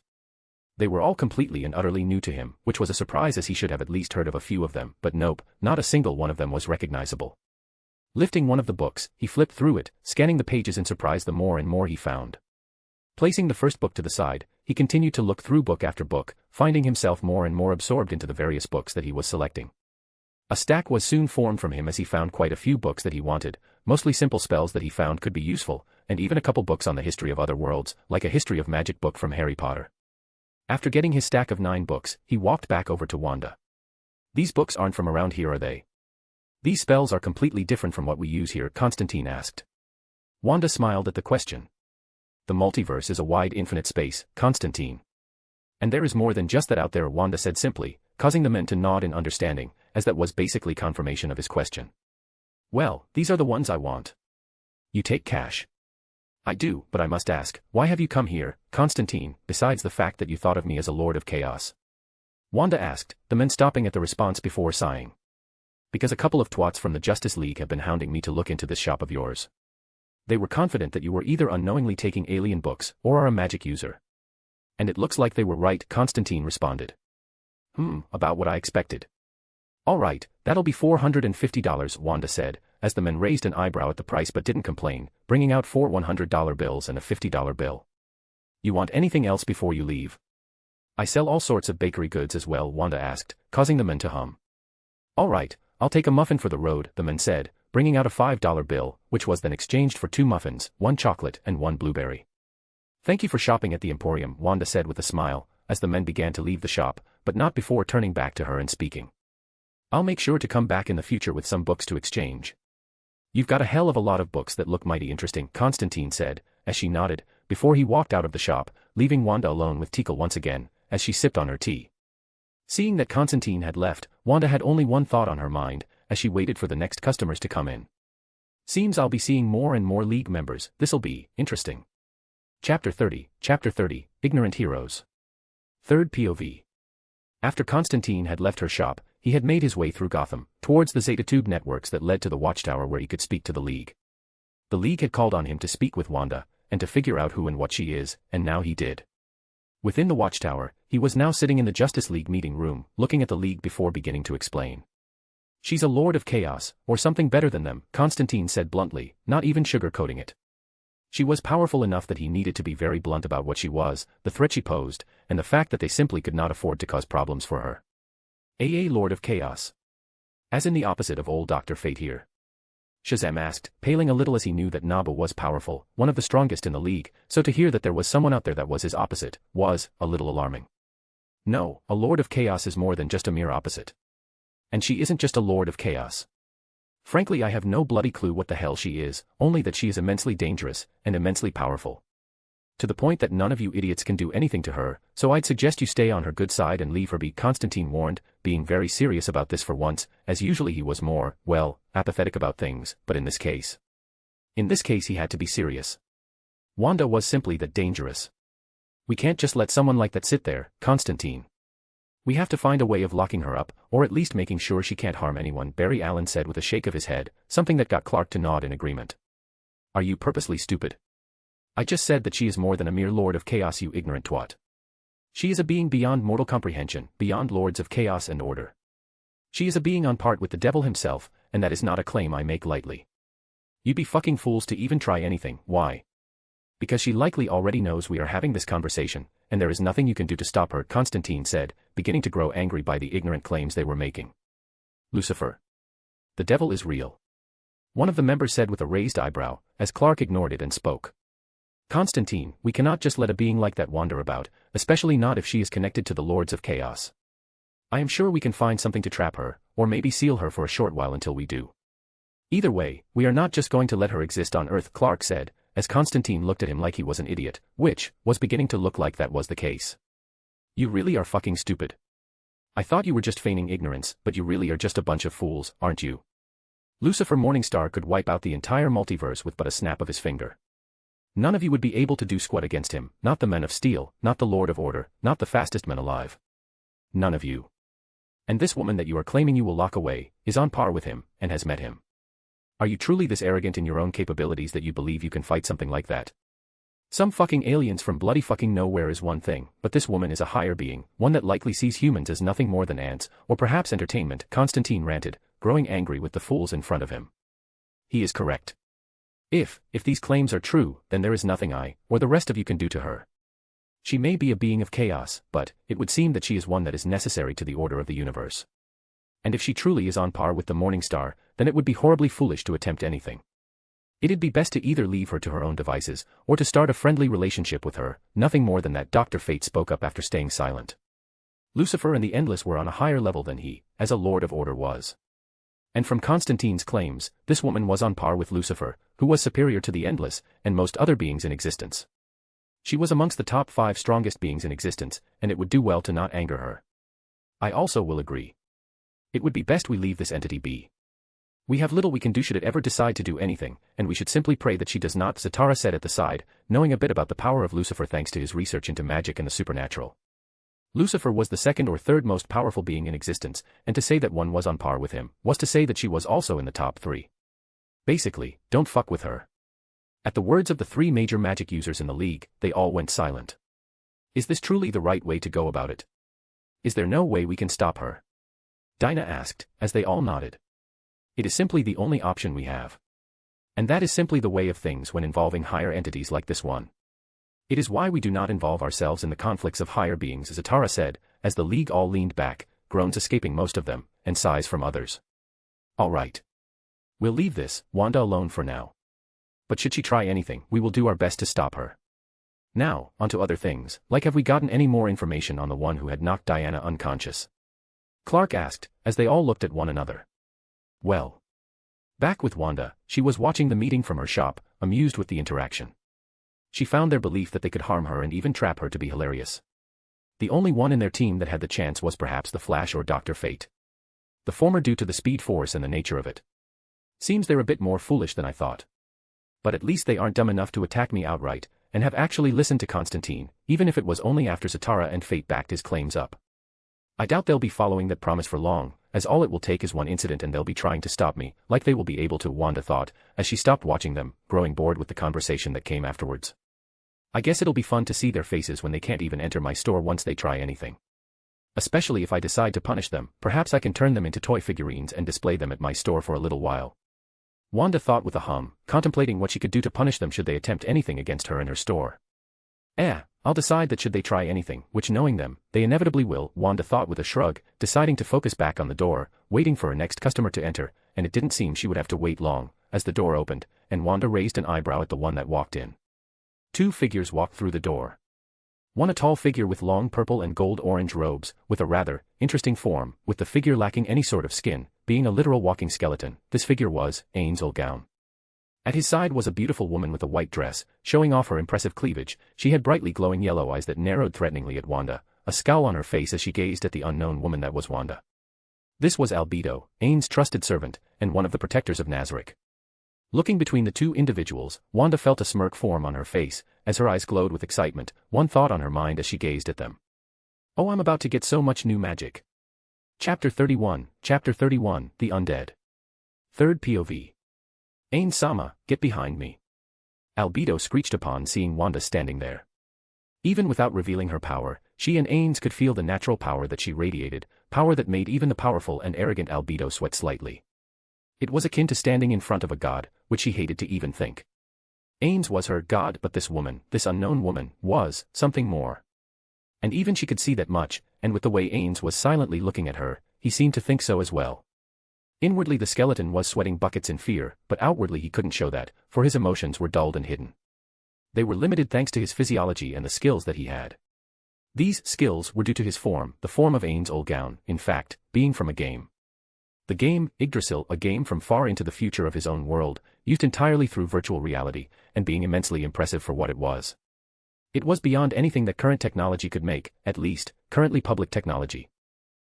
They were all completely and utterly new to him, which was a surprise as he should have at least heard of a few of them, but nope, not a single one of them was recognizable. Lifting one of the books, he flipped through it, scanning the pages in surprise the more and more he found. Placing the first book to the side, he continued to look through book after book, finding himself more and more absorbed into the various books that he was selecting. A stack was soon formed from him as he found quite a few books that he wanted, mostly simple spells that he found could be useful, and even a couple books on the history of other worlds, like a history of magic book from Harry Potter. After getting his stack of 9 books, he walked back over to Wanda. These books aren't from around here, are they? These spells are completely different from what we use here, Constantine asked. Wanda smiled at the question. The multiverse is a wide infinite space, Constantine. And there is more than just that out there, Wanda said simply, causing the men to nod in understanding, as that was basically confirmation of his question. Well, these are the ones I want. You take cash. I do, but I must ask, why have you come here, Constantine, besides the fact that you thought of me as a Lord of Chaos? Wanda asked, the men stopping at the response before sighing. Because a couple of twats from the Justice League have been hounding me to look into this shop of yours. They were confident that you were either unknowingly taking alien books, or are a magic user. And it looks like they were right, Constantine responded. About what I expected. Alright, that'll be $450, Wanda said, as the men raised an eyebrow at the price but didn't complain, bringing out 4 $100 bills and a $50 bill. You want anything else before you leave? I sell all sorts of bakery goods as well, Wanda asked, causing the men to hum. Alright, I'll take a muffin for the road, the man said, bringing out a $5 bill, which was then exchanged for 2 muffins, 1 chocolate and 1 blueberry. Thank you for shopping at the Emporium, Wanda said with a smile, as the men began to leave the shop, but not before turning back to her and speaking. I'll make sure to come back in the future with some books to exchange. You've got a hell of a lot of books that look mighty interesting, Constantine said, as she nodded, before he walked out of the shop, leaving Wanda alone with Tikal once again, as she sipped on her tea. Seeing that Constantine had left, Wanda had only one thought on her mind, as she waited for the next customers to come in. Seems I'll be seeing more and more League members, this'll be interesting. Chapter 30, Ignorant Heroes. Third POV. After Constantine had left her shop, he had made his way through Gotham, towards the Zeta Tube networks that led to the Watchtower where he could speak to the League. The League had called on him to speak with Wanda, and to figure out who and what she is, and now he did. Within the watchtower, he was now sitting in the Justice League meeting room, looking at the League before beginning to explain. "She's a Lord of Chaos, or something better than them," Constantine said bluntly, not even sugarcoating it. She was powerful enough that he needed to be very blunt about what she was, the threat she posed, and the fact that they simply could not afford to cause problems for her. A Lord of Chaos. As in the opposite of old Dr. Fate here. Shazam asked, paling a little as he knew that Naba was powerful, one of the strongest in the League, so to hear that there was someone out there that was his opposite, was a little alarming. No, a Lord of Chaos is more than just a mere opposite. And she isn't just a Lord of Chaos. Frankly, I have no bloody clue what the hell she is, only that she is immensely dangerous, and immensely powerful. To the point that none of you idiots can do anything to her, so I'd suggest you stay on her good side and leave her be, Constantine warned, being very serious about this for once, as usually he was more, well, apathetic about things, but in this case. In this case he had to be serious. Wanda was simply that dangerous. We can't just let someone like that sit there, Constantine. We have to find a way of locking her up, or at least making sure she can't harm anyone, Barry Allen said with a shake of his head, something that got Clark to nod in agreement. Are you purposely stupid? I just said that she is more than a mere Lord of Chaos, you ignorant twat. She is a being beyond mortal comprehension, beyond Lords of Chaos and Order. She is a being on par with the devil himself, and that is not a claim I make lightly. You'd be fucking fools to even try anything. Why? Because she likely already knows we are having this conversation, and there is nothing you can do to stop her, Constantine said, beginning to grow angry by the ignorant claims they were making. Lucifer. The devil is real. One of the members said with a raised eyebrow, as Clark ignored it and spoke. Constantine, we cannot just let a being like that wander about, especially not if she is connected to the Lords of Chaos. I am sure we can find something to trap her, or maybe seal her for a short while until we do. Either way, we are not just going to let her exist on Earth, Clark said, as Constantine looked at him like he was an idiot, which was beginning to look like that was the case. You really are fucking stupid. I thought you were just feigning ignorance, but you really are just a bunch of fools, aren't you? Lucifer Morningstar could wipe out the entire multiverse with but a snap of his finger. None of you would be able to do squat against him, not the Men of Steel, not the Lord of Order, not the fastest men alive. None of you. And this woman that you are claiming you will lock away, is on par with him, and has met him. Are you truly this arrogant in your own capabilities that you believe you can fight something like that? Some fucking aliens from bloody fucking nowhere is one thing, but this woman is a higher being, one that likely sees humans as nothing more than ants, or perhaps entertainment, Constantine ranted, growing angry with the fools in front of him. He is correct. If these claims are true, then there is nothing I, or the rest of you can do to her. She may be a being of chaos, but it would seem that she is one that is necessary to the order of the universe. And if she truly is on par with the Morningstar, then it would be horribly foolish to attempt anything. It'd be best to either leave her to her own devices, or to start a friendly relationship with her, nothing more than that, Dr. Fate spoke up after staying silent. Lucifer and the Endless were on a higher level than he, as a Lord of Order, was. And from Constantine's claims, this woman was on par with Lucifer, who was superior to the Endless, and most other beings in existence. She was amongst the top 5 strongest beings in existence, and it would do well to not anger her. I also will agree. It would be best we leave this entity be. We have little we can do should it ever decide to do anything, and we should simply pray that she does not, Zatara said at the side, knowing a bit about the power of Lucifer thanks to his research into magic and the supernatural. Lucifer was the second or third most powerful being in existence, and to say that one was on par with him, was to say that she was also in the top 3. Basically, don't fuck with her. At the words of the 3 major magic users in the League, they all went silent. Is this truly the right way to go about it? Is there no way we can stop her? Dinah asked, as they all nodded. It is simply the only option we have. And that is simply the way of things when involving higher entities like this one. It is why we do not involve ourselves in the conflicts of higher beings, Zatara said, as the League all leaned back, groans escaping most of them, and sighs from others. All right. We'll leave this, Wanda, alone for now. But should she try anything, we will do our best to stop her. Now, onto other things, like have we gotten any more information on the one who had knocked Diana unconscious? Clark asked, as they all looked at one another. Well. Back with Wanda, she was watching the meeting from her shop, amused with the interaction. She found their belief that they could harm her and even trap her to be hilarious. The only one in their team that had the chance was perhaps the Flash or Dr. Fate. The former due to the Speed Force and the nature of it. Seems they're a bit more foolish than I thought. But at least they aren't dumb enough to attack me outright, and have actually listened to Constantine, even if it was only after Zatara and Fate backed his claims up. I doubt they'll be following that promise for long, as all it will take is one incident and they'll be trying to stop me, like they will be able to, Wanda thought, as she stopped watching them, growing bored with the conversation that came afterwards. I guess it'll be fun to see their faces when they can't even enter my store once they try anything. Especially if I decide to punish them, perhaps I can turn them into toy figurines and display them at my store for a little while. Wanda thought with a hum, contemplating what she could do to punish them should they attempt anything against her in her store. I'll decide that should they try anything, which knowing them, they inevitably will, Wanda thought with a shrug, deciding to focus back on the door, waiting for her next customer to enter, and it didn't seem she would have to wait long, as the door opened, and Wanda raised an eyebrow at the one that walked in. Two figures walked through the door. One a tall figure with long purple and gold-orange robes, with a rather interesting form, with the figure lacking any sort of skin, being a literal walking skeleton. This figure was Ain's old gown. At his side was a beautiful woman with a white dress, showing off her impressive cleavage. She had brightly glowing yellow eyes that narrowed threateningly at Wanda, a scowl on her face as she gazed at the unknown woman that was Wanda. This was Albedo, Ain's trusted servant, and one of the protectors of Nazarick. Looking between the two individuals, Wanda felt a smirk form on her face, as her eyes glowed with excitement, one thought on her mind as she gazed at them. Oh, I'm about to get so much new magic. Chapter 31, The Undead. Third POV. Ain-sama, get behind me. Albedo screeched upon seeing Wanda standing there. Even without revealing her power, she and Ains could feel the natural power that she radiated, power that made even the powerful and arrogant Albedo sweat slightly. It was akin to standing in front of a god, which she hated to even think. Ains was her god, but this woman, this unknown woman, was something more. And even she could see that much, and with the way Ains was silently looking at her, he seemed to think so as well. Inwardly the skeleton was sweating buckets in fear, but outwardly he couldn't show that, for his emotions were dulled and hidden. They were limited thanks to his physiology and the skills that he had. These skills were due to his form, the form of Ain's old gown, in fact, being from a game. The game, Yggdrasil, a game from far into the future of his own world, used entirely through virtual reality, and being immensely impressive for what it was. It was beyond anything that current technology could make, at least, currently public technology.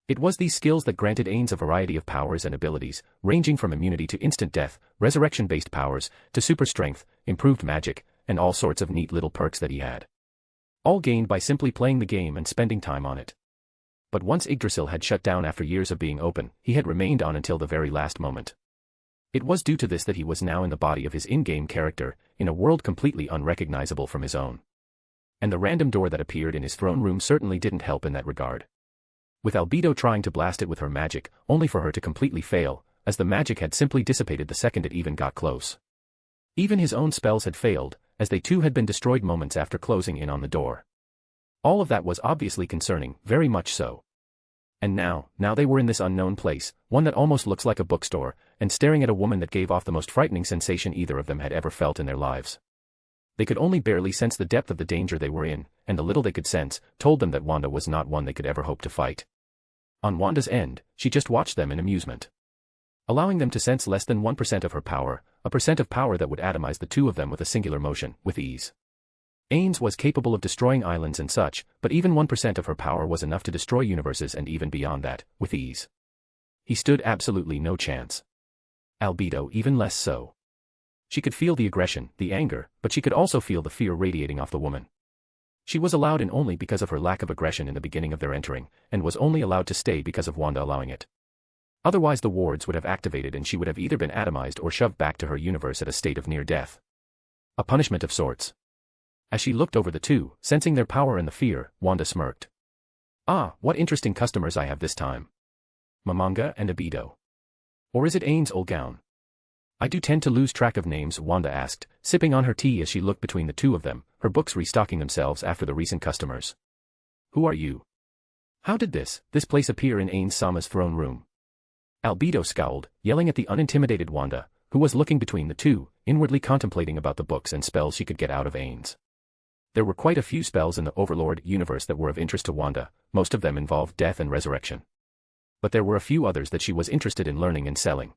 It was these skills that granted Ains a variety of powers and abilities, ranging from immunity to instant death, resurrection-based powers, to super strength, improved magic, and all sorts of neat little perks that he had. All gained by simply playing the game and spending time on it. But once Yggdrasil had shut down after years of being open, he had remained on until the very last moment. It was due to this that he was now in the body of his in-game character, in a world completely unrecognizable from his own. And the random door that appeared in his throne room certainly didn't help in that regard. With Albedo trying to blast it with her magic, only for her to completely fail, as the magic had simply dissipated the second it even got close. Even his own spells had failed, as they too had been destroyed moments after closing in on the door. All of that was obviously concerning, very much so. And now they were in this unknown place, one that almost looks like a bookstore, and staring at a woman that gave off the most frightening sensation either of them had ever felt in their lives. They could only barely sense the depth of the danger they were in, and the little they could sense told them that Wanda was not one they could ever hope to fight. On Wanda's end, she just watched them in amusement. Allowing them to sense less than 1% of her power, a percent of power that would atomize the two of them with a singular motion, with ease. Ains was capable of destroying islands and such, but even 1% of her power was enough to destroy universes and even beyond that, with ease. He stood absolutely no chance. Albedo even less so. She could feel the aggression, the anger, but she could also feel the fear radiating off the woman. She was allowed in only because of her lack of aggression in the beginning of their entering, and was only allowed to stay because of Wanda allowing it. Otherwise the wards would have activated and she would have either been atomized or shoved back to her universe at a state of near death. A punishment of sorts. As she looked over the two, sensing their power and the fear, Wanda smirked. Ah, what interesting customers I have this time. Mamanga and Albedo. Or is it Ain's old gown? I do tend to lose track of names, Wanda asked, sipping on her tea as she looked between the two of them, her books restocking themselves after the recent customers. Who are you? How did this place appear in Ain-sama's throne room? Albedo scowled, yelling at the unintimidated Wanda, who was looking between the two, inwardly contemplating about the books and spells she could get out of Ain's. There were quite a few spells in the Overlord universe that were of interest to Wanda, most of them involved death and resurrection. But there were a few others that she was interested in learning and selling.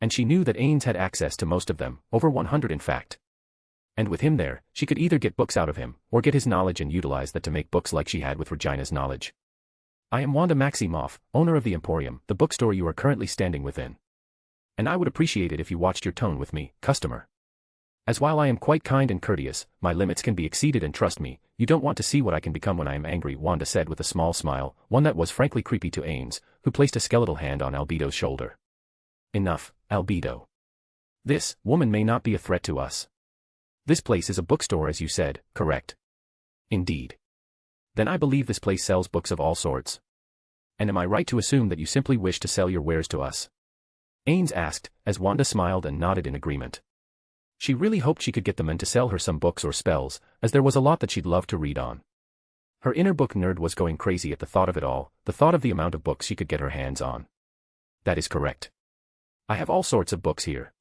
And she knew that Ains had access to most of them, over 100 in fact. And with him there, she could either get books out of him, or get his knowledge and utilize that to make books like she had with Regina's knowledge. I am Wanda Maximoff, owner of the Emporium, the bookstore you are currently standing within. And I would appreciate it if you watched your tone with me, customer. As while I am quite kind and courteous, my limits can be exceeded and trust me, you don't want to see what I can become when I am angry, Wanda said with a small smile, one that was frankly creepy to Ains, who placed a skeletal hand on Albedo's shoulder. Enough, Albedo. This woman may not be a threat to us. This place is a bookstore as you said, correct? Indeed. Then I believe this place sells books of all sorts. And am I right to assume that you simply wish to sell your wares to us? Ains asked, as Wanda smiled and nodded in agreement. She really hoped she could get the men to sell her some books or spells, as there was a lot that she'd love to read on. Her inner book nerd was going crazy at the thought of it all, the thought of the amount of books she could get her hands on. That is correct. I have all sorts of books here.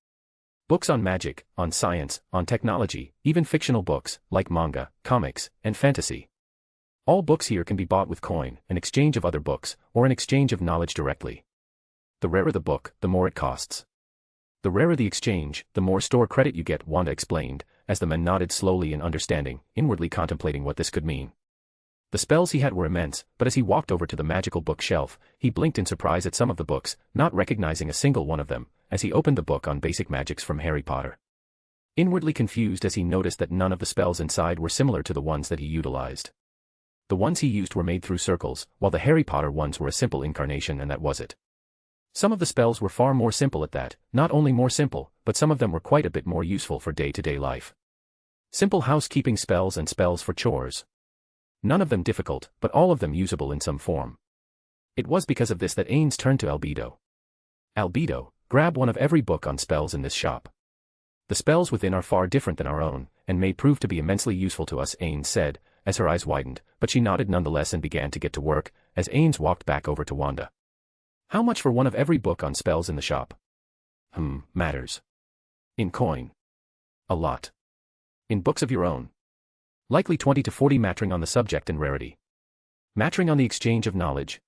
Books on magic, on science, on technology, even fictional books, like manga, comics, and fantasy. All books here can be bought with coin, an exchange of other books, or an exchange of knowledge directly. The rarer the book, the more it costs. The rarer the exchange, the more store credit you get, Wanda explained, as the men nodded slowly in understanding, inwardly contemplating what this could mean. The spells he had were immense, but as he walked over to the magical bookshelf, he blinked in surprise at some of the books, not recognizing a single one of them, as he opened the book on basic magics from Harry Potter. Inwardly confused as he noticed that none of the spells inside were similar to the ones that he utilized. The ones he used were made through circles, while the Harry Potter ones were a simple incarnation and that was it. Some of the spells were far more simple at that, not only more simple, but some of them were quite a bit more useful for day-to-day life. Simple housekeeping spells and spells for chores. None of them difficult, but all of them usable in some form. It was because of this that Ains turned to Albedo. Albedo, grab one of every book on spells in this shop. The spells within are far different than our own, and may prove to be immensely useful to us, Ains said, as her eyes widened, but she nodded nonetheless and began to get to work, as Ains walked back over to Wanda. How much for one of every book on spells in the shop? Matters. In coin. A lot. In books of your own. Likely 20 to 40 mattering on the subject and rarity. Mattering on the exchange of knowledge.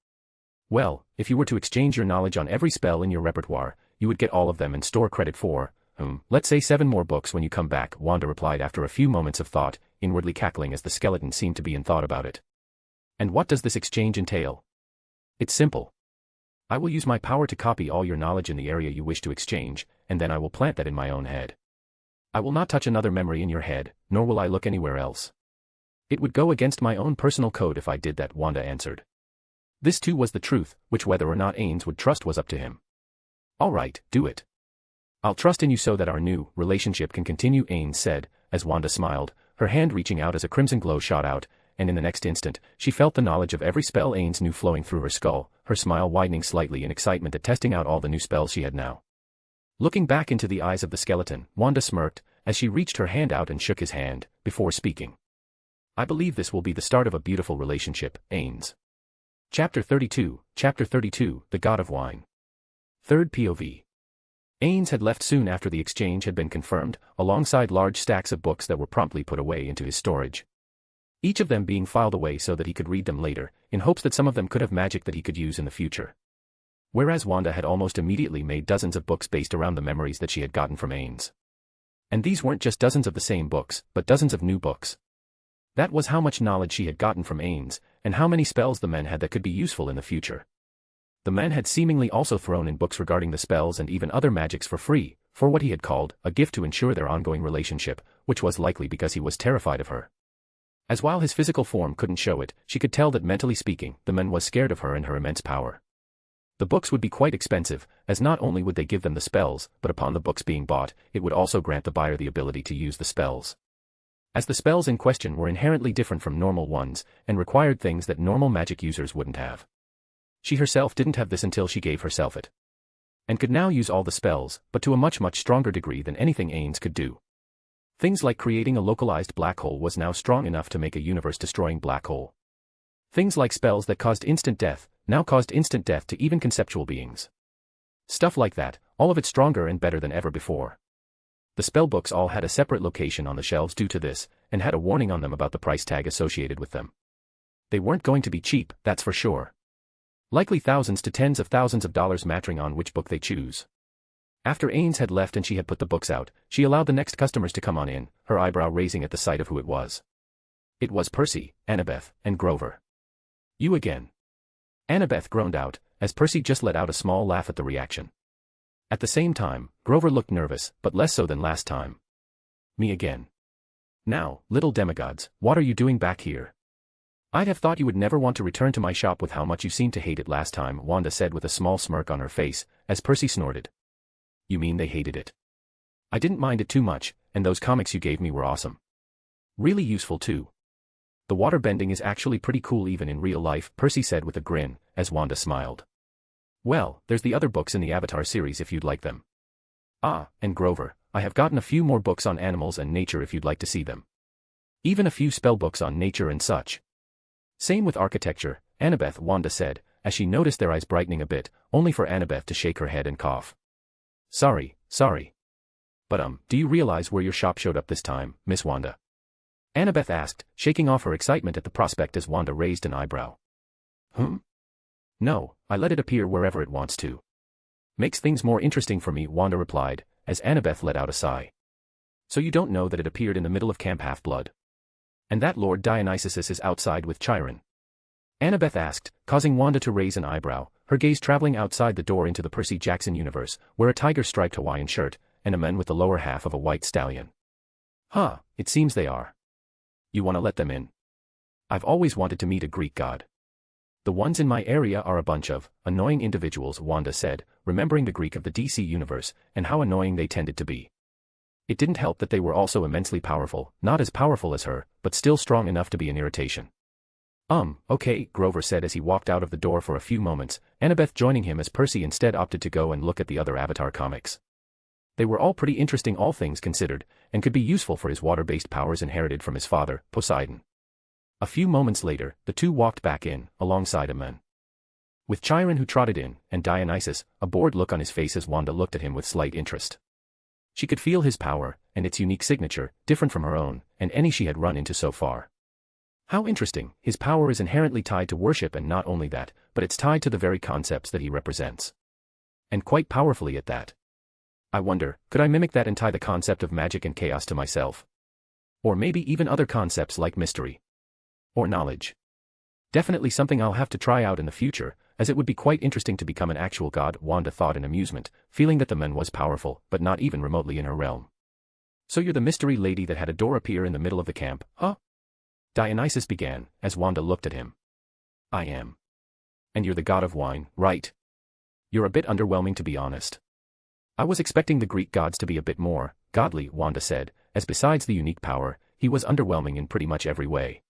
Well, if you were to exchange your knowledge on every spell in your repertoire, you would get all of them and store credit for, let's say 7 more books when you come back, Wanda replied after a few moments of thought, inwardly cackling as the skeleton seemed to be in thought about it. And what does this exchange entail? It's simple. I will use my power to copy all your knowledge in the area you wish to exchange, and then I will plant that in my own head. I will not touch another memory in your head, nor will I look anywhere else. It would go against my own personal code if I did that, Wanda answered. This too was the truth, which whether or not Ains would trust was up to him. All right, do it. I'll trust in you so that our new relationship can continue, Ains said, as Wanda smiled, her hand reaching out as a crimson glow shot out, and in the next instant, she felt the knowledge of every spell Ains knew flowing through her skull, her smile widening slightly in excitement at testing out all the new spells she had now. Looking back into the eyes of the skeleton, Wanda smirked, as she reached her hand out and shook his hand, before speaking. I believe this will be the start of a beautiful relationship, Ains. Chapter 32, The God of Wine. Third POV. Ains had left soon after the exchange had been confirmed, alongside large stacks of books that were promptly put away into his storage. Each of them being filed away so that he could read them later, in hopes that some of them could have magic that he could use in the future. Whereas Wanda had almost immediately made dozens of books based around the memories that she had gotten from Ains. And these weren't just dozens of the same books, but dozens of new books. That was how much knowledge she had gotten from Ains, and how many spells the men had that could be useful in the future. The men had seemingly also thrown in books regarding the spells and even other magics for free, for what he had called a gift to ensure their ongoing relationship, which was likely because he was terrified of her. As while his physical form couldn't show it, she could tell that mentally speaking, the man was scared of her and her immense power. The books would be quite expensive, as not only would they give them the spells, but upon the books being bought, it would also grant the buyer the ability to use the spells. As the spells in question were inherently different from normal ones, and required things that normal magic users wouldn't have. She herself didn't have this until she gave herself it. And could now use all the spells, but to a much stronger degree than anything Ains could do. Things like creating a localized black hole was now strong enough to make a universe-destroying black hole. Things like spells that caused instant death, now caused instant death to even conceptual beings. Stuff like that, all of it stronger and better than ever before. The spellbooks all had a separate location on the shelves due to this, and had a warning on them about the price tag associated with them. They weren't going to be cheap, that's for sure. Likely thousands to tens of thousands of dollars mattering on which book they choose. After Ains had left and she had put the books out, she allowed the next customers to come on in, her eyebrow raising at the sight of who it was. It was Percy, Annabeth, and Grover. You again. Annabeth groaned out, as Percy just let out a small laugh at the reaction. At the same time, Grover looked nervous, but less so than last time. Me again. Now, little demigods, what are you doing back here? I'd have thought you would never want to return to my shop with how much you seemed to hate it last time, Wanda said with a small smirk on her face, as Percy snorted. You mean they hated it? I didn't mind it too much, and those comics you gave me were awesome. Really useful too. The water bending is actually pretty cool even in real life, Percy said with a grin, as Wanda smiled. Well, there's the other books in the Avatar series if you'd like them. Ah, and Grover, I have gotten a few more books on animals and nature if you'd like to see them. Even a few spell books on nature and such. Same with architecture, Annabeth, Wanda said, as she noticed their eyes brightening a bit, only for Annabeth to shake her head and cough. Sorry. But do you realize where your shop showed up this time, Miss Wanda? Annabeth asked, shaking off her excitement at the prospect as Wanda raised an eyebrow. No, I let it appear wherever it wants to. Makes things more interesting for me, Wanda replied, as Annabeth let out a sigh. So you don't know that it appeared in the middle of Camp Half-Blood? And that Lord Dionysus is outside with Chiron? Annabeth asked, causing Wanda to raise an eyebrow, her gaze traveling outside the door into the Percy Jackson universe, where a tiger-striped Hawaiian shirt, and a man with the lower half of a white stallion. It seems they are. You want to let them in? I've always wanted to meet a Greek god. The ones in my area are a bunch of annoying individuals, Wanda said, remembering the Greek of the DC universe, and how annoying they tended to be. It didn't help that they were also immensely powerful, not as powerful as her, but still strong enough to be an irritation. Okay, Grover said as he walked out of the door for a few moments, Annabeth joining him as Percy instead opted to go and look at the other Avatar comics. They were all pretty interesting all things considered, and could be useful for his water-based powers inherited from his father, Poseidon. A few moments later, the two walked back in, alongside a man. With Chiron who trotted in, and Dionysus, a bored look on his face as Wanda looked at him with slight interest. She could feel his power, and its unique signature, different from her own, and any she had run into so far. How interesting, his power is inherently tied to worship, and not only that, but it's tied to the very concepts that he represents. And quite powerfully at that. I wonder, could I mimic that and tie the concept of magic and chaos to myself? Or maybe even other concepts like mystery. Or knowledge. Definitely something I'll have to try out in the future, as it would be quite interesting to become an actual god, Wanda thought in amusement, feeling that the man was powerful, but not even remotely in her realm. So you're the mystery lady that had a door appear in the middle of the camp, huh? Dionysus began, as Wanda looked at him. I am. And you're the god of wine, right? You're a bit underwhelming to be honest. I was expecting the Greek gods to be a bit more godly, Wanda said, as besides the unique power, he was underwhelming in pretty much every way.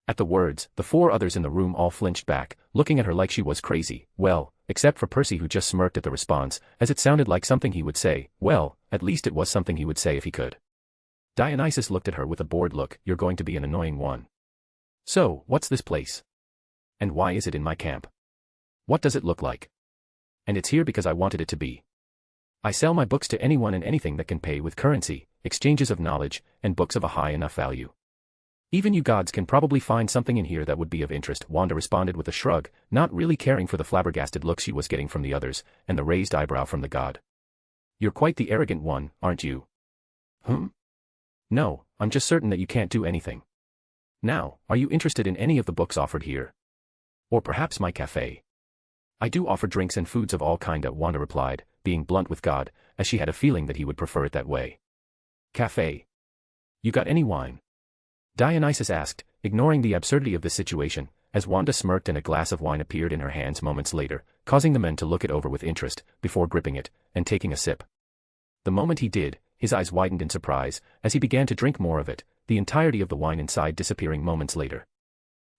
At the words, the four others in the room all flinched back, looking at her like she was crazy, well, except for Percy who just smirked at the response, as it sounded like something he would say, well, at least it was something he would say if he could. Dionysus looked at her with a bored look, you're going to be an annoying one. So, what's this place? And why is it in my camp? What does it look like? And it's here because I wanted it to be. I sell my books to anyone and anything that can pay with currency, exchanges of knowledge, and books of a high enough value. Even you gods can probably find something in here that would be of interest, Wanda responded with a shrug, not really caring for the flabbergasted look she was getting from the others, and the raised eyebrow from the god. You're quite the arrogant one, aren't you? No, I'm just certain that you can't do anything. Now, are you interested in any of the books offered here? Or perhaps my cafe? I do offer drinks and foods of all kinda, Wanda replied, being blunt with God, as she had a feeling that he would prefer it that way. Cafe. You got any wine? Dionysus asked, ignoring the absurdity of this situation, as Wanda smirked and a glass of wine appeared in her hands moments later, causing the men to look it over with interest, before gripping it, and taking a sip. The moment he did, his eyes widened in surprise, as he began to drink more of it, the entirety of the wine inside disappearing moments later.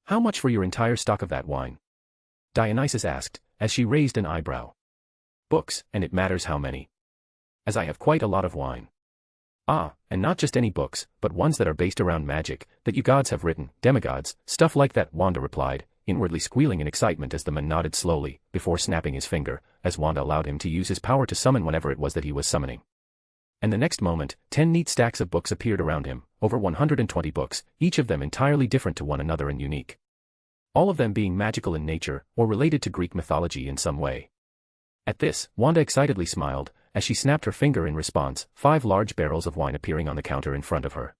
How much for your entire stock of that wine? Dionysus asked, as she raised an eyebrow. Books, and it matters how many. As I have quite a lot of wine. And not just any books, but ones that are based around magic, that you gods have written, demigods, stuff like that, Wanda replied, inwardly squealing in excitement as the man nodded slowly, before snapping his finger, as Wanda allowed him to use his power to summon whatever it was that he was summoning. And the next moment, 10 neat stacks of books appeared around him, over 120 books, each of them entirely different to one another and unique. All of them being magical in nature, or related to Greek mythology in some way. At this, Wanda excitedly smiled, as she snapped her finger in response, 5 large barrels of wine appearing on the counter in front of her.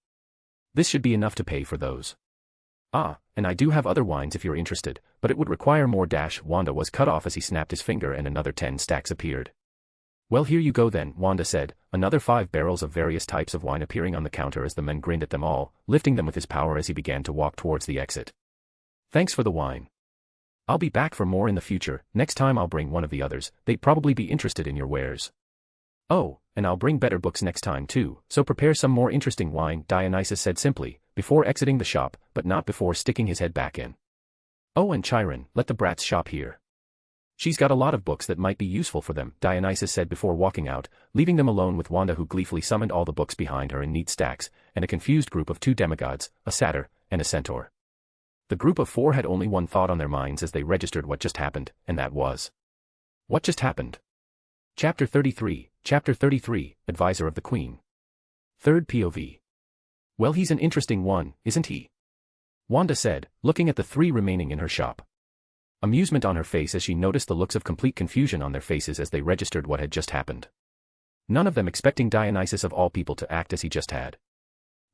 This should be enough to pay for those. And I do have other wines if you're interested, but it would require more. Wanda was cut off as he snapped his finger and another 10 stacks appeared. Well, here you go then, Wanda said, another 5 barrels of various types of wine appearing on the counter as the man grinned at them all, lifting them with his power as he began to walk towards the exit. Thanks for the wine. I'll be back for more in the future, next time I'll bring one of the others, they'd probably be interested in your wares. Oh, and I'll bring better books next time too, so prepare some more interesting wine, Dionysus said simply, before exiting the shop, but not before sticking his head back in. Oh, and Chiron, let the brats shop here. She's got a lot of books that might be useful for them, Dionysus said before walking out, leaving them alone with Wanda, who gleefully summoned all the books behind her in neat stacks, and a confused group of 2 demigods, a satyr, and a centaur. The group of 4 had only one thought on their minds as they registered what just happened, and that was, what just happened? Chapter 33, Advisor of the Queen. Third POV. Well, he's an interesting one, isn't he? Wanda said, looking at the 3 remaining in her shop. Amusement on her face as she noticed the looks of complete confusion on their faces as they registered what had just happened. None of them expecting Dionysus of all people to act as he just had.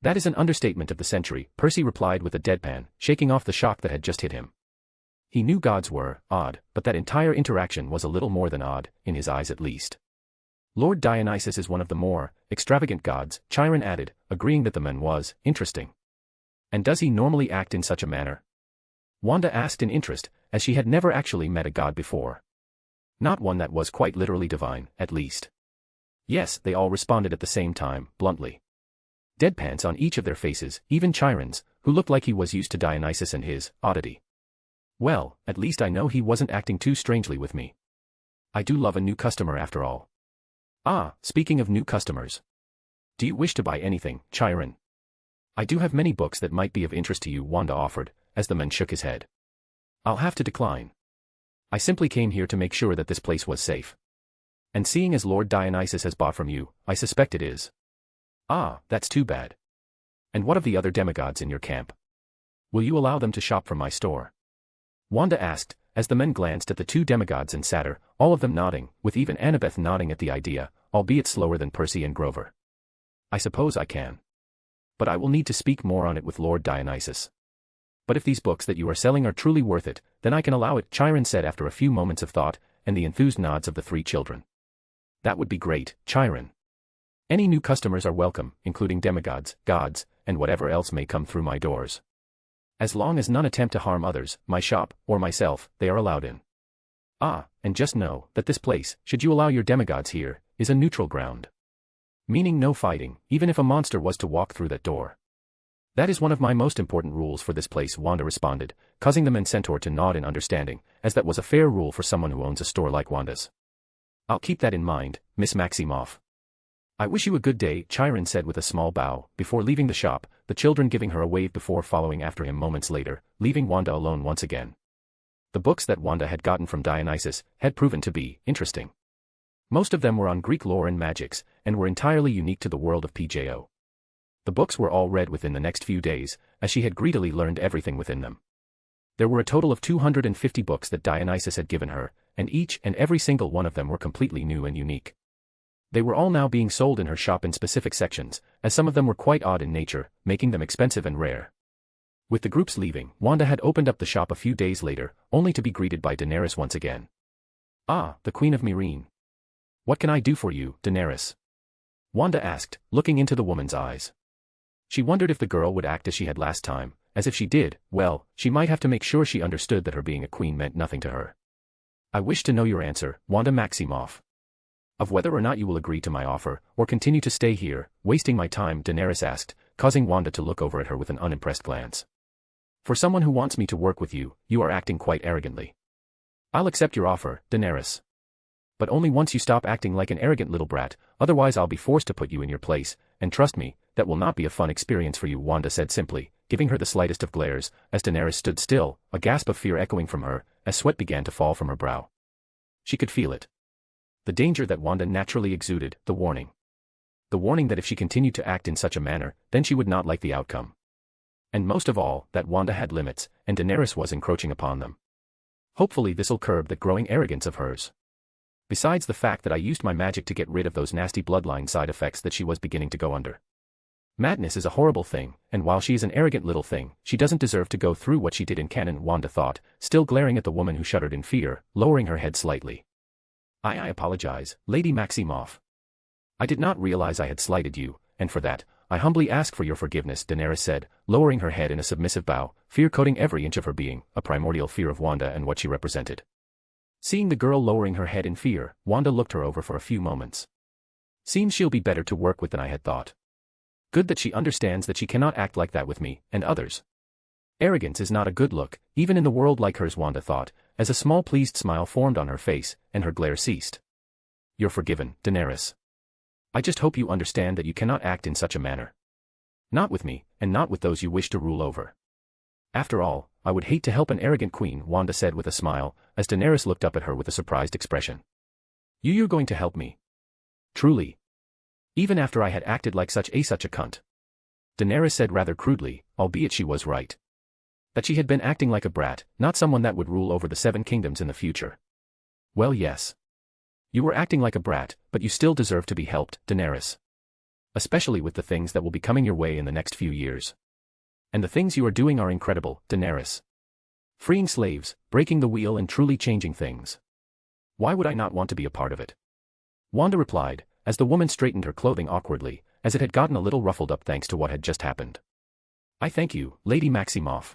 That is an understatement of the century, Percy replied with a deadpan, shaking off the shock that had just hit him. He knew gods were odd, but that entire interaction was a little more than odd, in his eyes at least. Lord Dionysus is one of the more extravagant gods, Chiron added, agreeing that the man was interesting. And does he normally act in such a manner? Wanda asked in interest, as she had never actually met a god before. Not one that was quite literally divine, at least. Yes, they all responded at the same time, bluntly. Deadpans on each of their faces, even Chiron's, who looked like he was used to Dionysus and his oddity. Well, at least I know he wasn't acting too strangely with me. I do love a new customer after all. Ah, speaking of new customers. Do you wish to buy anything, Chiron? I do have many books that might be of interest to you, Wanda offered, as the man shook his head. I'll have to decline. I simply came here to make sure that this place was safe. And seeing as Lord Dionysus has bought from you, I suspect it is. Ah, that's too bad. And what of the other demigods in your camp? Will you allow them to shop from my store? Wanda asked, as the men glanced at the 2 demigods and Satyr, all of them nodding, with even Annabeth nodding at the idea, albeit slower than Percy and Grover. I suppose I can. But I will need to speak more on it with Lord Dionysus. But if these books that you are selling are truly worth it, then I can allow it, Chiron said after a few moments of thought, and the enthused nods of the 3 children. That would be great, Chiron. Any new customers are welcome, including demigods, gods, and whatever else may come through my doors. As long as none attempt to harm others, my shop, or myself, they are allowed in. Ah, and just know that this place, should you allow your demigods here, is a neutral ground. Meaning no fighting, even if a monster was to walk through that door. That is one of my most important rules for this place, Wanda responded, causing the men centaur to nod in understanding, as that was a fair rule for someone who owns a store like Wanda's. I'll keep that in mind, Miss Maximoff. I wish you a good day, Chiron said with a small bow, before leaving the shop, the children giving her a wave before following after him moments later, leaving Wanda alone once again. The books that Wanda had gotten from Dionysus had proven to be interesting. Most of them were on Greek lore and magics, and were entirely unique to the world of PJO. The books were all read within the next few days, as she had greedily learned everything within them. There were a total of 250 books that Dionysus had given her, and each and every single one of them were completely new and unique. They were all now being sold in her shop in specific sections, as some of them were quite odd in nature, making them expensive and rare. With the groups leaving, Wanda had opened up the shop a few days later, only to be greeted by Daenerys once again. Ah, the Queen of Meereen. What can I do for you, Daenerys? Wanda asked, looking into the woman's eyes. She wondered if the girl would act as she had last time, as if she did, well, she might have to make sure she understood that her being a queen meant nothing to her. I wish to know your answer, Wanda Maximoff. Of whether or not you will agree to my offer, or continue to stay here, wasting my time, Daenerys asked, causing Wanda to look over at her with an unimpressed glance. For someone who wants me to work with you, you are acting quite arrogantly. I'll accept your offer, Daenerys. But only once you stop acting like an arrogant little brat, otherwise I'll be forced to put you in your place, and trust me, that will not be a fun experience for you, Wanda said simply, giving her the slightest of glares, as Daenerys stood still, a gasp of fear echoing from her, as sweat began to fall from her brow. She could feel it. The danger that Wanda naturally exuded, the warning. The warning that if she continued to act in such a manner, then she would not like the outcome. And most of all, that Wanda had limits, and Daenerys was encroaching upon them. Hopefully this'll curb that growing arrogance of hers. Besides the fact that I used my magic to get rid of those nasty bloodline side effects that she was beginning to go under. Madness is a horrible thing, and while she is an arrogant little thing, she doesn't deserve to go through what she did in canon, Wanda thought, still glaring at the woman who shuddered in fear, lowering her head slightly. I apologize, Lady Maximoff. I did not realize I had slighted you, and for that, I humbly ask for your forgiveness, Daenerys said, lowering her head in a submissive bow, fear coating every inch of her being, a primordial fear of Wanda and what she represented. Seeing the girl lowering her head in fear, Wanda looked her over for a few moments. Seems she'll be better to work with than I had thought. Good that she understands that she cannot act like that with me, and others. Arrogance is not a good look, even in the world like hers, Wanda thought, as a small pleased smile formed on her face, and her glare ceased. You're forgiven, Daenerys. I just hope you understand that you cannot act in such a manner. Not with me, and not with those you wish to rule over. After all, I would hate to help an arrogant queen, Wanda said with a smile, as Daenerys looked up at her with a surprised expression. You're going to help me? Truly? Even after I had acted like such a cunt? Daenerys said rather crudely, albeit she was right. That she had been acting like a brat, not someone that would rule over the 7 kingdoms in the future. Well, yes. You were acting like a brat, but you still deserve to be helped, Daenerys. Especially with the things that will be coming your way in the next few years. And the things you are doing are incredible, Daenerys. Freeing slaves, breaking the wheel and truly changing things. Why would I not want to be a part of it? Wanda replied, as the woman straightened her clothing awkwardly, as it had gotten a little ruffled up thanks to what had just happened. I thank you, Lady Maximoff.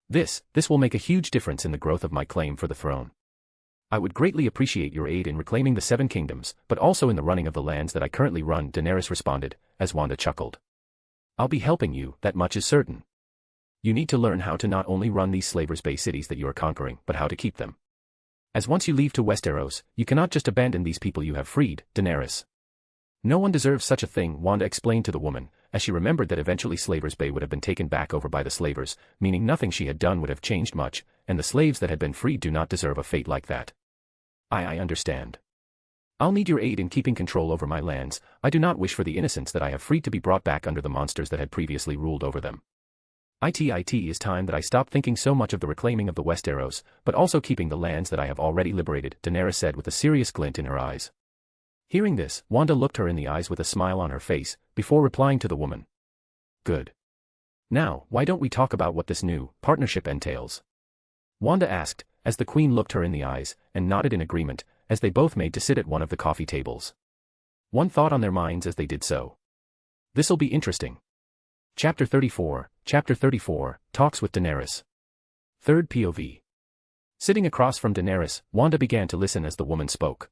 This will make a huge difference in the growth of my claim for the throne. I would greatly appreciate your aid in reclaiming the 7 kingdoms, but also in the running of the lands that I currently run, Daenerys responded, as Wanda chuckled. I'll be helping you, that much is certain. You need to learn how to not only run these Slavers Bay cities that you are conquering, but how to keep them. As once you leave to Westeros, you cannot just abandon these people you have freed, Daenerys. No one deserves such a thing, Wanda explained to the woman, as she remembered that eventually Slavers Bay would have been taken back over by the slavers, meaning nothing she had done would have changed much, and the slaves that had been freed do not deserve a fate like that. I understand. I'll need your aid in keeping control over my lands. I do not wish for the innocents that I have freed to be brought back under the monsters that had previously ruled over them. It is time that I stop thinking so much of the reclaiming of the Westeros, but also keeping the lands that I have already liberated, Daenerys said with a serious glint in her eyes. Hearing this, Wanda looked her in the eyes with a smile on her face, before replying to the woman. Good. Now, why don't we talk about what this new partnership entails? Wanda asked, as the queen looked her in the eyes, and nodded in agreement, as they both made to sit at one of the coffee tables. One thought on their minds as they did so. This'll be interesting. Chapter 34, Talks with Daenerys. Third POV. Sitting across from Daenerys, Wanda began to listen as the woman spoke.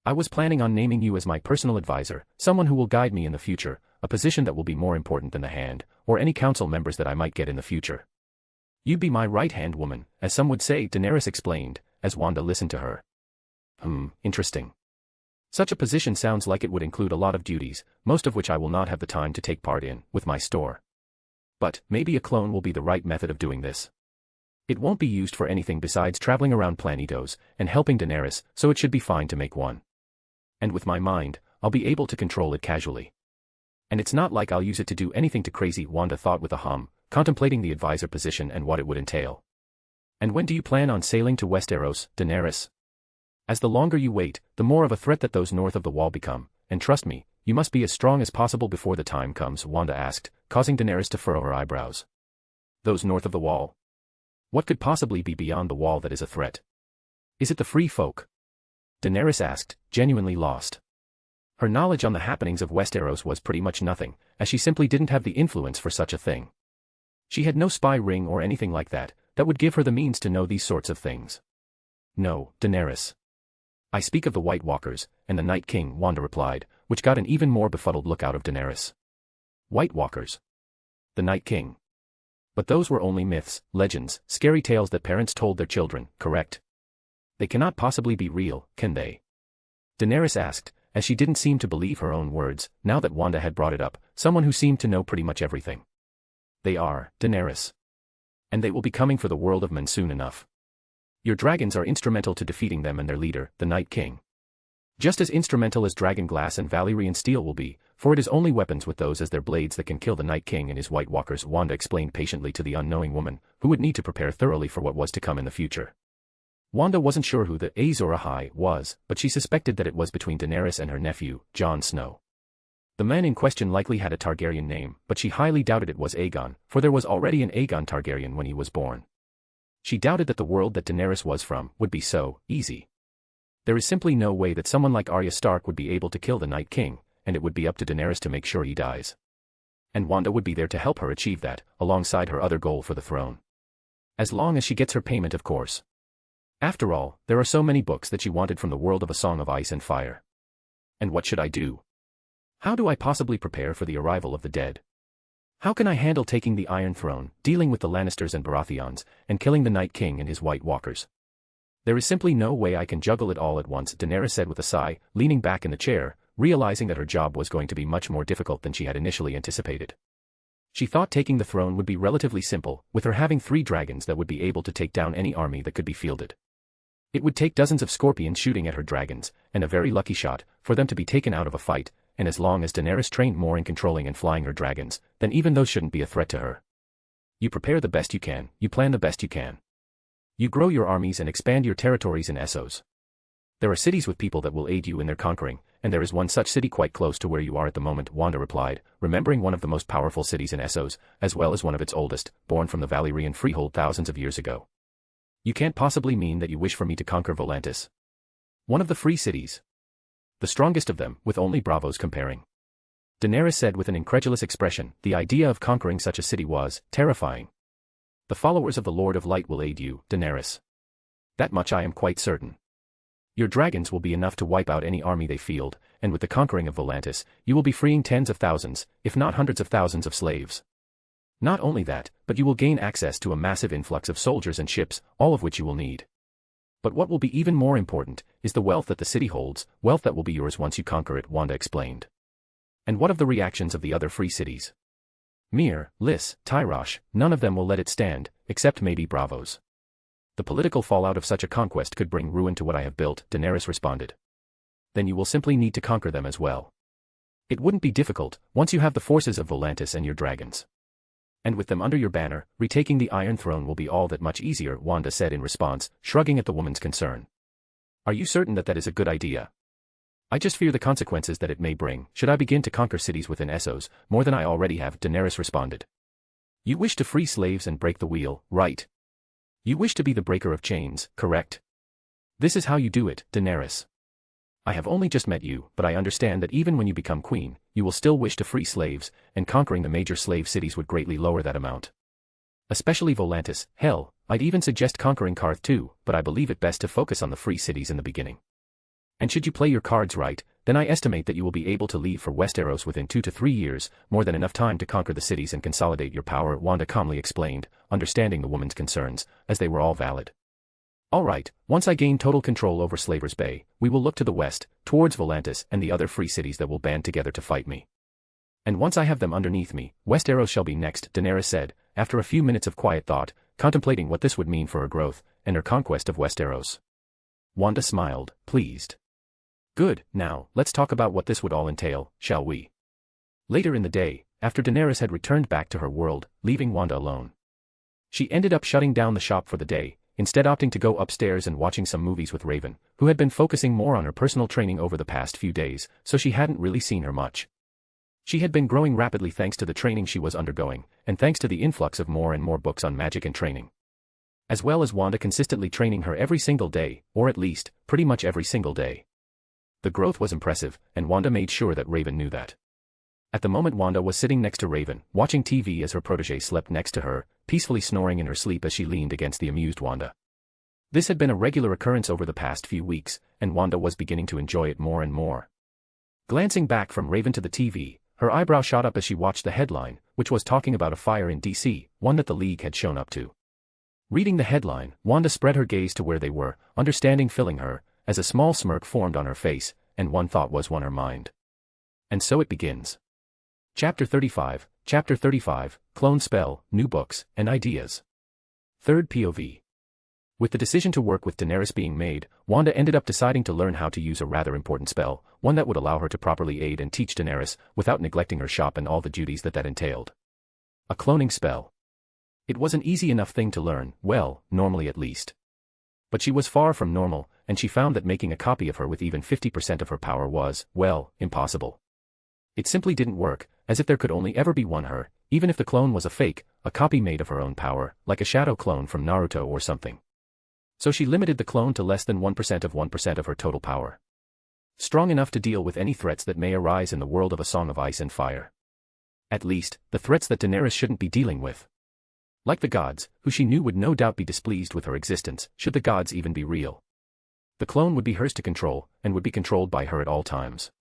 I was planning on naming you as my personal advisor, someone who will guide me in the future, a position that will be more important than the hand, or any council members that I might get in the future. You'd be my right-hand woman, as some would say, Daenerys explained, as Wanda listened to her. Interesting. Such a position sounds like it would include a lot of duties, most of which I will not have the time to take part in, with my store. But, maybe a clone will be the right method of doing this. It won't be used for anything besides traveling around Planetos, and helping Daenerys, so it should be fine to make one. And with my mind, I'll be able to control it casually. And it's not like I'll use it to do anything too crazy, Wanda thought with a hum, contemplating the advisor position and what it would entail. And when do you plan on sailing to Westeros, Daenerys? As the longer you wait, the more of a threat that those north of the wall become, and trust me, you must be as strong as possible before the time comes, Wanda asked, causing Daenerys to furrow her eyebrows. Those north of the wall? What could possibly be beyond the wall that is a threat? Is it the free folk? Daenerys asked, genuinely lost. Her knowledge on the happenings of Westeros was pretty much nothing, as she simply didn't have the influence for such a thing. She had no spy ring or anything like that would give her the means to know these sorts of things. No, Daenerys. I speak of the White Walkers, and the Night King, Wanda replied, which got an even more befuddled look out of Daenerys. White Walkers. The Night King. But those were only myths, legends, scary tales that parents told their children, correct? They cannot possibly be real, can they? Daenerys asked, as she didn't seem to believe her own words, now that Wanda had brought it up, someone who seemed to know pretty much everything. They are, Daenerys. And they will be coming for the world of men soon enough. Your dragons are instrumental to defeating them and their leader, the Night King. Just as instrumental as dragon glass and Valyrian steel will be, for it is only weapons with those as their blades that can kill the Night King and his White Walkers, Wanda explained patiently to the unknowing woman, who would need to prepare thoroughly for what was to come in the future. Wanda wasn't sure who the Azor Ahai was, but she suspected that it was between Daenerys and her nephew, Jon Snow. The man in question likely had a Targaryen name, but she highly doubted it was Aegon, for there was already an Aegon Targaryen when he was born. She doubted that the world that Daenerys was from would be so easy. There is simply no way that someone like Arya Stark would be able to kill the Night King, and it would be up to Daenerys to make sure he dies. And Wanda would be there to help her achieve that, alongside her other goal for the throne. As long as she gets her payment, of course. After all, there are so many books that she wanted from the world of A Song of Ice and Fire. And what should I do? How do I possibly prepare for the arrival of the dead? How can I handle taking the Iron Throne, dealing with the Lannisters and Baratheons, and killing the Night King and his White Walkers? There is simply no way I can juggle it all at once, Daenerys said with a sigh, leaning back in the chair, realizing that her job was going to be much more difficult than she had initially anticipated. She thought taking the throne would be relatively simple, with her having 3 dragons that would be able to take down any army that could be fielded. It would take dozens of scorpions shooting at her dragons, and a very lucky shot, for them to be taken out of a fight, and as long as Daenerys trained more in controlling and flying her dragons, then even those shouldn't be a threat to her. You prepare the best you can, you plan the best you can. You grow your armies and expand your territories in Essos. There are cities with people that will aid you in their conquering, and there is one such city quite close to where you are at the moment, Wanda replied, remembering one of the most powerful cities in Essos, as well as one of its oldest, born from the Valyrian freehold thousands of years ago. You can't possibly mean that you wish for me to conquer Volantis. One of the free cities. The strongest of them, with only bravos comparing. Daenerys said with an incredulous expression, the idea of conquering such a city was terrifying. The followers of the Lord of Light will aid you, Daenerys. That much I am quite certain. Your dragons will be enough to wipe out any army they field, and with the conquering of Volantis, you will be freeing tens of thousands, if not hundreds of thousands of slaves. Not only that, but you will gain access to a massive influx of soldiers and ships, all of which you will need. But what will be even more important, is the wealth that the city holds, wealth that will be yours once you conquer it, Wanda explained. And what of the reactions of the other free cities? Myr, Lys, Tyrosh, none of them will let it stand, except maybe Bravos. The political fallout of such a conquest could bring ruin to what I have built, Daenerys responded. Then you will simply need to conquer them as well. It wouldn't be difficult, once you have the forces of Volantis and your dragons. And with them under your banner, retaking the Iron Throne will be all that much easier, Wanda said in response, shrugging at the woman's concern. Are you certain that that is a good idea? I just fear the consequences that it may bring, should I begin to conquer cities within Essos, more than I already have, Daenerys responded. You wish to free slaves and break the wheel, right? You wish to be the breaker of chains, correct? This is how you do it, Daenerys. I have only just met you, but I understand that even when you become queen, you will still wish to free slaves, and conquering the major slave cities would greatly lower that amount. Especially Volantis, hell, I'd even suggest conquering Qarth too, but I believe it best to focus on the free cities in the beginning. And should you play your cards right, then I estimate that you will be able to leave for Westeros within 2 to 3 years, more than enough time to conquer the cities and consolidate your power, Wanda calmly explained, understanding the woman's concerns, as they were all valid. All right, once I gain total control over Slaver's Bay, we will look to the west, towards Volantis and the other free cities that will band together to fight me. And once I have them underneath me, Westeros shall be next, Daenerys said, after a few minutes of quiet thought, contemplating what this would mean for her growth, and her conquest of Westeros. Wanda smiled, pleased. Good, now, let's talk about what this would all entail, shall we? Later in the day, after Daenerys had returned back to her world, leaving Wanda alone. She ended up shutting down the shop for the day, instead opting to go upstairs and watching some movies with Raven, who had been focusing more on her personal training over the past few days, so she hadn't really seen her much. She had been growing rapidly thanks to the training she was undergoing, and thanks to the influx of more and more books on magic and training. As well as Wanda consistently training her every single day, or at least, pretty much every single day. The growth was impressive, and Wanda made sure that Raven knew that. At the moment Wanda was sitting next to Raven, watching TV as her protege slept next to her, peacefully snoring in her sleep as she leaned against the amused Wanda. This had been a regular occurrence over the past few weeks, and Wanda was beginning to enjoy it more and more. Glancing back from Raven to the TV, her eyebrow shot up as she watched the headline, which was talking about a fire in DC, one that the League had shown up to. Reading the headline, Wanda spread her gaze to where they were, understanding filling her, as a small smirk formed on her face, and one thought won her mind. And so it begins. Chapter 35, Clone Spell, New Books, and Ideas. Third POV. With the decision to work with Daenerys being made, Wanda ended up deciding to learn how to use a rather important spell, one that would allow her to properly aid and teach Daenerys, without neglecting her shop and all the duties that entailed. A cloning spell. It was an easy enough thing to learn, well, normally at least. But she was far from normal, and she found that making a copy of her with even 50% of her power was, well, impossible. It simply didn't work, as if there could only ever be one her, even if the clone was a fake, a copy made of her own power, like a shadow clone from Naruto or something. So she limited the clone to less than 1% of her total power. Strong enough to deal with any threats that may arise in the world of A Song of Ice and Fire. At least, the threats that Daenerys shouldn't be dealing with. Like the gods, who she knew would no doubt be displeased with her existence, should the gods even be real. The clone would be hers to control, and would be controlled by her at all times.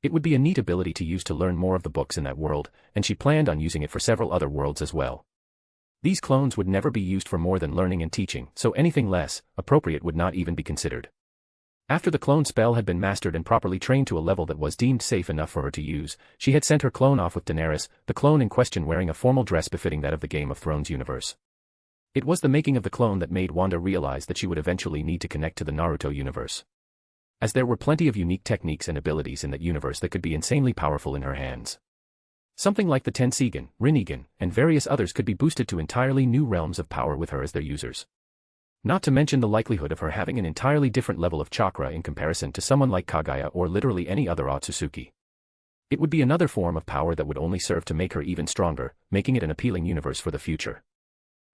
It would be a neat ability to use to learn more of the books in that world, and she planned on using it for several other worlds as well. These clones would never be used for more than learning and teaching, so anything less appropriate would not even be considered. After the clone spell had been mastered and properly trained to a level that was deemed safe enough for her to use, she had sent her clone off with Daenerys, the clone in question wearing a formal dress befitting that of the Game of Thrones universe. It was the making of the clone that made Wanda realize that she would eventually need to connect to the Naruto universe, as there were plenty of unique techniques and abilities in that universe that could be insanely powerful in her hands. Something like the Tensigan, Rinnegan, and various others could be boosted to entirely new realms of power with her as their users. Not to mention the likelihood of her having an entirely different level of chakra in comparison to someone like Kaguya or literally any other Otsutsuki. It would be another form of power that would only serve to make her even stronger, making it an appealing universe for the future.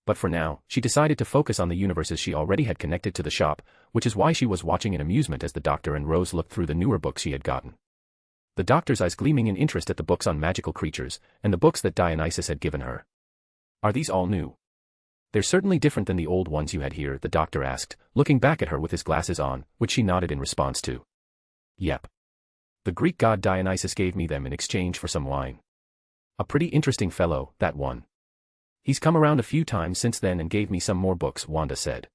But for now, she decided to focus on the universes she already had connected to the shop, which is why she was watching in amusement as the Doctor and Rose looked through the newer books she had gotten. The Doctor's eyes gleaming in interest at the books on magical creatures, and the books that Dionysus had given her. Are these all new? They're certainly different than the old ones you had here, the Doctor asked, looking back at her with his glasses on, which she nodded in response to. Yep. The Greek god Dionysus gave me them in exchange for some wine. A pretty interesting fellow, that one. He's come around a few times since then and gave me some more books, Wanda said.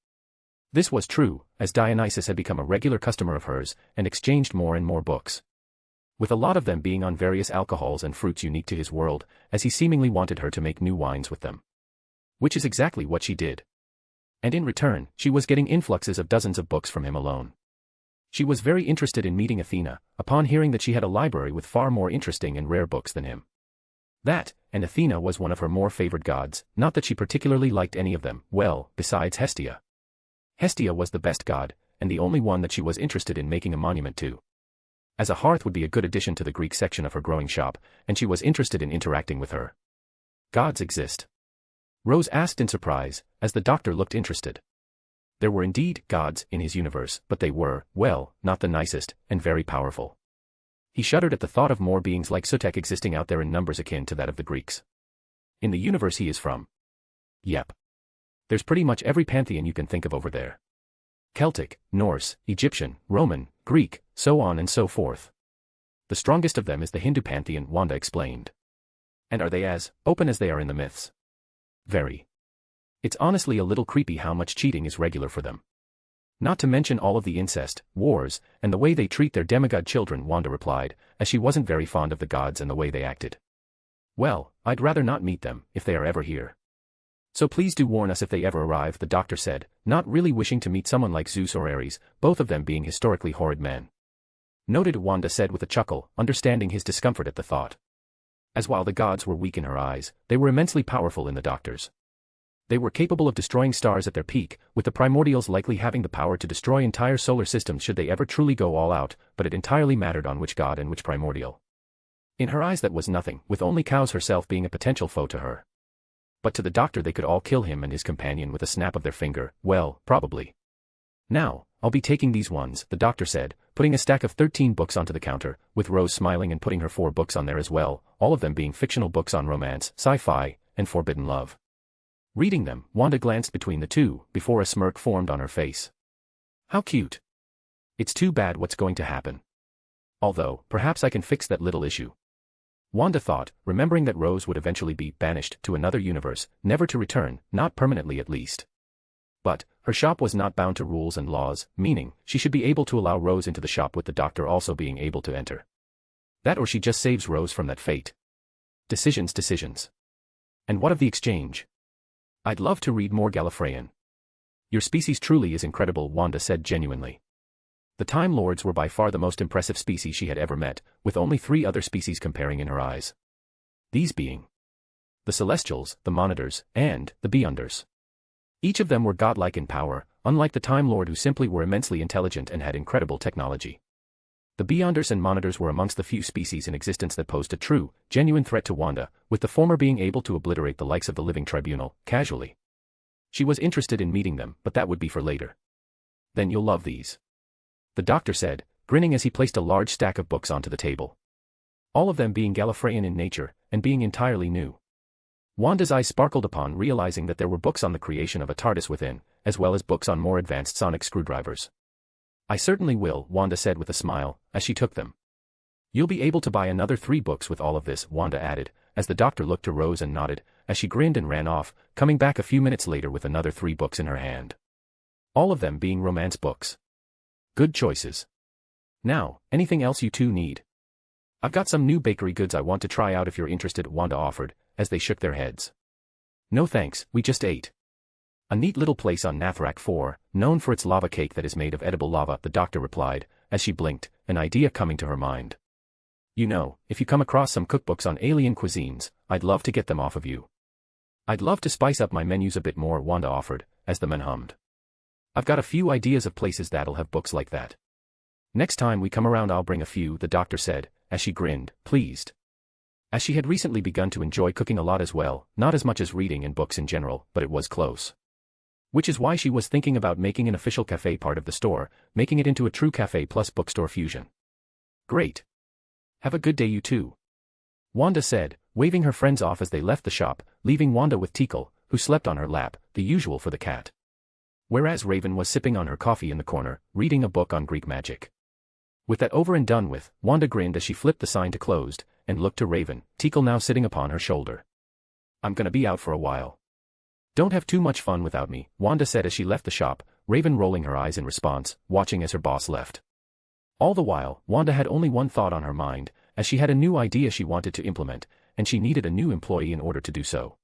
This was true, as Dionysus had become a regular customer of hers, and exchanged more and more books, with a lot of them being on various alcohols and fruits unique to his world, as he seemingly wanted her to make new wines with them. Which is exactly what she did. And in return, she was getting influxes of dozens of books from him alone. She was very interested in meeting Athena, upon hearing that she had a library with far more interesting and rare books than him. That, and Athena was one of her more favored gods, not that she particularly liked any of them, well, besides Hestia. Hestia was the best god, and the only one that she was interested in making a monument to, as a hearth would be a good addition to the Greek section of her growing shop, and she was interested in interacting with her. Gods exist? Rose asked in surprise, as the Doctor looked interested. There were indeed gods in his universe, but they were, well, not the nicest, and very powerful. He shuddered at the thought of more beings like Sutek existing out there in numbers akin to that of the Greeks. In the universe he is from. Yep. There's pretty much every pantheon you can think of over there. Celtic, Norse, Egyptian, Roman, Greek, so on and so forth. The strongest of them is the Hindu pantheon, Wanda explained. And are they as open as they are in the myths? Very. It's honestly a little creepy how much cheating is regular for them. Not to mention all of the incest, wars, and the way they treat their demigod children, Wanda replied, as she wasn't very fond of the gods and the way they acted. Well, I'd rather not meet them, if they are ever here. So please do warn us if they ever arrive, the Doctor said, not really wishing to meet someone like Zeus or Ares, both of them being historically horrid men. Noted, Wanda said with a chuckle, understanding his discomfort at the thought. As while the gods were weak in her eyes, they were immensely powerful in the Doctor's. They were capable of destroying stars at their peak, with the primordials likely having the power to destroy entire solar systems should they ever truly go all out, but it entirely mattered on which god and which primordial. In her eyes that was nothing, with only Cows herself being a potential foe to her. But to the Doctor they could all kill him and his companion with a snap of their finger, well, probably. Now, I'll be taking these ones, the Doctor said, putting a stack of 13 books onto the counter, with Rose smiling and putting her 4 books on there as well, all of them being fictional books on romance, sci-fi, and forbidden love. Reading them, Wanda glanced between the two, before a smirk formed on her face. How cute. It's too bad what's going to happen. Although, perhaps I can fix that little issue. Wanda thought, remembering that Rose would eventually be banished to another universe, never to return, not permanently at least. But, her shop was not bound to rules and laws, meaning, she should be able to allow Rose into the shop with the Doctor also being able to enter. That or she just saves Rose from that fate. Decisions. And what of the exchange? I'd love to read more Gallifreyan. Your species truly is incredible, Wanda said genuinely. The Time Lords were by far the most impressive species she had ever met, with only 3 other species comparing in her eyes. These being the Celestials, the Monitors, and the Beyonders. Each of them were godlike in power, unlike the Time Lord who simply were immensely intelligent and had incredible technology. The Beyonders and Monitors were amongst the few species in existence that posed a true, genuine threat to Wanda, with the former being able to obliterate the likes of the Living Tribunal, casually. She was interested in meeting them, but that would be for later. Then you'll love these, the Doctor said, grinning as he placed a large stack of books onto the table. All of them being Gallifreyan in nature, and being entirely new. Wanda's eyes sparkled upon realizing that there were books on the creation of a TARDIS within, as well as books on more advanced sonic screwdrivers. I certainly will, Wanda said with a smile, as she took them. You'll be able to buy another 3 books with all of this, Wanda added, as the doctor looked to Rose and nodded, as she grinned and ran off, coming back a few minutes later with another 3 books in her hand. All of them being romance books. Good choices. Now, anything else you two need? I've got some new bakery goods I want to try out if you're interested, Wanda offered, as they shook their heads. No thanks, we just ate. A neat little place on Nathrak 4, known for its lava cake that is made of edible lava, the doctor replied, as she blinked, an idea coming to her mind. You know, if you come across some cookbooks on alien cuisines, I'd love to get them off of you. I'd love to spice up my menus a bit more, Wanda offered, as the man hummed. I've got a few ideas of places that'll have books like that. Next time we come around I'll bring a few, the doctor said, as she grinned, pleased. As she had recently begun to enjoy cooking a lot as well, not as much as reading and books in general, but it was close. Which is why she was thinking about making an official cafe part of the store, making it into a true cafe plus bookstore fusion. Great. Have a good day you two. Wanda said, waving her friends off as they left the shop, leaving Wanda with Tikal, who slept on her lap, the usual for the cat. Whereas Raven was sipping on her coffee in the corner, reading a book on Greek magic. With that over and done with, Wanda grinned as she flipped the sign to closed, and looked to Raven, Tikal now sitting upon her shoulder. I'm gonna be out for a while. Don't have too much fun without me, Wanda said as she left the shop, Raven rolling her eyes in response, watching as her boss left. All the while, Wanda had only one thought on her mind, as she had a new idea she wanted to implement, and she needed a new employee in order to do so.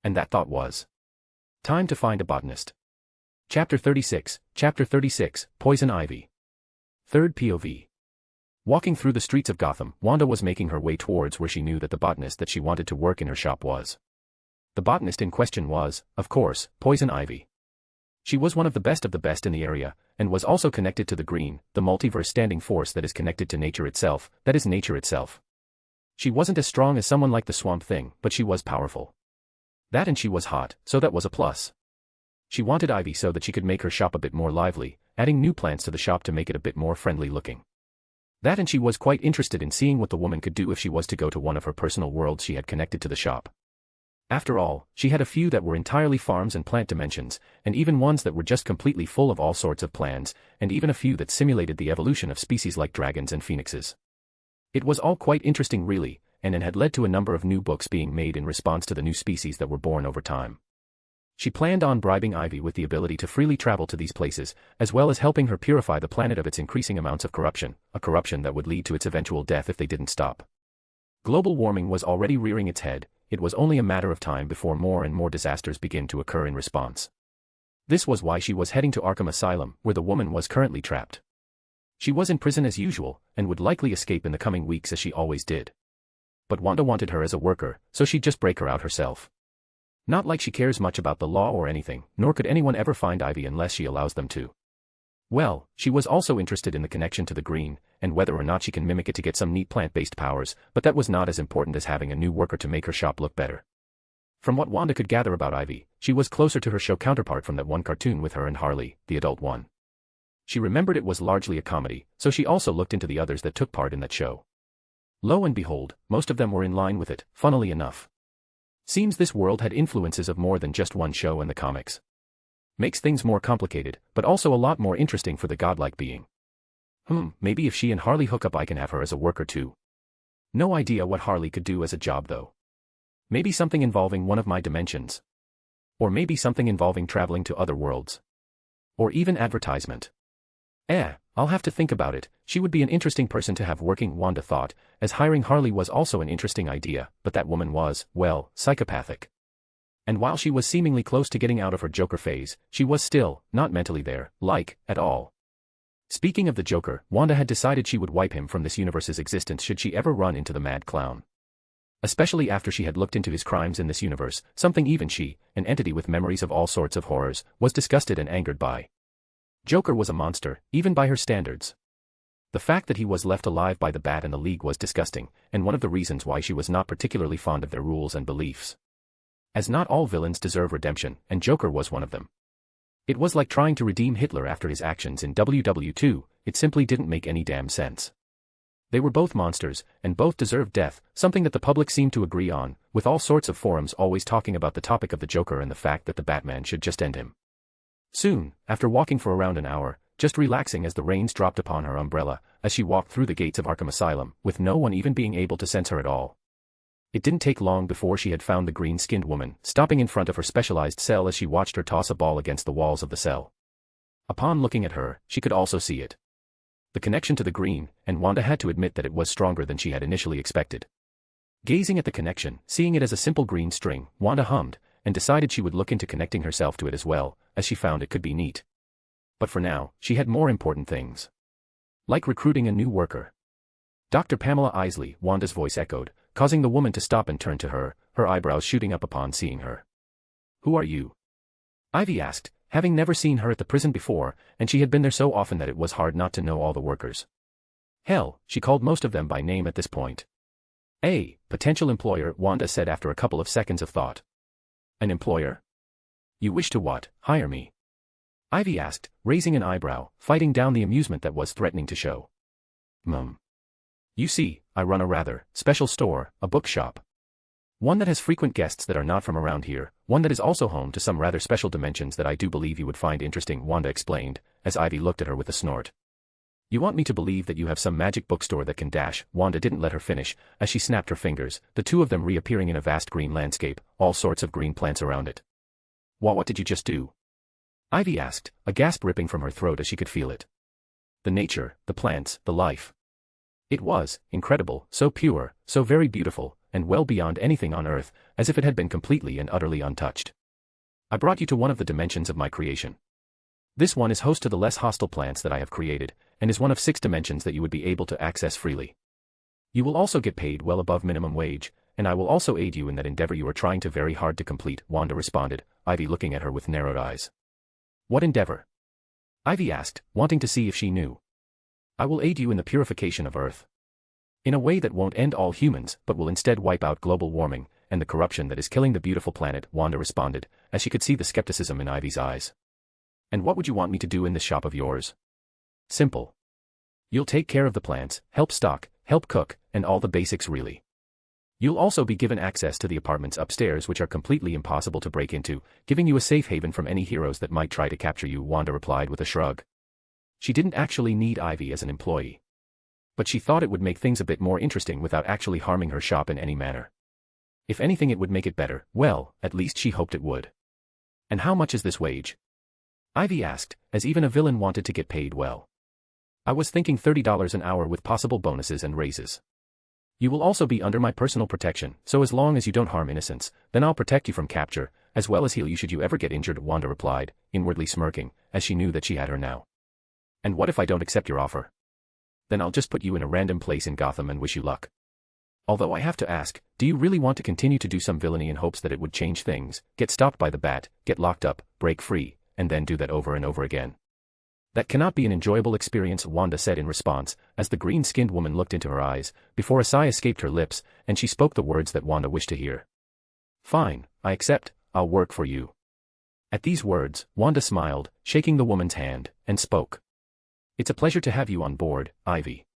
And that thought was, time to find a botanist. Chapter 36, Poison Ivy. Third POV. Walking through the streets of Gotham, Wanda was making her way towards where she knew that the botanist that she wanted to work in her shop was. The botanist in question was, of course, Poison Ivy. She was one of the best in the area, and was also connected to the Green, the multiverse standing force that is connected to nature itself, that is nature itself. She wasn't as strong as someone like the Swamp Thing, but she was powerful. That and she was hot, so that was a plus. She wanted Ivy so that she could make her shop a bit more lively, adding new plants to the shop to make it a bit more friendly looking. That and she was quite interested in seeing what the woman could do if she was to go to one of her personal worlds she had connected to the shop. After all, she had a few that were entirely farms and plant dimensions, and even ones that were just completely full of all sorts of plants, and even a few that simulated the evolution of species like dragons and phoenixes. It was all quite interesting really, and it had led to a number of new books being made in response to the new species that were born over time. She planned on bribing Ivy with the ability to freely travel to these places, as well as helping her purify the planet of its increasing amounts of corruption, a corruption that would lead to its eventual death if they didn't stop. Global warming was already rearing its head, it was only a matter of time before more and more disasters begin to occur in response. This was why she was heading to Arkham Asylum, where the woman was currently trapped. She was in prison as usual, and would likely escape in the coming weeks as she always did. But Wanda wanted her as a worker, so she'd just break her out herself. Not like she cares much about the law or anything, nor could anyone ever find Ivy unless she allows them to. Well, she was also interested in the connection to the Green, and whether or not she can mimic it to get some neat plant-based powers, but that was not as important as having a new worker to make her shop look better. From what Wanda could gather about Ivy, she was closer to her show counterpart from that one cartoon with her and Harley, the adult one. She remembered it was largely a comedy, so she also looked into the others that took part in that show. Lo and behold, most of them were in line with it, funnily enough. Seems this world had influences of more than just one show in the comics. Makes things more complicated, but also a lot more interesting for the godlike being. Maybe if she and Harley hook up I can have her as a worker too. No idea what Harley could do as a job though. Maybe something involving one of my dimensions. Or maybe something involving traveling to other worlds. Or even advertisement. I'll have to think about it. She would be an interesting person to have working, Wanda thought, as hiring Harley was also an interesting idea, but that woman was, well, psychopathic. And while she was seemingly close to getting out of her Joker phase, she was still, not mentally there, at all. Speaking of the Joker, Wanda had decided she would wipe him from this universe's existence should she ever run into the mad clown. Especially after she had looked into his crimes in this universe, something even she, an entity with memories of all sorts of horrors, was disgusted and angered by. Joker was a monster, even by her standards. The fact that he was left alive by the Bat and the League was disgusting, and one of the reasons why she was not particularly fond of their rules and beliefs. As not all villains deserve redemption, and Joker was one of them. It was like trying to redeem Hitler after his actions in WW2, it simply didn't make any damn sense. They were both monsters, and both deserved death, something that the public seemed to agree on, with all sorts of forums always talking about the topic of the Joker and the fact that the Batman should just end him. Soon, after walking for around an hour, just relaxing as the reins dropped upon her umbrella, as she walked through the gates of Arkham Asylum, with no one even being able to sense her at all. It didn't take long before she had found the green-skinned woman, stopping in front of her specialized cell as she watched her toss a ball against the walls of the cell. Upon looking at her, she could also see it. The connection to the green, and Wanda had to admit that it was stronger than she had initially expected. Gazing at the connection, seeing it as a simple green string, Wanda hummed, and decided she would look into connecting herself to it as well, as she found it could be neat. But for now, she had more important things. Like recruiting a new worker. Dr. Pamela Isley, Wanda's voice echoed, causing the woman to stop and turn to her, her eyebrows shooting up upon seeing her. "Who are you?" Ivy asked, having never seen her at the prison before, and she had been there so often that it was hard not to know all the workers. Hell, she called most of them by name at this point. "A potential employer," Wanda said after a couple of seconds of thought. "An employer? You wish to what, hire me?" Ivy asked, raising an eyebrow, fighting down the amusement that was threatening to show. You see, I run a rather special store, a bookshop. One that has frequent guests that are not from around here, one that is also home to some rather special dimensions that I do believe you would find interesting," Wanda explained, as Ivy looked at her with a snort. "You want me to believe that you have some magic bookstore that can dash?" Wanda didn't let her finish, as she snapped her fingers, the two of them reappearing in a vast green landscape, all sorts of green plants around it. What did you just do?" Ivy asked, a gasp ripping from her throat as she could feel it. The nature, the plants, the life. It was incredible, so pure, so very beautiful, and well beyond anything on Earth, as if it had been completely and utterly untouched. "I brought you to one of the dimensions of my creation. This one is host to the less hostile plants that I have created, and is one of 6 dimensions that you would be able to access freely. You will also get paid well above minimum wage, and I will also aid you in that endeavor you are trying to very hard to complete," Wanda responded, Ivy looking at her with narrowed eyes. "What endeavor?" Ivy asked, wanting to see if she knew. "I will aid you in the purification of Earth. In a way that won't end all humans, but will instead wipe out global warming, and the corruption that is killing the beautiful planet," Wanda responded, as she could see the skepticism in Ivy's eyes. "And what would you want me to do in this shop of yours?" "Simple. You'll take care of the plants, help stock, help cook, and all the basics really. You'll also be given access to the apartments upstairs which are completely impossible to break into, giving you a safe haven from any heroes that might try to capture you," Wanda replied with a shrug. She didn't actually need Ivy as an employee. But she thought it would make things a bit more interesting without actually harming her shop in any manner. If anything it would make it better, well, at least she hoped it would. "And how much is this wage?" Ivy asked, as even a villain wanted to get paid well. "I was thinking $30 an hour with possible bonuses and raises. You will also be under my personal protection, so as long as you don't harm innocents, then I'll protect you from capture, as well as heal you should you ever get injured," Wanda replied, inwardly smirking, as she knew that she had her now. "And what if I don't accept your offer?" "Then I'll just put you in a random place in Gotham and wish you luck. Although I have to ask, do you really want to continue to do some villainy in hopes that it would change things, get stopped by the bat, get locked up, break free, and then do that over and over again? That cannot be an enjoyable experience," Wanda said in response, as the green-skinned woman looked into her eyes, before a sigh escaped her lips, and she spoke the words that Wanda wished to hear. "Fine, I accept, I'll work for you." At these words, Wanda smiled, shaking the woman's hand, and spoke. "It's a pleasure to have you on board, Ivy."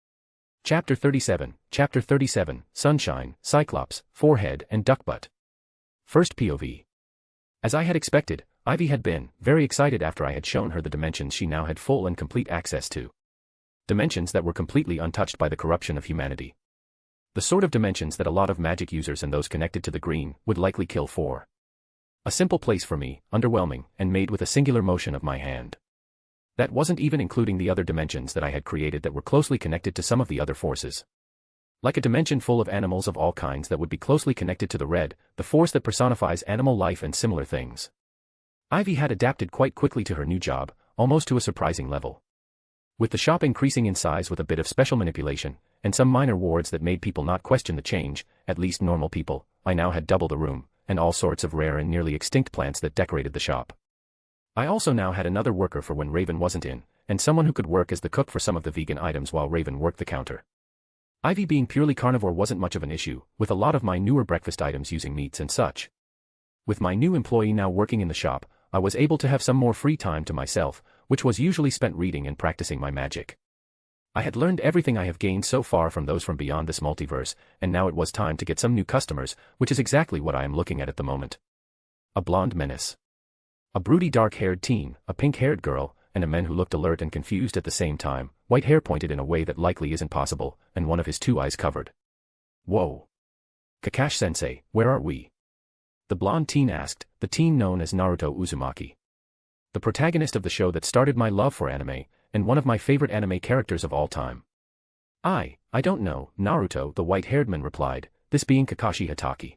Chapter 37, Sunshine, Cyclops, Forehead and Duckbutt. First POV. As I had expected, Ivy had been very excited after I had shown her the dimensions she now had full and complete access to. Dimensions that were completely untouched by the corruption of humanity. The sort of dimensions that a lot of magic users and those connected to the green would likely kill for. A simple place for me, underwhelming, and made with a singular motion of my hand. That wasn't even including the other dimensions that I had created that were closely connected to some of the other forces. Like a dimension full of animals of all kinds that would be closely connected to the red, the force that personifies animal life and similar things. Ivy had adapted quite quickly to her new job, almost to a surprising level. With the shop increasing in size with a bit of special manipulation, and some minor wards that made people not question the change, at least normal people, I now had double the room, and all sorts of rare and nearly extinct plants that decorated the shop. I also now had another worker for when Raven wasn't in, and someone who could work as the cook for some of the vegan items while Raven worked the counter. Ivy being purely carnivore wasn't much of an issue, with a lot of my newer breakfast items using meats and such. With my new employee now working in the shop, I was able to have some more free time to myself, which was usually spent reading and practicing my magic. I had learned everything I have gained so far from those from beyond this multiverse, and now it was time to get some new customers, which is exactly what I am looking at the moment. A blonde menace. A broody dark-haired teen, a pink-haired girl, and a man who looked alert and confused at the same time, white hair pointed in a way that likely isn't possible, and one of his two eyes covered. Whoa. Kakashi-sensei, where are we? The blonde teen asked, the teen known as Naruto Uzumaki. The protagonist of the show that started my love for anime, and one of my favorite anime characters of all time. I don't know, Naruto, the white-haired man replied, this being Kakashi Hatake.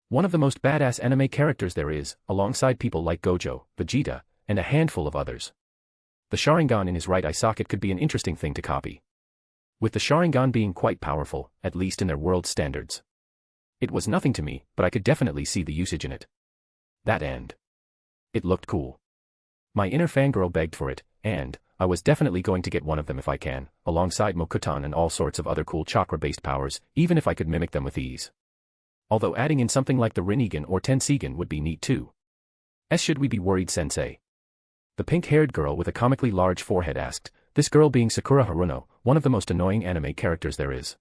One of the most badass anime characters there is, alongside people like Gojo, Vegeta, and a handful of others. The Sharingan in his right eye socket could be an interesting thing to copy. With the Sharingan being quite powerful, at least in their world standards. It was nothing to me, but I could definitely see the usage in it. That and it looked cool. My inner fangirl begged for it, and I was definitely going to get one of them if I can, alongside Mokuton and all sorts of other cool chakra-based powers, even if I could mimic them with ease. Although adding in something like the Rinnegan or Tenseigan would be neat too. Should we be worried, sensei? The pink-haired girl with a comically large forehead asked, this girl being Sakura Haruno, one of the most annoying anime characters there is.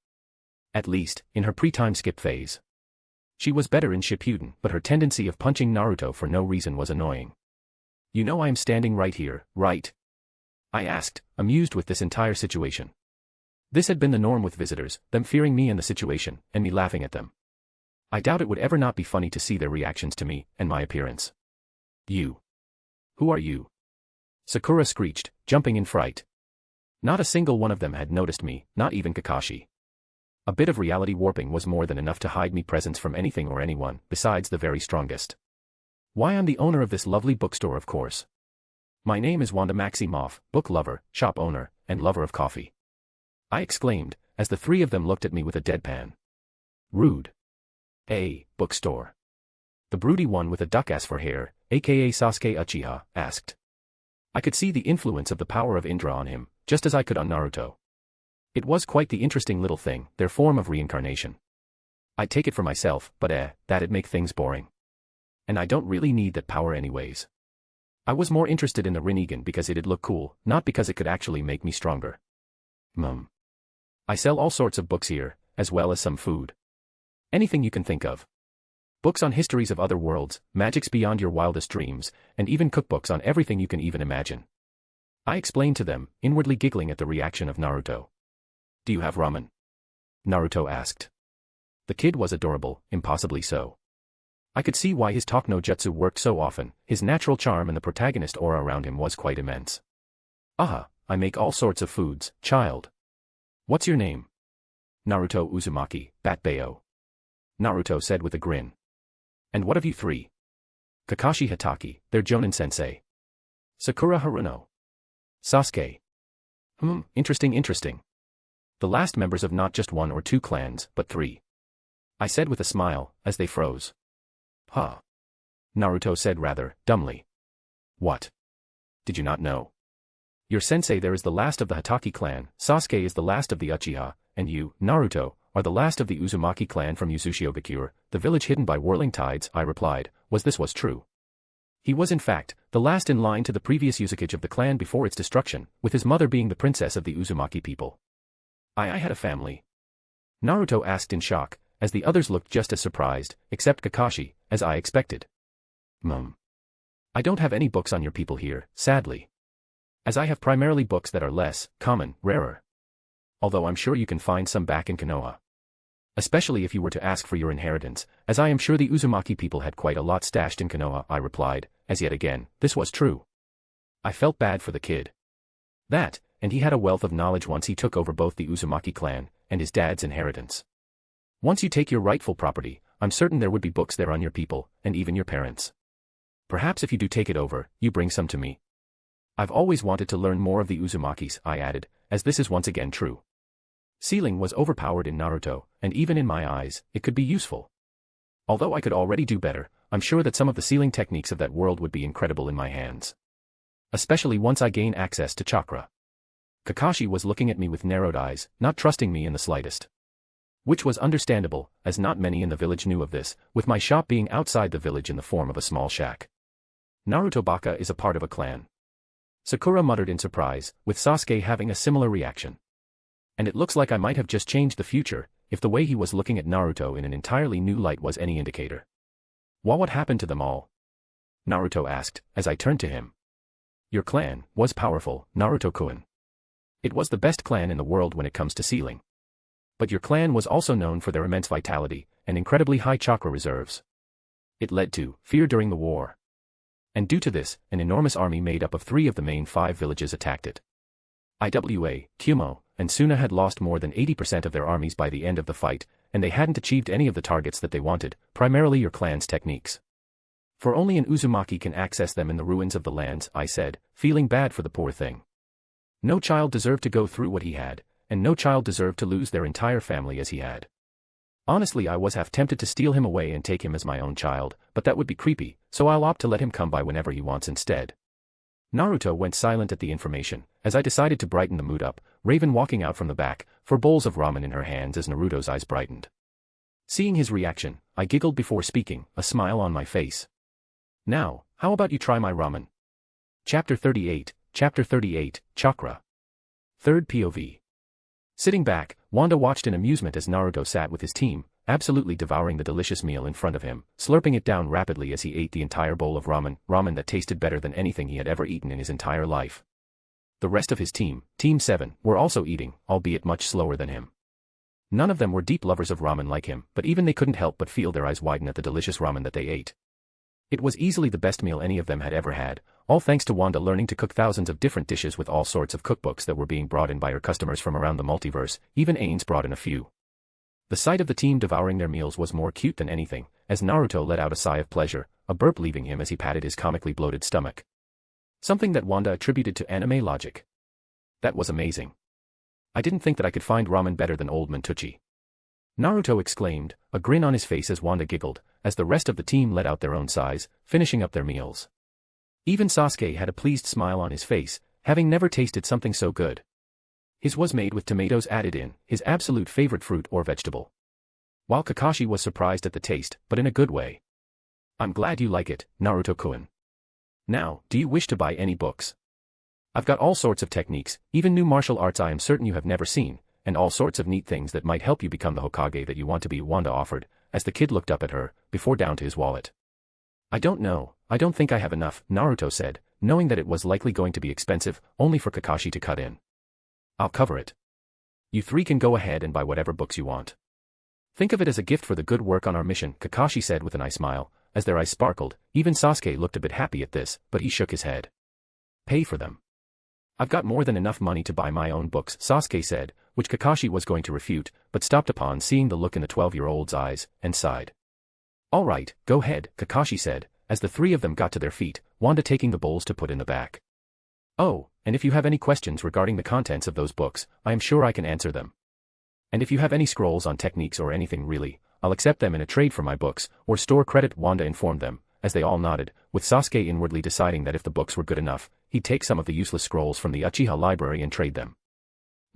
At least, in her pre-time skip phase. She was better in Shippuden, but her tendency of punching Naruto for no reason was annoying. You know I am standing right here, right? I asked, amused with this entire situation. This had been the norm with visitors, them fearing me and the situation, and me laughing at them. I doubt it would ever not be funny to see their reactions to me, and my appearance. You. Who are you? Sakura screeched, jumping in fright. Not a single one of them had noticed me, not even Kakashi. A bit of reality warping was more than enough to hide me presence from anything or anyone, besides the very strongest. Why, I'm the owner of this lovely bookstore, of course. My name is Wanda Maximoff, book lover, shop owner, and lover of coffee. I exclaimed, as the three of them looked at me with a deadpan. Rude. Bookstore. The broody one with a duck-ass for hair, aka Sasuke Uchiha, asked. I could see the influence of the power of Indra on him, just as I could on Naruto. It was quite the interesting little thing, their form of reincarnation. I'd take it for myself, but that'd make things boring. And I don't really need that power anyways. I was more interested in the Rinnegan because it'd look cool, not because it could actually make me stronger. I sell all sorts of books here, as well as some food. Anything you can think of. Books on histories of other worlds, magics beyond your wildest dreams, and even cookbooks on everything you can even imagine. I explained to them, inwardly giggling at the reaction of Naruto. Do you have ramen? Naruto asked. The kid was adorable, impossibly so. I could see why his talk no jutsu worked so often, his natural charm and the protagonist aura around him was quite immense. I make all sorts of foods, child. What's your name? Naruto Uzumaki, Batbeo. Naruto said with a grin. And what of you three? Kakashi Hatake, they're Jonin-sensei. Sakura Haruno. Sasuke. Interesting. The last members of not just one or two clans, but three. I said with a smile, as they froze. Huh. Naruto said rather dumbly. What? Did you not know? Your sensei there is the last of the Hatake clan, Sasuke is the last of the Uchiha, and you, Naruto, are the last of the Uzumaki clan from Uzushiogakure, the village hidden by whirling tides, I replied, was true. He was in fact, the last in line to the previous Uzukage of the clan before its destruction, with his mother being the princess of the Uzumaki people. I had a family. Naruto asked in shock, as the others looked just as surprised, except Kakashi, as I expected. I don't have any books on your people here, sadly. As I have primarily books that are less common, rarer. Although I'm sure you can find some back in Konoha. Especially if you were to ask for your inheritance, as I am sure the Uzumaki people had quite a lot stashed in Konoha, I replied, as yet again, this was true. I felt bad for the kid. That, and he had a wealth of knowledge once he took over both the Uzumaki clan, and his dad's inheritance. Once you take your rightful property, I'm certain there would be books there on your people, and even your parents. Perhaps if you do take it over, you bring some to me. I've always wanted to learn more of the Uzumakis, I added, as this is once again true. Sealing was overpowered in Naruto, and even in my eyes, it could be useful. Although I could already do better, I'm sure that some of the sealing techniques of that world would be incredible in my hands. Especially once I gain access to Chakra. Kakashi was looking at me with narrowed eyes, not trusting me in the slightest. Which was understandable, as not many in the village knew of this, with my shop being outside the village in the form of a small shack. Naruto Baka is a part of a clan. Sakura muttered in surprise, with Sasuke having a similar reaction. And it looks like I might have just changed the future, if the way he was looking at Naruto in an entirely new light was any indicator. What happened to them all? Naruto asked, as I turned to him. Your clan was powerful, Naruto-kun. It was the best clan in the world when it comes to sealing. But your clan was also known for their immense vitality and incredibly high chakra reserves. It led to fear during the war. And due to this, an enormous army made up of 3 of the main 5 villages attacked it. Iwa, Kumo, and Suna had lost more than 80% of their armies by the end of the fight, and they hadn't achieved any of the targets that they wanted, primarily your clan's techniques. For only an Uzumaki can access them in the ruins of the lands, I said, feeling bad for the poor thing. No child deserved to go through what he had, and no child deserved to lose their entire family as he had. Honestly, I was half tempted to steal him away and take him as my own child, but that would be creepy, so I'll opt to let him come by whenever he wants instead. Naruto went silent at the information, as I decided to brighten the mood up, Raven walking out from the back, 4 bowls of ramen in her hands as Naruto's eyes brightened. Seeing his reaction, I giggled before speaking, a smile on my face. Now, how about you try my ramen? Chapter 38, Chakra. 3rd POV. Sitting back, Wanda watched in amusement as Naruto sat with his team, absolutely devouring the delicious meal in front of him, slurping it down rapidly as he ate the entire bowl of ramen that tasted better than anything he had ever eaten in his entire life. The rest of his team, Team 7, were also eating, albeit much slower than him. None of them were deep lovers of ramen like him, but even they couldn't help but feel their eyes widen at the delicious ramen that they ate. It was easily the best meal any of them had ever had, all thanks to Wanda learning to cook thousands of different dishes with all sorts of cookbooks that were being brought in by her customers from around the multiverse. Even Ains brought in a few. The sight of the team devouring their meals was more cute than anything, as Naruto let out a sigh of pleasure, a burp leaving him as he patted his comically bloated stomach. Something that Wanda attributed to anime logic. That was amazing. I didn't think that I could find ramen better than Old Mantucci. Naruto exclaimed, a grin on his face as Wanda giggled, as the rest of the team let out their own sighs, finishing up their meals. Even Sasuke had a pleased smile on his face, having never tasted something so good. His was made with tomatoes added in, his absolute favorite fruit or vegetable. While Kakashi was surprised at the taste, but in a good way. I'm glad you like it, Naruto-kun. Now, do you wish to buy any books? I've got all sorts of techniques, even new martial arts I am certain you have never seen, and all sorts of neat things that might help you become the Hokage that you want to be, Wanda offered, as the kid looked up at her, before down to his wallet. I don't know, I don't think I have enough, Naruto said, knowing that it was likely going to be expensive, only for Kakashi to cut in. I'll cover it. You 3 can go ahead and buy whatever books you want. Think of it as a gift for the good work on our mission, Kakashi said with an eye smile, as their eyes sparkled. Even Sasuke looked a bit happy at this, but he shook his head. Pay for them. I've got more than enough money to buy my own books, Sasuke said, which Kakashi was going to refute, but stopped upon seeing the look in the 12-year-old's eyes, and sighed. All right, go ahead, Kakashi said, as the 3 of them got to their feet, Wanda taking the bowls to put in the back. Oh, and if you have any questions regarding the contents of those books, I am sure I can answer them. And if you have any scrolls on techniques or anything really, I'll accept them in a trade for my books, or store credit, Wanda informed them, as they all nodded, with Sasuke inwardly deciding that if the books were good enough, he'd take some of the useless scrolls from the Uchiha library and trade them.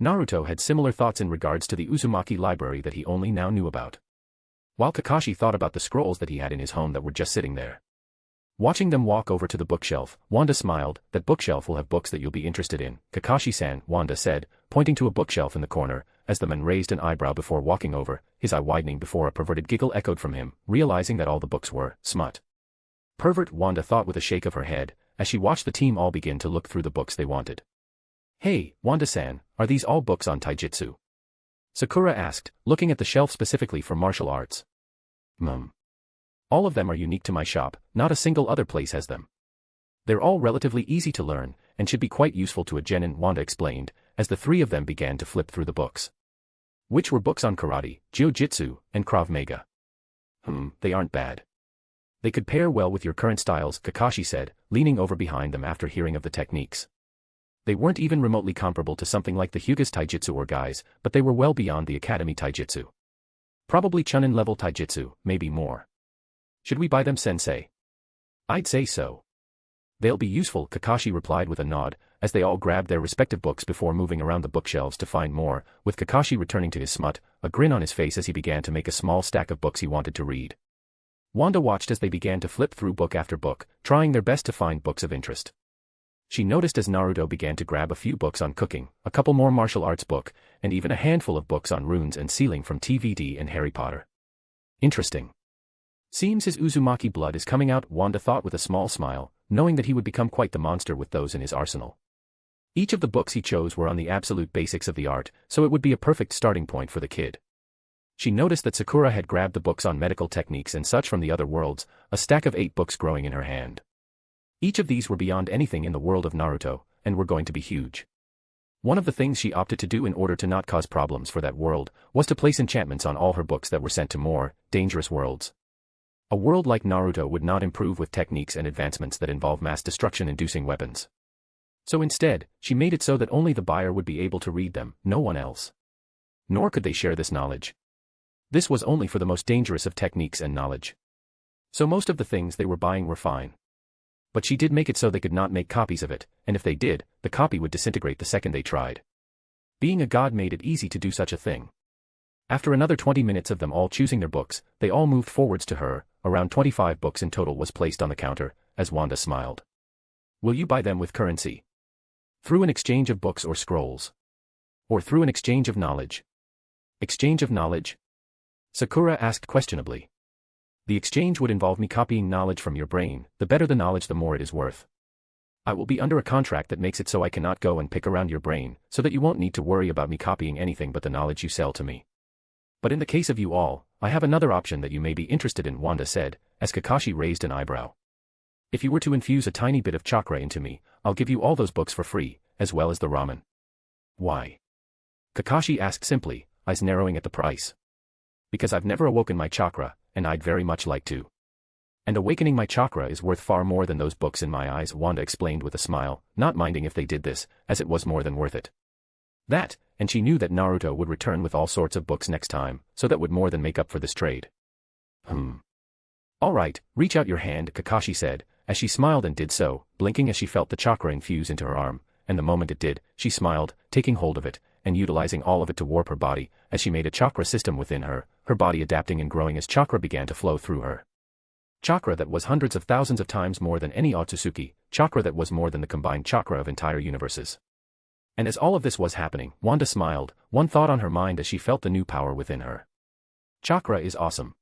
Naruto had similar thoughts in regards to the Uzumaki library that he only now knew about. While Kakashi thought about the scrolls that he had in his home that were just sitting there. Watching them walk over to the bookshelf, Wanda smiled. That bookshelf will have books that you'll be interested in, Kakashi-san, Wanda said, pointing to a bookshelf in the corner, as the man raised an eyebrow before walking over, his eye widening before a perverted giggle echoed from him, realizing that all the books were smut. Pervert, Wanda thought with a shake of her head, as she watched the team all begin to look through the books they wanted. Hey, Wanda-san, are these all books on taijutsu? Sakura asked, looking at the shelf specifically for martial arts. All of them are unique to my shop, not a single other place has them. They're all relatively easy to learn, and should be quite useful to a genin, Wanda explained, as the 3 of them began to flip through the books. Which were books on karate, jiu-jitsu, and Krav Maga. They aren't bad. They could pair well with your current styles, Kakashi said, leaning over behind them after hearing of the techniques. They weren't even remotely comparable to something like the Hyuga's taijutsu or Gai's, but they were well beyond the academy taijutsu. Probably Chunin level taijutsu, maybe more. Should we buy them, sensei? I'd say so. They'll be useful, Kakashi replied with a nod, as they all grabbed their respective books before moving around the bookshelves to find more, with Kakashi returning to his smut, a grin on his face as he began to make a small stack of books he wanted to read. Wanda watched as they began to flip through book after book, trying their best to find books of interest. She noticed as Naruto began to grab a few books on cooking, a couple more martial arts book, and even a handful of books on runes and sealing from TVD and Harry Potter. Interesting. Seems his Uzumaki blood is coming out, Wanda thought with a small smile, knowing that he would become quite the monster with those in his arsenal. Each of the books he chose were on the absolute basics of the art, so it would be a perfect starting point for the kid. She noticed that Sakura had grabbed the books on medical techniques and such from the other worlds, a stack of 8 books growing in her hand. Each of these were beyond anything in the world of Naruto, and were going to be huge. One of the things she opted to do in order to not cause problems for that world, was to place enchantments on all her books that were sent to more dangerous worlds. A world like Naruto would not improve with techniques and advancements that involve mass destruction-inducing weapons. So instead, she made it so that only the buyer would be able to read them, no one else. Nor could they share this knowledge. This was only for the most dangerous of techniques and knowledge. So most of the things they were buying were fine. But she did make it so they could not make copies of it, and if they did, the copy would disintegrate the second they tried. Being a god made it easy to do such a thing. After another 20 minutes of them all choosing their books, they all moved forwards to her. Around 25 books in total was placed on the counter, as Wanda smiled. Will you buy them with currency? Through an exchange of books or scrolls? Or through an exchange of knowledge? Exchange of knowledge? Sakura asked questionably. The exchange would involve me copying knowledge from your brain, the better the knowledge the more it is worth. I will be under a contract that makes it so I cannot go and pick around your brain, so that you won't need to worry about me copying anything but the knowledge you sell to me. But in the case of you all, I have another option that you may be interested in, Wanda said, as Kakashi raised an eyebrow. If you were to infuse a tiny bit of chakra into me, I'll give you all those books for free, as well as the ramen. Why? Kakashi asked simply, eyes narrowing at the price. Because I've never awoken my chakra, and I'd very much like to. And awakening my chakra is worth far more than those books in my eyes, Wanda explained with a smile, not minding if they did this, as it was more than worth it. That, and she knew that Naruto would return with all sorts of books next time, so that would more than make up for this trade. All right, reach out your hand, Kakashi said, as she smiled and did so, blinking as she felt the chakra infuse into her arm, and the moment it did, she smiled, taking hold of it, and utilizing all of it to warp her body, as she made a chakra system within her, her body adapting and growing as chakra began to flow through her. Chakra that was hundreds of thousands of times more than any Otsutsuki, chakra that was more than the combined chakra of entire universes. And as all of this was happening, Wanda smiled, one thought on her mind as she felt the new power within her. Chakra is awesome.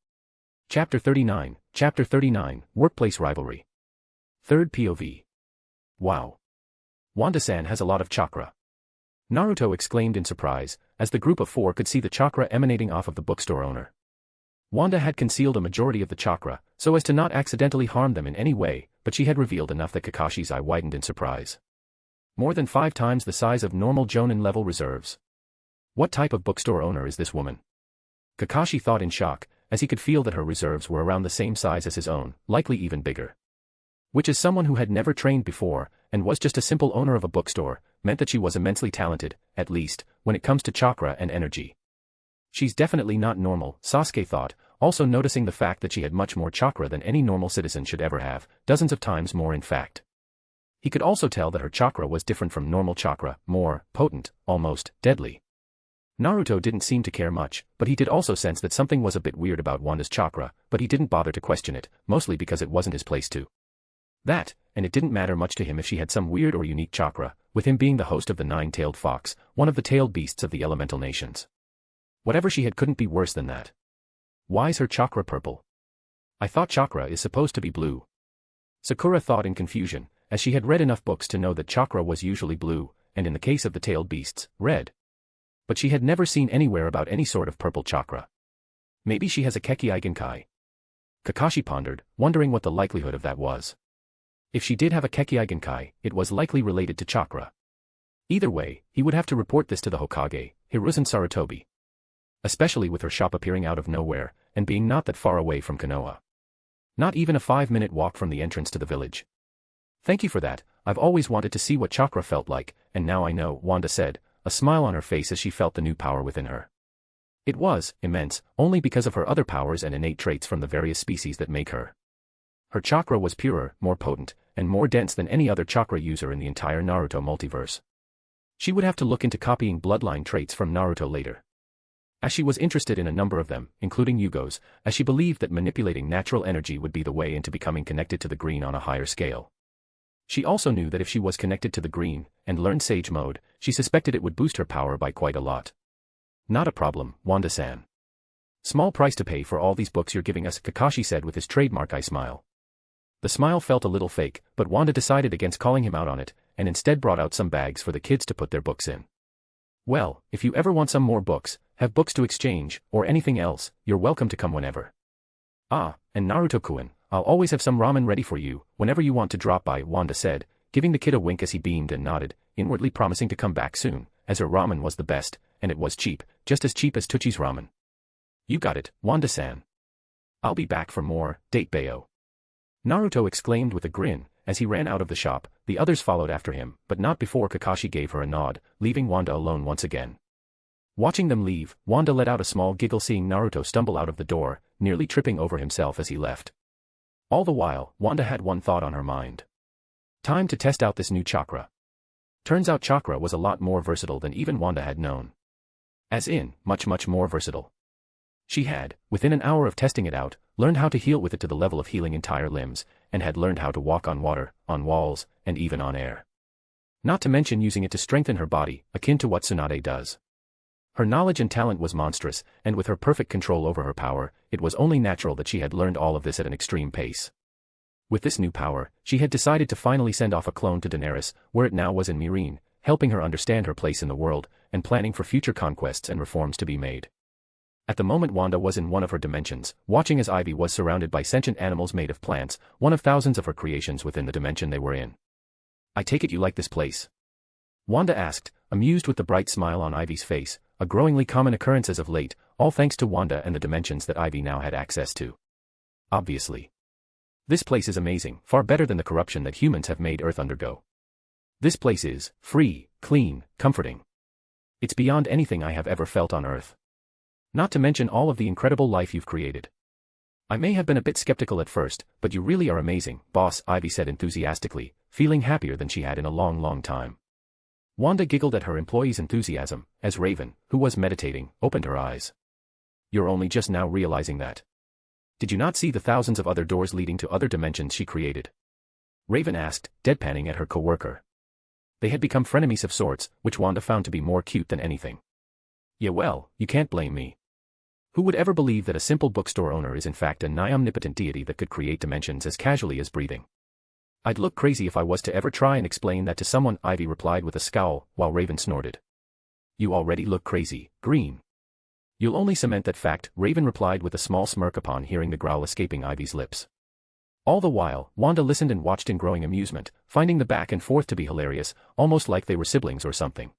Chapter 39, Workplace Rivalry. Third POV. Wow. Wanda-san has a lot of chakra. Naruto exclaimed in surprise, as the group of 4 could see the chakra emanating off of the bookstore owner. Wanda had concealed a majority of the chakra, so as to not accidentally harm them in any way, but she had revealed enough that Kakashi's eye widened in surprise. More than 5 times the size of normal Jonin-level reserves. What type of bookstore owner is this woman? Kakashi thought in shock, as he could feel that her reserves were around the same size as his own, likely even bigger. Which as someone who had never trained before, and was just a simple owner of a bookstore, meant that she was immensely talented, at least, when it comes to chakra and energy. She's definitely not normal, Sasuke thought, also noticing the fact that she had much more chakra than any normal citizen should ever have, dozens of times more in fact. He could also tell that her chakra was different from normal chakra, more potent, almost deadly. Naruto didn't seem to care much, but he did also sense that something was a bit weird about Wanda's chakra, but he didn't bother to question it, mostly because it wasn't his place to. That, and it didn't matter much to him if she had some weird or unique chakra, with him being the host of the 9-tailed fox, one of the tailed beasts of the elemental nations. Whatever she had couldn't be worse than that. Why's her chakra purple? I thought chakra is supposed to be blue. Sakura thought in confusion, as she had read enough books to know that chakra was usually blue, and in the case of the tailed beasts, red. But she had never seen anywhere about any sort of purple chakra. Maybe she has a Kekki Genkai. Kakashi pondered, wondering what the likelihood of that was. If she did have a Kekki Genkai, it was likely related to chakra. Either way, he would have to report this to the Hokage, Hiruzen Sarutobi. Especially with her shop appearing out of nowhere, and being not that far away from Konoha. Not even a 5-minute walk from the entrance to the village. Thank you for that, I've always wanted to see what chakra felt like, and now I know, Wanda said, a smile on her face as she felt the new power within her. It was immense, only because of her other powers and innate traits from the various species that make her. Her chakra was purer, more potent, and more dense than any other chakra user in the entire Naruto multiverse. She would have to look into copying bloodline traits from Naruto later. As she was interested in a number of them, including Yugo's, as she believed that manipulating natural energy would be the way into becoming connected to the green on a higher scale. She also knew that if she was connected to the green, and learned Sage Mode, she suspected it would boost her power by quite a lot. Not a problem, Wanda-san. Small price to pay for all these books you're giving us, Kakashi said with his trademark eye smile. The smile felt a little fake, but Wanda decided against calling him out on it, and instead brought out some bags for the kids to put their books in. Well, if you ever want some more books, have books to exchange, or anything else, you're welcome to come whenever. Ah, and Naruto-kun, I'll always have some ramen ready for you, whenever you want to drop by, Wanda said, giving the kid a wink as he beamed and nodded, inwardly promising to come back soon, as her ramen was the best, and it was cheap, just as cheap as Tuchi's ramen. You got it, Wanda-san. I'll be back for more, date bayo. Naruto exclaimed with a grin, as he ran out of the shop. The others followed after him, but not before Kakashi gave her a nod, leaving Wanda alone once again. Watching them leave, Wanda let out a small giggle seeing Naruto stumble out of the door, nearly tripping over himself as he left. All the while, Wanda had one thought on her mind. Time to test out this new chakra. Turns out Chakra was a lot more versatile than even Wanda had known. As in, much more versatile. She had, within an hour of testing it out, learned how to heal with it to the level of healing entire limbs, and had learned how to walk on water, on walls, and even on air. Not to mention using it to strengthen her body, akin to what Tsunade does. Her knowledge and talent was monstrous, and with her perfect control over her power, it was only natural that she had learned all of this at an extreme pace. With this new power, she had decided to finally send off a clone to Daenerys, where it now was in Meereen, helping her understand her place in the world, and planning for future conquests and reforms to be made. At the moment Wanda was in one of her dimensions, watching as Ivy was surrounded by sentient animals made of plants, one of thousands of her creations within the dimension they were in. I take it you like this place? Wanda asked, amused with the bright smile on Ivy's face, a growingly common occurrence as of late, all thanks to Wanda and the dimensions that Ivy now had access to. Obviously. This place is amazing, far better than the corruption that humans have made Earth undergo. This place is free, clean, comforting. It's beyond anything I have ever felt on Earth. Not to mention all of the incredible life you've created. I may have been a bit skeptical at first, but you really are amazing, boss, Ivy said enthusiastically, feeling happier than she had in a long time. Wanda giggled at her employee's enthusiasm, as Raven, who was meditating, opened her eyes. You're only just now realizing that. Did you not see the thousands of other doors leading to other dimensions she created? Raven asked, deadpanning at her coworker. They had become frenemies of sorts, which Wanda found to be more cute than anything. Yeah well, you can't blame me. Who would ever believe that a simple bookstore owner is in fact a nigh omnipotent deity that could create dimensions as casually as breathing? I'd look crazy if I was to ever try and explain that to someone, Ivy replied with a scowl, while Raven snorted. You already look crazy, Green. You'll only cement that fact, Raven replied with a small smirk upon hearing the growl escaping Ivy's lips. All the while, Wanda listened and watched in growing amusement, finding the back and forth to be hilarious, almost like they were siblings or something.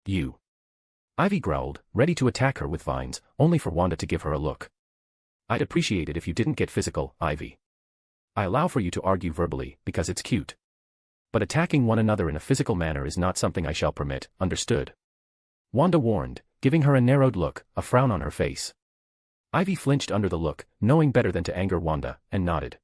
You. Ivy growled, ready to attack her with vines, only for Wanda to give her a look. I'd appreciate it if you didn't get physical, Ivy. I allow for you to argue verbally, because it's cute. But attacking one another in a physical manner is not something I shall permit, understood? Wanda warned, giving her a narrowed look, a frown on her face. Ivy flinched under the look, knowing better than to anger Wanda, and nodded.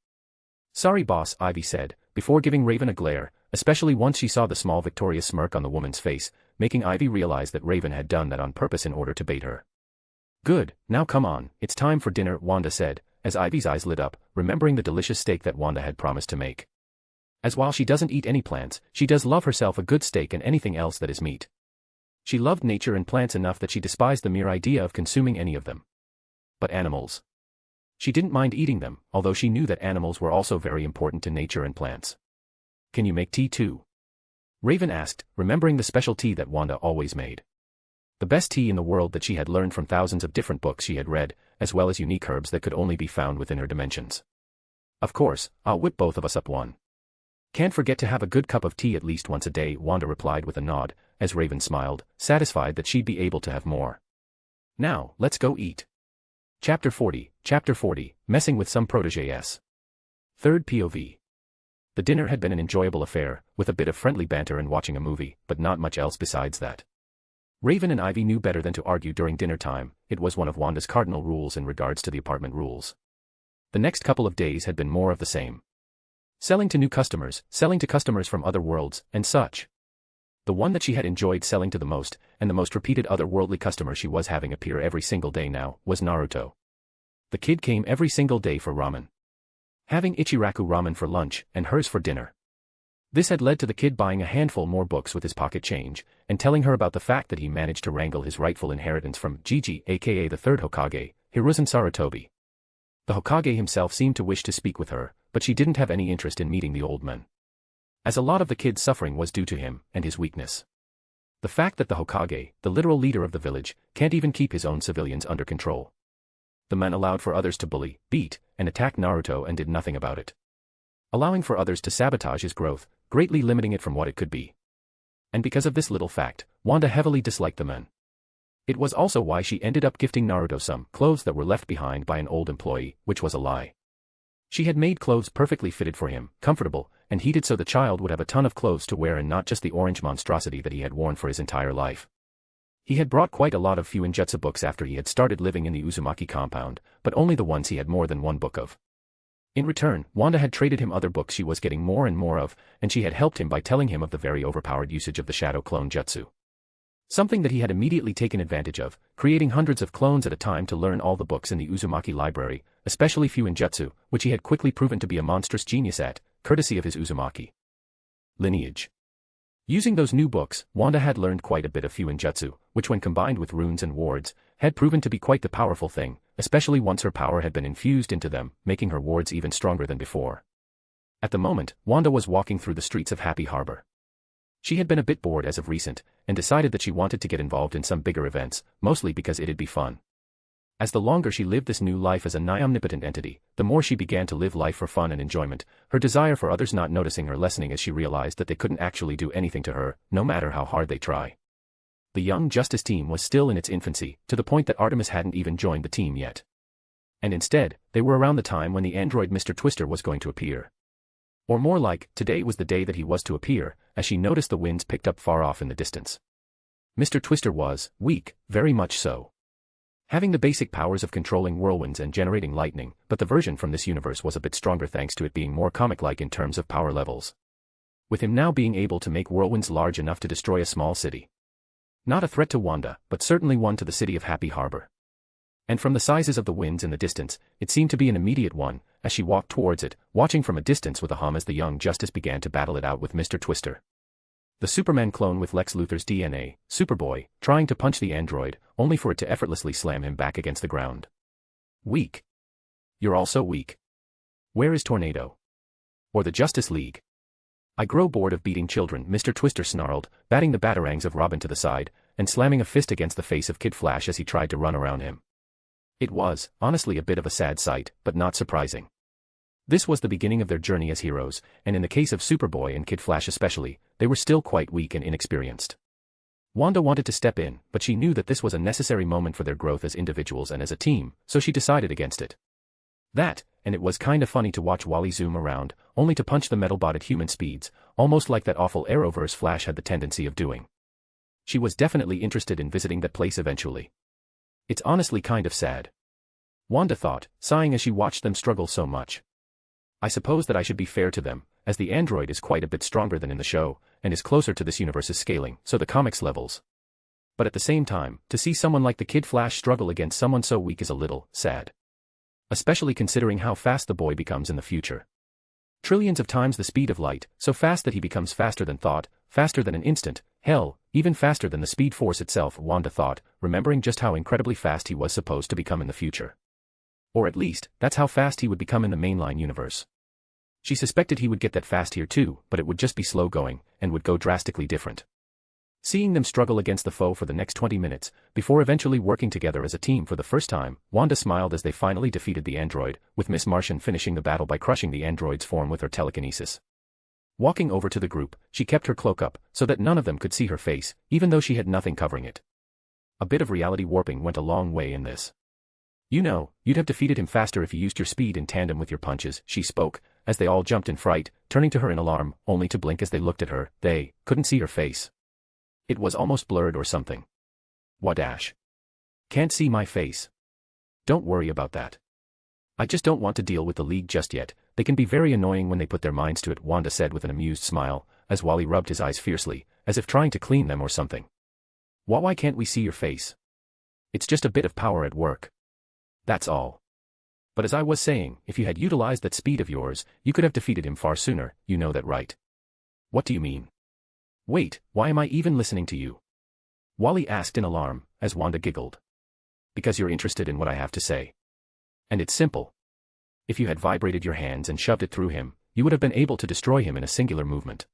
Sorry boss, Ivy said, before giving Raven a glare, especially once she saw the small victorious smirk on the woman's face, making Ivy realize that Raven had done that on purpose in order to bait her. Good, now come on, it's time for dinner, Wanda said, as Ivy's eyes lit up, remembering the delicious steak that Wanda had promised to make. As while she doesn't eat any plants, she does love herself a good steak and anything else that is meat. She loved nature and plants enough that she despised the mere idea of consuming any of them. But animals. She didn't mind eating them, although she knew that animals were also very important to nature and plants. Can you make tea too? Raven asked, remembering the special tea that Wanda always made. The best tea in the world that she had learned from thousands of different books she had read, as well as unique herbs that could only be found within her dimensions. Of course, I'll whip both of us up one. Can't forget to have a good cup of tea at least once a day, Wanda replied with a nod, as Raven smiled, satisfied that she'd be able to have more. Now, let's go eat. Chapter 40, Messing with Some Proteges. Third POV. The dinner had been an enjoyable affair, with a bit of friendly banter and watching a movie, but not much else besides that. Raven and Ivy knew better than to argue during dinner time, it was one of Wanda's cardinal rules in regards to the apartment rules. The next couple of days had been more of the same. Selling to new customers, selling to customers from other worlds, and such. The one that she had enjoyed selling to the most, and the most repeated otherworldly customer she was having appear every single day now, was Naruto. The kid came every single day for ramen. Having Ichiraku ramen for lunch, and hers for dinner. This had led to the kid buying a handful more books with his pocket change, and telling her about the fact that he managed to wrangle his rightful inheritance from Gigi aka the third Hokage, Hiruzen Sarutobi. The Hokage himself seemed to wish to speak with her, but she didn't have any interest in meeting the old man, as a lot of the kid's suffering was due to him and his weakness. The fact that the Hokage, the literal leader of the village, can't even keep his own civilians under control. The man allowed for others to bully, beat, and attack Naruto and did nothing about it, allowing for others to sabotage his growth, greatly limiting it from what it could be. And because of this little fact, Wanda heavily disliked the man. It was also why she ended up gifting Naruto some clothes that were left behind by an old employee, which was a lie. She had made clothes perfectly fitted for him, comfortable, and heated so the child would have a ton of clothes to wear and not just the orange monstrosity that he had worn for his entire life. He had brought quite a lot of Fuinjutsu books after he had started living in the Uzumaki compound, but only the ones he had more than one book of. In return, Wanda had traded him other books she was getting more and more of, and she had helped him by telling him of the very overpowered usage of the Shadow Clone Jutsu. Something that he had immediately taken advantage of, creating hundreds of clones at a time to learn all the books in the Uzumaki library, especially Fuinjutsu, which he had quickly proven to be a monstrous genius at, courtesy of his Uzumaki lineage. Using those new books, Wanda had learned quite a bit of Fuinjutsu, which when combined with runes and wards, had proven to be quite the powerful thing, especially once her power had been infused into them, making her wards even stronger than before. At the moment, Wanda was walking through the streets of Happy Harbor. She had been a bit bored as of recent, and decided that she wanted to get involved in some bigger events, mostly because it'd be fun. As the longer she lived this new life as a nigh-omnipotent entity, the more she began to live life for fun and enjoyment, her desire for others not noticing her lessening as she realized that they couldn't actually do anything to her, no matter how hard they try. The Young Justice team was still in its infancy, to the point that Artemis hadn't even joined the team yet. And instead, they were around the time when the android Mr. Twister was going to appear. Or more like, today was the day that he was to appear, as she noticed the winds picked up far off in the distance. Mr. Twister was weak, very much so. Having the basic powers of controlling whirlwinds and generating lightning, but the version from this universe was a bit stronger thanks to it being more comic-like in terms of power levels, with him now being able to make whirlwinds large enough to destroy a small city. Not a threat to Wanda, but certainly one to the city of Happy Harbor. And from the sizes of the winds in the distance, it seemed to be an immediate one, as she walked towards it, watching from a distance with a hum as the Young Justice began to battle it out with Mr. Twister, the Superman clone with Lex Luthor's DNA, Superboy, trying to punch the android, only for it to effortlessly slam him back against the ground. Weak. You're all so weak. Where is Tornado? Or the Justice League? I grow bored of beating children, Mr. Twister snarled, batting the batarangs of Robin to the side, and slamming a fist against the face of Kid Flash as he tried to run around him. It was, honestly, a bit of a sad sight, but not surprising. This was the beginning of their journey as heroes, and in the case of Superboy and Kid Flash especially, they were still quite weak and inexperienced. Wanda wanted to step in, but she knew that this was a necessary moment for their growth as individuals and as a team, so she decided against it. That, and it was kinda funny to watch Wally zoom around, only to punch the metal bot at human speeds, almost like that awful Arrowverse Flash had the tendency of doing. She was definitely interested in visiting that place eventually. It's honestly kind of sad, Wanda thought, sighing as she watched them struggle so much. I suppose that I should be fair to them, as the android is quite a bit stronger than in the show, and is closer to this universe's scaling, so the comics levels. But at the same time, to see someone like the Kid Flash struggle against someone so weak is a little sad. Especially considering how fast the boy becomes in the future. Trillions of times the speed of light, so fast that he becomes faster than thought, faster than an instant, hell, even faster than the speed force itself, Wanda thought, remembering just how incredibly fast he was supposed to become in the future. Or at least, that's how fast he would become in the mainline universe. She suspected he would get that fast here too, but it would just be slow going, and would go drastically different. Seeing them struggle against the foe for the next 20 minutes, before eventually working together as a team for the first time, Wanda smiled as they finally defeated the android, with Miss Martian finishing the battle by crushing the android's form with her telekinesis. Walking over to the group, she kept her cloak up, so that none of them could see her face, even though she had nothing covering it. A bit of reality warping went a long way in this. You know, you'd have defeated him faster if you used your speed in tandem with your punches, she spoke, as they all jumped in fright, turning to her in alarm, only to blink as they looked at her. They couldn't see her face. It was almost blurred or something. What dash? Can't see my face. Don't worry about that. I just don't want to deal with the League just yet. They can be very annoying when they put their minds to it, Wanda said with an amused smile, as Wally rubbed his eyes fiercely, as if trying to clean them or something. Why can't we see your face? It's just a bit of power at work. That's all. But as I was saying, if you had utilized that speed of yours, you could have defeated him far sooner, you know that, right? What do you mean? Wait, why am I even listening to you? Wally asked in alarm, as Wanda giggled. Because you're interested in what I have to say. And it's simple. If you had vibrated your hands and shoved it through him, you would have been able to destroy him in a singular movement.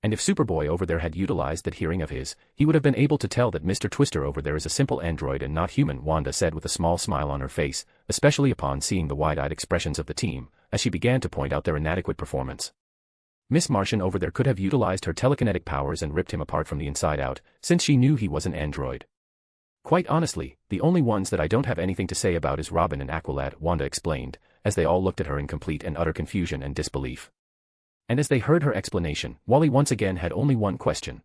And if Superboy over there had utilized that hearing of his, he would have been able to tell that Mr. Twister over there is a simple android and not human, Wanda said with a small smile on her face, especially upon seeing the wide-eyed expressions of the team, as she began to point out their inadequate performance. Miss Martian over there could have utilized her telekinetic powers and ripped him apart from the inside out, since she knew he was an android. Quite honestly, the only ones that I don't have anything to say about is Robin and Aqualad, Wanda explained, as they all looked at her in complete and utter confusion and disbelief. And as they heard her explanation, Wally once again had only one question.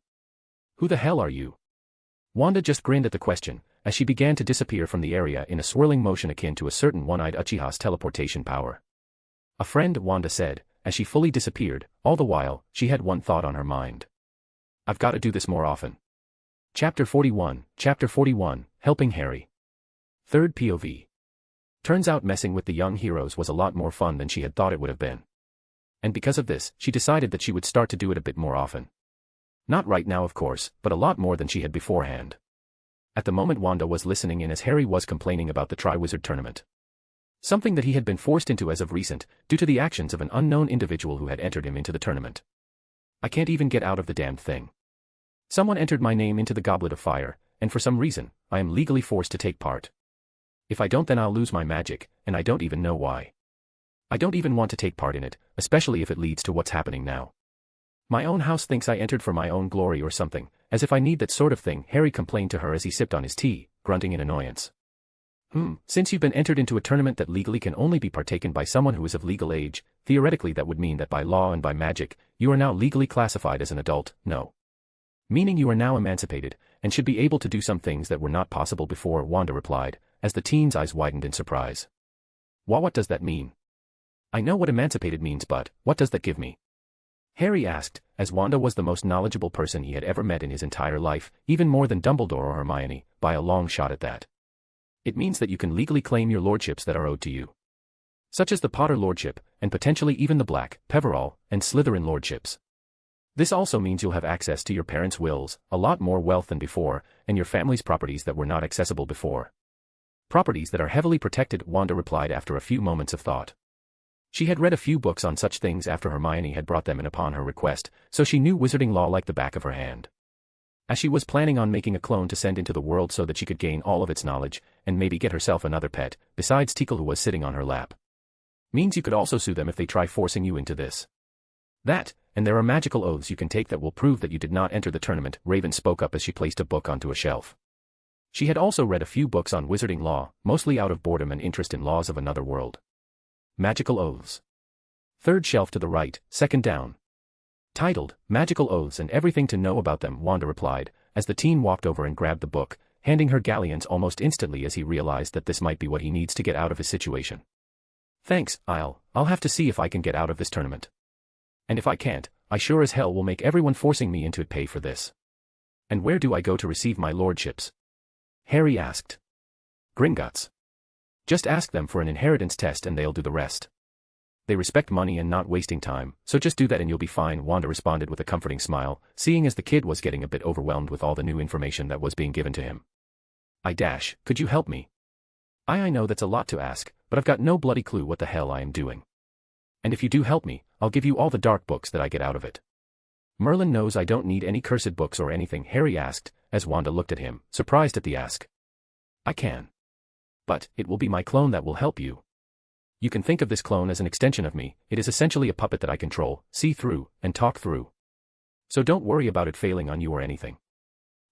Who the hell are you? Wanda just grinned at the question, as she began to disappear from the area in a swirling motion akin to a certain one-eyed Uchiha's teleportation power. A friend, Wanda said, as she fully disappeared. All the while, she had one thought on her mind. I've got to do this more often. Chapter 41, Helping Harry. Third POV. Turns out messing with the young heroes was a lot more fun than she had thought it would have been. And because of this, she decided that she would start to do it a bit more often. Not right now of course, but a lot more than she had beforehand. At the moment Wanda was listening in as Harry was complaining about the Triwizard Tournament. Something that he had been forced into as of recent, due to the actions of an unknown individual who had entered him into the tournament. I can't even get out of the damned thing. Someone entered my name into the Goblet of Fire, and for some reason, I am legally forced to take part. If I don't then I'll lose my magic, and I don't even know why. I don't even want to take part in it, especially if it leads to what's happening now. My own house thinks I entered for my own glory or something, as if I need that sort of thing, Harry complained to her as he sipped on his tea, grunting in annoyance. Since you've been entered into a tournament that legally can only be partaken by someone who is of legal age, theoretically that would mean that by law and by magic, you are now legally classified as an adult, no. Meaning you are now emancipated, and should be able to do some things that were not possible before, Wanda replied, as the teen's eyes widened in surprise. What does that mean? I know what emancipated means, but what does that give me? Harry asked, as Wanda was the most knowledgeable person he had ever met in his entire life, even more than Dumbledore or Hermione, by a long shot at that. It means that you can legally claim your lordships that are owed to you. Such as the Potter lordship, and potentially even the Black, Peverell, and Slytherin lordships. This also means you'll have access to your parents' wills, a lot more wealth than before, and your family's properties that were not accessible before. Properties that are heavily protected, Wanda replied after a few moments of thought. She had read a few books on such things after Hermione had brought them in upon her request, so she knew wizarding law like the back of her hand. As she was planning on making a clone to send into the world so that she could gain all of its knowledge, and maybe get herself another pet, besides Teakle who was sitting on her lap. Means you could also sue them if they try forcing you into this. That, and there are magical oaths you can take that will prove that you did not enter the tournament, Raven spoke up as she placed a book onto a shelf. She had also read a few books on wizarding law, mostly out of boredom and interest in laws of another world. Magical Oaths. Third shelf to the right, second down. Titled, Magical Oaths and Everything to Know About Them, Wanda replied, as the teen walked over and grabbed the book, handing her galleons almost instantly as he realized that this might be what he needs to get out of his situation. Thanks, I'll have to see if I can get out of this tournament. And if I can't, I sure as hell will make everyone forcing me into it pay for this. And where do I go to receive my lordships? Harry asked. Gringotts. Just ask them for an inheritance test and they'll do the rest. They respect money and not wasting time, so just do that and you'll be fine, Wanda responded with a comforting smile, seeing as the kid was getting a bit overwhelmed with all the new information that was being given to him. Could you help me? I know that's a lot to ask, but I've got no bloody clue what the hell I am doing. And if you do help me, I'll give you all the dark books that I get out of it. Merlin knows I don't need any cursed books or anything, Harry asked, as Wanda looked at him, surprised at the ask. I can. But, it will be my clone that will help you. You can think of this clone as an extension of me, it is essentially a puppet that I control, see through, and talk through. So don't worry about it failing on you or anything.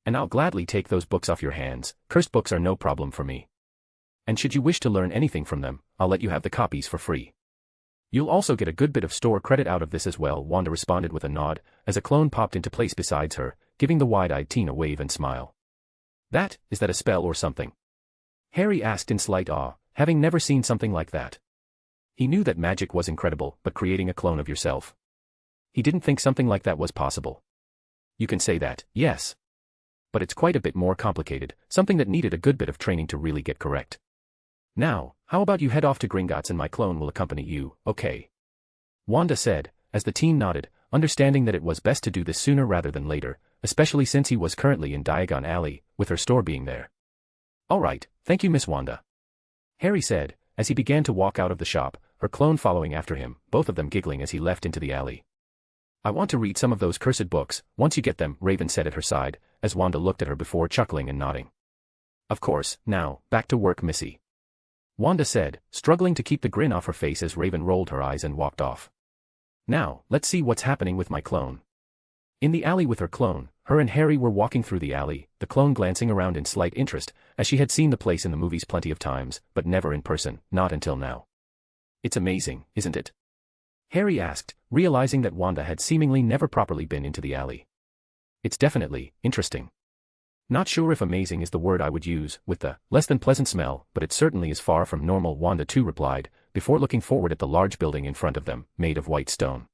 And I'll gladly take those books off your hands, cursed books are no problem for me. And should you wish to learn anything from them, I'll let you have the copies for free. You'll also get a good bit of store credit out of this as well, Wanda responded with a nod, as a clone popped into place besides her, giving the wide-eyed teen a wave and smile. Is that a spell or something? Harry asked in slight awe, having never seen something like that. He knew that magic was incredible, but creating a clone of yourself. He didn't think something like that was possible. You can say that, yes. But it's quite a bit more complicated, something that needed a good bit of training to really get correct. Now, how about you head off to Gringotts and my clone will accompany you, okay? Wanda said, as the teen nodded, understanding that it was best to do this sooner rather than later, especially since he was currently in Diagon Alley, with her store being there. All right, thank you Miss Wanda. Harry said, as he began to walk out of the shop, her clone following after him, both of them giggling as he left into the alley. "I want to read some of those cursed books, once you get them," Raven said at her side, as Wanda looked at her before chuckling and nodding. "Of course, now, back to work, Missy," Wanda said, struggling to keep the grin off her face as Raven rolled her eyes and walked off. "Now, let's see what's happening with my clone." In the alley with her clone, her and Harry were walking through the alley, the clone glancing around in slight interest, as she had seen the place in the movies plenty of times, but never in person, not until now. "It's amazing, isn't it?" Harry asked, realizing that Wanda had seemingly never properly been into the alley. "It's definitely interesting. Not sure if amazing is the word I would use, with the less than pleasant smell, but it certainly is far from normal," Wanda too replied, before looking forward at the large building in front of them, made of white stone.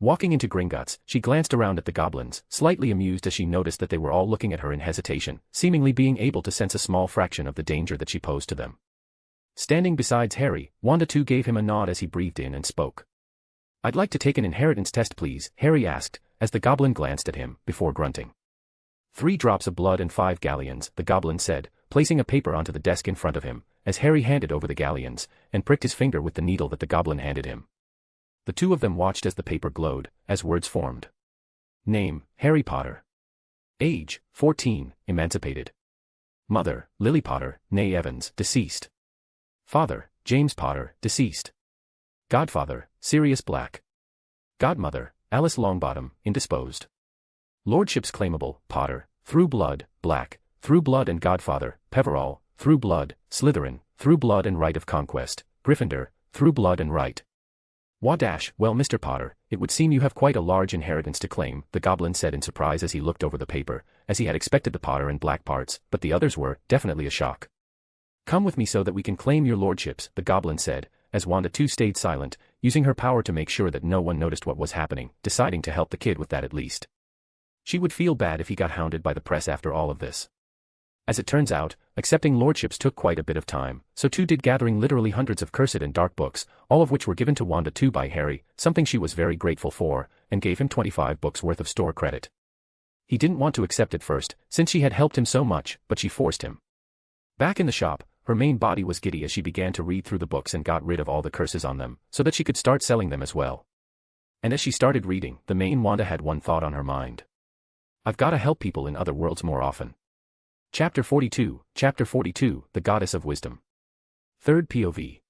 Walking into Gringotts, she glanced around at the goblins, slightly amused as she noticed that they were all looking at her in hesitation, seemingly being able to sense a small fraction of the danger that she posed to them. Standing beside Harry, Wanda too gave him a nod as he breathed in and spoke. "I'd like to take an inheritance test, please," Harry asked, as the goblin glanced at him, before grunting. 3 drops of blood and 5 galleons, the goblin said, placing a paper onto the desk in front of him, as Harry handed over the galleons, and pricked his finger with the needle that the goblin handed him. The two of them watched as the paper glowed, as words formed. Name, Harry Potter. Age, 14, emancipated. Mother, Lily Potter, née Evans, deceased. Father, James Potter, deceased. Godfather, Sirius Black. Godmother, Alice Longbottom, indisposed. Lordships claimable, Potter, through blood, Black, through blood and Godfather, Peverall, through blood, Slytherin, through blood and right of conquest, Gryffindor, through blood and right. Well, Mr. Potter, it would seem you have quite a large inheritance to claim, the goblin said in surprise as he looked over the paper, as he had expected the Potter and Black parts, but the others were, definitely a shock. "Come with me so that we can claim your lordships," the goblin said, as Wanda too stayed silent, using her power to make sure that no one noticed what was happening, deciding to help the kid with that at least. She would feel bad if he got hounded by the press after all of this. As it turns out, accepting lordships took quite a bit of time, so too did gathering literally hundreds of cursed and dark books, all of which were given to Wanda too by Harry, something she was very grateful for, and gave him 25 books worth of store credit. He didn't want to accept it first, since she had helped him so much, but she forced him. Back in the shop, her main body was giddy as she began to read through the books and got rid of all the curses on them, so that she could start selling them as well. And as she started reading, the main Wanda had one thought on her mind. "I've gotta help people in other worlds more often." Chapter 42, The Goddess of Wisdom. 3rd POV.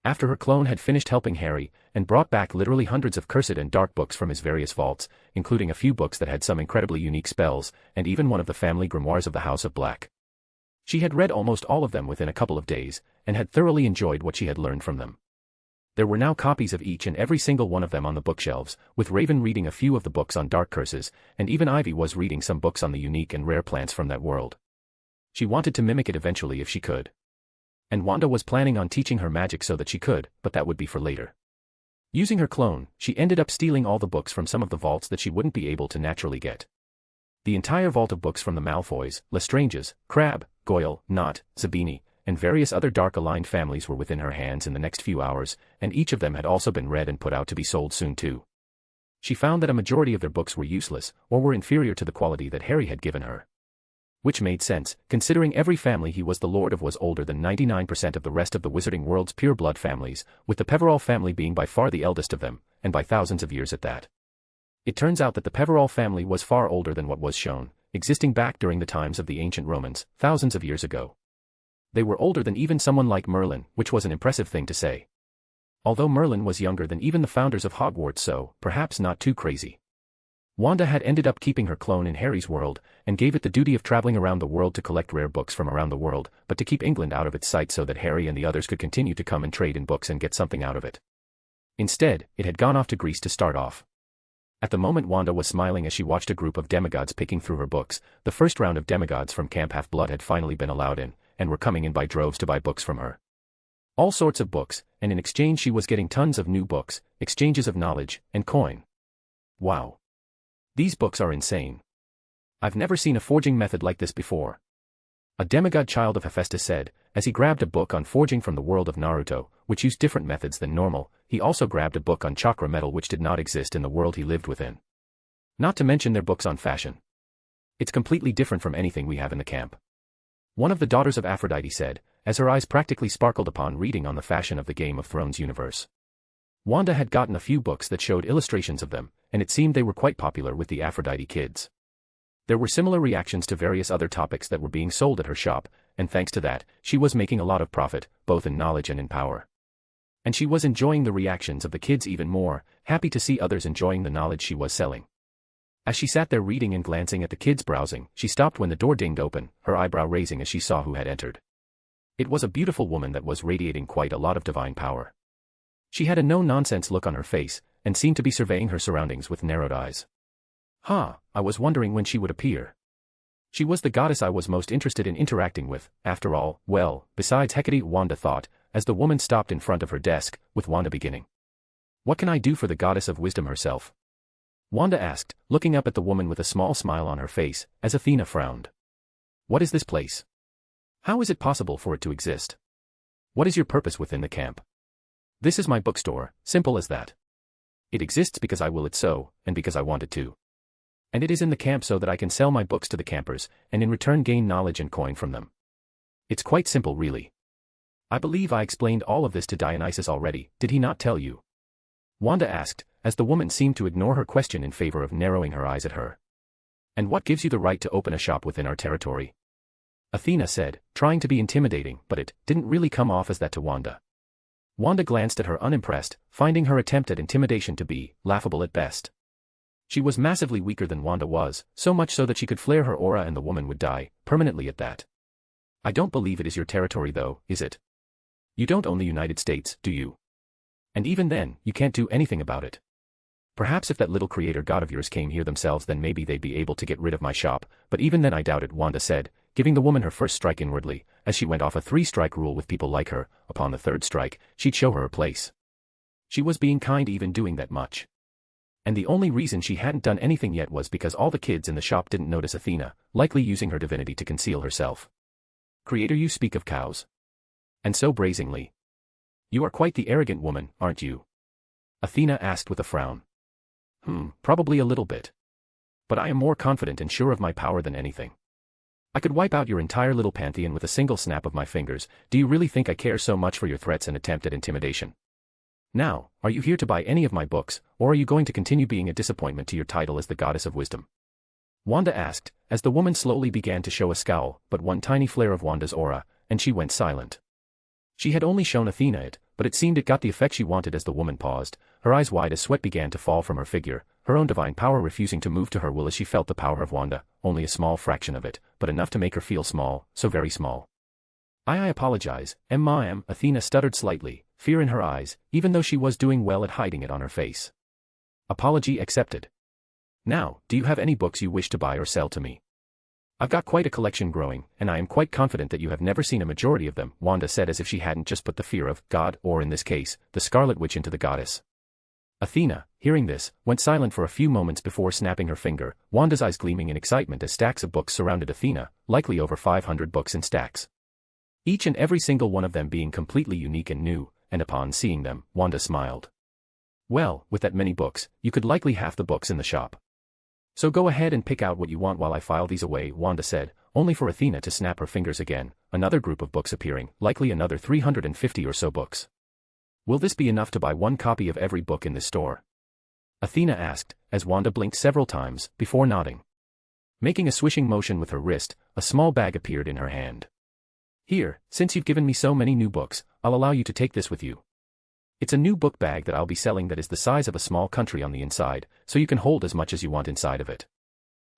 After her clone had finished helping Harry, and brought back literally hundreds of cursed and dark books from his various vaults, including a few books that had some incredibly unique spells, and even one of the family grimoires of the House of Black. She had read almost all of them within a couple of days, and had thoroughly enjoyed what she had learned from them. There were now copies of each and every single one of them on the bookshelves, with Raven reading a few of the books on dark curses, and even Ivy was reading some books on the unique and rare plants from that world. She wanted to mimic it eventually if she could. And Wanda was planning on teaching her magic so that she could, but that would be for later. Using her clone, she ended up stealing all the books from some of the vaults that she wouldn't be able to naturally get. The entire vault of books from the Malfoys, Lestranges, Crabbe, Goyle, Nott, Zabini, and various other dark-aligned families were within her hands in the next few hours, and each of them had also been read and put out to be sold soon too. She found that a majority of their books were useless, or were inferior to the quality that Harry had given her. Which made sense, considering every family he was the lord of was older than 99% of the rest of the wizarding world's pure-blood families, with the Peverall family being by far the eldest of them, and by thousands of years at that. It turns out that the Peverall family was far older than what was shown, existing back during the times of the ancient Romans, thousands of years ago. They were older than even someone like Merlin, which was an impressive thing to say. Although Merlin was younger than even the founders of Hogwarts, so, perhaps not too crazy. Wanda had ended up keeping her clone in Harry's world, and gave it the duty of traveling around the world to collect rare books from around the world, but to keep England out of its sight so that Harry and the others could continue to come and trade in books and get something out of it. Instead, it had gone off to Greece to start off. At the moment Wanda was smiling as she watched a group of demigods picking through her books. The first round of demigods from Camp Half-Blood had finally been allowed in, and were coming in by droves to buy books from her. All sorts of books, and in exchange she was getting tons of new books, exchanges of knowledge, and coin. Wow. These books are insane. I've never seen a forging method like this before. A demigod child of Hephaestus said, as he grabbed a book on forging from the world of Naruto, which used different methods than normal. He also grabbed a book on chakra metal which did not exist in the world he lived within. Not to mention their books on fashion. It's completely different from anything we have in the camp. One of the daughters of Aphrodite said, as her eyes practically sparkled upon reading on the fashion of the Game of Thrones universe. Wanda had gotten a few books that showed illustrations of them, and it seemed they were quite popular with the Aphrodite kids. There were similar reactions to various other topics that were being sold at her shop, and thanks to that, she was making a lot of profit, both in knowledge and in power. And she was enjoying the reactions of the kids even more, happy to see others enjoying the knowledge she was selling. As she sat there reading and glancing at the kids browsing, she stopped when the door dinged open, her eyebrow raising as she saw who had entered. It was a beautiful woman that was radiating quite a lot of divine power. She had a no-nonsense look on her face, and seemed to be surveying her surroundings with narrowed eyes. I was wondering when she would appear. She was the goddess I was most interested in interacting with, after all, well, besides Hecate, Wanda thought, as the woman stopped in front of her desk, with Wanda beginning. What can I do for the goddess of wisdom herself? Wanda asked, looking up at the woman with a small smile on her face, as Athena frowned. What is this place? How is it possible for it to exist? What is your purpose within the camp? This is my bookstore, simple as that. It exists because I will it so, and because I want it to. And it is in the camp so that I can sell my books to the campers, and in return gain knowledge and coin from them. It's quite simple really. I believe I explained all of this to Dionysus already, did he not tell you? Wanda asked, as the woman seemed to ignore her question in favor of narrowing her eyes at her. And what gives you the right to open a shop within our territory? Athena said, trying to be intimidating, but it didn't really come off as that to Wanda. Wanda glanced at her unimpressed, finding her attempt at intimidation to be laughable at best. She was massively weaker than Wanda was, so much so that she could flare her aura and the woman would die, permanently at that. I don't believe it is your territory though, is it? You don't own the United States, do you? And even then, you can't do anything about it. Perhaps if that little creator god of yours came here themselves then maybe they'd be able to get rid of my shop, but even then I doubt it, Wanda said, giving the woman her first strike inwardly, as she went off a 3-strike rule with people like her. Upon the 3rd strike, she'd show her place. She was being kind even doing that much. And the only reason she hadn't done anything yet was because all the kids in the shop didn't notice Athena, likely using her divinity to conceal herself. Creator, you speak of cows. And so brazenly. You are quite the arrogant woman, aren't you? Athena asked with a frown. Probably a little bit. But I am more confident and sure of my power than anything. I could wipe out your entire little pantheon with a single snap of my fingers. Do you really think I care so much for your threats and attempt at intimidation? Now, are you here to buy any of my books, or are you going to continue being a disappointment to your title as the goddess of wisdom? Wanda asked, as the woman slowly began to show a scowl, but one tiny flare of Wanda's aura, and she went silent. She had only shown Athena it, but it seemed it got the effect she wanted as the woman paused, her eyes wide as sweat began to fall from her figure, her own divine power refusing to move to her will as she felt the power of Wanda, only a small fraction of it, but enough to make her feel small, so very small. I apologize, Athena stuttered slightly, fear in her eyes, even though she was doing well at hiding it on her face. Apology accepted. Now, do you have any books you wish to buy or sell to me? I've got quite a collection growing, and I am quite confident that you have never seen a majority of them, Wanda said as if she hadn't just put the fear of God, or in this case, the Scarlet Witch into the goddess. Athena, hearing this, went silent for a few moments before snapping her finger, Wanda's eyes gleaming in excitement as stacks of books surrounded Athena, likely over 500 books in stacks. Each and every single one of them being completely unique and new, and upon seeing them, Wanda smiled. Well, with that many books, you could likely half the books in the shop. So go ahead and pick out what you want while I file these away, Wanda said, only for Athena to snap her fingers again, another group of books appearing, likely another 350 or so books. Will this be enough to buy one copy of every book in this store? Athena asked, as Wanda blinked several times, before nodding. Making a swishing motion with her wrist, a small bag appeared in her hand. Here, since you've given me so many new books, I'll allow you to take this with you. It's a new book bag that I'll be selling that is the size of a small country on the inside, so you can hold as much as you want inside of it.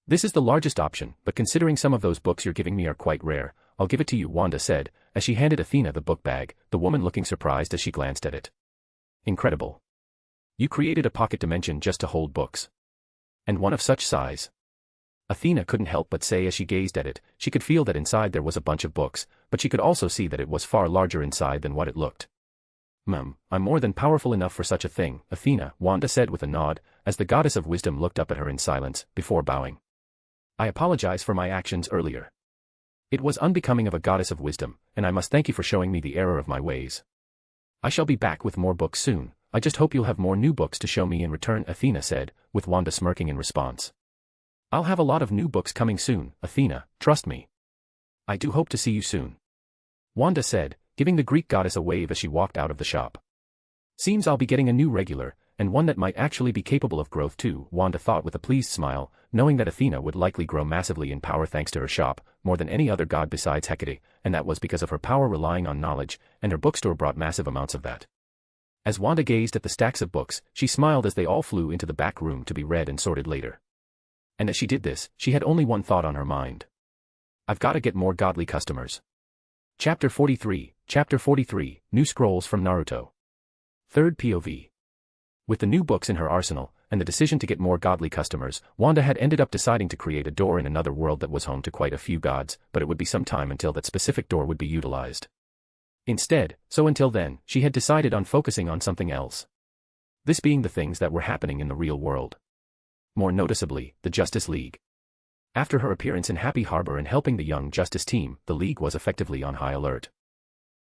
This is the largest option, but considering some of those books you're giving me are quite rare, I'll give it to you, Wanda said, as she handed Athena the book bag, the woman looking surprised as she glanced at it. Incredible. You created a pocket dimension just to hold books. And one of such size. Athena couldn't help but say as she gazed at it, she could feel that inside there was a bunch of books, but she could also see that it was far larger inside than what it looked. I'm more than powerful enough for such a thing, Athena, Wanda said with a nod, as the goddess of wisdom looked up at her in silence, before bowing. I apologize for my actions earlier. It was unbecoming of a goddess of wisdom, and I must thank you for showing me the error of my ways. I shall be back with more books soon, I just hope you'll have more new books to show me in return, Athena said, with Wanda smirking in response. I'll have a lot of new books coming soon, Athena, trust me. I do hope to see you soon. Wanda said, giving the Greek goddess a wave as she walked out of the shop. Seems I'll be getting a new regular, and one that might actually be capable of growth too, Wanda thought with a pleased smile, knowing that Athena would likely grow massively in power thanks to her shop, more than any other god besides Hecate, and that was because of her power relying on knowledge, and her bookstore brought massive amounts of that. As Wanda gazed at the stacks of books, she smiled as they all flew into the back room to be read and sorted later. And as she did this, she had only one thought on her mind. I've got to get more godly customers. Chapter 43, New Scrolls from Naruto. Third POV. With the new books in her arsenal, and the decision to get more godly customers, Wanda had ended up deciding to create a door in another world that was home to quite a few gods, but it would be some time until that specific door would be utilized. Instead, so until then, she had decided on focusing on something else. This being the things that were happening in the real world. More noticeably, the Justice League. After her appearance in Happy Harbor and helping the Young Justice team, the League was effectively on high alert.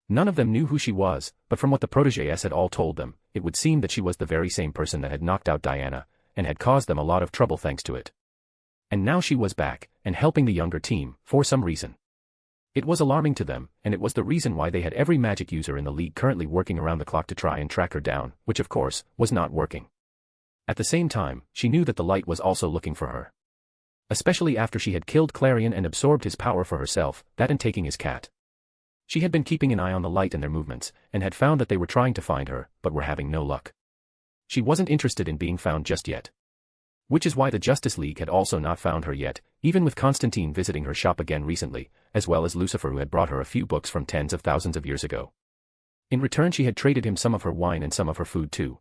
None of them knew who she was, but from what the proteges had all told them, it would seem that she was the very same person that had knocked out Diana, and had caused them a lot of trouble thanks to it. And now she was back, and helping the younger team, for some reason. It was alarming to them, and it was the reason why they had every magic user in the League currently working around the clock to try and track her down, which of course, was not working. At the same time, she knew that the Light was also looking for her. Especially after she had killed Clarion and absorbed his power for herself, that and taking his cat. She had been keeping an eye on the Light and their movements, and had found that they were trying to find her, but were having no luck. She wasn't interested in being found just yet. Which is why the Justice League had also not found her yet, even with Constantine visiting her shop again recently, as well as Lucifer who had brought her a few books from tens of thousands of years ago. In return she had traded him some of her wine and some of her food too.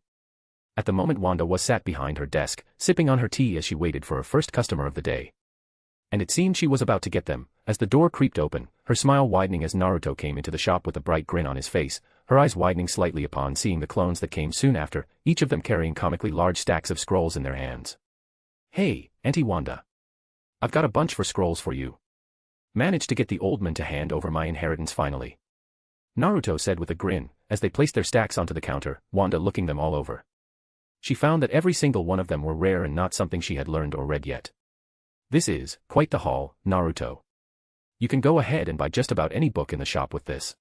At the moment Wanda was sat behind her desk, sipping on her tea as she waited for her first customer of the day. And it seemed she was about to get them, as the door creaked open, her smile widening as Naruto came into the shop with a bright grin on his face, her eyes widening slightly upon seeing the clones that came soon after, each of them carrying comically large stacks of scrolls in their hands. Hey, Auntie Wanda. I've got a bunch for scrolls for you. Managed to get the old man to hand over my inheritance finally. Naruto said with a grin, as they placed their stacks onto the counter, Wanda looking them all over. She found that every single one of them were rare and not something she had learned or read yet. This is quite the haul, Naruto. You can go ahead and buy just about any book in the shop with this.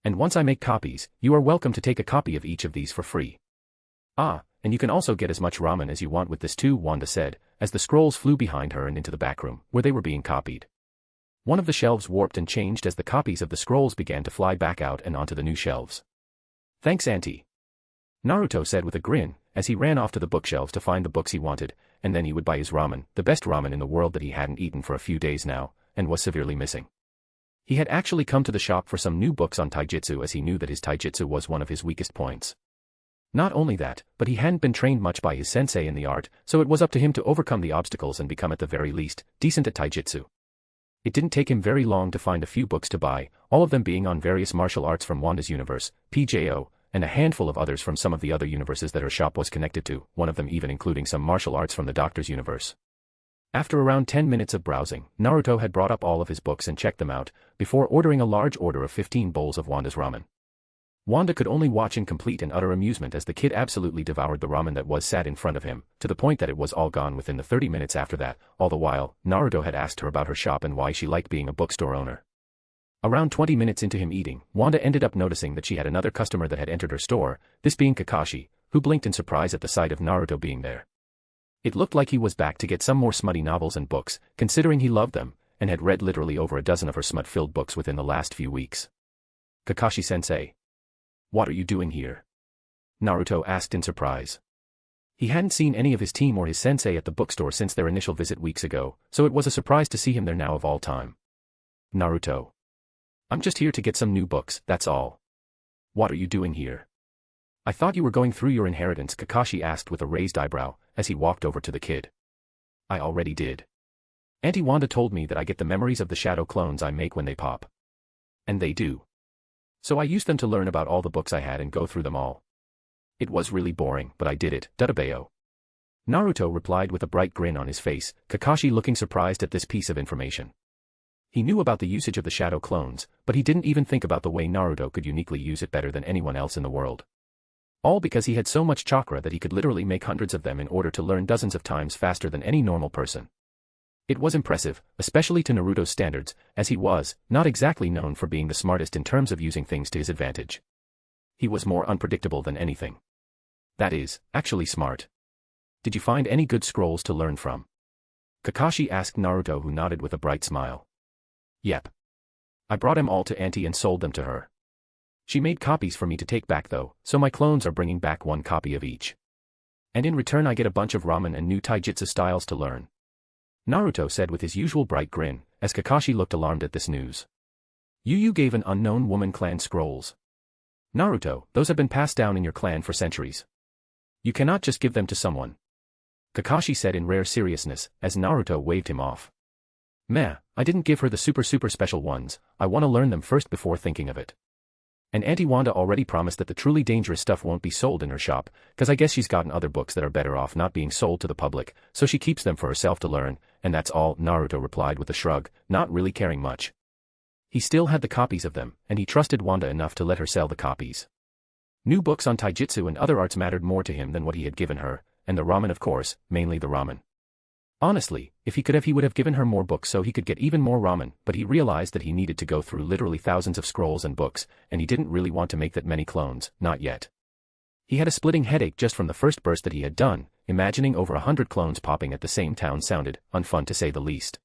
And once I make copies, you are welcome to take a copy of each of these for free. Ah, and you can also get as much ramen as you want with this too, Wanda said, as the scrolls flew behind her and into the back room, where they were being copied. One of the shelves warped and changed as the copies of the scrolls began to fly back out and onto the new shelves. Thanks, Auntie. Naruto said with a grin, as he ran off to the bookshelves to find the books he wanted, and then he would buy his ramen, the best ramen in the world that he hadn't eaten for a few days now, and was severely missing. He had actually come to the shop for some new books on taijutsu as he knew that his taijutsu was one of his weakest points. Not only that, but he hadn't been trained much by his sensei in the art, so it was up to him to overcome the obstacles and become at the very least, decent at taijutsu. It didn't take him very long to find a few books to buy, all of them being on various martial arts from Wanda's universe, PJO, and a handful of others from some of the other universes that her shop was connected to, one of them even including some martial arts from the Doctor's universe. After around 10 minutes of browsing, Naruto had brought up all of his books and checked them out, before ordering a large order of 15 bowls of Wanda's ramen. Wanda could only watch in complete and utter amusement as the kid absolutely devoured the ramen that was sat in front of him, to the point that it was all gone within the 30 minutes after that. All the while, Naruto had asked her about her shop and why she liked being a bookstore owner. Around 20 minutes into him eating, Wanda ended up noticing that she had another customer that had entered her store, this being Kakashi, who blinked in surprise at the sight of Naruto being there. It looked like he was back to get some more smutty novels and books, considering he loved them, and had read literally over a dozen of her smut-filled books within the last few weeks. Kakashi-sensei. What are you doing here? Naruto asked in surprise. He hadn't seen any of his team or his sensei at the bookstore since their initial visit weeks ago, so it was a surprise to see him there now of all time. Naruto. I'm just here to get some new books, that's all. What are you doing here? I thought you were going through your inheritance, Kakashi asked with a raised eyebrow, as he walked over to the kid. I already did. Auntie Wanda told me that I get the memories of the shadow clones I make when they pop. And they do. So I used them to learn about all the books I had and go through them all. It was really boring, but I did it, Dadabayo. Naruto replied with a bright grin on his face, Kakashi looking surprised at this piece of information. He knew about the usage of the shadow clones, but he didn't even think about the way Naruto could uniquely use it better than anyone else in the world. All because he had so much chakra that he could literally make hundreds of them in order to learn dozens of times faster than any normal person. It was impressive, especially to Naruto's standards, as he was not exactly known for being the smartest in terms of using things to his advantage. He was more unpredictable than anything. That is, actually smart. Did you find any good scrolls to learn from? Kakashi asked Naruto, who nodded with a bright smile. Yep. I brought them all to Auntie and sold them to her. She made copies for me to take back though, so my clones are bringing back one copy of each. And in return I get a bunch of ramen and new taijutsu styles to learn. Naruto said with his usual bright grin, as Kakashi looked alarmed at this news. You gave an unknown woman clan scrolls. Naruto, those have been passed down in your clan for centuries. You cannot just give them to someone. Kakashi said in rare seriousness, as Naruto waved him off. Meh, I didn't give her the super special ones, I want to learn them first before thinking of it. And Auntie Wanda already promised that the truly dangerous stuff won't be sold in her shop, cause I guess she's gotten other books that are better off not being sold to the public, so she keeps them for herself to learn, and that's all, Naruto replied with a shrug, not really caring much. He still had the copies of them, and he trusted Wanda enough to let her sell the copies. New books on taijutsu and other arts mattered more to him than what he had given her, and the ramen of course, mainly the ramen. Honestly, if he could have, he would have given her more books so he could get even more ramen, but he realized that he needed to go through literally thousands of scrolls and books, and he didn't really want to make that many clones, not yet. He had a splitting headache just from the first burst that he had done, imagining over 100 clones popping at the same town sounded unfun to say the least.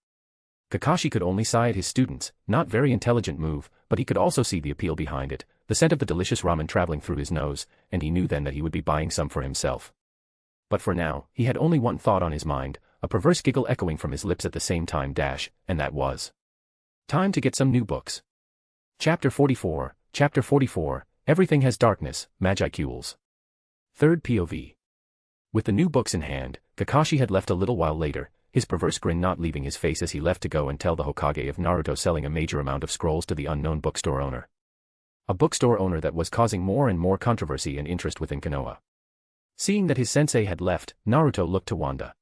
Kakashi could only sigh at his students, not very intelligent move, but he could also see the appeal behind it, the scent of the delicious ramen traveling through his nose, and he knew then that he would be buying some for himself. But for now, he had only one thought on his mind, a perverse giggle echoing from his lips at the same time and that was. Time to get some new books. Chapter 44, Everything Has Darkness, Magicules. Third POV. With the new books in hand, Kakashi had left a little while later, his perverse grin not leaving his face as he left to go and tell the Hokage of Naruto selling a major amount of scrolls to the unknown bookstore owner. A bookstore owner that was causing more and more controversy and interest within Konoha. Seeing that his sensei had left, Naruto looked to Wanda.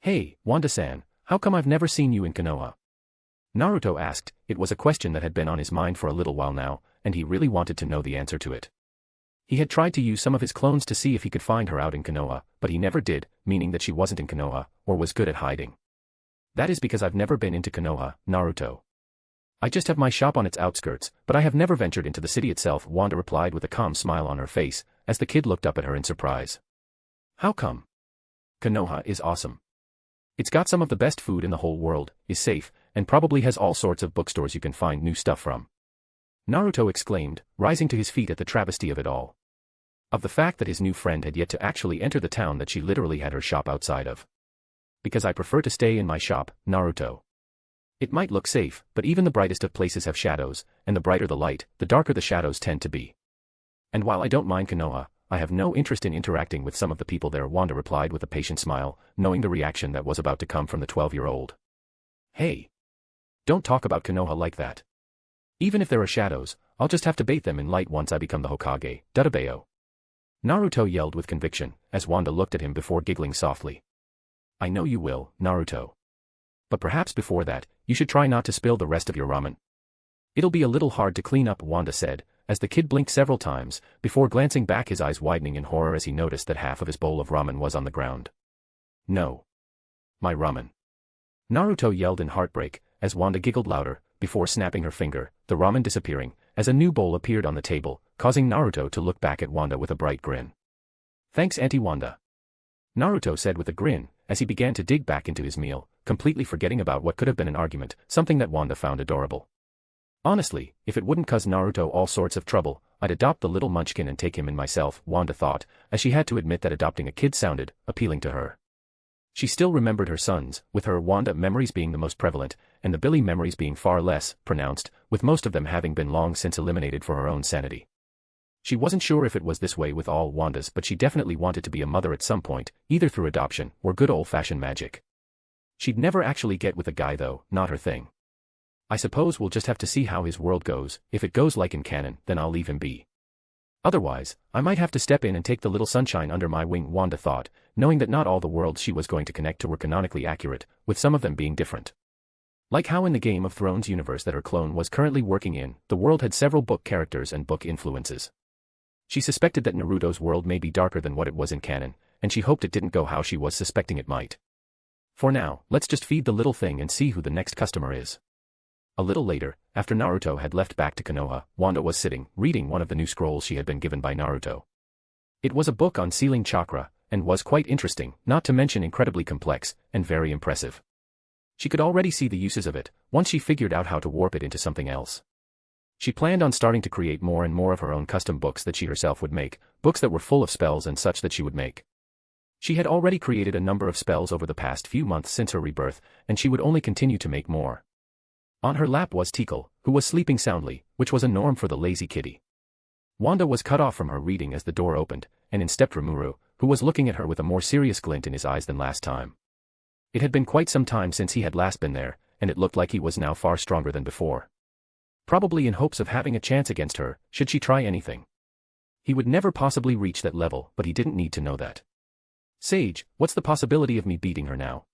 Hey, Wanda-san, how come I've never seen you in Konoha? Naruto asked. It was a question that had been on his mind for a little while now, and he really wanted to know the answer to it. He had tried to use some of his clones to see if he could find her out in Konoha, but he never did, meaning that she wasn't in Konoha, or was good at hiding. That is because I've never been into Konoha, Naruto. I just have my shop on its outskirts, but I have never ventured into the city itself, Wanda replied with a calm smile on her face, as the kid looked up at her in surprise. How come? Konoha is awesome. It's got some of the best food in the whole world, is safe, and probably has all sorts of bookstores you can find new stuff from. Naruto exclaimed, rising to his feet at the travesty of it all. Of the fact that his new friend had yet to actually enter the town that she literally had her shop outside of. Because I prefer to stay in my shop, Naruto. It might look safe, but even the brightest of places have shadows, and the brighter the light, the darker the shadows tend to be. And while I don't mind Konoha, I have no interest in interacting with some of the people there, Wanda replied with a patient smile, knowing the reaction that was about to come from the 12-year-old. Hey! Don't talk about Konoha like that. Even if there are shadows, I'll just have to bathe them in light once I become the Hokage, Dadabayo. Naruto yelled with conviction, as Wanda looked at him before giggling softly. I know you will, Naruto. But perhaps before that, you should try not to spill the rest of your ramen. It'll be a little hard to clean up, Wanda said, as the kid blinked several times, before glancing back, his eyes widening in horror as he noticed that half of his bowl of ramen was on the ground. No. My ramen. Naruto yelled in heartbreak, as Wanda giggled louder, before snapping her finger, the ramen disappearing, as a new bowl appeared on the table, causing Naruto to look back at Wanda with a bright grin. Thanks, Auntie Wanda. Naruto said with a grin, as he began to dig back into his meal, completely forgetting about what could have been an argument, something that Wanda found adorable. Honestly, if it wouldn't cause Naruto all sorts of trouble, I'd adopt the little munchkin and take him in myself, Wanda thought, as she had to admit that adopting a kid sounded appealing to her. She still remembered her sons, with her Wanda memories being the most prevalent, and the Billy memories being far less pronounced, with most of them having been long since eliminated for her own sanity. She wasn't sure if it was this way with all Wandas, but she definitely wanted to be a mother at some point, either through adoption or good old-fashioned magic. She'd never actually get with a guy though, not her thing. I suppose we'll just have to see how his world goes. If it goes like in canon, then I'll leave him be. Otherwise, I might have to step in and take the little sunshine under my wing, Wanda thought, knowing that not all the worlds she was going to connect to were canonically accurate, with some of them being different. Like how in the Game of Thrones universe that her clone was currently working in, the world had several book characters and book influences. She suspected that Naruto's world may be darker than what it was in canon, and she hoped it didn't go how she was suspecting it might. For now, let's just feed the little thing and see who the next customer is. A little later, after Naruto had left back to Konoha, Wanda was sitting, reading one of the new scrolls she had been given by Naruto. It was a book on sealing chakra, and was quite interesting, not to mention incredibly complex, and very impressive. She could already see the uses of it, once she figured out how to warp it into something else. She planned on starting to create more and more of her own custom books that she herself would make, books that were full of spells and such that she would make. She had already created a number of spells over the past few months since her rebirth, and she would only continue to make more. On her lap was Tikal, who was sleeping soundly, which was a norm for the lazy kitty. Wanda was cut off from her reading as the door opened, and in stepped Rimuru, who was looking at her with a more serious glint in his eyes than last time. It had been quite some time since he had last been there, and it looked like he was now far stronger than before. Probably in hopes of having a chance against her, should she try anything. He would never possibly reach that level, but he didn't need to know that. Sage, what's the possibility of me beating her now?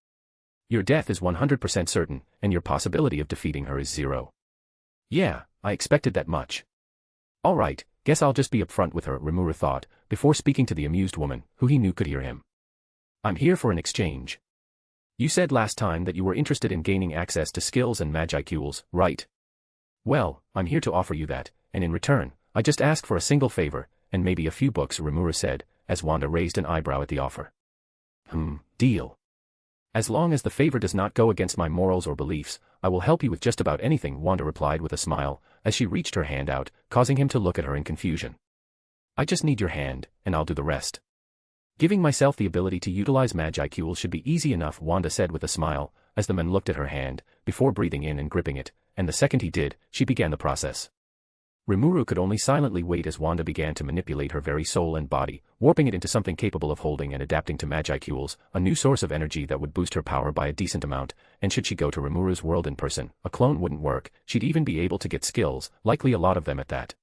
Your death is 100% certain, and your possibility of defeating her is 0. Yeah, I expected that much. Alright, guess I'll just be upfront with her, Rimuru thought, before speaking to the amused woman, who he knew could hear him. I'm here for an exchange. You said last time that you were interested in gaining access to skills and magicals, right? Well, I'm here to offer you that, and in return, I just ask for a single favor, and maybe a few books, Rimuru said, as Wanda raised an eyebrow at the offer. Deal. As long as the favor does not go against my morals or beliefs, I will help you with just about anything, Wanda replied with a smile, as she reached her hand out, causing him to look at her in confusion. I just need your hand, and I'll do the rest. Giving myself the ability to utilize magicals should be easy enough, Wanda said with a smile, as the man looked at her hand, before breathing in and gripping it, and the second he did, she began the process. Rimuru could only silently wait as Wanda began to manipulate her very soul and body, warping it into something capable of holding and adapting to magicals, a new source of energy that would boost her power by a decent amount, and should she go to Rimuru's world in person, a clone wouldn't work, she'd even be able to get skills, likely a lot of them at that.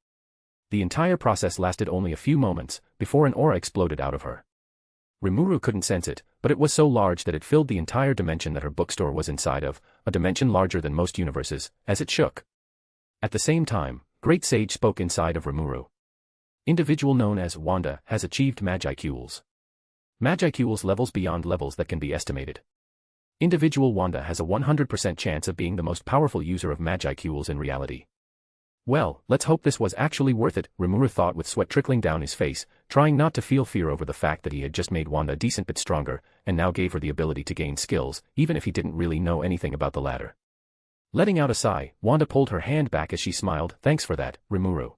The entire process lasted only a few moments, before an aura exploded out of her. Rimuru couldn't sense it, but it was so large that it filled the entire dimension that her bookstore was inside of, a dimension larger than most universes, as it shook. At the same time, Great Sage spoke inside of Rimuru. Individual known as Wanda has achieved magicals. Magicals levels beyond levels that can be estimated. Individual Wanda has a 100% chance of being the most powerful user of magicals in reality. Well, let's hope this was actually worth it, Rimuru thought with sweat trickling down his face, trying not to feel fear over the fact that he had just made Wanda a decent bit stronger, and now gave her the ability to gain skills, even if he didn't really know anything about the latter. Letting out a sigh, Wanda pulled her hand back as she smiled. Thanks for that, Rimuru.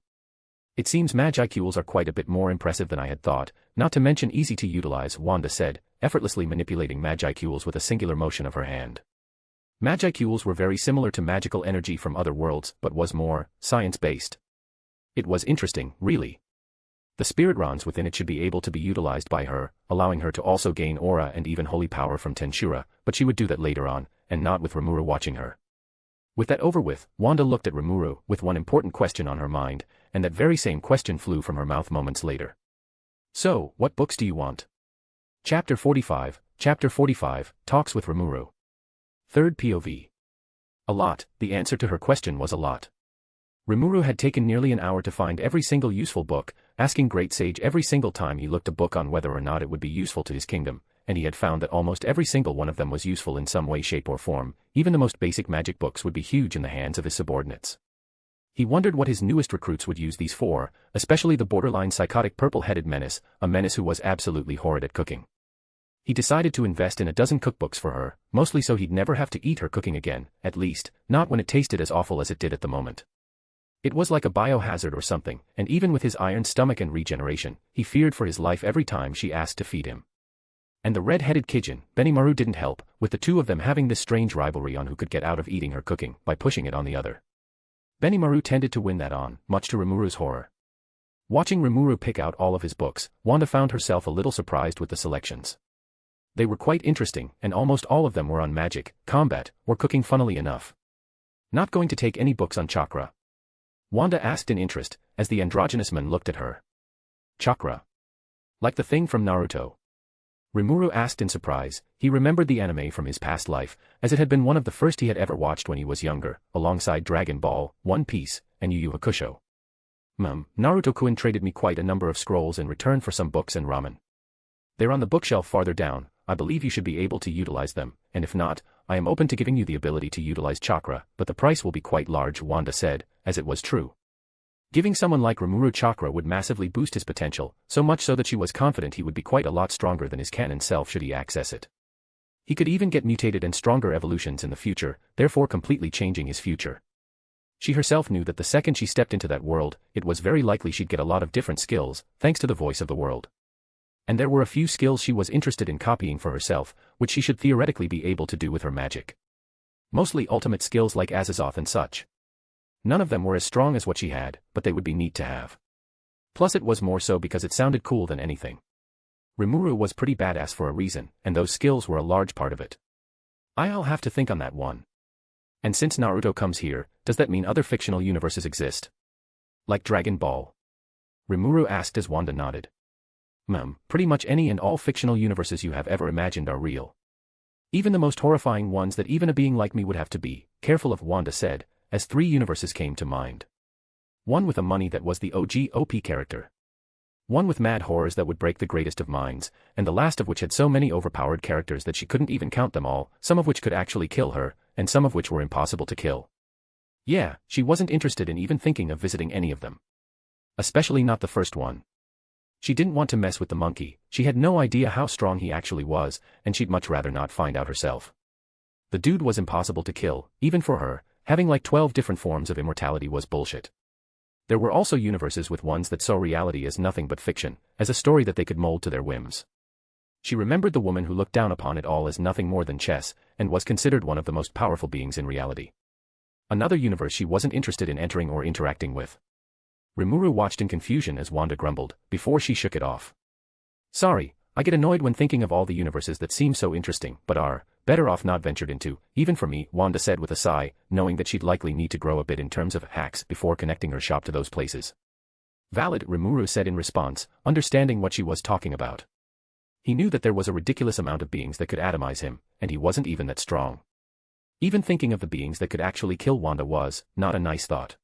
It seems magicals are quite a bit more impressive than I had thought, not to mention easy to utilize, Wanda said, effortlessly manipulating magicals with a singular motion of her hand. Magicals were very similar to magical energy from other worlds, but was more science-based. It was interesting, really. The spirit runs within it should be able to be utilized by her, allowing her to also gain aura and even holy power from Tensura, but she would do that later on, and not with Rimuru watching her. With that over with, Wanda looked at Rimuru with one important question on her mind, and that very same question flew from her mouth moments later. So, what books do you want? Chapter 45, Talks with Rimuru. Third POV. A lot, the answer to her question was a lot. Rimuru had taken nearly an hour to find every single useful book, asking Great Sage every single time he looked a book on whether or not it would be useful to his kingdom, and he had found that almost every single one of them was useful in some way, shape or form. Even the most basic magic books would be huge in the hands of his subordinates. He wondered what his newest recruits would use these for, especially the borderline psychotic purple-headed menace, a menace who was absolutely horrid at cooking. He decided to invest in a dozen cookbooks for her, mostly so he'd never have to eat her cooking again, at least, not when it tasted as awful as it did at the moment. It was like a biohazard or something, and even with his iron stomach and regeneration, he feared for his life every time she asked to feed him. And the red-headed Kijin, Benimaru, didn't help, with the two of them having this strange rivalry on who could get out of eating her cooking by pushing it on the other. Benimaru tended to win that on, much to Rimuru's horror. Watching Rimuru pick out all of his books, Wanda found herself a little surprised with the selections. They were quite interesting, and almost all of them were on magic, combat, or cooking, funnily enough. Not going to take any books on chakra? Wanda asked in interest, as the androgynous man looked at her. Chakra? Like the thing from Naruto? Rimuru asked in surprise. He remembered the anime from his past life, as it had been one of the first he had ever watched when he was younger, alongside Dragon Ball, One Piece, and Yu Yu Hakusho. Naruto-kun traded me quite a number of scrolls in return for some books and ramen. They're on the bookshelf farther down. I believe you should be able to utilize them, and if not, I am open to giving you the ability to utilize Chakra, but the price will be quite large, Wanda said, as it was true. Giving someone like Rimuru Chakra would massively boost his potential, so much so that she was confident he would be quite a lot stronger than his canon self should he access it. He could even get mutated and stronger evolutions in the future, therefore completely changing his future. She herself knew that the second she stepped into that world, it was very likely she'd get a lot of different skills, thanks to the voice of the world. And there were a few skills she was interested in copying for herself, which she should theoretically be able to do with her magic. Mostly ultimate skills like Azazoth and such. None of them were as strong as what she had, but they would be neat to have. Plus it was more so because it sounded cool than anything. Rimuru was pretty badass for a reason, and those skills were a large part of it. I'll have to think on that one. And since Naruto comes here, does that mean other fictional universes exist? Like Dragon Ball? Rimuru asked as Wanda nodded. Pretty much any and all fictional universes you have ever imagined are real. Even the most horrifying ones that even a being like me would have to be careful of, Wanda said, as 3 universes came to mind. One with a money that was the OG OP character. One with mad horrors that would break the greatest of minds, and the last of which had so many overpowered characters that she couldn't even count them all, some of which could actually kill her, and some of which were impossible to kill. Yeah, she wasn't interested in even thinking of visiting any of them. Especially not the first one. She didn't want to mess with the monkey, she had no idea how strong he actually was, and she'd much rather not find out herself. The dude was impossible to kill, even for her, having like 12 different forms of immortality was bullshit. There were also universes with ones that saw reality as nothing but fiction, as a story that they could mold to their whims. She remembered the woman who looked down upon it all as nothing more than chess, and was considered one of the most powerful beings in reality. Another universe she wasn't interested in entering or interacting with. Rimuru watched in confusion as Wanda grumbled, before she shook it off. Sorry, I get annoyed when thinking of all the universes that seem so interesting, but are better off not ventured into, even for me, Wanda said with a sigh, knowing that she'd likely need to grow a bit in terms of hacks before connecting her shop to those places. Valid, Rimuru said in response, understanding what she was talking about. He knew that there was a ridiculous amount of beings that could atomize him, and he wasn't even that strong. Even thinking of the beings that could actually kill Wanda was not a nice thought.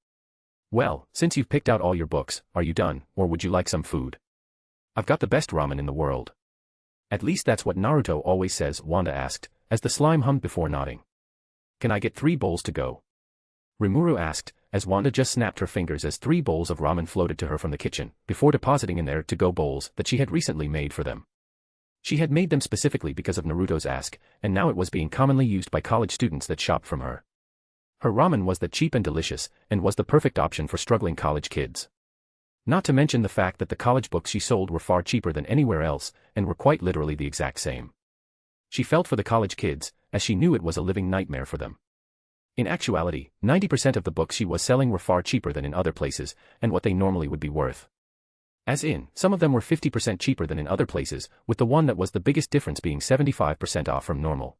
Well, since you've picked out all your books, are you done, or would you like some food? I've got the best ramen in the world. At least that's what Naruto always says, Wanda asked, as the slime hummed before nodding. Can I get 3 bowls to go? Rimuru asked, as Wanda just snapped her fingers as 3 bowls of ramen floated to her from the kitchen, before depositing in their to-go bowls that she had recently made for them. She had made them specifically because of Naruto's ask, and now it was being commonly used by college students that shopped from her. Her ramen was that cheap and delicious, and was the perfect option for struggling college kids. Not to mention the fact that the college books she sold were far cheaper than anywhere else, and were quite literally the exact same. She felt for the college kids, as she knew it was a living nightmare for them. In actuality, 90% of the books she was selling were far cheaper than in other places, and what they normally would be worth. As in, some of them were 50% cheaper than in other places, with the one that was the biggest difference being 75% off from normal.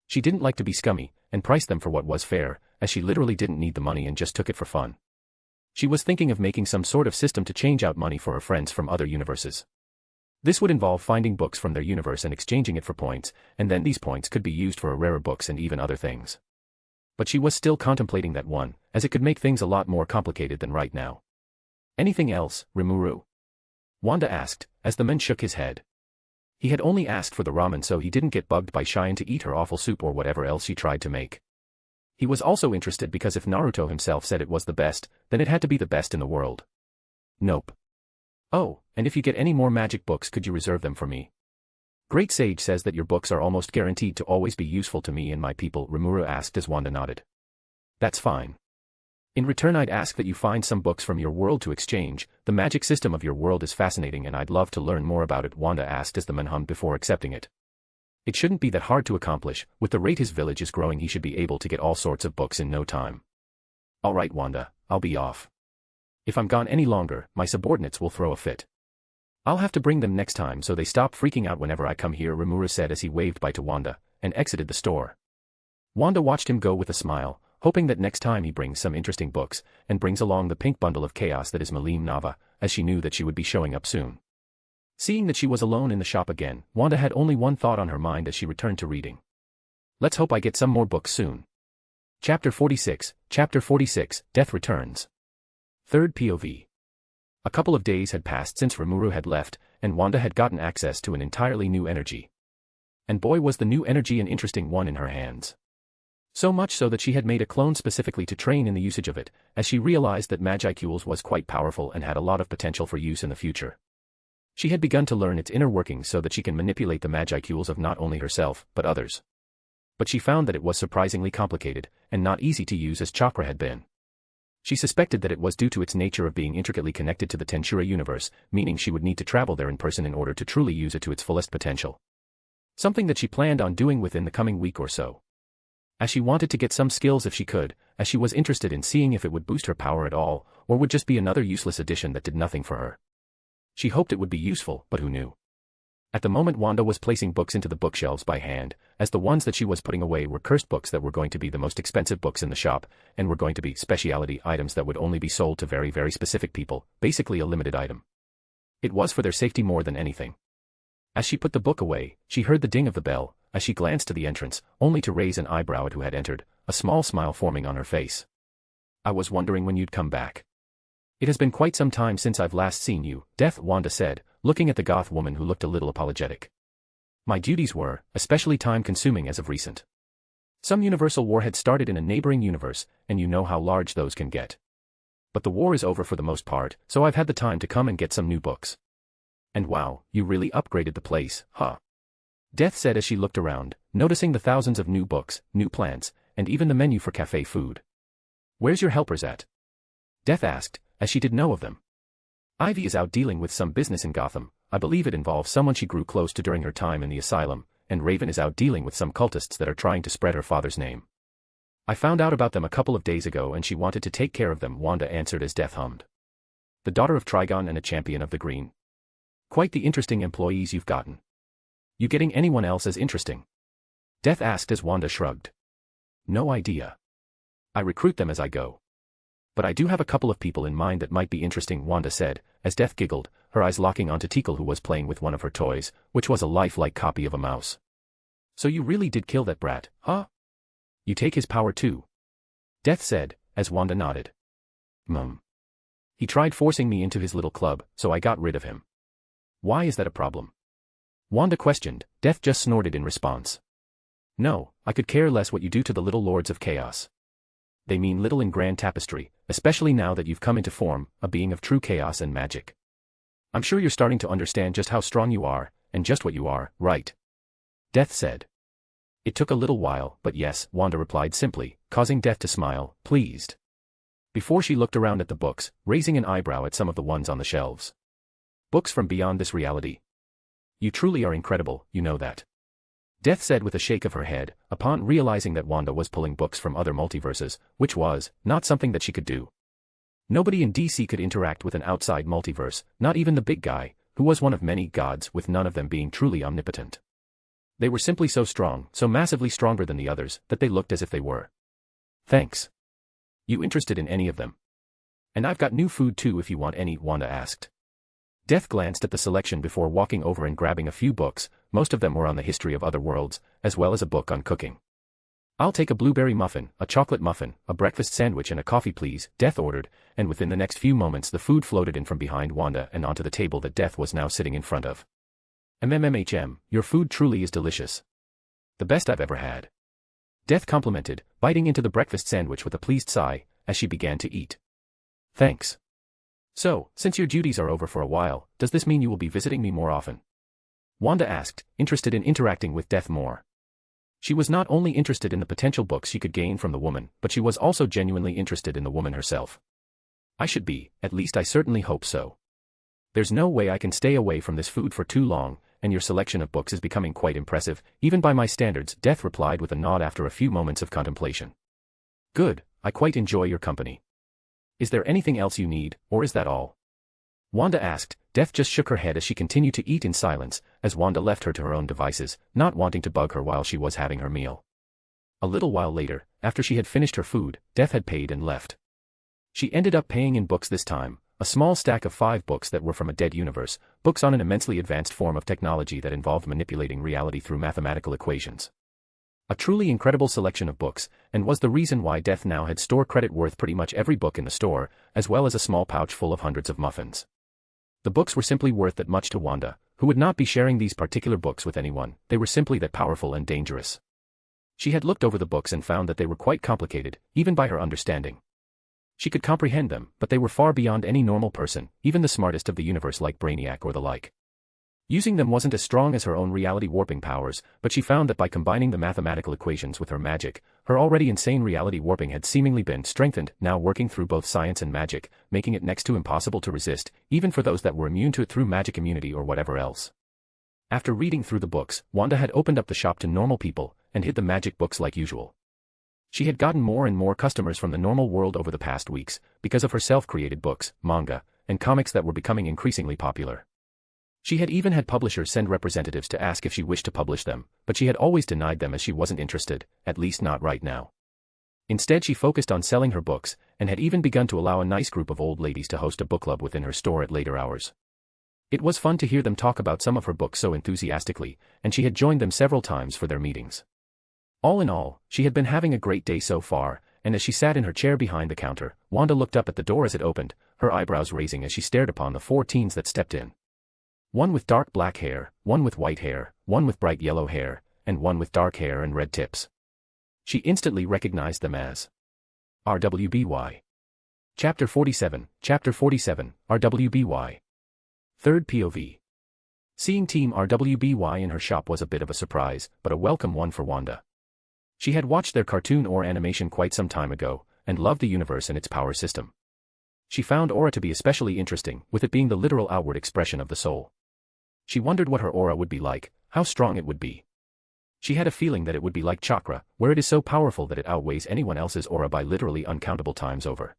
She didn't like to be scummy, and priced them for what was fair, as she literally didn't need the money and just took it for fun. She was thinking of making some sort of system to change out money for her friends from other universes. This would involve finding books from their universe and exchanging it for points, and then these points could be used for rarer books and even other things. But she was still contemplating that one, as it could make things a lot more complicated than right now. Anything else, Rimuru? Wanda asked, as the man shook his head. He had only asked for the ramen so he didn't get bugged by Cheyenne to eat her awful soup or whatever else she tried to make. He was also interested because if Naruto himself said it was the best, then it had to be the best in the world. Nope. Oh, and if you get any more magic books, could you reserve them for me? Great Sage says that your books are almost guaranteed to always be useful to me and my people, Rimuru asked as Wanda nodded. That's fine. In return, I'd ask that you find some books from your world to exchange. The magic system of your world is fascinating and I'd love to learn more about it, Wanda asked as the man hummed before accepting it. It shouldn't be that hard to accomplish. With the rate his village is growing, he should be able to get all sorts of books in no time. Alright, Wanda, I'll be off. If I'm gone any longer, my subordinates will throw a fit. I'll have to bring them next time so they stop freaking out whenever I come here, Rimuru said as he waved bye to Wanda, and exited the store. Wanda watched him go with a smile, hoping that next time he brings some interesting books, and brings along the pink bundle of chaos that is Malim Nava, as she knew that she would be showing up soon. Seeing that she was alone in the shop again, Wanda had only one thought on her mind as she returned to reading. Let's hope I get some more books soon. Chapter 46, Death Returns. Third POV. A couple of days had passed since Rimuru had left, and Wanda had gotten access to an entirely new energy. And boy was the new energy an interesting one in her hands. So much so that she had made a clone specifically to train in the usage of it, as she realized that Magicule was quite powerful and had a lot of potential for use in the future. She had begun to learn its inner workings so that she can manipulate the Magicules of not only herself, but others. But she found that it was surprisingly complicated, and not easy to use as Chakra had been. She suspected that it was due to its nature of being intricately connected to the Tensura universe, meaning she would need to travel there in person in order to truly use it to its fullest potential. Something that she planned on doing within the coming week or so. As she wanted to get some skills if she could, as she was interested in seeing if it would boost her power at all, or would just be another useless addition that did nothing for her. She hoped it would be useful, but who knew? At the moment Wanda was placing books into the bookshelves by hand, as the ones that she was putting away were cursed books that were going to be the most expensive books in the shop, and were going to be specialty items that would only be sold to very, very specific people, basically a limited item. It was for their safety more than anything. As she put the book away, she heard the ding of the bell, as she glanced to the entrance, only to raise an eyebrow at who had entered, a small smile forming on her face. "I was wondering when you'd come back. It has been quite some time since I've last seen you," Death, Wanda said, looking at the goth woman who looked a little apologetic. "My duties were, especially time-consuming as of recent. Some universal war had started in a neighboring universe, and you know how large those can get. But the war is over for the most part, so I've had the time to come and get some new books. And wow, you really upgraded the place, huh?" Death said as she looked around, noticing the thousands of new books, new plants, and even the menu for cafe food. "Where's your helpers at?" Death asked, as she did know of them. "Ivy is out dealing with some business in Gotham. I believe it involves someone she grew close to during her time in the asylum, and Raven is out dealing with some cultists that are trying to spread her father's name. I found out about them a couple of days ago and she wanted to take care of them," Wanda answered as Death hummed. "The daughter of Trigon and a champion of the Green. Quite the interesting employees you've gotten. You getting anyone else as interesting?" Death asked as Wanda shrugged. "No idea. I recruit them as I go. But I do have a couple of people in mind that might be interesting," Wanda said, as Death giggled, her eyes locking onto Tikal who was playing with one of her toys, which was a lifelike copy of a mouse. "So you really did kill that brat, huh? You take his power too?" Death said, as Wanda nodded. He tried forcing me into his little club, so I got rid of him." "Why is that a problem?" Wanda questioned. Death just snorted in response. "No, I could care less what you do to the little lords of chaos. They mean little in grand tapestry, especially now that you've come into form, a being of true chaos and magic. I'm sure you're starting to understand just how strong you are, and just what you are, right?" Death said. "It took a little while, but yes," Wanda replied simply, causing Death to smile, pleased. Before she looked around at the books, raising an eyebrow at some of the ones on the shelves. "Books from beyond this reality. You truly are incredible, you know that." Death said with a shake of her head, upon realizing that Wanda was pulling books from other multiverses, which was not something that she could do. Nobody in DC could interact with an outside multiverse, not even the big guy, who was one of many gods, with none of them being truly omnipotent. They were simply so strong, so massively stronger than the others, that they looked as if they were. "Thanks. You interested in any of them? And I've got new food too if you want any," Wanda asked. Death glanced at the selection before walking over and grabbing a few books. Most of them were on the history of other worlds, as well as a book on cooking. "I'll take a blueberry muffin, a chocolate muffin, a breakfast sandwich and a coffee please," Death ordered, and within the next few moments the food floated in from behind Wanda and onto the table that Death was now sitting in front of. Your food truly is delicious. The best I've ever had." Death complimented, biting into the breakfast sandwich with a pleased sigh, as she began to eat. "Thanks. So, since your duties are over for a while, does this mean you will be visiting me more often?" Wanda asked, interested in interacting with Death more. She was not only interested in the potential books she could gain from the woman, but she was also genuinely interested in the woman herself. "I should be, at least I certainly hope so. There's no way I can stay away from this food for too long, and your selection of books is becoming quite impressive, even by my standards," Death replied with a nod after a few moments of contemplation. "Good, I quite enjoy your company. Is there anything else you need, or is that all?" Wanda asked. Death just shook her head as she continued to eat in silence, as Wanda left her to her own devices, not wanting to bug her while she was having her meal. A little while later, after she had finished her food, Death had paid and left. She ended up paying in books this time, a small stack of 5 books that were from a dead universe, books on an immensely advanced form of technology that involved manipulating reality through mathematical equations. A truly incredible selection of books, and was the reason why Death now had store credit worth pretty much every book in the store, as well as a small pouch full of hundreds of muffins. The books were simply worth that much to Wanda, who would not be sharing these particular books with anyone, they were simply that powerful and dangerous. She had looked over the books and found that they were quite complicated, even by her understanding. She could comprehend them, but they were far beyond any normal person, even the smartest of the universe like Brainiac or the like. Using them wasn't as strong as her own reality warping powers, but she found that by combining the mathematical equations with her magic, her already insane reality warping had seemingly been strengthened, now working through both science and magic, making it next to impossible to resist, even for those that were immune to it through magic immunity or whatever else. After reading through the books, Wanda had opened up the shop to normal people, and hid the magic books like usual. She had gotten more and more customers from the normal world over the past weeks, because of her self-created books, manga, and comics that were becoming increasingly popular. She had even had publishers send representatives to ask if she wished to publish them, but she had always denied them as she wasn't interested, at least not right now. Instead she focused on selling her books, and had even begun to allow a nice group of old ladies to host a book club within her store at later hours. It was fun to hear them talk about some of her books so enthusiastically, and she had joined them several times for their meetings. All in all, she had been having a great day so far, and as she sat in her chair behind the counter, Wanda looked up at the door as it opened, her eyebrows raising as she stared upon the 4 teens that stepped in. One with dark black hair, one with white hair, one with bright yellow hair, and one with dark hair and red tips. She instantly recognized them as RWBY. Chapter 47, RWBY. Third POV. Seeing Team RWBY in her shop was a bit of a surprise, but a welcome one for Wanda. She had watched their cartoon or animation quite some time ago, and loved the universe and its power system. She found aura to be especially interesting, with it being the literal outward expression of the soul. She wondered what her aura would be like, how strong it would be. She had a feeling that it would be like Chakra, where it is so powerful that it outweighs anyone else's aura by literally uncountable times over.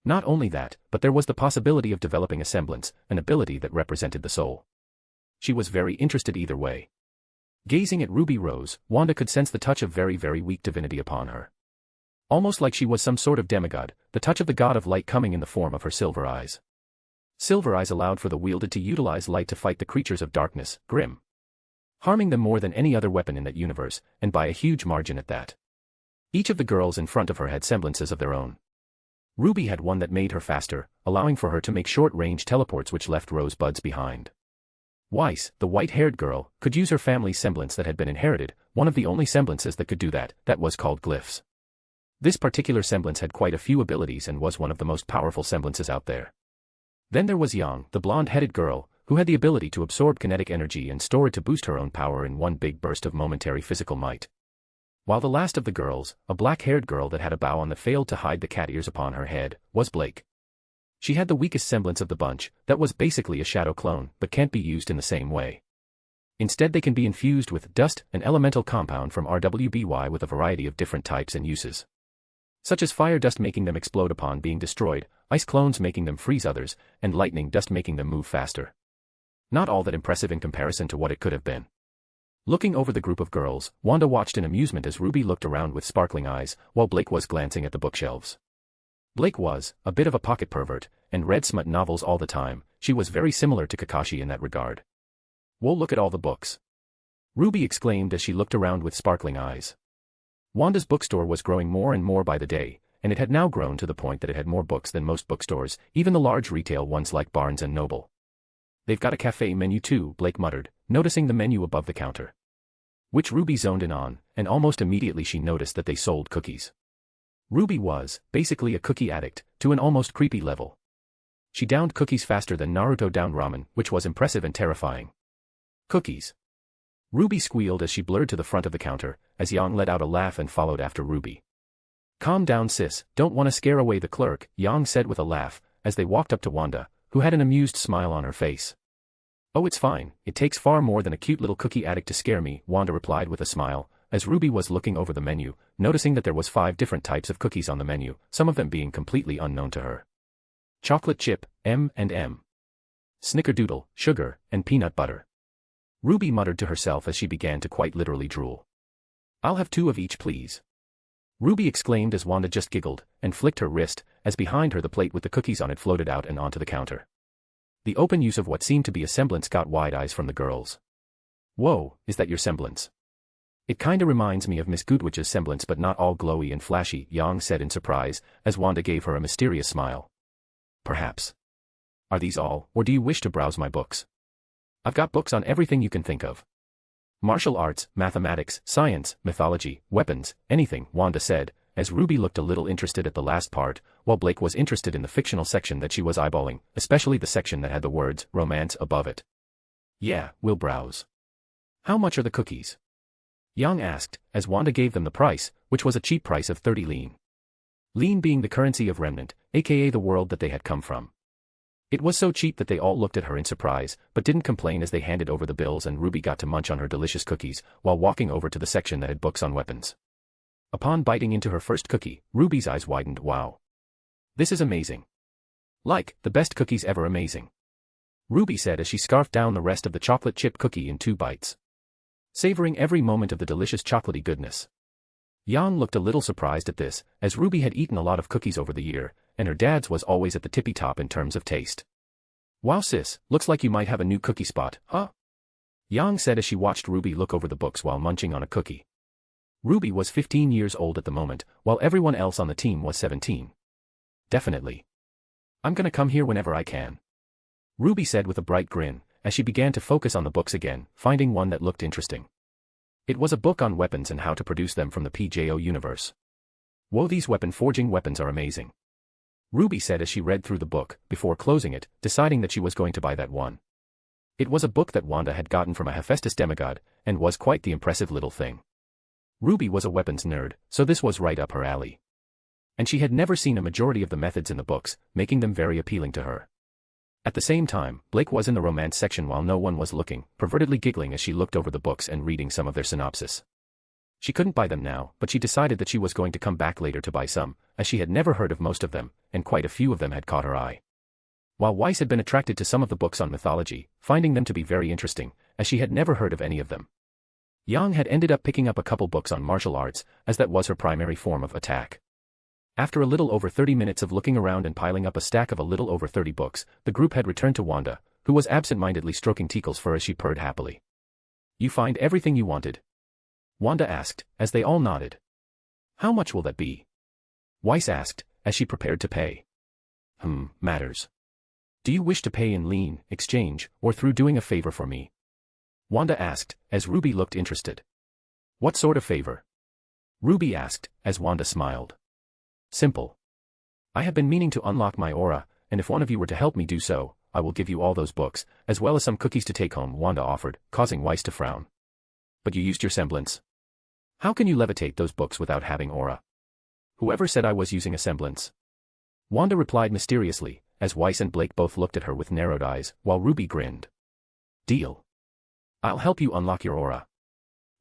Not only that, but there was the possibility of developing a semblance, an ability that represented the soul. She was very interested either way. Gazing at Ruby Rose, Wanda could sense the touch of very, very weak divinity upon her. Almost like she was some sort of demigod, the touch of the god of light coming in the form of her silver eyes. Silver eyes allowed for the wielded to utilize light to fight the creatures of darkness, Grim, harming them more than any other weapon in that universe, and by a huge margin at that. Each of the girls in front of her had semblances of their own. Ruby had one that made her faster, allowing for her to make short-range teleports which left rosebuds behind. Weiss, the white-haired girl, could use her family's semblance that had been inherited, one of the only semblances that could do that was called glyphs. This particular semblance had quite a few abilities and was one of the most powerful semblances out there. Then there was Yang, the blonde-headed girl, who had the ability to absorb kinetic energy and store it to boost her own power in one big burst of momentary physical might. While the last of the girls, a black-haired girl that had a bow on that failed to hide the cat ears upon her head, was Blake. She had the weakest semblance of the bunch, that was basically a shadow clone, but can't be used in the same way. Instead they can be infused with dust, an elemental compound from RWBY with a variety of different types and uses. Such as fire dust making them explode upon being destroyed, ice clones making them freeze others, and lightning dust making them move faster. Not all that impressive in comparison to what it could have been. Looking over the group of girls, Wanda watched in amusement as Ruby looked around with sparkling eyes, while Blake was glancing at the bookshelves. Blake was a bit of a pocket pervert, and read smut novels all the time. She was very similar to Kakashi in that regard. "Whoa, look at all the books!" Ruby exclaimed as she looked around with sparkling eyes. Wanda's bookstore was growing more and more by the day, and it had now grown to the point that it had more books than most bookstores, even the large retail ones like Barnes & Noble. "They've got a cafe menu too," Blake muttered, noticing the menu above the counter. Which Ruby zoned in on, and almost immediately she noticed that they sold cookies. Ruby was, basically a cookie addict, to an almost creepy level. She downed cookies faster than Naruto downed ramen, which was impressive and terrifying. Cookies. Ruby squealed as she blurred to the front of the counter, as Yang let out a laugh and followed after Ruby. "Calm down sis, don't want to scare away the clerk," Yang said with a laugh, as they walked up to Wanda, who had an amused smile on her face. "Oh, it's fine, it takes far more than a cute little cookie addict to scare me," Wanda replied with a smile, as Ruby was looking over the menu, noticing that there was 5 different types of cookies on the menu, some of them being completely unknown to her. Chocolate chip, M&M. Snickerdoodle, sugar, and peanut butter. Ruby muttered to herself as she began to quite literally drool. "I'll have 2 of each please." Ruby exclaimed as Wanda just giggled, and flicked her wrist, as behind her the plate with the cookies on it floated out and onto the counter. The open use of what seemed to be a semblance got wide eyes from the girls. "Whoa, is that your semblance?" "It kinda reminds me of Miss Goodwich's semblance but not all glowy and flashy," Yang said in surprise, as Wanda gave her a mysterious smile. "Perhaps. Are these all, or do you wish to browse my books?" I've got books on everything you can think of. Martial arts, mathematics, science, mythology, weapons, anything, Wanda said, as Ruby looked a little interested at the last part, while Blake was interested in the fictional section that she was eyeballing, especially the section that had the words, romance, above it. Yeah, we'll browse. How much are the cookies? Yang asked, as Wanda gave them the price, which was a cheap price of 30 lean. Lean being the currency of Remnant, aka the world that they had come from. It was so cheap that they all looked at her in surprise, but didn't complain as they handed over the bills and Ruby got to munch on her delicious cookies, while walking over to the section that had books on weapons. Upon biting into her first cookie, Ruby's eyes widened. Wow. This is amazing. Like, the best cookies ever amazing. Ruby said as she scarfed down the rest of the chocolate chip cookie in 2 bites. Savoring every moment of the delicious chocolatey goodness. Yang looked a little surprised at this, as Ruby had eaten a lot of cookies over the year, and her dad's was always at the tippy top in terms of taste. Wow sis, looks like you might have a new cookie spot, huh? Yang said as she watched Ruby look over the books while munching on a cookie. Ruby was 15 years old at the moment, while everyone else on the team was 17. Definitely. I'm gonna come here whenever I can. Ruby said with a bright grin, as she began to focus on the books again, finding one that looked interesting. It was a book on weapons and how to produce them from the PJO universe. Whoa, these forging weapons are amazing. Ruby said as she read through the book, before closing it, deciding that she was going to buy that one. It was a book that Wanda had gotten from a Hephaestus demigod, and was quite the impressive little thing. Ruby was a weapons nerd, so this was right up her alley. And she had never seen a majority of the methods in the books, making them very appealing to her. At the same time, Blake was in the romance section while no one was looking, pervertedly giggling as she looked over the books and reading some of their synopsis. She couldn't buy them now, but she decided that she was going to come back later to buy some, as she had never heard of most of them, and quite a few of them had caught her eye. While Weiss had been attracted to some of the books on mythology, finding them to be very interesting, as she had never heard of any of them. Yang had ended up picking up a couple books on martial arts, as that was her primary form of attack. After a little over 30 minutes of looking around and piling up a stack of a little over 30 books, the group had returned to Wanda, who was absent-mindedly stroking Tikal's fur as she purred happily. You find everything you wanted? Wanda asked, as they all nodded. How much will that be? Weiss asked, as she prepared to pay. Matters. Do you wish to pay in lean, exchange, or through doing a favor for me? Wanda asked, as Ruby looked interested. What sort of favor? Ruby asked, as Wanda smiled. Simple. I have been meaning to unlock my aura, and if one of you were to help me do so, I will give you all those books, as well as some cookies to take home, Wanda offered, causing Weiss to frown. But you used your semblance. How can you levitate those books without having aura? Whoever said I was using a semblance? Wanda replied mysteriously, as Weiss and Blake both looked at her with narrowed eyes, while Ruby grinned. Deal. I'll help you unlock your aura.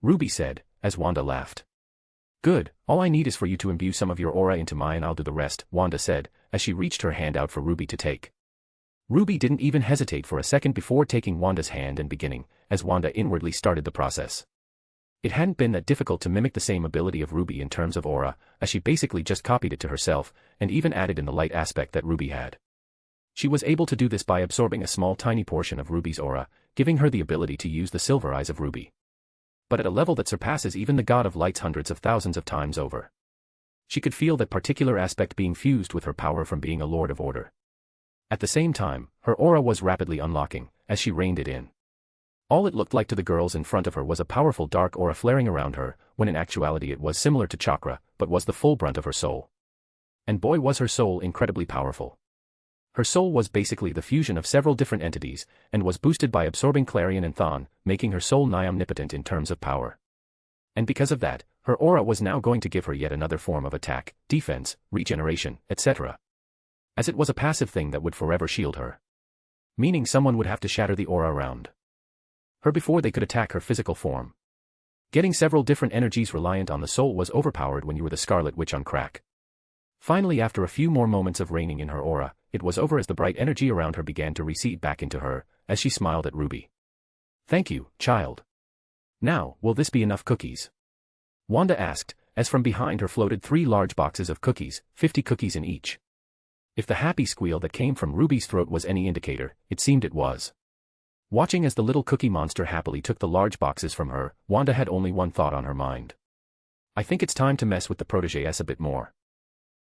Ruby said, as Wanda laughed. Good, all I need is for you to imbue some of your aura into mine, I'll do the rest, Wanda said, as she reached her hand out for Ruby to take. Ruby didn't even hesitate for a second before taking Wanda's hand and beginning, as Wanda inwardly started the process. It hadn't been that difficult to mimic the same ability of Ruby in terms of aura, as she basically just copied it to herself, and even added in the light aspect that Ruby had. She was able to do this by absorbing a small tiny portion of Ruby's aura, giving her the ability to use the silver eyes of Ruby. But at a level that surpasses even the God of Light's hundreds of thousands of times over. She could feel that particular aspect being fused with her power from being a Lord of Order. At the same time, her aura was rapidly unlocking, as she reined it in. All it looked like to the girls in front of her was a powerful dark aura flaring around her, when in actuality it was similar to Chakra, but was the full brunt of her soul. And boy was her soul incredibly powerful. Her soul was basically the fusion of several different entities, and was boosted by absorbing Clarion and Thon, making her soul nigh omnipotent in terms of power. And because of that, her aura was now going to give her yet another form of attack, defense, regeneration, etc. As it was a passive thing that would forever shield her. Meaning someone would have to shatter the aura around her before they could attack her physical form. Getting several different energies reliant on the soul was overpowered when you were the Scarlet Witch on crack. Finally, after a few more moments of reigning in her aura, it was over as the bright energy around her began to recede back into her, as she smiled at Ruby. Thank you, child. Now, will this be enough cookies? Wanda asked, as from behind her floated 3 large boxes of cookies, 50 cookies in each. If the happy squeal that came from Ruby's throat was any indicator, it seemed it was. Watching as the little cookie monster happily took the large boxes from her, Wanda had only one thought on her mind. I think it's time to mess with the proteges a bit more.